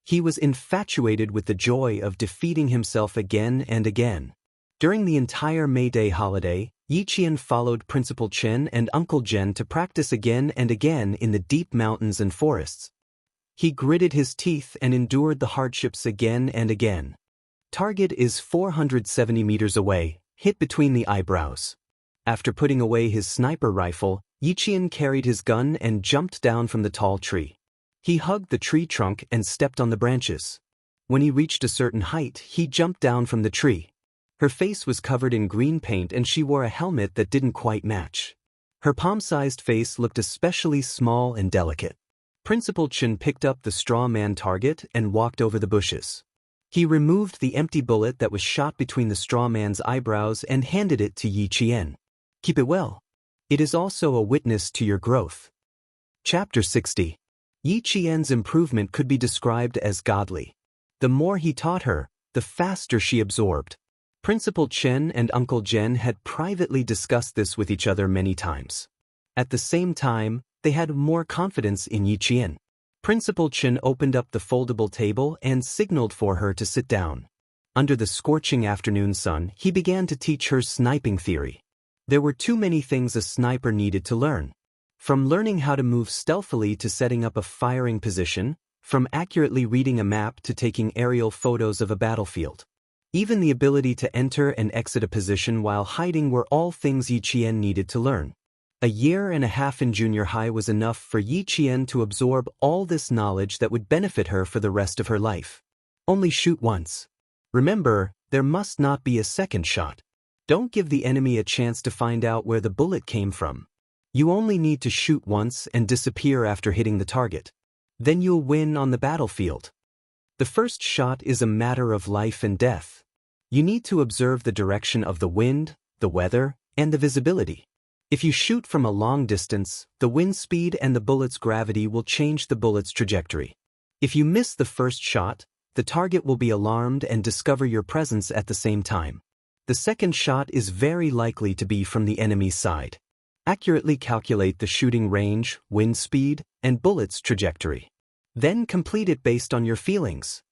He was infatuated with the joy of defeating himself again and again. During the entire May Day holiday, Yi Qian followed Principal Chen and Uncle Zhen to practice again and again in the deep mountains and forests. He gritted his teeth and endured the hardships again and again. Target is 470 meters away, hit between the eyebrows. After putting away his sniper rifle, Yi Qian carried his gun and jumped down from the tall tree. He hugged the tree trunk and stepped on the branches. When he reached a certain height, he jumped down from the tree. Her face was covered in green paint and she wore a helmet that didn't quite match. Her palm-sized face looked especially small and delicate. Principal Chen picked up the straw man target and walked over the bushes. He removed the empty bullet that was shot between the straw man's eyebrows and handed it to Yi Qian. "Keep it well. It is also a witness to your growth." Chapter 60. Yi Qian's improvement could be described as godly. The more he taught her, the faster she absorbed. Principal Chen and Uncle Zhen had privately discussed this with each other many times. At the same time, they had more confidence in Yi Qian. Principal Chen opened up the foldable table and signaled for her to sit down. Under the scorching afternoon sun, he began to teach her sniping theory. There were too many things a sniper needed to learn. From learning how to move stealthily to setting up a firing position, from accurately reading a map to taking aerial photos of a battlefield. Even the ability to enter and exit a position while hiding were all things Yi Qian needed to learn. A year and a half in junior high was enough for Yi Qian to absorb all this knowledge that would benefit her for the rest of her life. Only shoot once. Remember, there must not be a second shot. Don't give the enemy a chance to find out where the bullet came from. You only need to shoot once and disappear after hitting the target. Then you'll win on the battlefield. The first shot is a matter of life and death. You need to observe the direction of the wind, the weather, and the visibility. If you shoot from a long distance, the wind speed and the bullet's gravity will change the bullet's trajectory. If you miss the first shot, the target will be alarmed and discover your presence at the same time. The second shot is very likely to be from the enemy's side. Accurately calculate the shooting range, wind speed, and bullet's trajectory. Then complete it based on your feelings.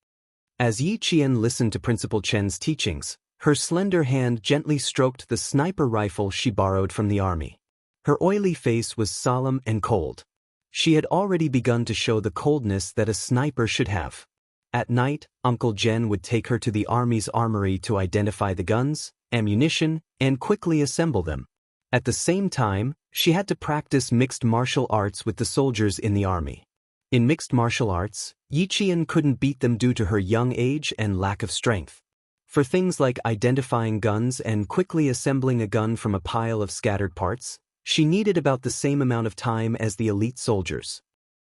As Yi Qian listened to Principal Chen's teachings, her slender hand gently stroked the sniper rifle she borrowed from the army. Her oily face was solemn and cold. She had already begun to show the coldness that a sniper should have. At night, Uncle Jen would take her to the army's armory to identify the guns, ammunition, and quickly assemble them. At the same time, she had to practice mixed martial arts with the soldiers in the army. In mixed martial arts, Yi Qian couldn't beat them due to her young age and lack of strength. For things like identifying guns and quickly assembling a gun from a pile of scattered parts, she needed about the same amount of time as the elite soldiers.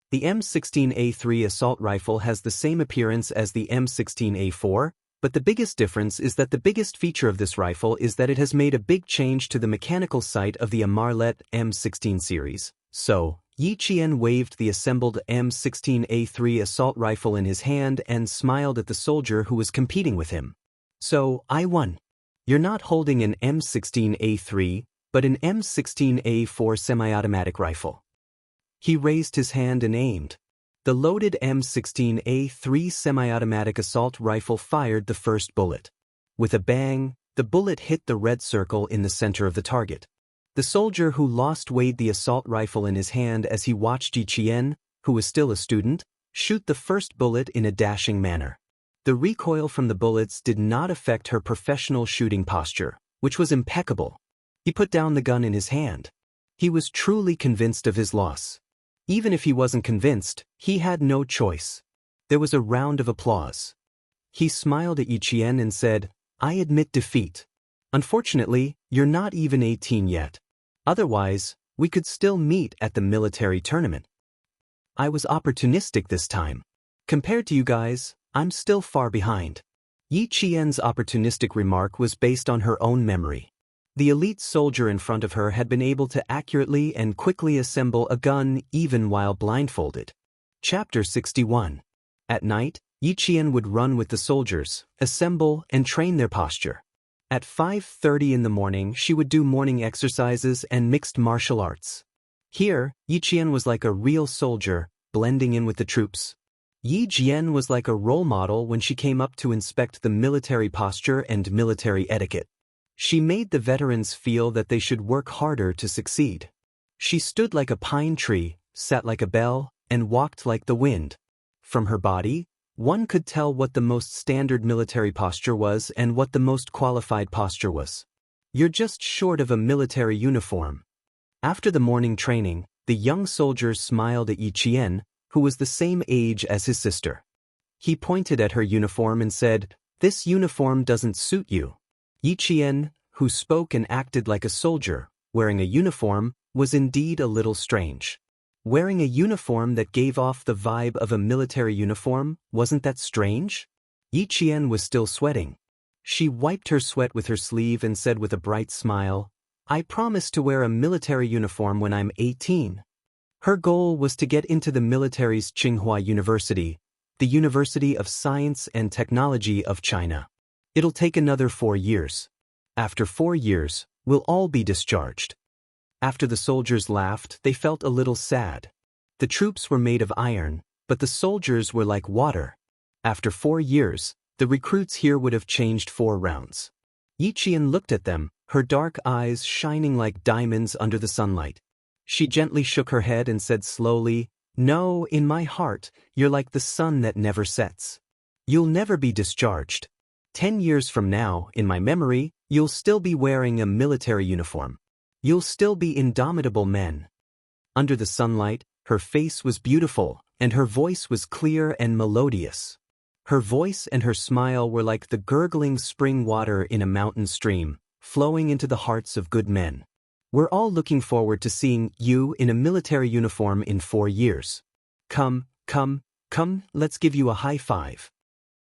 The M16A3 assault rifle has the same appearance as the M16A4, but the biggest difference is that the biggest feature of this rifle is that it has made a big change to the mechanical sight of the Amarlet M16 series. So, Yi Qian waved the assembled M16A3 assault rifle in his hand and smiled at the soldier who was competing with him. So, I won. You're not holding an M16A3, but an M16A4 semi-automatic rifle. He raised his hand and aimed. The loaded M16A3 semi-automatic assault rifle fired the first bullet. With a bang, the bullet hit the red circle in the center of the target. The soldier who lost weighed the assault rifle in his hand as he watched Yi Qian, who was still a student, shoot the first bullet in a dashing manner. The recoil from the bullets did not affect her professional shooting posture, which was impeccable. He put down the gun in his hand. He was truly convinced of his loss. Even if he wasn't convinced, he had no choice. There was a round of applause. He smiled at Yi Qian and said, "I admit defeat. Unfortunately, you're not even 18 yet. Otherwise, we could still meet at the military tournament. I was opportunistic this time. Compared to you guys, I'm still far behind." Yi Qian's opportunistic remark was based on her own memory. The elite soldier in front of her had been able to accurately and quickly assemble a gun even while blindfolded. Chapter 61. At night, Yi Qian would run with the soldiers, assemble, and train their posture. At 5:30 in the morning, she would do morning exercises and mixed martial arts. Here, Yi Qian was like a real soldier, blending in with the troops. Yi Jian was like a role model when she came up to inspect the military posture and military etiquette. She made the veterans feel that they should work harder to succeed. She stood like a pine tree, sat like a bell, and walked like the wind. From her body, one could tell what the most standard military posture was and what the most qualified posture was. You're just short of a military uniform. After the morning training, the young soldier smiled at Yi Qian, who was the same age as his sister. He pointed at her uniform and said, "This uniform doesn't suit you." Yi Qian, who spoke and acted like a soldier, wearing a uniform, was indeed a little strange. Wearing a uniform that gave off the vibe of a military uniform, wasn't that strange? Yi Qian was still sweating. She wiped her sweat with her sleeve and said with a bright smile, "I promise to wear a military uniform when I'm 18. Her goal was to get into the military's Tsinghua University, the University of Science and Technology of China. It'll take another 4 years. After 4 years, we'll all be discharged." After the soldiers laughed, they felt a little sad. The troops were made of iron, but the soldiers were like water. After 4 years, the recruits here would have changed 4 rounds. Yi Qian looked at them, her dark eyes shining like diamonds under the sunlight. She gently shook her head and said slowly, "No, in my heart, you're like the sun that never sets. You'll never be discharged. 10 years from now, in my memory, you'll still be wearing a military uniform. You'll still be indomitable men." Under the sunlight, her face was beautiful, and her voice was clear and melodious. Her voice and her smile were like the gurgling spring water in a mountain stream, flowing into the hearts of good men. "We're all looking forward to seeing you in a military uniform in 4 years. Come, let's give you a high five."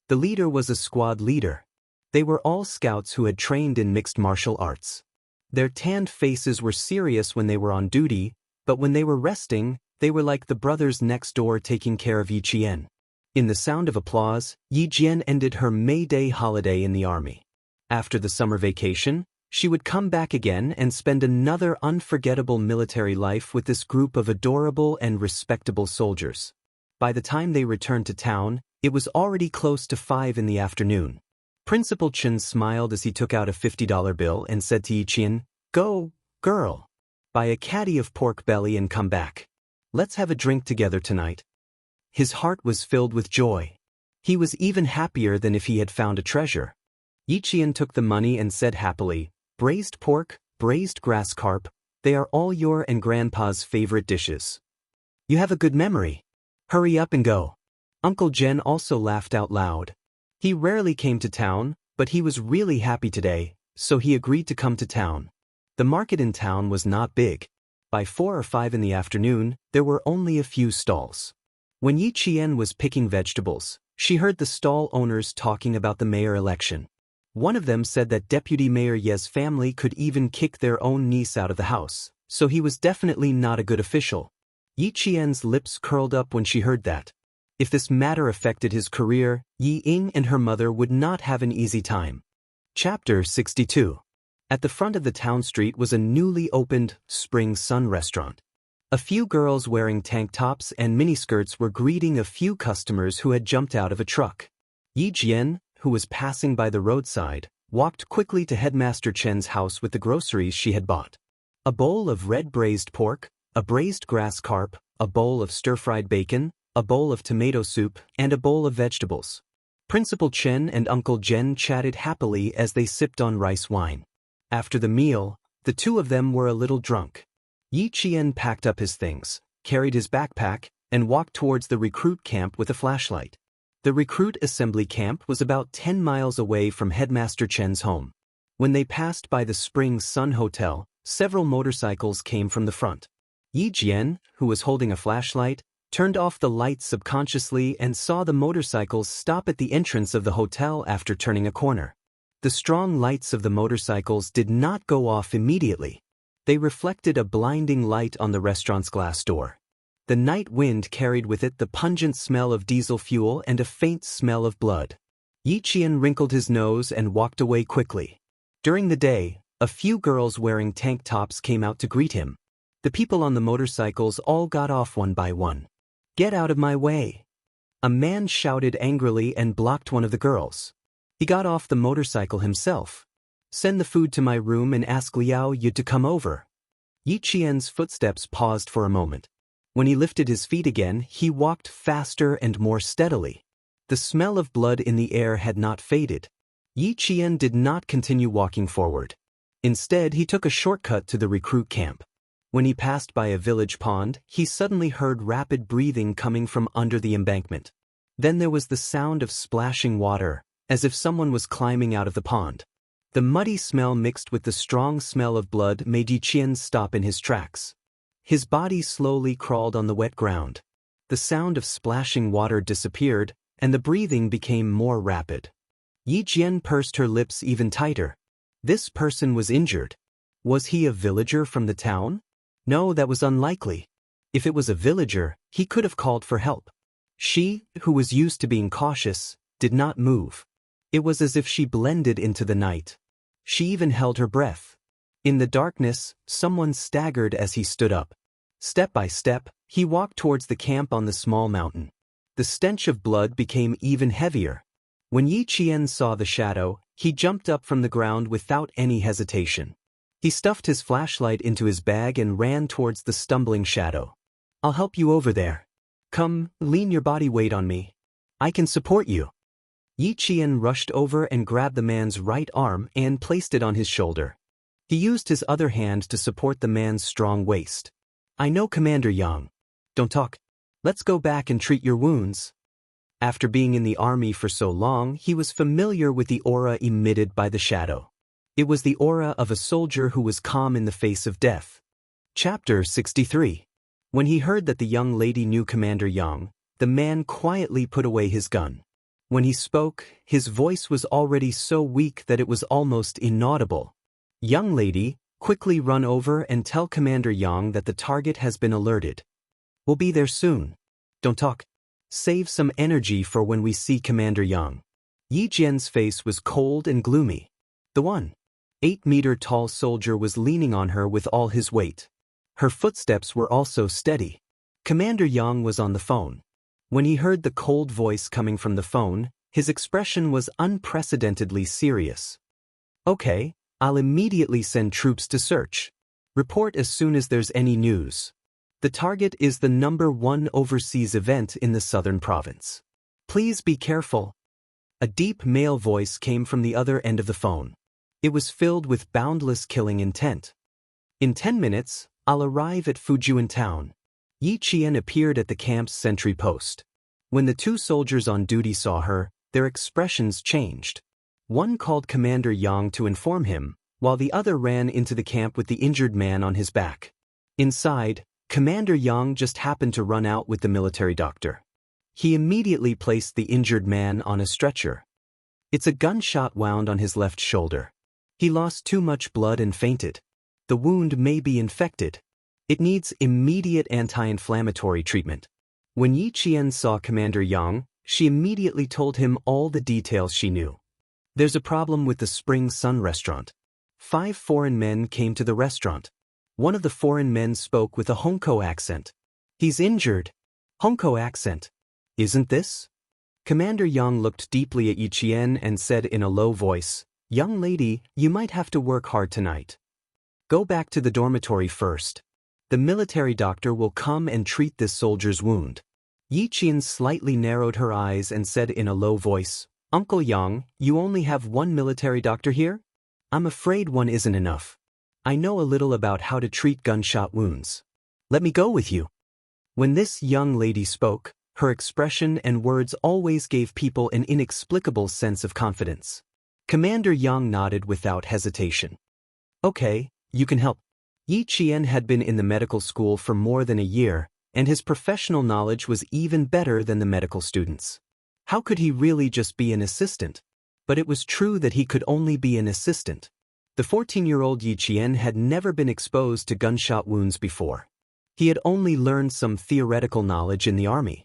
The leader was a squad leader. They were all scouts who had trained in mixed martial arts. Their tanned faces were serious when they were on duty, but when they were resting, they were like the brothers next door taking care of Yi Qian. In the sound of applause, Yi Jian ended her May Day holiday in the army. After the summer vacation, she would come back again and spend another unforgettable military life with this group of adorable and respectable soldiers. By the time they returned to town, it was already close to 5 in the afternoon. Principal Chen smiled as he took out a $50 bill and said to Yi Qian, "Go, girl. Buy a caddy of pork belly and come back. Let's have a drink together tonight." His heart was filled with joy. He was even happier than if he had found a treasure. Yi Qian took the money and said happily, "Braised pork, braised grass carp, they are all your and Grandpa's favorite dishes. You have a good memory. Hurry up and go." Uncle Jen also laughed out loud. He rarely came to town, but he was really happy today, so he agreed to come to town. The market in town was not big. By 4 or 5 in the afternoon, there were only a few stalls. When Yi Qian was picking vegetables, she heard the stall owners talking about the mayor election. One of them said that Deputy Mayor Ye's family could even kick their own niece out of the house, so he was definitely not a good official. Yi Qian's lips curled up when she heard that. If this matter affected his career, Yi Ying and her mother would not have an easy time. Chapter 62. At the front of the town street was a newly opened Spring Sun restaurant. A few girls wearing tank tops and miniskirts were greeting a few customers who had jumped out of a truck. Yi Jian, who was passing by the roadside, walked quickly to Headmaster Chen's house with the groceries she had bought. A bowl of red braised pork, a braised grass carp, a bowl of stir-fried bacon, a bowl of tomato soup, and a bowl of vegetables. Principal Chen and Uncle Jen chatted happily as they sipped on rice wine. After the meal, the two of them were a little drunk. Yi Qian packed up his things, carried his backpack, and walked towards the recruit camp with a flashlight. The recruit assembly camp was about 10 miles away from Headmaster Chen's home. When they passed by the Spring Sun Hotel, several motorcycles came from the front. Yi Jian, who was holding a flashlight, turned off the lights subconsciously and saw the motorcycles stop at the entrance of the hotel after turning a corner. The strong lights of the motorcycles did not go off immediately. They reflected a blinding light on the restaurant's glass door. The night wind carried with it the pungent smell of diesel fuel and a faint smell of blood. Yi Qian wrinkled his nose and walked away quickly. During the day, a few girls wearing tank tops came out to greet him. The people on the motorcycles all got off one by one. "Get out of my way!" A man shouted angrily and blocked one of the girls. He got off the motorcycle himself. "Send the food to my room and ask Liao Yu to come over." Yi Qian's footsteps paused for a moment. When he lifted his feet again, he walked faster and more steadily. The smell of blood in the air had not faded. Yi Qian did not continue walking forward. Instead, he took a shortcut to the recruit camp. When he passed by a village pond, he suddenly heard rapid breathing coming from under the embankment. Then there was the sound of splashing water, as if someone was climbing out of the pond. The muddy smell mixed with the strong smell of blood made Yi Qian stop in his tracks. His body slowly crawled on the wet ground. The sound of splashing water disappeared, and the breathing became more rapid. Yi Jian pursed her lips even tighter. This person was injured. Was he a villager from the town? No, that was unlikely. If it was a villager, he could have called for help. She, who was used to being cautious, did not move. It was as if she blended into the night. She even held her breath. In the darkness, someone staggered as he stood up. Step by step, he walked towards the camp on the small mountain. The stench of blood became even heavier. When Yi Qian saw the shadow, he jumped up from the ground without any hesitation. He stuffed his flashlight into his bag and ran towards the stumbling shadow. "I'll help you over there. Come, lean your body weight on me. I can support you." Yi Qian rushed over and grabbed the man's right arm and placed it on his shoulder. He used his other hand to support the man's strong waist. "I know Commander Yang. Don't talk. Let's go back and treat your wounds." After being in the army for so long, he was familiar with the aura emitted by the shadow. It was the aura of a soldier who was calm in the face of death. Chapter 63. When he heard that the young lady knew Commander Yang, the man quietly put away his gun. When he spoke, his voice was already so weak that it was almost inaudible. "Young lady, quickly run over and tell Commander Yang that the target has been alerted. We'll be there soon. Don't talk. Save some energy for when we see Commander Yang." Yi Jian's face was cold and gloomy. The 1.8-meter-tall soldier was leaning on her with all his weight. Her footsteps were also steady. Commander Yang was on the phone. When he heard the cold voice coming from the phone, his expression was unprecedentedly serious. "Okay, I'll immediately send troops to search. Report as soon as there's any news. The target is the #1 overseas event in the southern province. Please be careful. A deep male voice came from the other end of the phone. It was filled with boundless killing intent. In 10 minutes, I'll arrive at Fujian town. Yi Qian appeared at the camp's sentry post. When the two soldiers on duty saw her, their expressions changed. One called Commander Yang to inform him, while the other ran into the camp with the injured man on his back. Inside, Commander Yang just happened to run out with the military doctor. He immediately placed the injured man on a stretcher. It's a gunshot wound on his left shoulder. He lost too much blood and fainted. The wound may be infected. It needs immediate anti-inflammatory treatment. When Yi Qian saw Commander Yang, she immediately told him all the details she knew. There's a problem with the Spring Sun restaurant. 5 foreign men came to the restaurant. One of the foreign men spoke with a Hongkou accent. He's injured. Hongkou accent. Isn't this? Commander Yang looked deeply at Yi Qian and said in a low voice, "Young lady, you might have to work hard tonight. Go back to the dormitory first. The military doctor will come and treat this soldier's wound." Yi Qian slightly narrowed her eyes and said in a low voice, "Uncle Yang, you only have one military doctor here? I'm afraid one isn't enough. I know a little about how to treat gunshot wounds. Let me go with you." When this young lady spoke, her expression and words always gave people an inexplicable sense of confidence. Commander Yang nodded without hesitation. "Okay, you can help." Yi Qian had been in the medical school for more than a year, and his professional knowledge was even better than the medical students. How could he really just be an assistant? But it was true that he could only be an assistant. The 14-year-old Yi Qian had never been exposed to gunshot wounds before. He had only learned some theoretical knowledge in the army.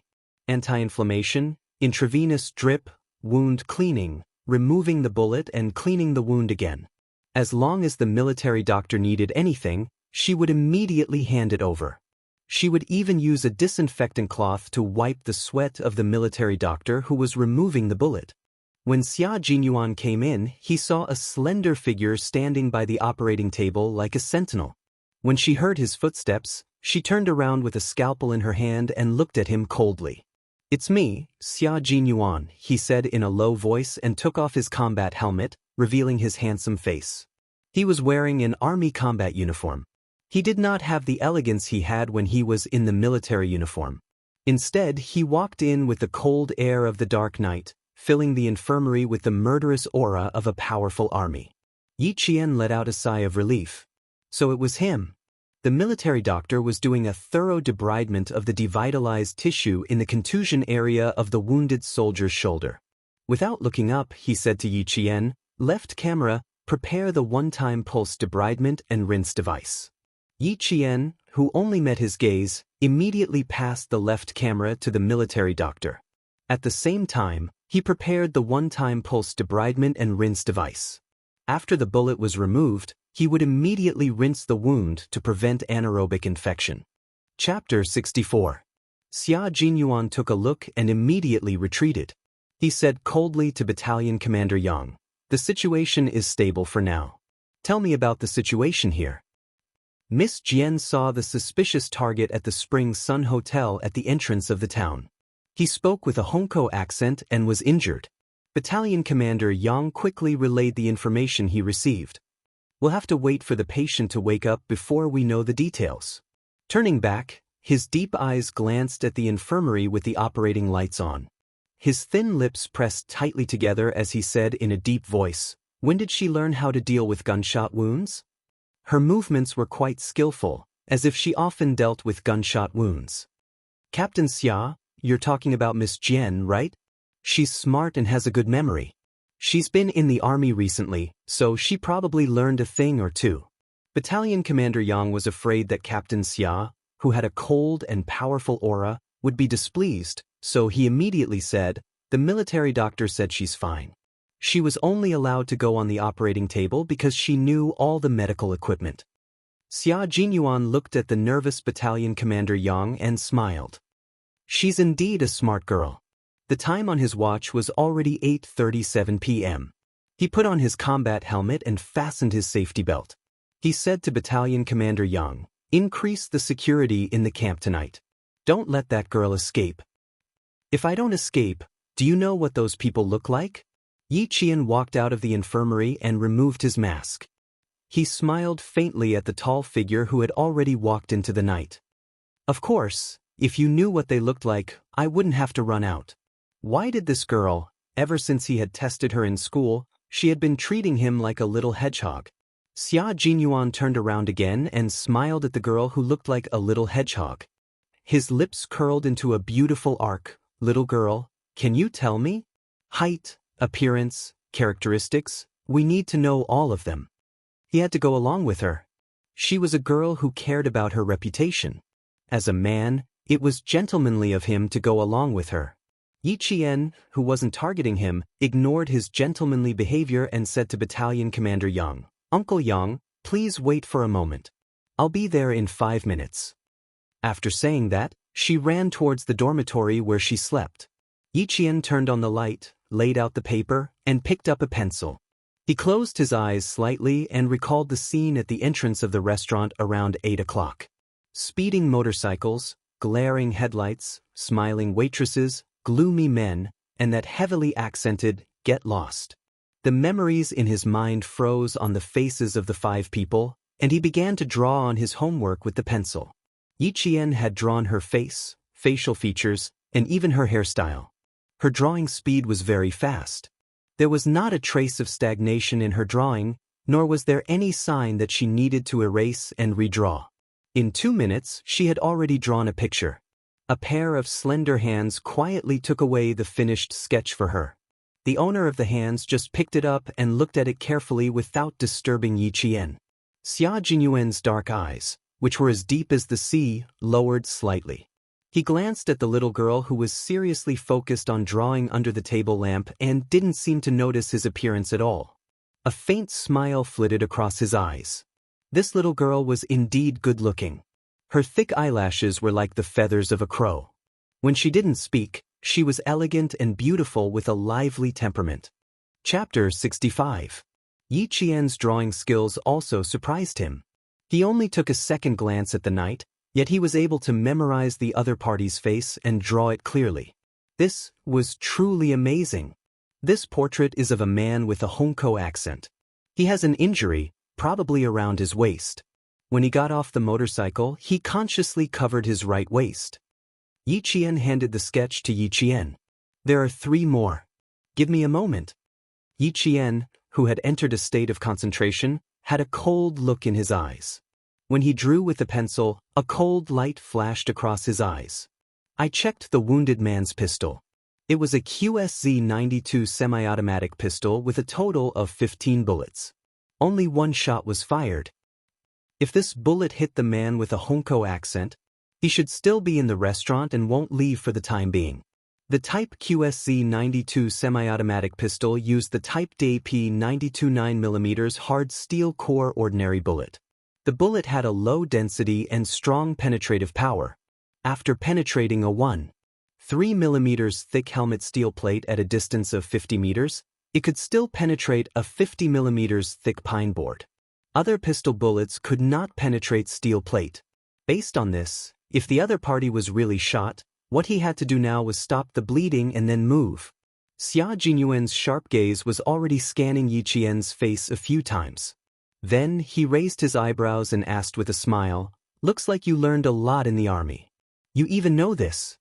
Anti-inflammation, intravenous drip, wound cleaning, removing the bullet and cleaning the wound again. As long as the military doctor needed anything, she would immediately hand it over. She would even use a disinfectant cloth to wipe the sweat of the military doctor who was removing the bullet. When Xia Jinyuan came in, he saw a slender figure standing by the operating table like a sentinel. When she heard his footsteps, she turned around with a scalpel in her hand and looked at him coldly. "It's me, Xia Jinyuan," he said in a low voice and took off his combat helmet, revealing his handsome face. He was wearing an army combat uniform. He did not have the elegance he had when he was in the military uniform. Instead, he walked in with the cold air of the dark night, filling the infirmary with the murderous aura of a powerful army. Yi Qian let out a sigh of relief. So it was him. The military doctor was doing a thorough debridement of the devitalized tissue in the contusion area of the wounded soldier's shoulder. Without looking up, he said to Yi Qian, "Left camera, prepare the one-time pulse debridement and rinse device." Yi Qian, who only met his gaze, immediately passed the left camera to the military doctor. At the same time, he prepared the one-time pulse debridement and rinse device. After the bullet was removed, he would immediately rinse the wound to prevent anaerobic infection. Chapter 64. Xia Jinyuan took a look and immediately retreated. He said coldly to Battalion Commander Yang, "The situation is stable for now. Tell me about the situation here." Miss Jian saw the suspicious target at the Spring Sun Hotel at the entrance of the town. He spoke with a Hongkou accent and was injured. Battalion Commander Yang quickly relayed the information he received. "We'll have to wait for the patient to wake up before we know the details." Turning back, his deep eyes glanced at the infirmary with the operating lights on. His thin lips pressed tightly together as he said in a deep voice, "When did she learn how to deal with gunshot wounds?" Her movements were quite skillful, as if she often dealt with gunshot wounds. "Captain Xia, you're talking about Miss Jian, right? She's smart and has a good memory. She's been in the army recently, so she probably learned a thing or two." Battalion Commander Yang was afraid that Captain Xia, who had a cold and powerful aura, would be displeased, so he immediately said, "The military doctor said she's fine. She was only allowed to go on the operating table because she knew all the medical equipment." Xia Jinyuan looked at the nervous Battalion Commander Yang and smiled. She's indeed a smart girl. The time on his watch was already 8:37 p.m. He put on his combat helmet and fastened his safety belt. He said to Battalion Commander Yang, "Increase the security in the camp tonight. Don't let that girl escape. If I don't escape, Do you know what those people look like? Yi Qian walked out of the infirmary and removed his mask. He smiled faintly at the tall figure who had already walked into the night. Of course, if you knew what they looked like, I wouldn't have to run out. Why did this girl, ever since he had tested her in school, she had been treating him like a little hedgehog? Xia Jinyuan turned around again and smiled at the girl who looked like a little hedgehog. His lips curled into a beautiful arc. Little girl, can you tell me? Height, appearance, characteristics, we need to know all of them. He had to go along with her. She was a girl who cared about her reputation. As a man, it was gentlemanly of him to go along with her. Yi Qian, who wasn't targeting him, ignored his gentlemanly behavior and said to Battalion Commander Yang, Uncle Yang, please wait for a moment. I'll be there in 5 minutes. After saying that, she ran towards the dormitory where she slept. Yi Qian turned on the light, laid out the paper, and picked up a pencil. He closed his eyes slightly and recalled the scene at the entrance of the restaurant around 8 o'clock. Speeding motorcycles, glaring headlights, smiling waitresses, gloomy men, and that heavily accented, "Get lost." The memories in his mind froze on the faces of the 5 people, and he began to draw on his homework with the pencil. Yi Qian had drawn her face, facial features, and even her hairstyle. Her drawing speed was very fast. There was not a trace of stagnation in her drawing, nor was there any sign that she needed to erase and redraw. In 2 minutes, she had already drawn a picture. A pair of slender hands quietly took away the finished sketch for her. The owner of the hands just picked it up and looked at it carefully without disturbing Yi Qian. Xia Jinyuan's dark eyes, which were as deep as the sea, lowered slightly. He glanced at the little girl who was seriously focused on drawing under the table lamp and didn't seem to notice his appearance at all. A faint smile flitted across his eyes. This little girl was indeed good-looking. Her thick eyelashes were like the feathers of a crow. When she didn't speak, she was elegant and beautiful with a lively temperament. Chapter 65. Yi Qian's drawing skills also surprised him. He only took a second glance at the knight, yet he was able to memorize the other party's face and draw it clearly. This was truly amazing. This portrait is of a man with a Hongkou accent. He has an injury, probably around his waist. When he got off the motorcycle, he consciously covered his right waist. Yi Qian handed the sketch to Yi Qian. There are 3 more. Give me a moment. Yi Qian, who had entered a state of concentration, had a cold look in his eyes. When he drew with the pencil, a cold light flashed across his eyes. I checked the wounded man's pistol. It was a QSZ-92 semi-automatic pistol with a total of 15 bullets. Only 1 shot was fired. If this bullet hit the man with a Hongkou accent, he should still be in the restaurant and won't leave for the time being. The Type QSZ-92 semi-automatic pistol used the Type DAP-92 9mm hard steel core ordinary bullet. The bullet had a low density and strong penetrative power. After penetrating a 1.3mm thick helmet steel plate at a distance of 50 meters, it could still penetrate a 50mm thick pine board. Other pistol bullets could not penetrate steel plate. Based on this, if the other party was really shot, what he had to do now was stop the bleeding and then move. Xia Jinyuan's sharp gaze was already scanning Yi Qian's face a few times. Then he raised his eyebrows and asked with a smile, "Looks like you learned a lot in the army. You even know this."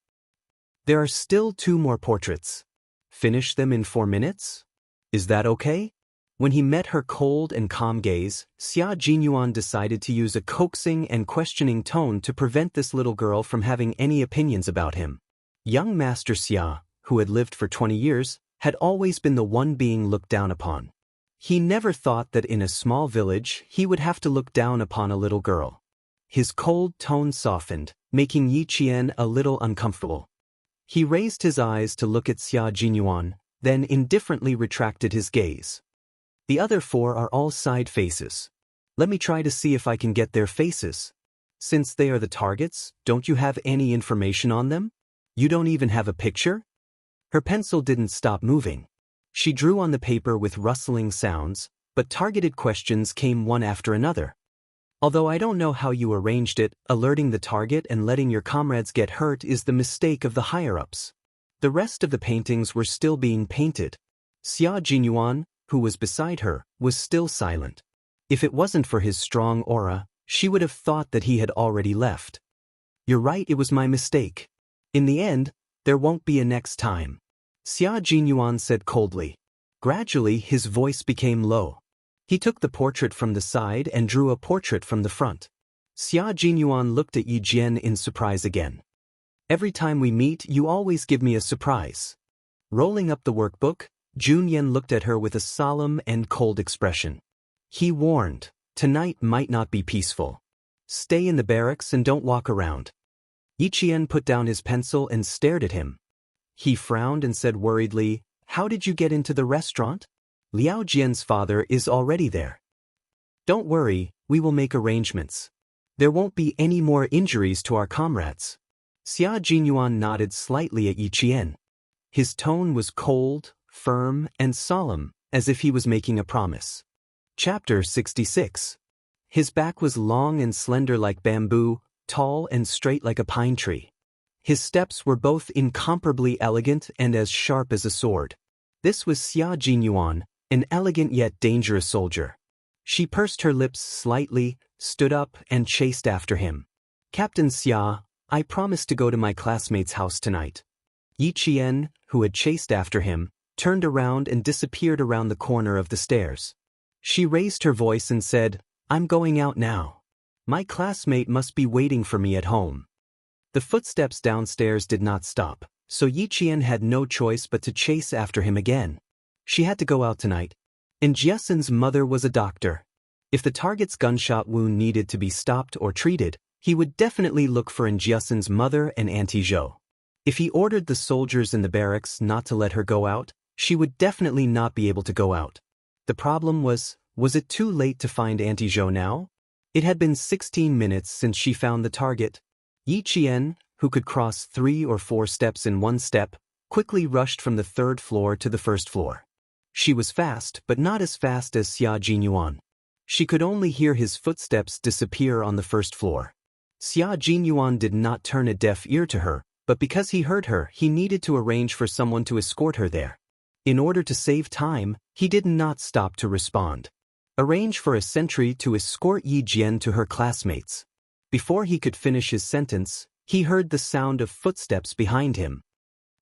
There are still 2 more portraits. Finish them in 4 minutes? Is that okay? When he met her cold and calm gaze, Xia Jinyuan decided to use a coaxing and questioning tone to prevent this little girl from having any opinions about him. Young Master Xia, who had lived for 20 years, had always been the one being looked down upon. He never thought that in a small village he would have to look down upon a little girl. His cold tone softened, making Yi Qian a little uncomfortable. He raised his eyes to look at Xia Jinyuan, then indifferently retracted his gaze. The other 4 are all side faces. Let me try to see if I can get their faces. Since they are the targets, don't you have any information on them? You don't even have a picture? Her pencil didn't stop moving. She drew on the paper with rustling sounds, but targeted questions came one after another. Although I don't know how you arranged it, alerting the target and letting your comrades get hurt is the mistake of the higher-ups. The rest of the paintings were still being painted. Xia Jinyuan, who was beside her, was still silent. If it wasn't for his strong aura, she would have thought that he had already left. "You're right, it was my mistake. In the end, there won't be a next time," Xia Jinyuan said coldly. Gradually, his voice became low. He took the portrait from the side and drew a portrait from the front. Xia Jinyuan looked at Yi Jian in surprise again. "Every time we meet, you always give me a surprise." Rolling up the workbook, Junyan looked at her with a solemn and cold expression. He warned, "Tonight might not be peaceful. Stay in the barracks and don't walk around." Yi Qian put down his pencil and stared at him. He frowned and said worriedly, "How did you get into the restaurant? Liao Jian's father is already there." "Don't worry, we will make arrangements. There won't be any more injuries to our comrades." Xia Jinyuan nodded slightly at Yi Qian. His tone was cold, firm, and solemn, as if he was making a promise. Chapter 66. His back was long and slender like bamboo, tall and straight like a pine tree. His steps were both incomparably elegant and as sharp as a sword. This was Xia Jinyuan, an elegant yet dangerous soldier. She pursed her lips slightly, stood up, and chased after him. "Captain Xia, I promised to go to my classmate's house tonight." Yi Qian, who had chased after him, turned around and disappeared around the corner of the stairs. She raised her voice and said, "I'm going out now. My classmate must be waiting for me at home." The footsteps downstairs did not stop, so Yi Qian had no choice but to chase after him again. She had to go out tonight. And Jiasen's mother was a doctor. If the target's gunshot wound needed to be stopped or treated, he would definitely look for Jiasen's mother and Auntie Zhou. If he ordered the soldiers in the barracks not to let her go out, she would definitely not be able to go out. The problem was it too late to find Auntie Zhou now? It had been 16 minutes since she found the target. Yi Qian, who could cross 3 or 4 steps in one step, quickly rushed from the 3rd floor to the 1st floor. She was fast, but not as fast as Xia Jinyuan. She could only hear his footsteps disappear on the 1st floor. Xia Jinyuan did not turn a deaf ear to her, but because he heard her, he needed to arrange for someone to escort her there. In order to save time, he did not stop to respond. "Arrange for a sentry to escort Yi Jian to her classmates." Before he could finish his sentence, he heard the sound of footsteps behind him.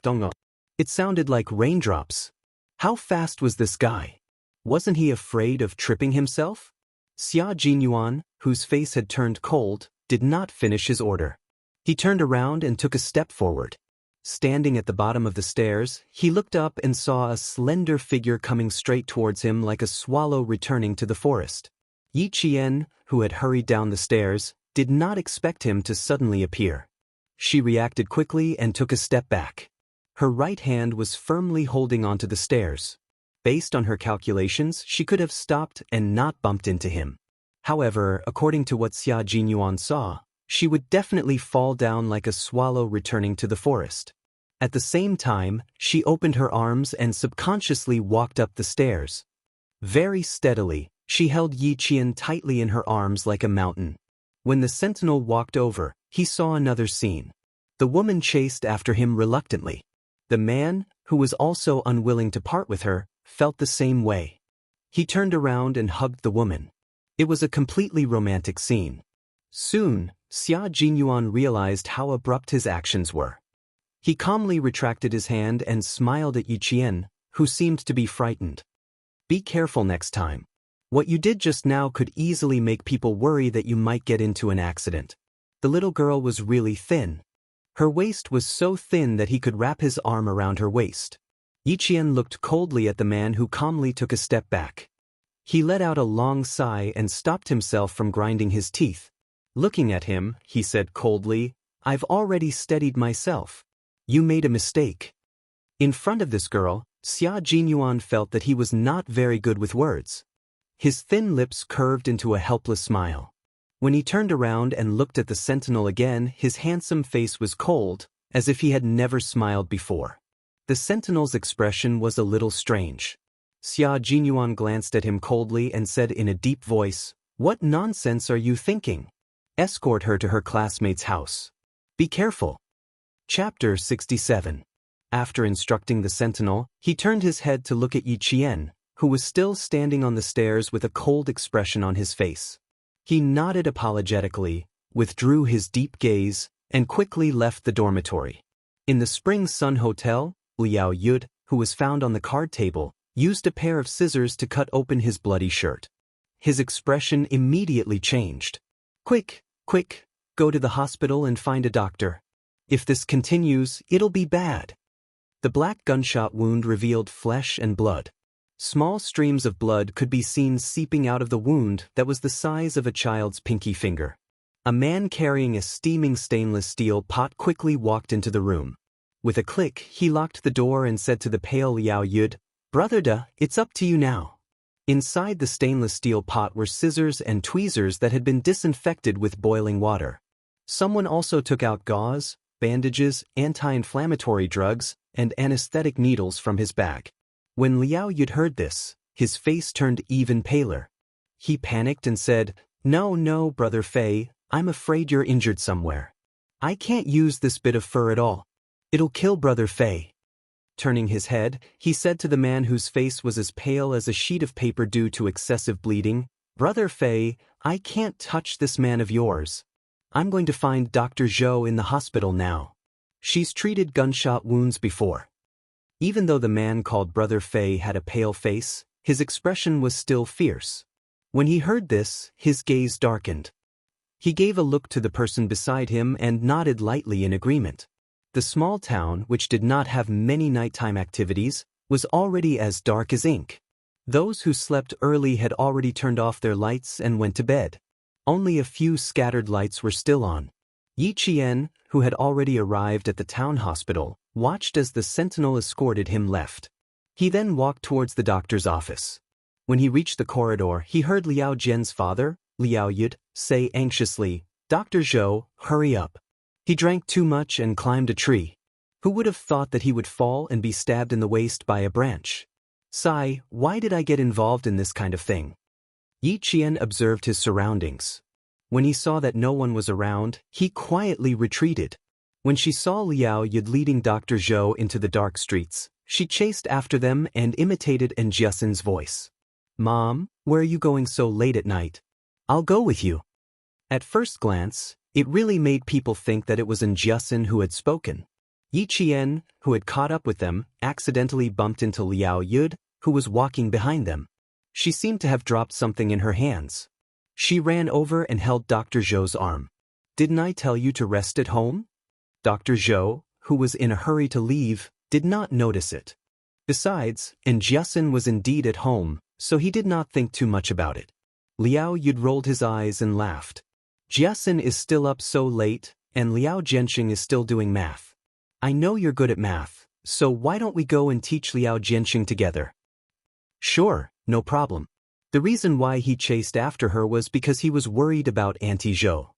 Dong. It sounded like raindrops. How fast was this guy? Wasn't he afraid of tripping himself? Xia Jinyuan, whose face had turned cold, did not finish his order. He turned around and took a step forward. Standing at the bottom of the stairs, he looked up and saw a slender figure coming straight towards him like a swallow returning to the forest. Yi Qian, who had hurried down the stairs, did not expect him to suddenly appear. She reacted quickly and took a step back. Her right hand was firmly holding onto the stairs. Based on her calculations, she could have stopped and not bumped into him. However, according to what Xia Jinyuan saw, she would definitely fall down like a swallow returning to the forest. At the same time, she opened her arms and subconsciously walked up the stairs. Very steadily, she held Yi Qian tightly in her arms like a mountain. When the sentinel walked over, he saw another scene. The woman chased after him reluctantly. The man, who was also unwilling to part with her, felt the same way. He turned around and hugged the woman. It was a completely romantic scene. Soon, Xia Jinyuan realized how abrupt his actions were. He calmly retracted his hand and smiled at Yi Qian, who seemed to be frightened. "Be careful next time. What you did just now could easily make people worry that you might get into an accident." The little girl was really thin. Her waist was so thin that he could wrap his arm around her waist. Yi Qian looked coldly at the man who calmly took a step back. He let out a long sigh and stopped himself from grinding his teeth. Looking at him, he said coldly, "I've already steadied myself. You made a mistake." In front of this girl, Xia Jinyuan felt that he was not very good with words. His thin lips curved into a helpless smile. When he turned around and looked at the sentinel again, his handsome face was cold, as if he had never smiled before. The sentinel's expression was a little strange. Xia Jinyuan glanced at him coldly and said in a deep voice, "What nonsense are you thinking? Escort her to her classmate's house. Be careful." Chapter 67. After instructing the sentinel, he turned his head to look at Yi Qian, who was still standing on the stairs with a cold expression on his face. He nodded apologetically, withdrew his deep gaze, and quickly left the dormitory. In the Spring Sun Hotel, Liao Yud, who was found on the card table, used a pair of scissors to cut open his bloody shirt. His expression immediately changed. Quick, quick, go to the hospital and find a doctor. If this continues, it'll be bad. The black gunshot wound revealed flesh and blood. Small streams of blood could be seen seeping out of the wound that was the size of a child's pinky finger. A man carrying a steaming stainless steel pot quickly walked into the room. With a click, he locked the door and said to the pale Liao Yud, "Brother Da, it's up to you now." Inside the stainless steel pot were scissors and tweezers that had been disinfected with boiling water. Someone also took out gauze, bandages, anti-inflammatory drugs, and anesthetic needles from his bag. When Liao Yud heard this, his face turned even paler. He panicked and said, No, Brother Fei, I'm afraid you're injured somewhere. I can't use this bit of fur at all. It'll kill Brother Fei." Turning his head, he said to the man whose face was as pale as a sheet of paper due to excessive bleeding, "Brother Fei, I can't touch this man of yours. I'm going to find Dr. Zhou in the hospital now. She's treated gunshot wounds before." Even though the man called Brother Fei had a pale face, his expression was still fierce. When he heard this, his gaze darkened. He gave a look to the person beside him and nodded lightly in agreement. The small town, which did not have many nighttime activities, was already as dark as ink. Those who slept early had already turned off their lights and went to bed. Only a few scattered lights were still on. Yi Qian, who had already arrived at the town hospital, watched as the sentinel escorted him left. He then walked towards the doctor's office. When he reached the corridor, he heard Liao Jian's father, Liao Yud, say anxiously, "Dr. Zhou, hurry up. He drank too much and climbed a tree. Who would have thought that he would fall and be stabbed in the waist by a branch? Sigh, why did I get involved in this kind of thing?" Yi Qian observed his surroundings. When he saw that no one was around, he quietly retreated. When she saw Liao Yud leading Dr. Zhou into the dark streets, she chased after them and imitated Jiasin's voice. "Mom, where are you going so late at night? I'll go with you." At first glance, it really made people think that it was Jiasin who had spoken. Yi Qian, who had caught up with them, accidentally bumped into Liao Yud, who was walking behind them. She seemed to have dropped something in her hands. She ran over and held Dr. Zhou's arm. "Didn't I tell you to rest at home?" Dr. Zhou, who was in a hurry to leave, did not notice it. Besides, Jiasin was indeed at home, so he did not think too much about it. Liao Yud rolled his eyes and laughed. "Jiasin is still up so late, and Liao Jianxing is still doing math. I know you're good at math, so why don't we go and teach Liao Jianxing together?" "Sure, no problem." The reason why he chased after her was because he was worried about Auntie Zhou.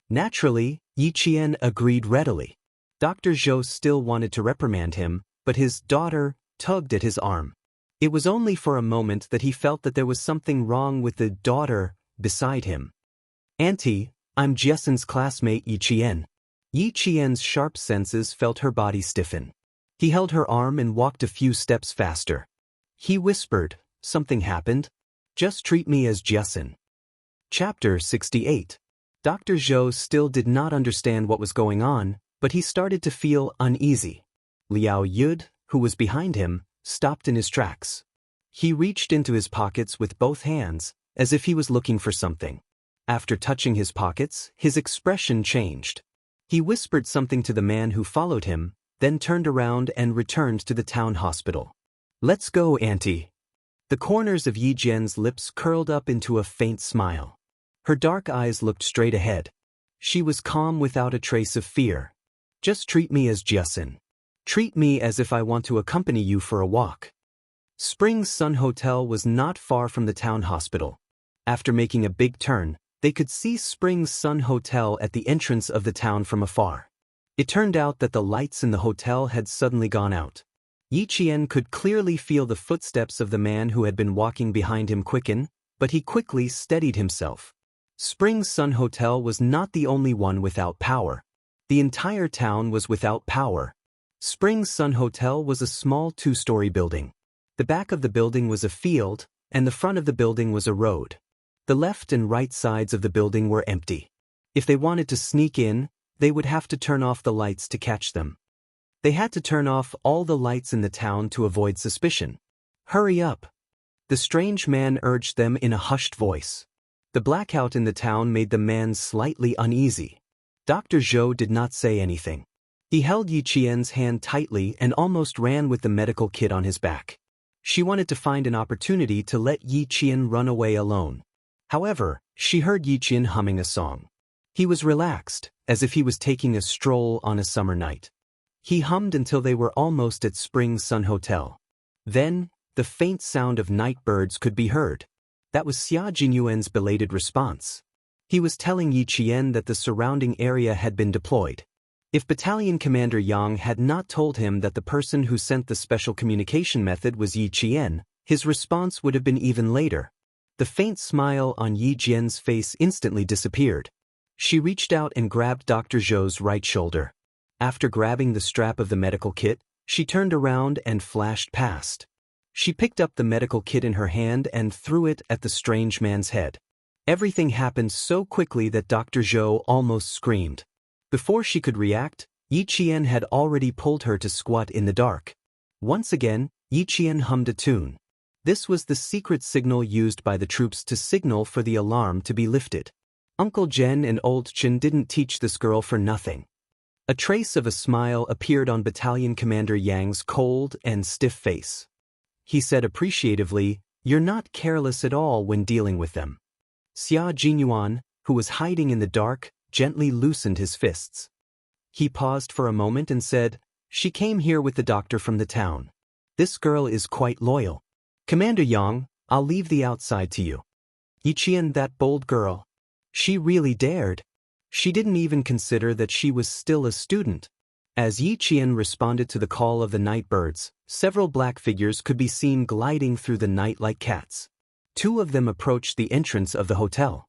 Naturally, Yi Qian agreed readily. Dr. Zhou still wanted to reprimand him, but his daughter tugged at his arm. It was only for a moment that he felt that there was something wrong with the daughter beside him. "Auntie, I'm Jiasin's classmate Yi Qian." Yi Qian's sharp senses felt her body stiffen. He held her arm and walked a few steps faster. He whispered, "Something happened? Just treat me as Jiasin." Chapter 68. Dr. Zhou still did not understand what was going on, but he started to feel uneasy. Liao Yud, who was behind him, stopped in his tracks. He reached into his pockets with both hands, as if he was looking for something. After touching his pockets, his expression changed. He whispered something to the man who followed him, then turned around and returned to the town hospital. "Let's go, Auntie." The corners of Yi Jian's lips curled up into a faint smile. Her dark eyes looked straight ahead. She was calm without a trace of fear. "Just treat me as Jiasin. Treat me as if I want to accompany you for a walk." Spring Sun Hotel was not far from the town hospital. After making a big turn, they could see Spring Sun Hotel at the entrance of the town from afar. It turned out that the lights in the hotel had suddenly gone out. Yi Qian could clearly feel the footsteps of the man who had been walking behind him quicken, but he quickly steadied himself. Spring Sun Hotel was not the only one without power. The entire town was without power. Spring Sun Hotel was a small two-story building. The back of the building was a field, and the front of the building was a road. The left and right sides of the building were empty. If they wanted to sneak in, they would have to turn off the lights to catch them. They had to turn off all the lights in the town to avoid suspicion. "Hurry up," the strange man urged them in a hushed voice. The blackout in the town made the man slightly uneasy. Dr. Zhou did not say anything. He held Yi Qian's hand tightly and almost ran with the medical kit on his back. She wanted to find an opportunity to let Yi Qian run away alone. However, she heard Yi Qian humming a song. He was relaxed, as if he was taking a stroll on a summer night. He hummed until they were almost at Spring Sun Hotel. Then, the faint sound of night birds could be heard. That was Xia Jinyuan's belated response. He was telling Yi Qian that the surrounding area had been deployed. If Battalion Commander Yang had not told him that the person who sent the special communication method was Yi Qian, his response would have been even later. The faint smile on Yi Qian's face instantly disappeared. She reached out and grabbed Dr. Zhou's right shoulder. After grabbing the strap of the medical kit, she turned around and flashed past. She picked up the medical kit in her hand and threw it at the strange man's head. Everything happened so quickly that Dr. Zhou almost screamed. Before she could react, Yi Qian had already pulled her to squat in the dark. Once again, Yi Qian hummed a tune. This was the secret signal used by the troops to signal for the alarm to be lifted. Uncle Jen and Old Chen didn't teach this girl for nothing. A trace of a smile appeared on Battalion Commander Yang's cold and stiff face. He said appreciatively, "You're not careless at all when dealing with them." Xia Jinyuan, who was hiding in the dark, gently loosened his fists. He paused for a moment and said, "She came here with the doctor from the town. This girl is quite loyal. Commander Yang, I'll leave the outside to you." Yi Qian, that bold girl. She really dared. She didn't even consider that she was still a student. As Yi Qian responded to the call of the night birds, several black figures could be seen gliding through the night like cats. Two of them approached the entrance of the hotel.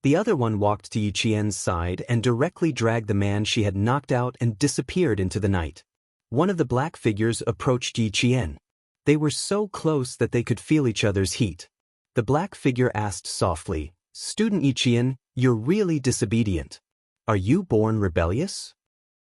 The other one walked to Yi Qian's side and directly dragged the man she had knocked out and disappeared into the night. One of the black figures approached Yi Qian. They were so close that they could feel each other's heat. The black figure asked softly, "Student Yi Qian, you're really disobedient. Are you born rebellious?"